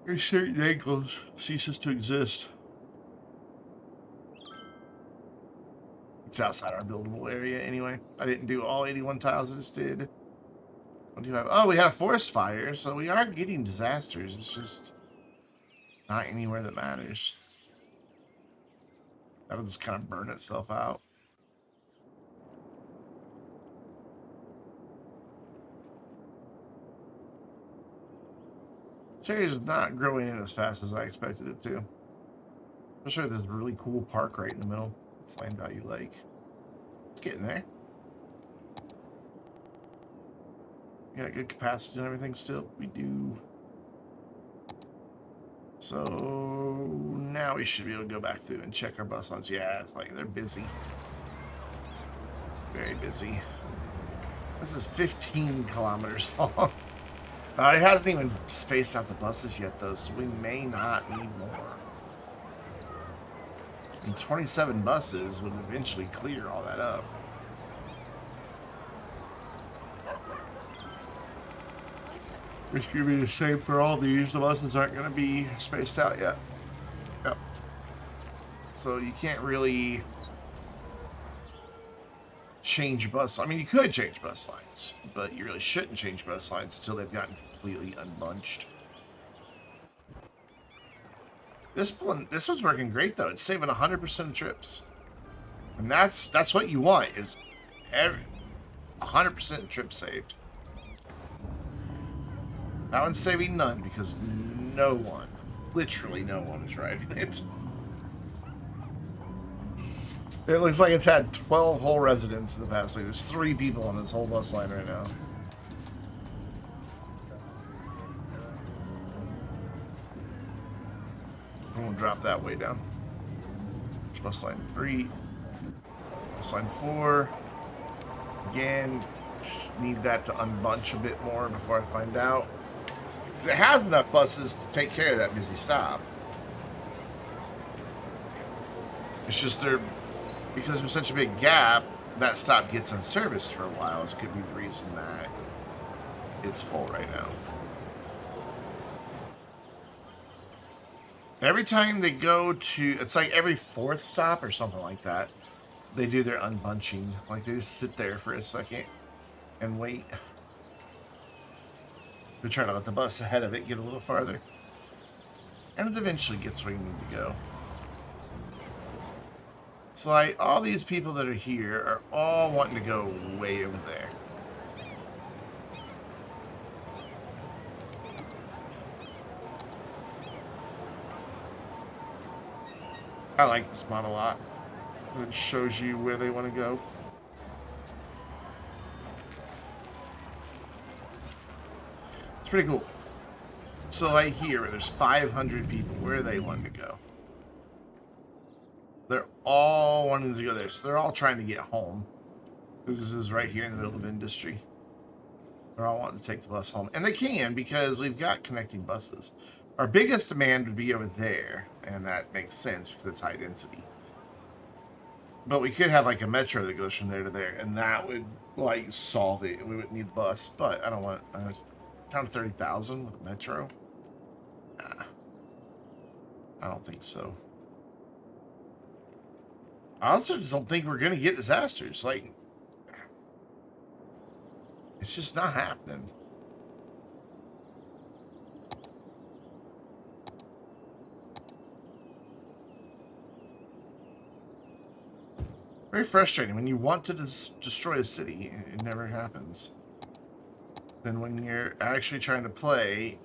at certain angles ceases to exist. It's outside our buildable area anyway. I didn't do all 81 tiles, I just did. What do you have? Oh, we had a forest fire, so we are getting disasters. It's just not anywhere that matters. That'll just kind of burn itself out. This area is not growing in as fast as I expected it to. Especially this really cool park right in the middle. It's Land Value Lake. It's getting there. We got good capacity and everything still. We do. So now we should be able to go back through and check our bus lines. Yeah, it's like they're busy. Very busy. This is 15 kilometers long. It hasn't even spaced out the buses yet, though, so we may not need more. And 27 buses would eventually clear all that up. It's going to be the same for all these. The buses aren't going to be spaced out yet. Yep. So you can't really change bus. I mean, you could change bus lines, but you really shouldn't change bus lines until they've gotten completely unbunched. This was working great though. It's saving 100% of trips, and that's what you want, is 100% trips saved. That one's saving none because no one, literally no one, is riding it. It looks like it's had 12 whole residents in the past week. There's 3 people on this whole bus line right now. I'm gonna drop that way down. Bus line 3. Bus line 4. Again, just need that to unbunch a bit more before I find out. Because it has enough buses to take care of that busy stop. It's just because there's such a big gap, that stop gets unserviced for a while. This could be the reason that it's full right now. Every time they go to, it's like every 4th stop or something like that, they do their unbunching. Like they just sit there for a second and wait. They're trying to let the bus ahead of it get a little farther. And it eventually gets where you need to go. So like all these people that are here are all wanting to go way over there. I like this model a lot. It shows you where they want to go. It's pretty cool. So like here, there's 500 people. Where are they wanting to go? They're all wanting to go there. So they're all trying to get home. Because this is right here in the middle of industry. They're all wanting to take the bus home. And they can, because we've got connecting buses. Our biggest demand would be over there. And that makes sense because it's high density. But we could have like a metro that goes from there to there. And that would like solve it. And we wouldn't need the bus. But I don't want down to 30,000 with a metro. Nah. I don't think so. I also just don't think we're going to get disasters. Like, it's just not happening. Very frustrating. When you want to destroy a city, it never happens. Then when you're actually trying to play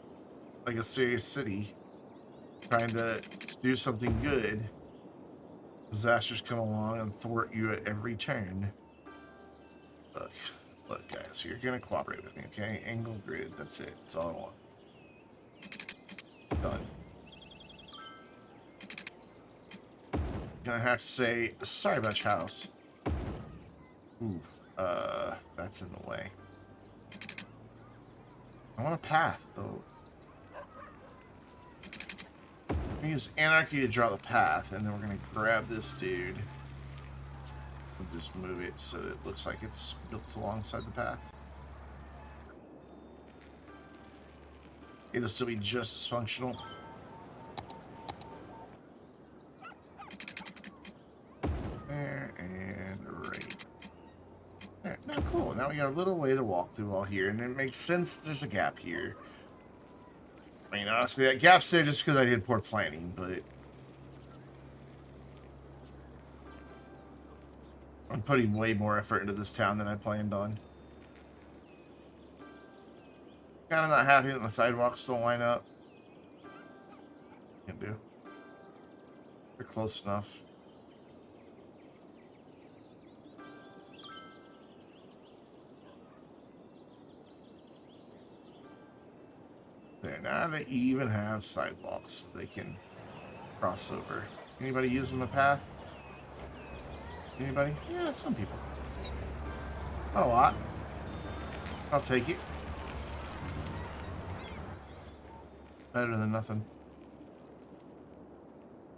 like a serious city, trying to do something good, disasters come along and thwart you at every turn. Look, guys, you're gonna cooperate with me, okay? Angle grid, that's it. That's all I want. Done. Gonna have to say sorry about your house. Ooh, that's in the way. I want a path, though. We use anarchy to draw the path, and then we're going to grab this dude. We'll just move it so it looks like it's built alongside the path. It'll still be just as functional. There and right. There. Now, cool. Now we got a little way to walk through all here, and it makes sense there's a gap here. I mean, honestly, that gap's there just because I did poor planning, but I'm putting way more effort into this town than I planned on. Kind of not happy that my sidewalks don't line up. Can't do. They're close enough. There, now they even have sidewalks they can cross over. Anybody using the path? Anybody? Yeah, some people. Not a lot. I'll take it. Better than nothing.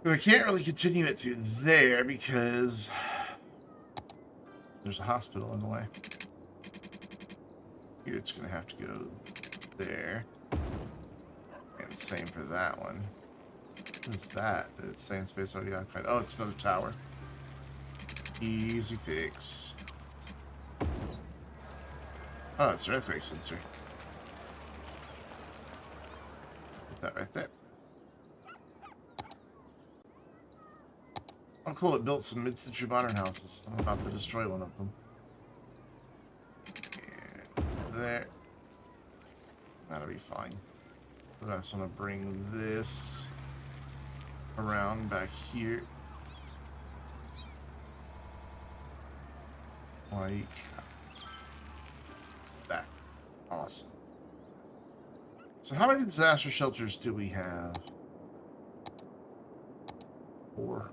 But I can't really continue it through there because there's a hospital in the way. Here it's going to have to go there. And same for that one. What's that? It's saying space already occupied. Oh, it's another tower. Easy fix. Oh, it's an earthquake sensor. Put that right there. Oh, cool. It built some mid-century modern houses. I'm about to destroy one of them. And there. That'll be fine. But I just want to bring this around back here. Like that. Awesome. So how many disaster shelters do we have? 4.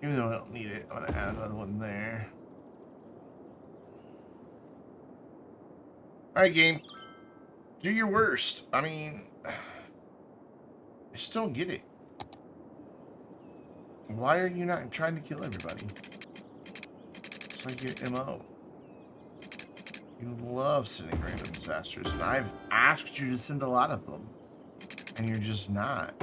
Even though I don't need it, I'm going to add another one there. Alright, game. Do your worst. I mean, I just don't get it. Why are you not trying to kill everybody? It's like your MO. You love sending random disasters, and I've asked you to send a lot of them, and you're just not.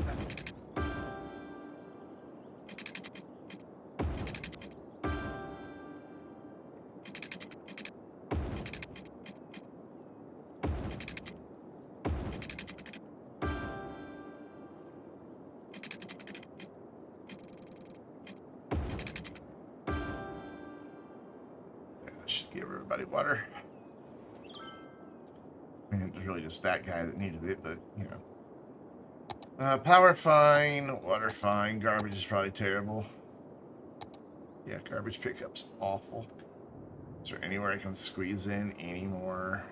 Should give everybody water. I mean, it was really just that guy that needed it, but, you know. Power fine, water fine, garbage is probably terrible. Yeah, garbage pickup's awful. Is there anywhere I can squeeze in any more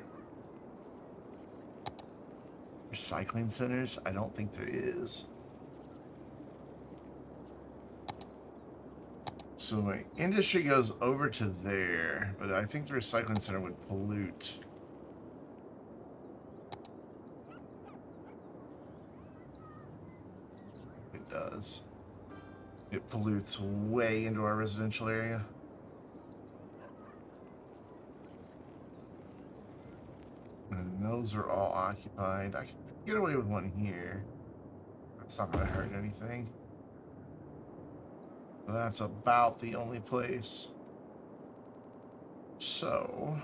recycling centers? I don't think there is. So my industry goes over to there, but I think the recycling center would pollute. It does. It pollutes way into our residential area. And those are all occupied. I can get away with one here. That's not going to hurt anything. That's about the only place. So,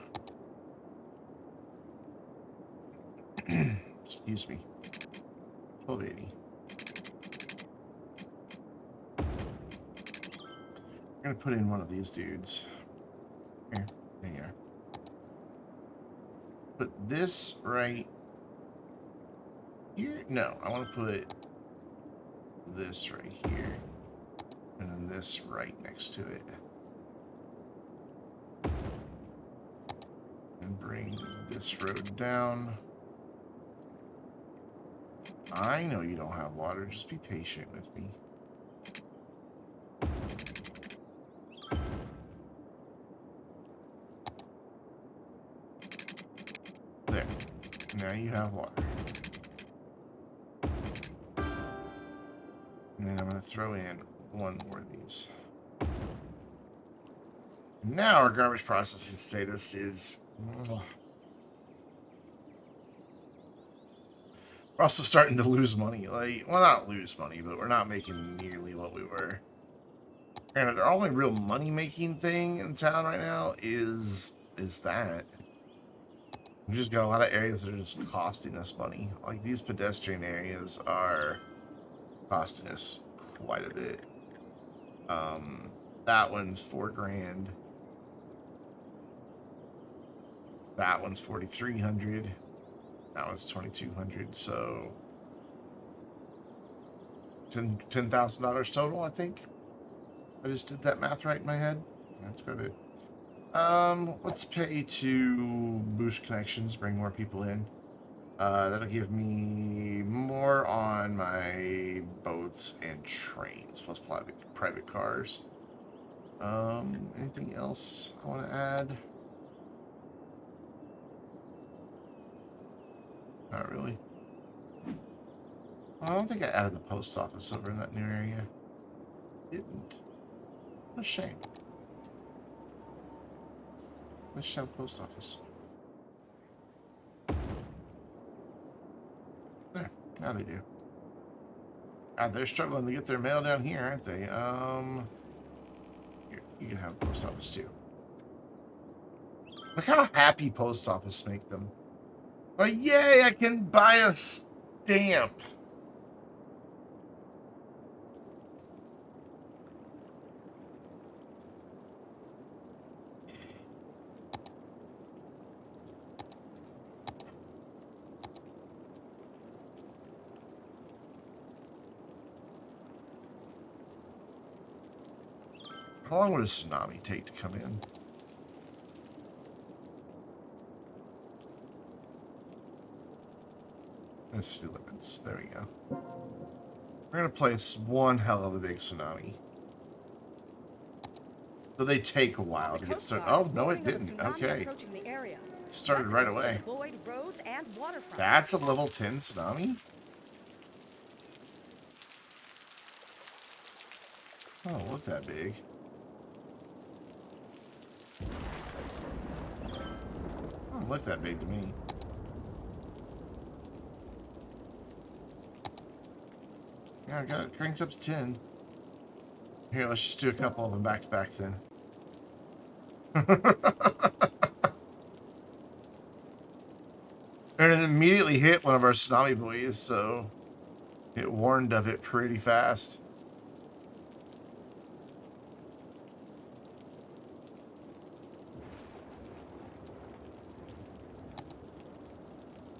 excuse me. 1280. I'm gonna put in one of these dudes. Here, there you are. Put this right here. No, I want to put this right here. And then this right next to it. And bring this road down. I know you don't have water. Just be patient with me. Now you have water. And then I'm going to throw in one more of these. Now our garbage processing status is... Ugh. We're also starting to lose money. Like, well, not lose money, but we're not making nearly what we were. And our only real money-making thing in town right now is that. We've just got a lot of areas that are just costing us money. Like, these pedestrian areas are costing us quite a bit. That one's $4,000. That one's $4,300. That one's $2,200. So $10,000 total, I think. I just did that math right in my head. That's quite a bit. Let's pay to boost connections, bring more people in. That'll give me more on my boats and trains, plus private cars. Anything else I want to add? Not really. Well, I don't think I added the post office over in that new area. Didn't. What a shame. Let's just have a post office. There. Now they do. God, they're struggling to get their mail down here, aren't they? Here, you can have a post office too. Look how happy post office make them. Oh, yay, I can buy a stamp. How long would a tsunami take to come in? Let's see limits. There we go. We're going to place one hell of a big tsunami. So they take a while to get started. Oh, no, it didn't. Okay. It started right away. That's a level 10 tsunami? Oh, look that big. Oh, look that big to me. Yeah, I got it cranked up to 10. Here, let's just do a couple of them back to back then. And it immediately hit one of our tsunami buoys, so it warned of it pretty fast.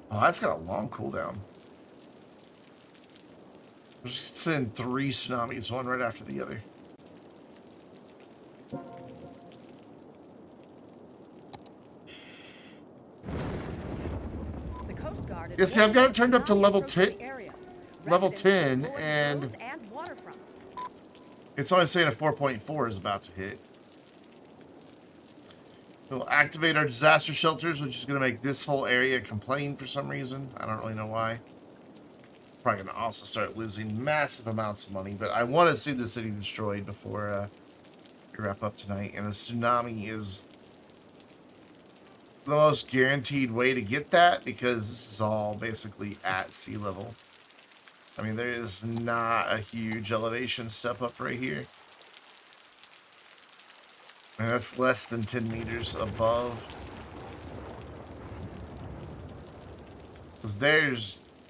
Oh, that's got a long cooldown. We're just sending 3 tsunamis, one right after the other. The Coast Guard is Yeah, see, I've got it turned up to level 10, and it's only saying a 4.4 is about to hit. We'll activate our disaster shelters, which is going to make this whole area complain for some reason. I don't really know why. Probably going to also start losing massive amounts of money, but I want to see the city destroyed before we wrap up tonight. And a tsunami is the most guaranteed way to get that, because this is all basically at sea level. I mean, there is not a huge elevation step up right here. And that's less than 10 meters above. Because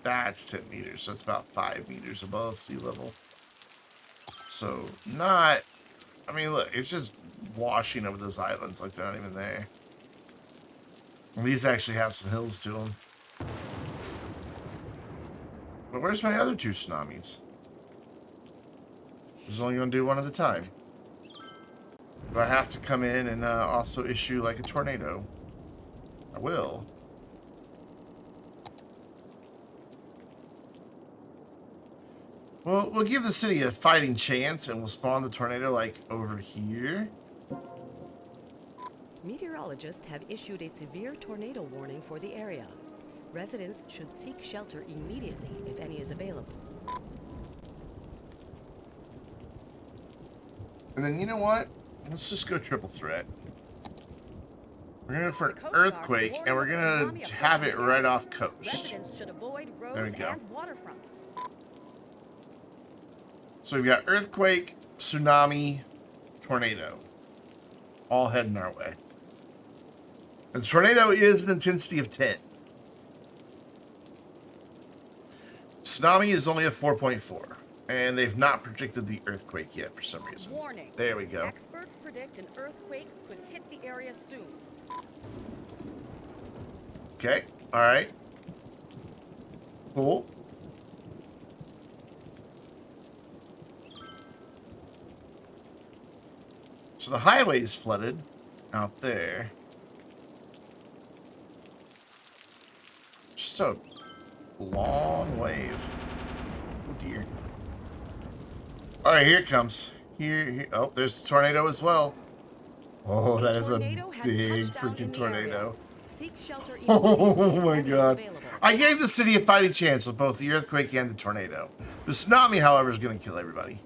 that's 10 meters, so it's about 5 meters above sea level. So, not... I mean, look, it's just washing over those islands like they're not even there. And these actually have some hills to them. But where's my other 2 tsunamis? I was only going to do one at a time. Do I have to come in and also issue like a tornado? I will. Well, we'll give the city a fighting chance, and we'll spawn the tornado like over here. Meteorologists have issued a severe tornado warning for the area. Residents should seek shelter immediately if any is available. And then you know what? Let's just go triple threat. We're gonna go for an The Coast Guard earthquake, warned and we're of a gonna tsunami have approaching it the right area. off coast. Residents should avoid There we roads go. and waterfronts. So we've got earthquake, tsunami, tornado, all heading our way. And tornado is an intensity of 10. Tsunami is only a 4.4. And they've not predicted the earthquake yet for some reason. Warning. There we go. Experts predict an earthquake could hit the area soon. Okay. All right. Cool. So the highway is flooded out there. Just a long wave. Oh dear. All right, here it comes. Here. Oh, there's a tornado as well. Oh, that is a big freaking tornado. Seek shelter Oh my immediately if god. any is available. I gave the city a fighting chance with both the earthquake and the tornado. The tsunami, however, is going to kill everybody.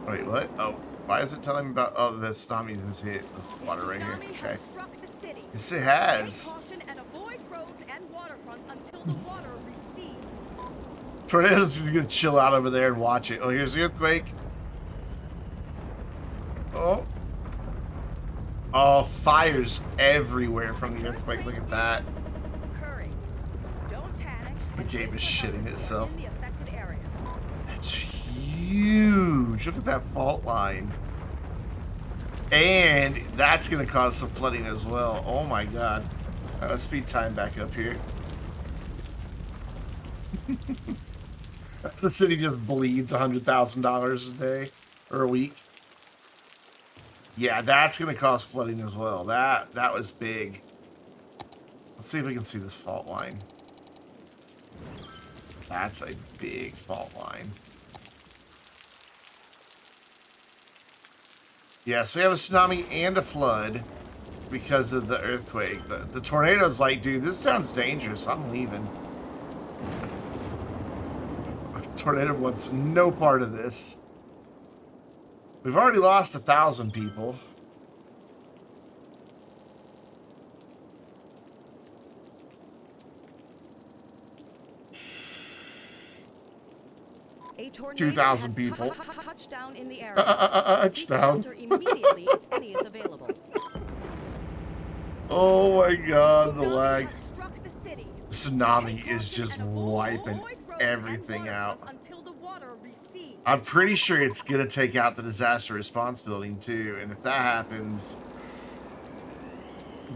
Wait, what? Oh, why is it telling me about... Oh, the tsunami has hit the water right here. Tsunami Okay. has struck the city. Yes, it has. Take caution and avoid roads and waterfronts until the water recedes. Tornado's going to chill out over there and watch it. Oh, here's the earthquake. Oh. Oh, fires everywhere from the earthquake. Look at that. Occurring. Don't panic. The game is shitting itself. In the affected area. That's huge. Look at that fault line. And that's going to cause some flooding as well. Oh my god. Let's speed time back up here. That's the city just bleeds $100,000 a day or a week. Yeah, that's going to cause flooding as well. That was big. Let's see if we can see this fault line. That's a big fault line. Yeah, so we have a tsunami and a flood because of the earthquake. The tornado's like, dude, this sounds dangerous. I'm leaving. Tornado wants no part of this. We've already lost 1,000 people. A tornado 2,000 has people. Touchdown in the area. Seek Touchdown. shelter immediately if any is available. Oh my god, the lag. Has struck the city. Tsunami is just wiping Avoid roads everything and out. waterfronts until the water recedes. I'm pretty sure it's gonna take out the disaster response building too, and if that happens,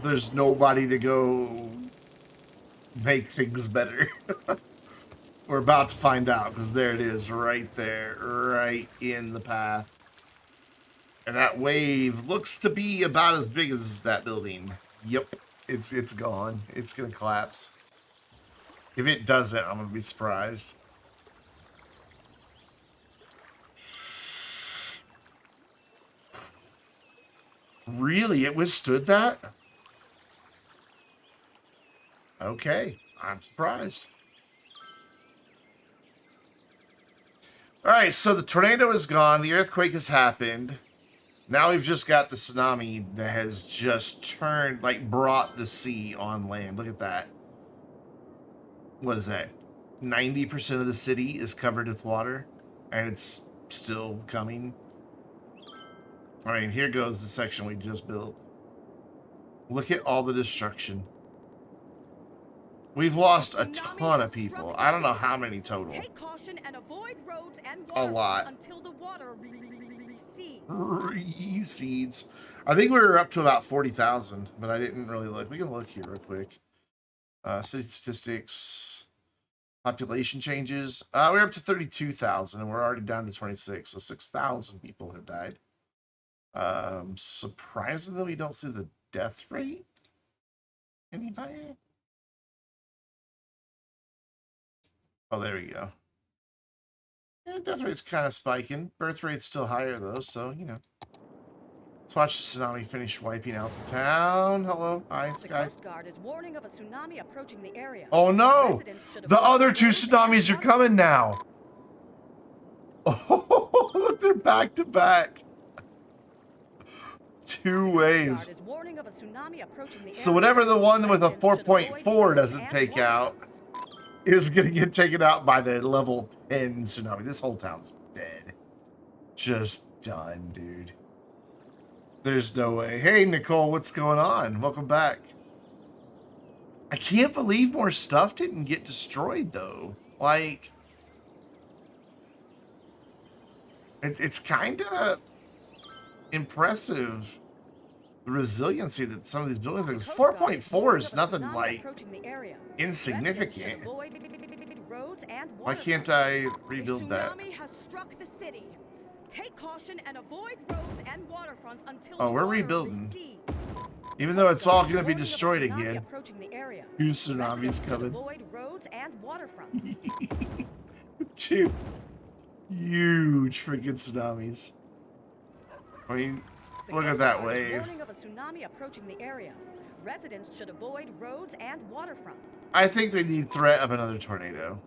there's nobody to go make things better. We're about to find out, because there it is, right there, right in the path. And that wave looks to be about as big as that building. Yep, it's gone. It's gonna collapse. If it doesn't, I'm gonna be surprised. Really? It withstood that? Okay, I'm surprised. Alright, so the tornado is gone. The earthquake has happened. Now we've just got the tsunami that has just turned, like, brought the sea on land. Look at that. What is that? 90% of the city is covered with water, and it's still coming. I mean, here goes the section we just built. Look at all the destruction. We've lost a ton of people. I don't know how many total. Take caution and avoid roads and A lot. until the water recedes. Recedes. I think we were up to about 40,000, but I didn't really look. We can look here real quick. City statistics. Population changes. We're up to 32,000, and we're already down to 26, so 6,000 people have died. Surprisingly, we don't see the death rate any higher. Oh, there we go. Yeah, death rate's kind of spiking. Birth rate's still higher, though, so, you know. Let's watch the tsunami finish wiping out the town. Hello, hi, The Sky. Coast Guard is warning of a tsunami approaching the area. Oh no! Residents should The avoid other two roads and tsunamis are water coming now. Oh, look, they're back to back. Two waves. Guard is warning of a tsunami approaching the So area. whatever the one with a Residents should avoid 4.4 roads doesn't and take out waterfronts. is gonna get taken out by the level 10 tsunami. This whole town's dead. Just done, dude. There's no way. Hey, Nicole, what's going on? Welcome back. I can't believe more stuff didn't get destroyed, though. Like, it's kind of impressive, the resiliency that some of these buildings have. 4.4 is nothing, like, insignificant. Why can't I rebuild that? Tsunami has struck the city. Take caution and avoid roads and waterfronts until Oh, the we're water rebuilding. recedes. Even though it's all going to be Warning of a destroyed tsunami again. approaching the area. Two tsunamis Residents should coming. avoid roads and waterfronts. Two huge freaking tsunamis. I mean, The look at Coast that Guard is wave. warning of a tsunami approaching the area. Residents should avoid roads and waterfront. I think they need threat of another tornado.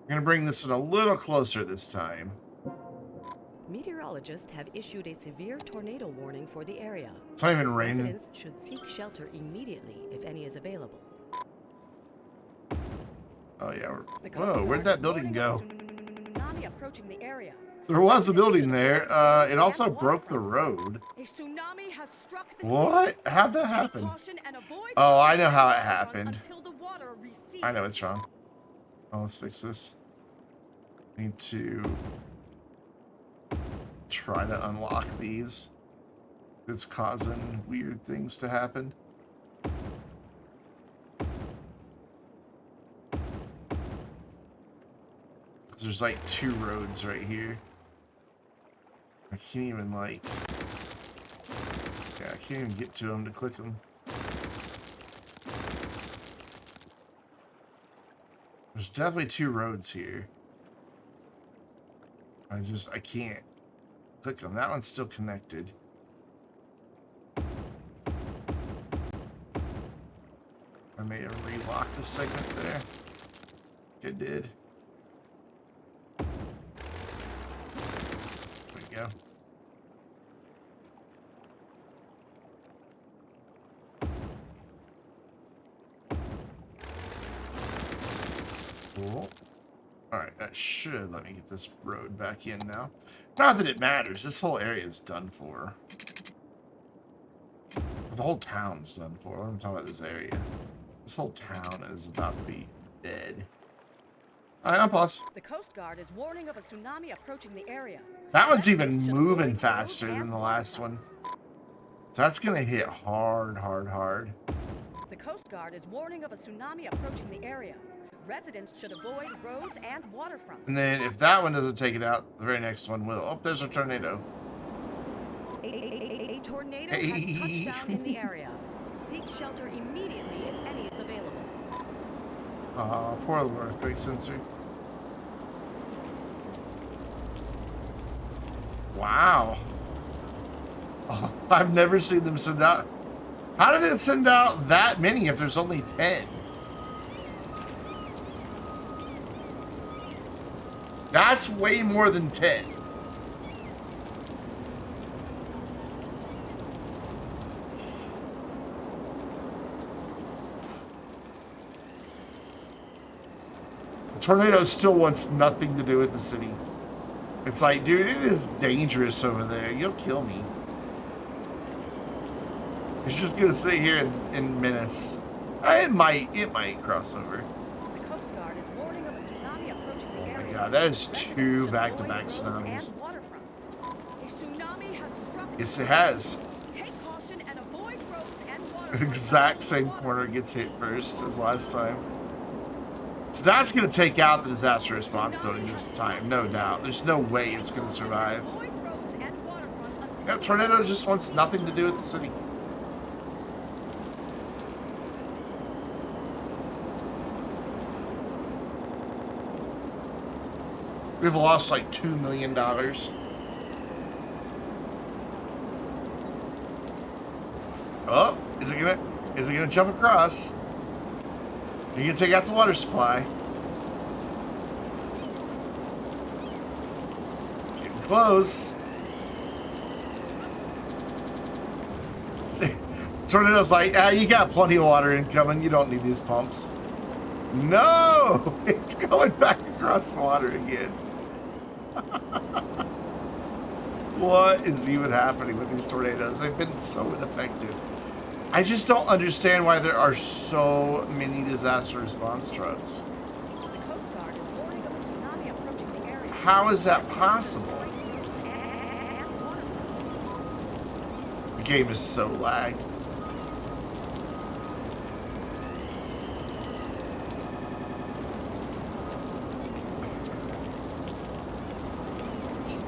I'm going to bring this in a little closer this time. Meteorologists have issued a severe tornado warning for the area. It's not even raining. Residents should seek shelter immediately if any is available. Oh, yeah. The Coast Whoa, Guard where'd is that building warning of go? a tsunami approaching the area. There was a building there. It also broke the road. A tsunami has struck the What? city. How'd that Take happen? caution and avoid Oh, I roads know and how it waterfronts happened. until the water recedes. I know what's wrong. Oh, let's fix this. Need to try to unlock these. It's causing weird things to happen. There's like two roads right here. I can't even like... Yeah, I can't even get to them to click them. There's definitely two roads here. I can't click them. That one's still connected. I may have relocked a segment there. I did. There we go. Cool. Alright, that should let me get this road back in now. Not that it matters. This whole area is done for. The whole town's done for. I'm talking about this area. This whole town is about to be dead. Alright, I'm pause. The Coast Guard is warning of a tsunami approaching the area. That one's even Residents should moving avoid faster roads than and the last one. waterfronts. So that's gonna hit hard, hard, hard. The Coast Guard is warning of a tsunami approaching the area. Residents should avoid roads and waterfronts. And then if that one doesn't take it out, the very next one will. Oh, there's a tornado. A tornado Hey. has touched down in the area. Seek shelter immediately if any is available. Poor little earthquake sensor. Wow. Oh, I've never seen them send out. How did it send out that many if there's only 10? That's way more than 10. The tornado still wants nothing to do with the city. It's like, dude, it is dangerous over there. You'll kill me. It's just gonna sit here and menace. It might cross over. The Coast Guard is warning of a tsunami approaching the area. Oh my god, that is Residents two should back-to-back avoid roads tsunamis. and waterfronts. A tsunami has struck. Yes, it has. Take caution and avoid roads and The waterfronts. exact same corner gets hit first as last time. So that's gonna take out the disaster response building this time, no doubt. There's no way it's gonna survive. Avoid roads and waterfronts until Yep, tornado just wants nothing to do with the city. We've lost like $2 million. Oh, is it gonna jump across? Are you gonna take out the water supply? It's getting close. Tornado's like, you got plenty of water incoming. You don't need these pumps. No! It's going back across the water again. What is even happening with these tornadoes? They've been so ineffective. I just don't understand why there are so many disaster response trucks. The Coast Guard is warning of a tsunami approaching the area. How is that possible? The game is so lagged.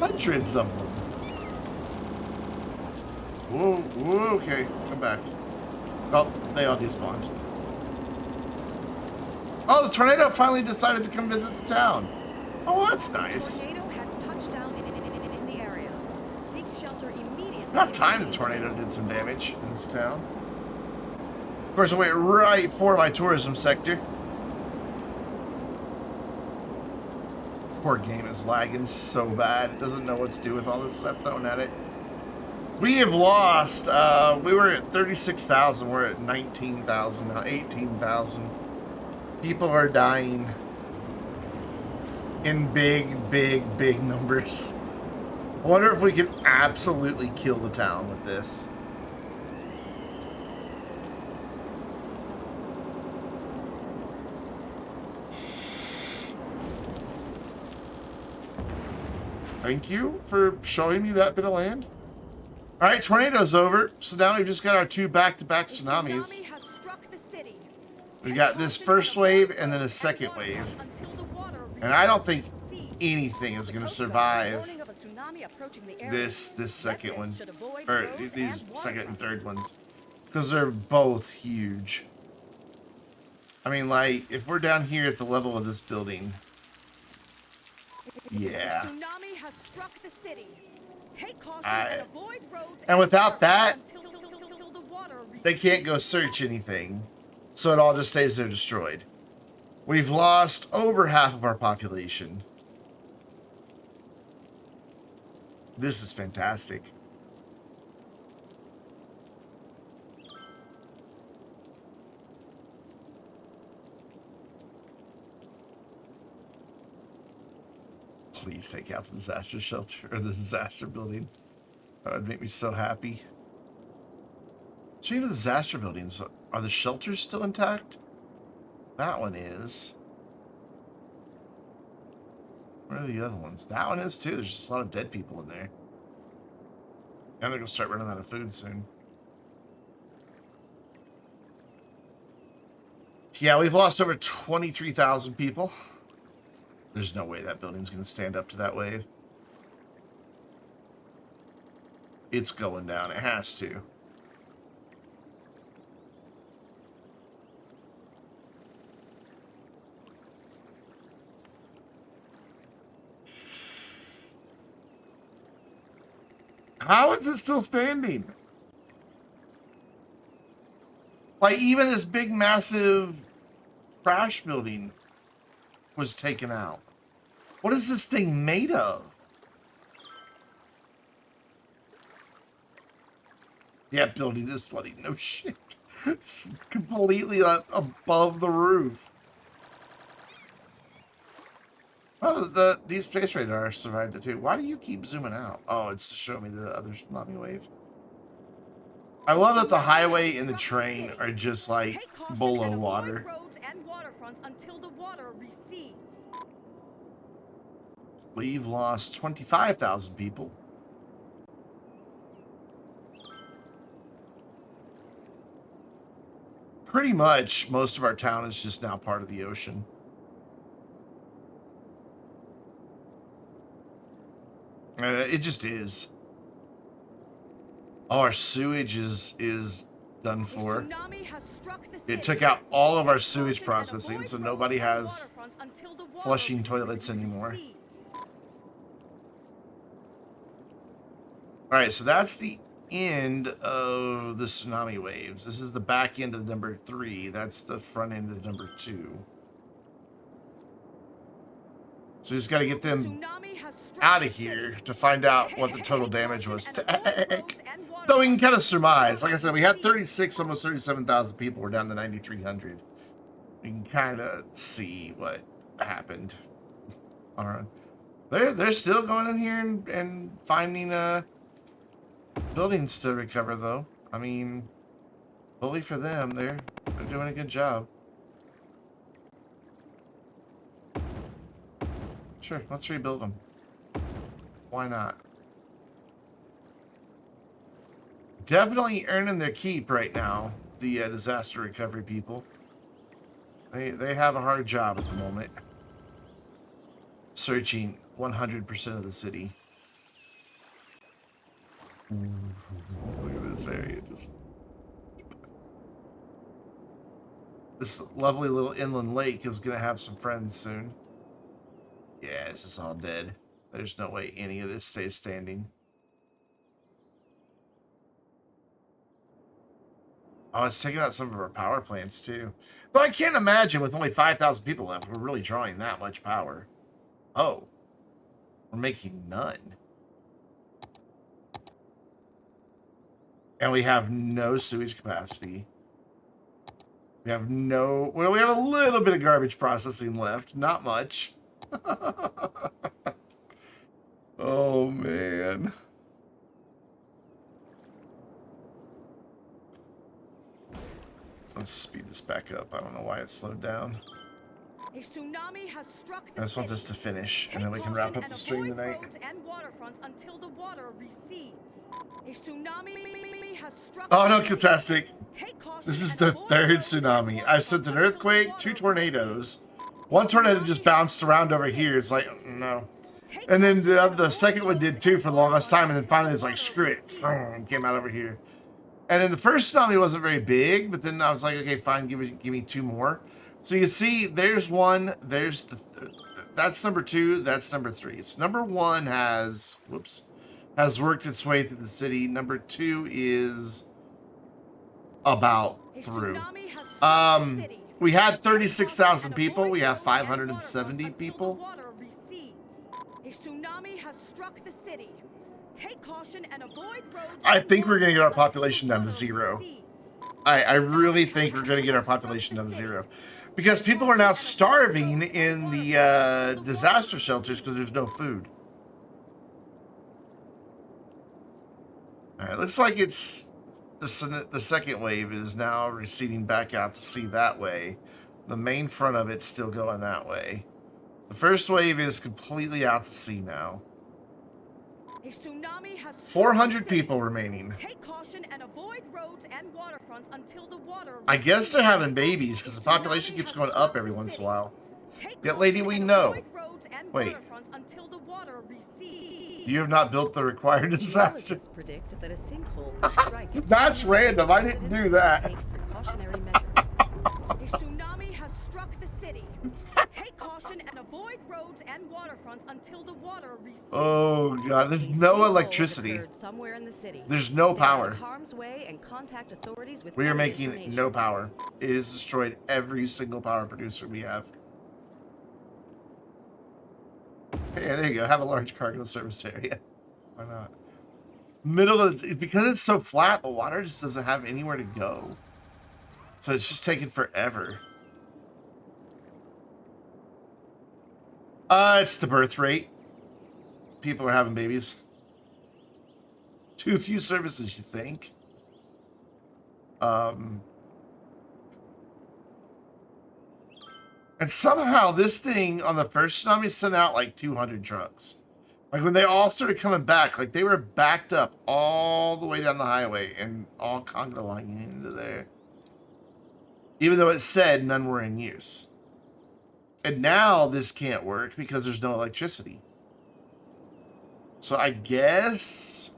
Hundreds of them. Whoa, whoa, okay, come back. Oh, they all despawned. Oh, the tornado finally decided to come visit the town. Oh, well, that's nice. The tornado has touched down in the area. Seek shelter immediately. About time the tornado did some damage in this town. Of course, I went right for my tourism sector. Poor game is lagging so bad. It doesn't know what to do with all this stuff thrown at it. We have lost, we were at 36,000. We're at 19,000 now, 18,000. People are dying in big, big, big numbers. I wonder if we can absolutely kill the town with this. Thank you for showing me that bit of land. All right, tornado's over. So now we've just got our two back-to-back tsunamis. We got this first wave and then a second wave. And I don't think anything is going to survive this second one. Or these second and third ones. Because they're both huge. I mean, like, if we're down here at the level of this building. Yeah. Tsunami has struck the city. Take caution and avoid roads and without that, until the water they can't go search anything. So it all just stays there destroyed. We've lost over half of our population. This is fantastic. Please take out the disaster shelter or the disaster building. That would make me so happy. Speaking of disaster buildings, are the shelters still intact? That one is. Where are the other ones? That one is too. There's just a lot of dead people in there. And they're going to start running out of food soon. Yeah, we've lost over 23,000 people. There's no way that building's going to stand up to that wave. It's going down. It has to. How is it still standing? Like, even this big, massive crash building was taken out. What is this thing made of? Yeah, building is flooding. No shit. It's completely above the roof. Oh, these space radars survived it too. Why do you keep zooming out? Oh, it's to show me the other tsunami wave. I love that the highway and the train are just like below water. Until the water recedes. We've lost 25,000 people. Pretty much most of our town is just now part of the ocean. It just is. All our sewage is done for. It took out all of our sewage processing, so nobody has flushing toilets anymore. All right, so that's the end of the tsunami waves. This is the back end of number 3. That's the front end of number 2. So we just got to get them out of here to find out what the total damage was. Though we can kind of surmise. Like I said, we had 36, almost 37,000 people. We're down to 9,300. We can kind of see what happened. All right. They're still going in here and finding buildings to recover, though. I mean, bully for them. They're doing a good job. Sure, let's rebuild them. Why not? Definitely earning their keep right now, the disaster recovery people. They have a hard job at the moment. Searching 100% of the city. Look at this area. This lovely little inland lake is going to have some friends soon. Yeah, this is all dead. There's no way any of this stays standing. Oh, it's taking out some of our power plants, too. But I can't imagine with only 5,000 people left, we're really drawing that much power. Oh. We're making none. And we have no sewage capacity. We have no... Well, we have a little bit of garbage processing left. Not much. Oh, man. Let's speed this back up. I don't know why it slowed down. A tsunami has struck I just want this to finish, and then we can wrap up the stream tonight. And waterfronts until the water recedes. A tsunami has struck. Oh, no, Catastic. This is the third tsunami. I've sent an earthquake, 2 tornadoes. One tornado just bounced around over here. It's like, no. And then the second one did too for the longest time, and then finally it's like, screw it. And came out over here. And then the first tsunami wasn't very big, but then I was like, okay, fine, give me 2 more. So you can see there's one, there's that's number 2, that's number 3. So number 1 has worked its way through the city. Number 2 is about through. We had 36,000 people. We have 570 people. A tsunami has struck the city. Take caution and avoid roads. I think we're going to get our population down to 0. I really think we're going to get our population down to 0. Because people are now starving in the disaster shelters because there's no food. All right, looks like it's the second wave is now receding back out to sea that way. The main front of it's still going that way. The first wave is completely out to sea now. A tsunami has 400 people remaining. Take caution and avoid roads and waterfronts until the water. I guess they're having babies because the population keeps going up every once in a while. Yet, lady, we know. Wait. You have not built the required disaster. Predict that a sinkhole will strike. That's random. I didn't do that. Take precautionary measures. A tsunami has struck the city. Take caution and avoid roads and waterfronts until the water recedes. Oh god, there's no electricity. Somewhere in the city. There's no power. Harm's way and contact authorities with We are making no power. It has destroyed every single power producer we have. Hey, there you go. Have a large cargo service area. Why not? Middle of the, because it's so flat, the water just doesn't have anywhere to go. So it's just taking forever. It's the birth rate. People are having babies. Too few services, you think? And somehow this thing on the first tsunami sent out like 200 trucks. Like when they all started coming back, like they were backed up all the way down the highway and all conga lining into there. Even though it said none were in use. And now this can't work because there's no electricity. So I guess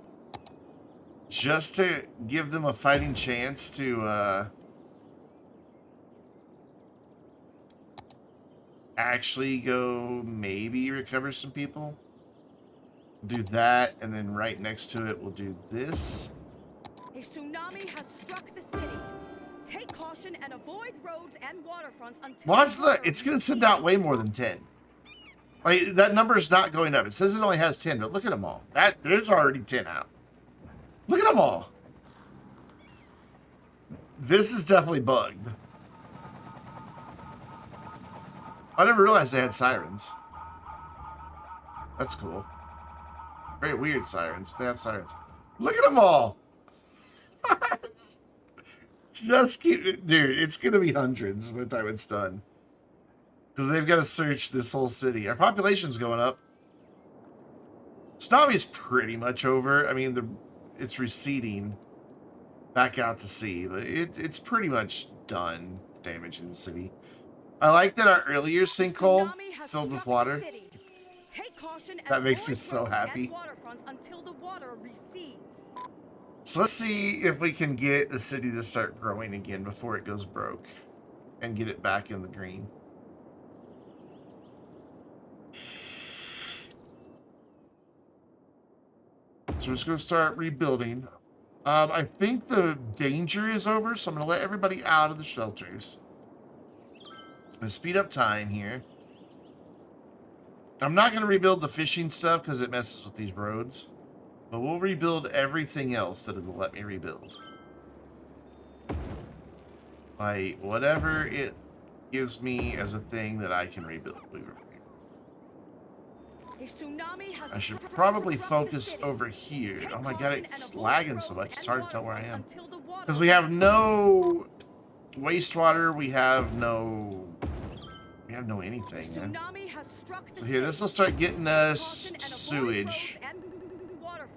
just to give them a fighting chance to actually go maybe recover some people. Do that, and then right next to it, we'll do this. A tsunami has struck the city. Take caution and avoid roads and waterfronts until Watch, the look, water it's going to send out way more than 10. Like, that number is not going up. It says it only has 10, but look at them all. There's already 10 out. Look at them all. This is definitely bugged. I never realized they had sirens. That's cool. Very weird sirens, but they have sirens. Look at them all. Just keep, dude, it's going to be hundreds by the time it's done. Because they've got to search this whole city. Our population's going up. Tsunami's pretty much over. I mean, it's receding back out to sea, but it's pretty much done damaging the city. I like that our earlier sinkhole filled with water. That makes me so happy. Until the water recedes. So let's see if we can get the city to start growing again before it goes broke and get it back in the green. So we're just going to start rebuilding. I think the danger is over, so I'm going to let everybody out of the shelters. I'm going to speed up time here. I'm not going to rebuild the fishing stuff because it messes with these roads. But we'll rebuild everything else that it'll let me rebuild. Like, whatever it gives me as a thing that I can rebuild. I should probably focus over here. Oh my god, it's lagging so much. It's hard to tell where I am. Because we have no wastewater. We have no anything, man. So here, this will start getting us sewage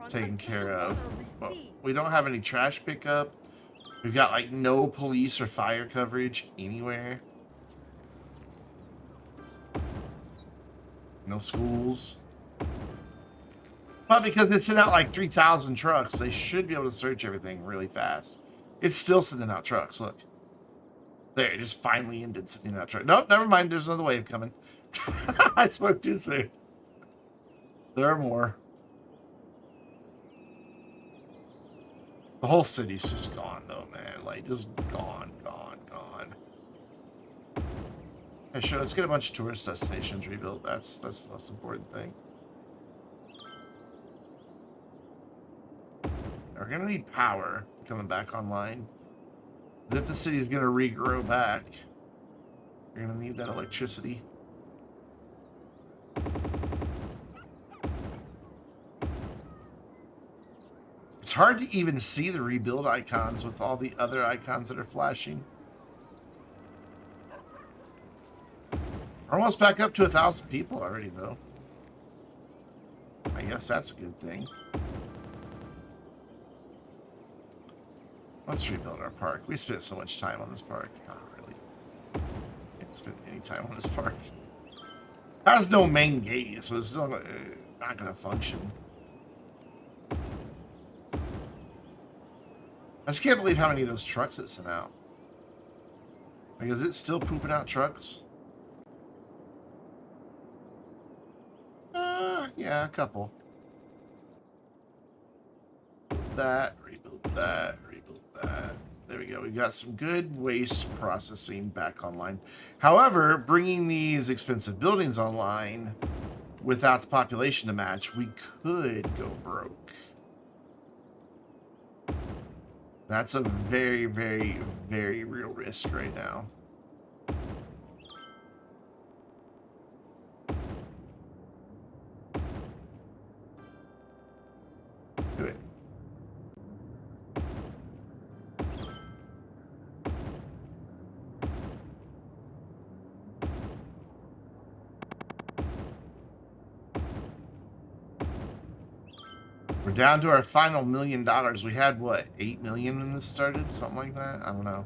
taken care of. Well, we don't have any trash pickup. We've got like no police or fire coverage anywhere. No schools. But because they sent out like 3,000 trucks, they should be able to search everything really fast. It's still sending out trucks, look. There, it just finally ended sending out trucks. Nope, never mind, there's another wave coming. I spoke too soon. There are more. The whole city's just gone though, man. Like, just gone, gone, gone. Hey, sure, let's get a bunch of tourist destinations rebuilt. That's the most important thing. We're gonna need power coming back online. If the city's gonna regrow back, you're gonna need that electricity. It's hard to even see the rebuild icons with all the other icons that are flashing. We're almost back up to 1,000 people already, though. I guess that's a good thing. Let's rebuild our park. We spent so much time on this park. Not really. Can't spend any time on this park. It has no main gate, so it's still not going to function. I just can't believe how many of those trucks it sent out. Like, is it still pooping out trucks? Yeah, a couple. Rebuild that. There we go. We've got some good waste processing back online. However, bringing these expensive buildings online without the population to match, we could go broke. That's a very, very, very real risk right now. Do it. We're down to our final $1 million. We had, what, 8 million when this started? Something like that? I don't know.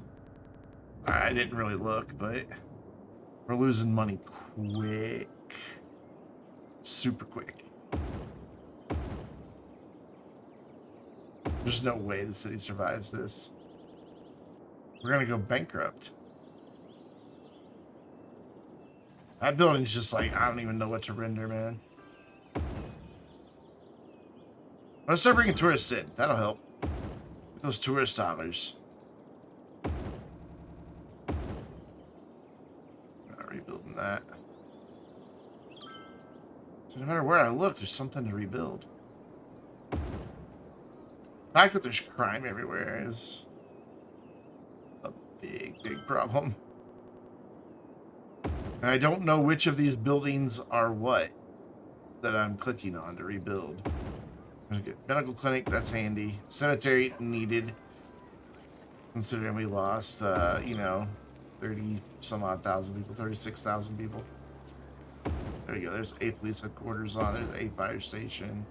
I didn't really look, but we're losing money quick. Super quick. There's no way the city survives this. We're going to go bankrupt. That building's just like, I don't even know what to render, man. Let's start bringing tourists in. That'll help. Get those tourist dollars. Not rebuilding that. So no matter where I look, there's something to rebuild. The fact that there's crime everywhere is a big, big problem. And I don't know which of these buildings are what that I'm clicking on to rebuild. Medical clinic, that's handy. Cemetery, needed. Considering we lost, you know, 30 some odd thousand people, 36,000 people. There you go. There's a police headquarters on. There's a fire station.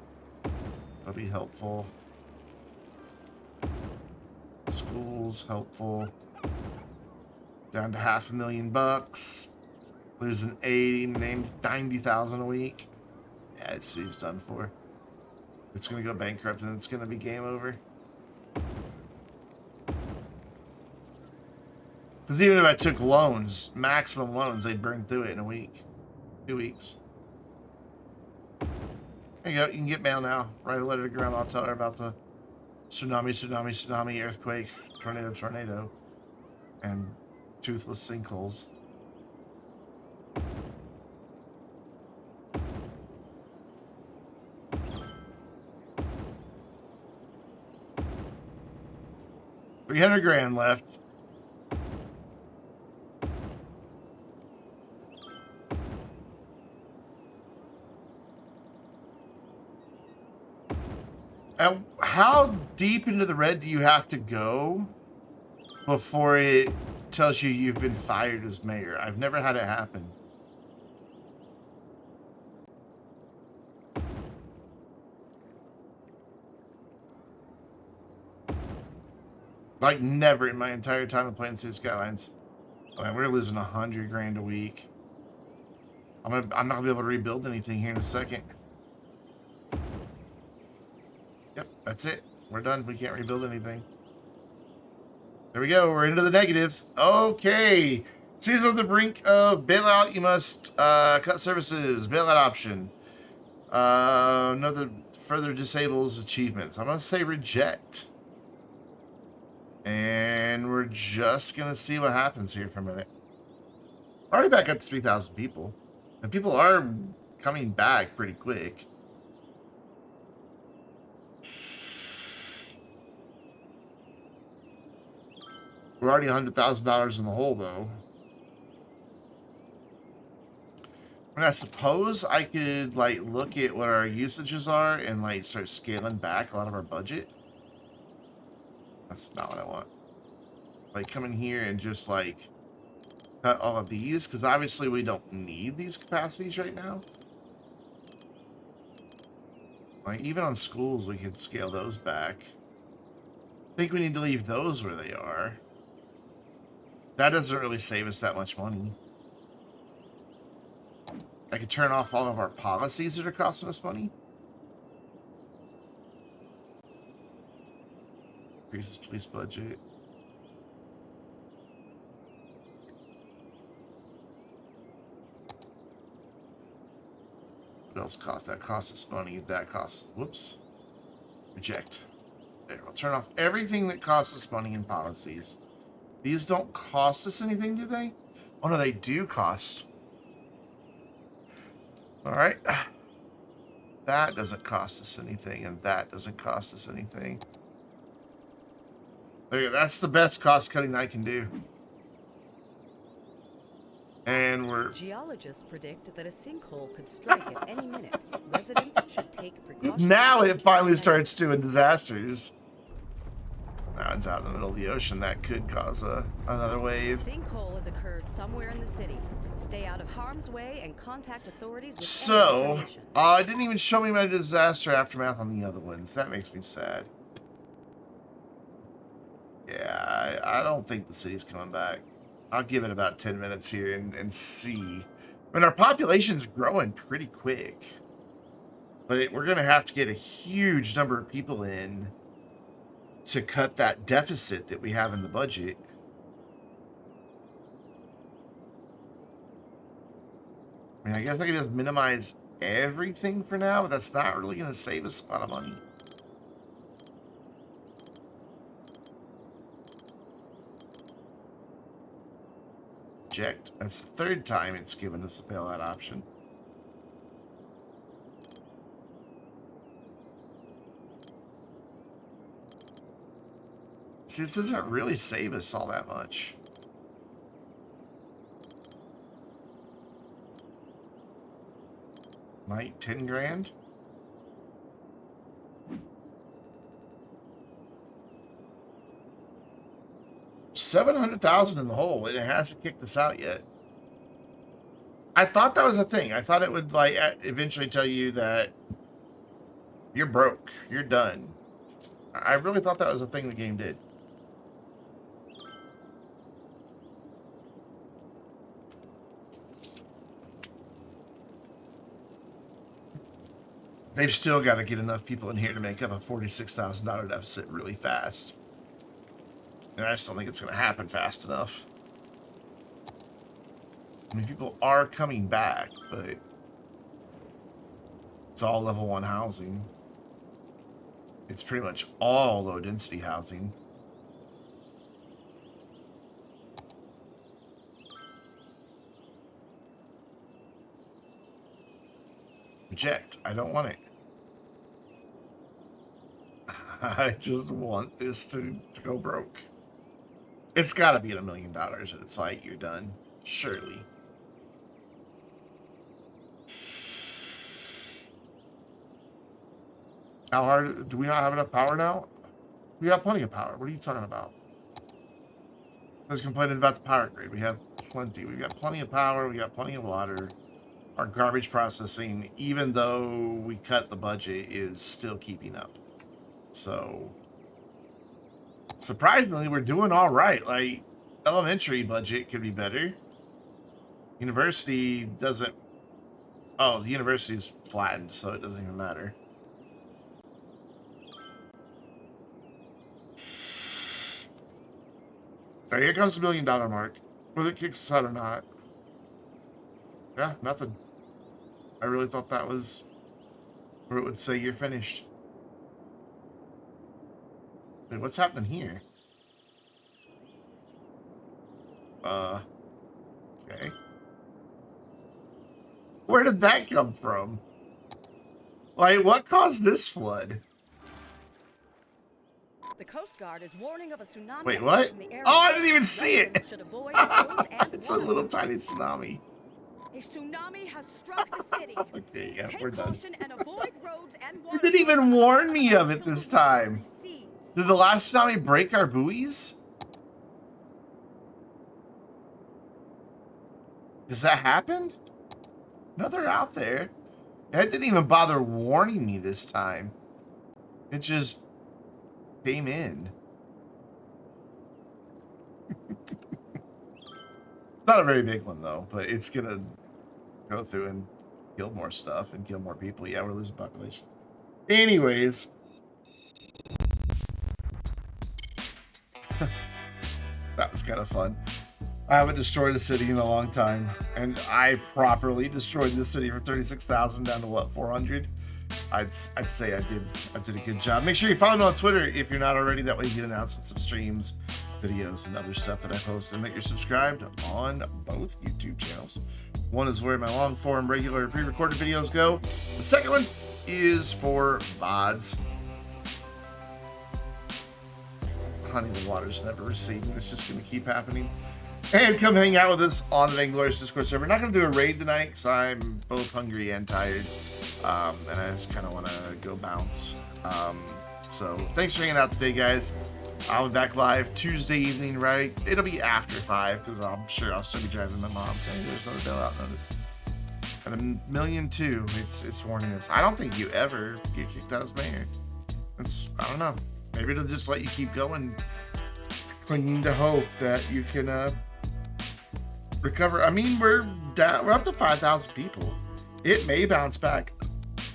That'll be helpful. Schools, helpful. Down to $500,000. Losing 90,000 a week. Yeah, the city's done for. It's gonna go bankrupt and it's gonna be game over. Because even if I took loans, maximum loans, they'd burn through it in a week. 2 weeks. There you go. You can get mail now. Write a letter to Grandma. Tell her about the tsunami, earthquake, tornado, and toothless sinkholes. $300,000 left. How deep into the red do you have to go before it tells you you've been fired as mayor? I've never had it happen. Like, never in my entire time of playing City Skylines. I mean, we're losing $100,000 a week. I'm not gonna be able to rebuild anything here in a second. Yep, that's it. We're done. We can't rebuild anything. There we go. We're into the negatives. Okay. Cities on the brink of bailout. You must cut services. Bailout option. Another further disables achievements. I'm gonna say reject. And we're just going to see what happens here for a minute. We're already back up to 3,000 people. And people are coming back pretty quick. We're already $100,000 in the hole, though. And I suppose I could, like, look at what our usages are and, like, start scaling back a lot of our budget. That's not what I want. Like, come in here and just, like, cut all of these, because obviously we don't need these capacities right now. Like, even on schools, we could scale those back. I think we need to leave those where they are. That doesn't really save us that much money. I could turn off all of our policies that are costing us money. Increases police budget. What else costs? That costs us money. That costs... Whoops. Reject. There, we'll turn off everything that costs us money in policies. These don't cost us anything, do they? Oh, no, they do cost. Alright. That doesn't cost us anything, and that doesn't cost us anything. There you go. That's the best cost cutting I can do. And we're... Geologists predict that a sinkhole could strike at any minute. Residents should take precautions. Now it finally starts doing disasters. Now it's out in the middle of the ocean. That could cause another wave. A sinkhole has occurred somewhere in the city. Stay out of harm's way and contact authorities with So, any information. it didn't even show me my disaster aftermath on the other ones. That makes me sad. Yeah, I don't think the city's coming back. I'll give it about 10 minutes here and see. I mean, our population's growing pretty quick. But we're going to have to get a huge number of people in to cut that deficit that we have in the budget. I mean, I guess I can just minimize everything for now, but that's not really going to save us a lot of money. Reject. That's the third time it's given us a bailout option. See, this doesn't really save us all that much. Might 10 grand? $700,000 in the hole, and it hasn't kicked us out yet. I thought that was a thing. I thought it would like eventually tell you that you're broke, you're done. I really thought that was a thing the game did. They've still got to get enough people in here to make up a $46,000 deficit really fast. And I just don't think it's going to happen fast enough. I mean, people are coming back, but it's all level 1 housing. It's pretty much all low density housing. Reject. I don't want it. I just want this to go broke. It's got to be at $1 million at its site. You're done. Surely. How hard? Do we not have enough power now? We have plenty of power. What are you talking about? I was complaining about the power grid. We have plenty. We've got plenty of power. We got plenty of water. Our garbage processing, even though we cut the budget, is still keeping up. So, surprisingly, we're doing all right. Like, elementary budget could be better. University doesn't... Oh, the university is flattened, so it doesn't even matter. All right, here comes the $1 million mark. Whether it kicks us out or not. Yeah, nothing. I really thought that was where it would say you're finished. Wait, what's happening here? Okay. Where did that come from? Like, what caused this flood? The Coast Guard is warning of a tsunami. Wait, what? In the area. Oh, I didn't even see it. Residents should avoid roads and It's a little tiny tsunami. A tsunami has struck the city. Okay, yeah, Take we're done. caution and avoid roads and You didn't even warn me of it this time. Recedes. Did the last tsunami break our buoys? Does that happen? No, they're out there. It didn't even bother warning me this time. It just came in. Not a very big one, though, but it's going to go through and kill more stuff and kill more people. Yeah, we're losing population. Anyways. That was kind of fun. I haven't destroyed a city in a long time, and I properly destroyed the city from 36,000 down to what, 400? I'd say I did a good job. Make sure you follow me on Twitter if you're not already. That way you get announcements of streams, videos, and other stuff that I post, and that you're subscribed on both YouTube channels. One is where my long form, regular, pre-recorded videos go. The second one is for VODs. Honey, the water's never receding. It's just going to keep happening. And come hang out with us on the Vainglorious Discord server. Not going to do a raid tonight because I'm both hungry and tired. And I just kind of want to go bounce. So thanks for hanging out today, guys. I'll be back live Tuesday evening, right? It'll be after 5 because I'm sure I'll still be driving my mom. Okay, there's another bailout notice. And $1 million too. It's warning us. I don't think you ever get kicked out as mayor. I don't know. Maybe it'll just let you keep going, clinging to hope that you can recover. I mean, we're up to 5,000 people. It may bounce back.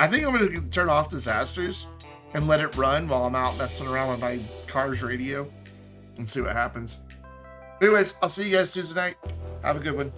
I think I'm going to turn off disasters and let it run while I'm out messing around with my car's radio and see what happens. Anyways, I'll see you guys Tuesday night. Have a good one.